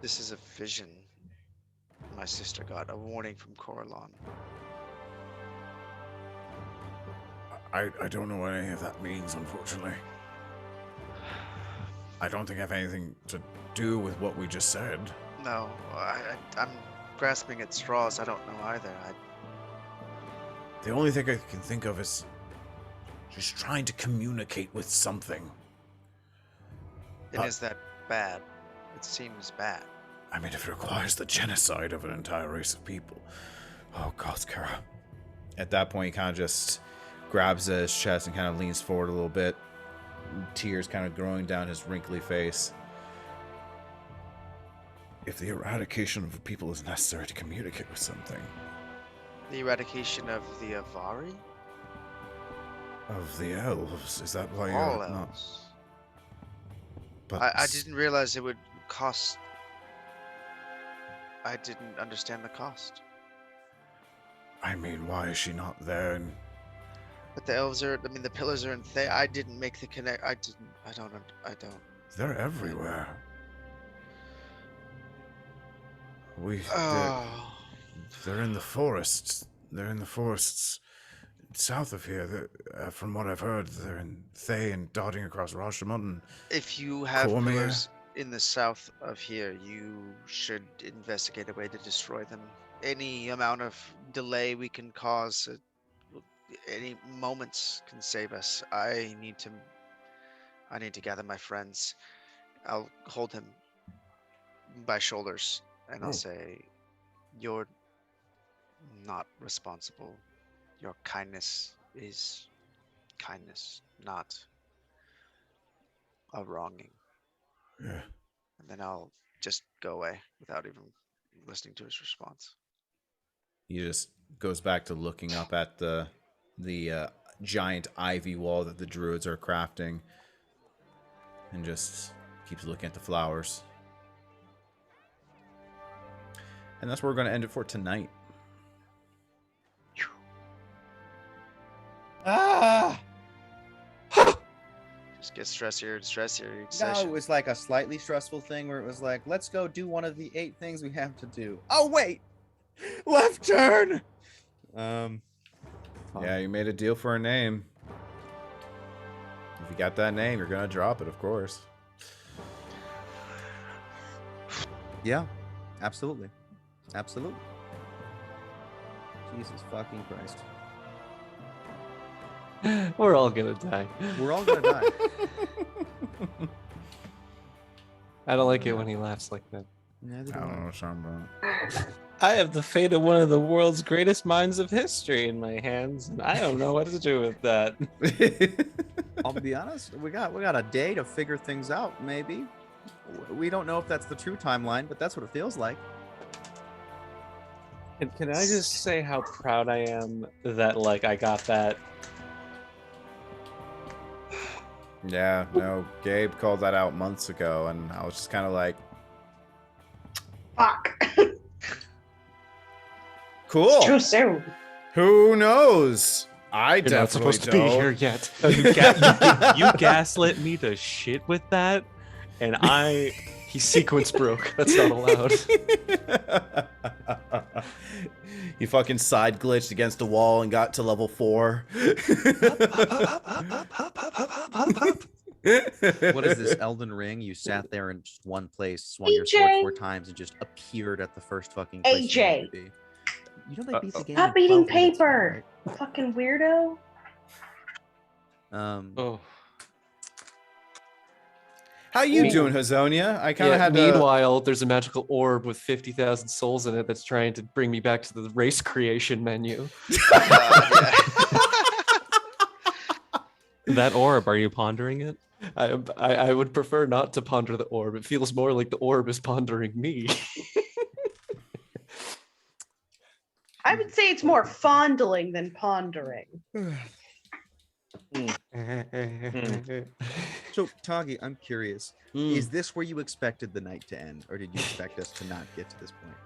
This is a vision my sister got, a warning from Coralon. I don't know what any of that means, unfortunately. I don't think I have anything to do with what we just said. No, I'm grasping at straws. I don't know either. The only thing I can think of is just trying to communicate with something. And is that bad? It seems bad. I mean, if it requires the genocide of an entire race of people. Oh, God, Kara. At that point, he kind of just grabs his chest and kind of leans forward a little bit. Tears kind of growing down his wrinkly face. If the eradication of a people is necessary to communicate with something. The eradication of the Avari? Of the elves? Is that why All you're not? elves. But I didn't realize it would cost. I didn't understand the cost. I mean, why is she not there? And But the elves are. I mean, the pillars are in. I didn't make the connect. I don't. they're everywhere. Oh. They're in the forests. They're in the forests south of here. From what I've heard, they're in Thay and dotting across Rashomon and If you have Cormia. pillars in the south of here, you should investigate a way to destroy them. Any amount of delay we can cause, any moments can save us. I need to gather my friends. I'll hold him by shoulders and I'll say, "You're not responsible. Your kindness is kindness, not a wronging." yeah. And then I'll just go away without even listening to his response. He just goes back to looking up at the giant ivy wall that the druids are crafting, and just keeps looking at the flowers. And that's where we're going to end it for tonight. Just get stressier and stressier each No, it session. was like a slightly stressful thing where it was like, let's go do one of the 8 things we have to do. Oh wait, left turn. Yeah, you made a deal for a name. If you got that name, you're going to drop it, of course. Yeah, absolutely, absolutely. Jesus fucking Christ. We're all gonna die. We're all gonna die. I don't like it when he laughs like that. Neither I do don't know I. what I'm talking about. I have the fate of one of the world's greatest minds of history in my hands, and I don't know what to do with that. I'll be honest. We got a day to figure things out. Maybe we don't know if that's the true timeline, but that's what it feels like. And can I just say how proud I am that, like, I got that? Yeah, no, Gabe called that out months ago, and I was just kind of like, Fuck. cool. Too soon. Who knows? I You're not definitely supposed to be don't. here yet. You gaslit me to shit with that, and He sequence broke. That's not allowed. You fucking side glitched against a wall and got to level 4. What is this, Elden Ring? You sat there in just one place, swung your sword AJ. 4 times, and just appeared at the first fucking place you AJ. needed to be. You know they beat the game. Stop in eating 12 minutes, paper. Fucking weirdo. right? oh, How you Me- doing, Hazonia? I kind Yeah, of had to... meanwhile, there's a magical orb with 50,000 souls in it that's trying to bring me back to the race creation menu. that orb, are you pondering it? I would prefer not to ponder the orb. It feels more like the orb is pondering me. I would say it's more fondling than pondering. So, Toggy, I'm curious. Is this where you expected the night to end, or did you expect us to not get to this point?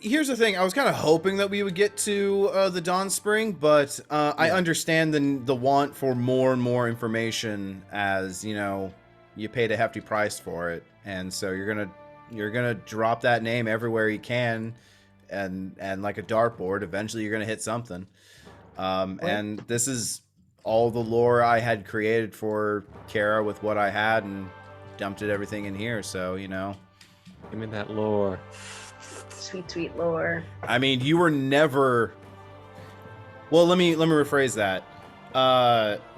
Here's the thing. I was kind of hoping that we would get to the Dawn Spring, but I understand the want for more and more information as, you paid a hefty price for it. And so you're gonna drop that name everywhere you can, and like a dartboard, eventually you're gonna hit something. And this is all the lore I had created for Kara with what I had, and dumped everything in here. So, Give me that lore. Sweet, sweet lore. I mean, you were never. Well, let me rephrase that.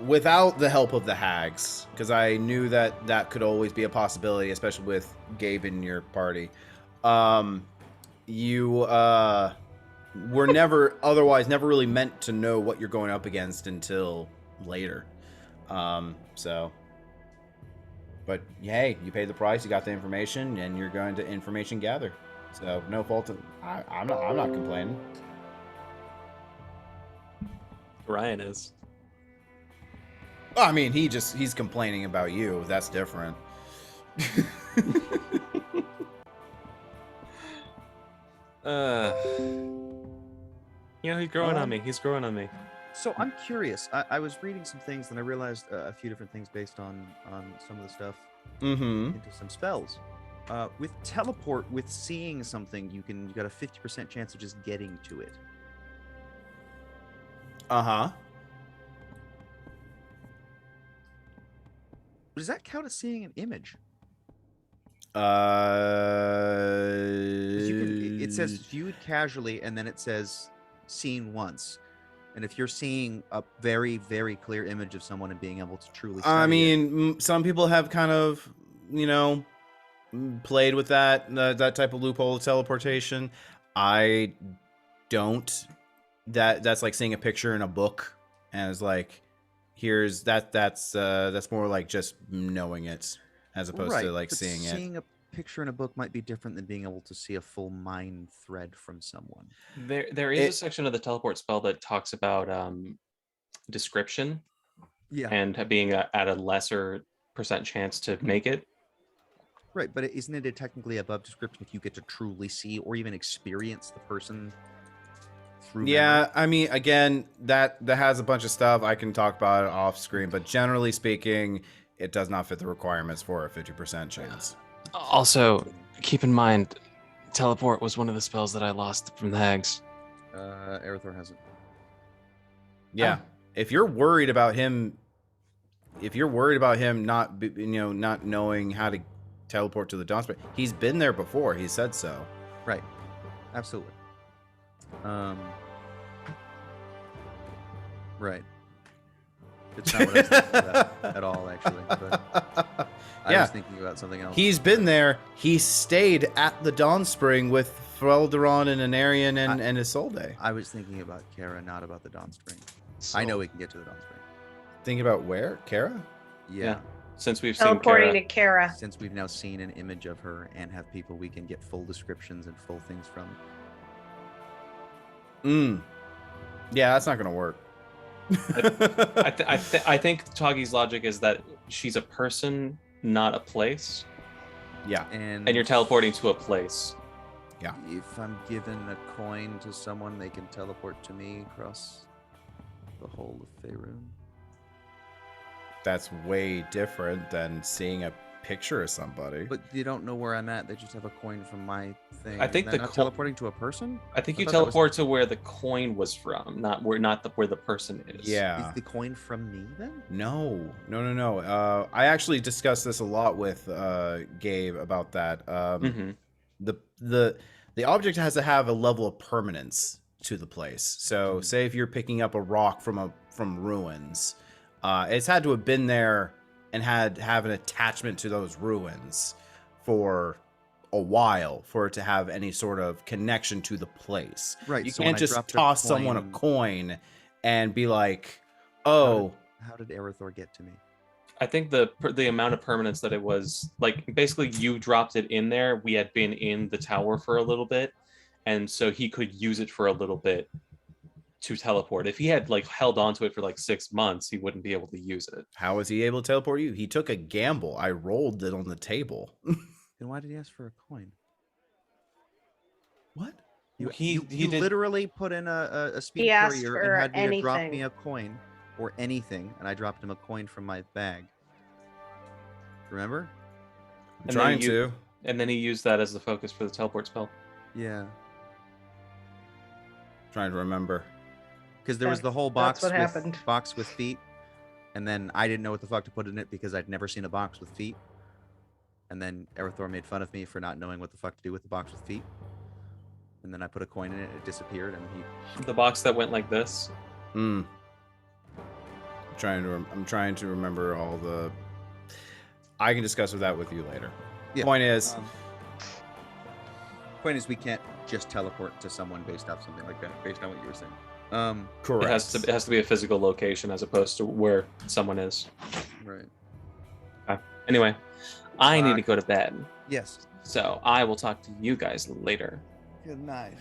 Without the help of the hags, because I knew that could always be a possibility, especially with Gabe in your party. You were never really meant to know what you're going up against until later. But hey, you paid the price, you got the information, and you're going to information gather. So no fault. I'm not complaining. Ryan is. I mean, he's complaining about you. That's different. He's growing on me. He's growing on me. So I'm curious. I was reading some things, and I realized a few different things based on some of the stuff into some spells. With teleport, with seeing something, you got a 50% chance of just getting to it. Does that count as seeing an image? It says viewed casually, and then it says seen once. And if you're seeing a very, very clear image of someone and being able to truly study it, some people have kind of, played with that type of loophole of teleportation. I don't. That's like seeing a picture in a book, and it's like, here's that's more like just knowing it as opposed to like seeing it. Seeing a picture in a book might be different than being able to see a full mind thread from someone. There is a section of the teleport spell that talks about description, and being at a lesser percent chance to make it. Right, but isn't it technically above description if you get to truly see or even experience the person through memory? I mean, again, that has a bunch of stuff I can talk about off screen, but generally speaking, it does not fit the requirements for a 50% chance. Also, keep in mind, teleport was one of the spells that I lost from the hags. Aerithor has it. Yeah, if you're worried about him not not knowing how to teleport to the Dawn Spring, he's been there before. He said so. Right. Absolutely. Right. It's not what I was thinking about at all, actually. But I was thinking about something else. He's been there. He stayed at the Dawn Spring with Felderon and Anarian and Isolde. I was thinking about Kara, not about the Dawn Spring. So, I know we can get to the Dawn Spring. Thinking about where? Kara? Yeah. Since we've seen teleporting to Kara. Since we've now seen an image of her and have people we can get full descriptions and full things from. Yeah, that's not going to work. I think Toggy's logic is that she's a person, not a place. Yeah. And you're teleporting to a place. Yeah. If I'm given a coin to someone, they can teleport to me across the whole of Faerun. That's way different than seeing a picture of somebody. But you don't know where I'm at. They just have a coin from my thing. I think they're not teleporting to a person. I think you teleport to where the where the person is. Yeah. Is the coin from me then? No. I actually discussed this a lot with Gabe about that. The object has to have a level of permanence to the place. So, say if you're picking up a rock from ruins, it's had to have been there and have an attachment to those ruins for a while for it to have any sort of connection to the place. Right. You can't just toss someone a coin and be like, "Oh, How did Erythor get to me? I think the amount of permanence that it was, like, basically you dropped it in there. We had been in the tower for a little bit, and so he could use it for a little bit to teleport. If he had like held on to it for like 6 months, he wouldn't be able to use it. How was he able to teleport you? He took a gamble. I rolled it on the table. Then why did he ask for a coin? What? He did literally put in a speed He asked courier for and had me to drop anything. me a coin or anything, and I dropped him a coin from my bag. Remember? I'm trying to. And then he used that as the focus for the teleport spell. Yeah. Trying to remember. Because there was the whole box That's what happened. box with feet, and then I didn't know what the fuck to put in it because I'd never seen a box with feet. And then Erythor made fun of me for not knowing what the fuck to do with the box with feet. And then I put a coin in it, it disappeared, and The box that went like this. I'm trying to remember all the. I can discuss that with you later. Yeah. Point is, we can't just teleport to someone based off something like that, based on what you were saying. correct. It has to be a physical location as opposed to where someone is. Right. Anyway, I need to go to bed. Yes. So I will talk to you guys later. Good night.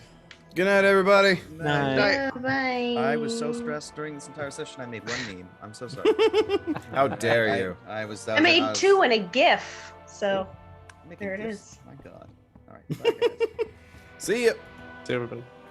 Good night, everybody. Night. Bye. I was so stressed during this entire session. I made one meme. I'm so sorry. How dare you? I was. I made 2 and a GIF, so making there it gifs. is. My God. All right. Bye, guys. See ya. See everybody.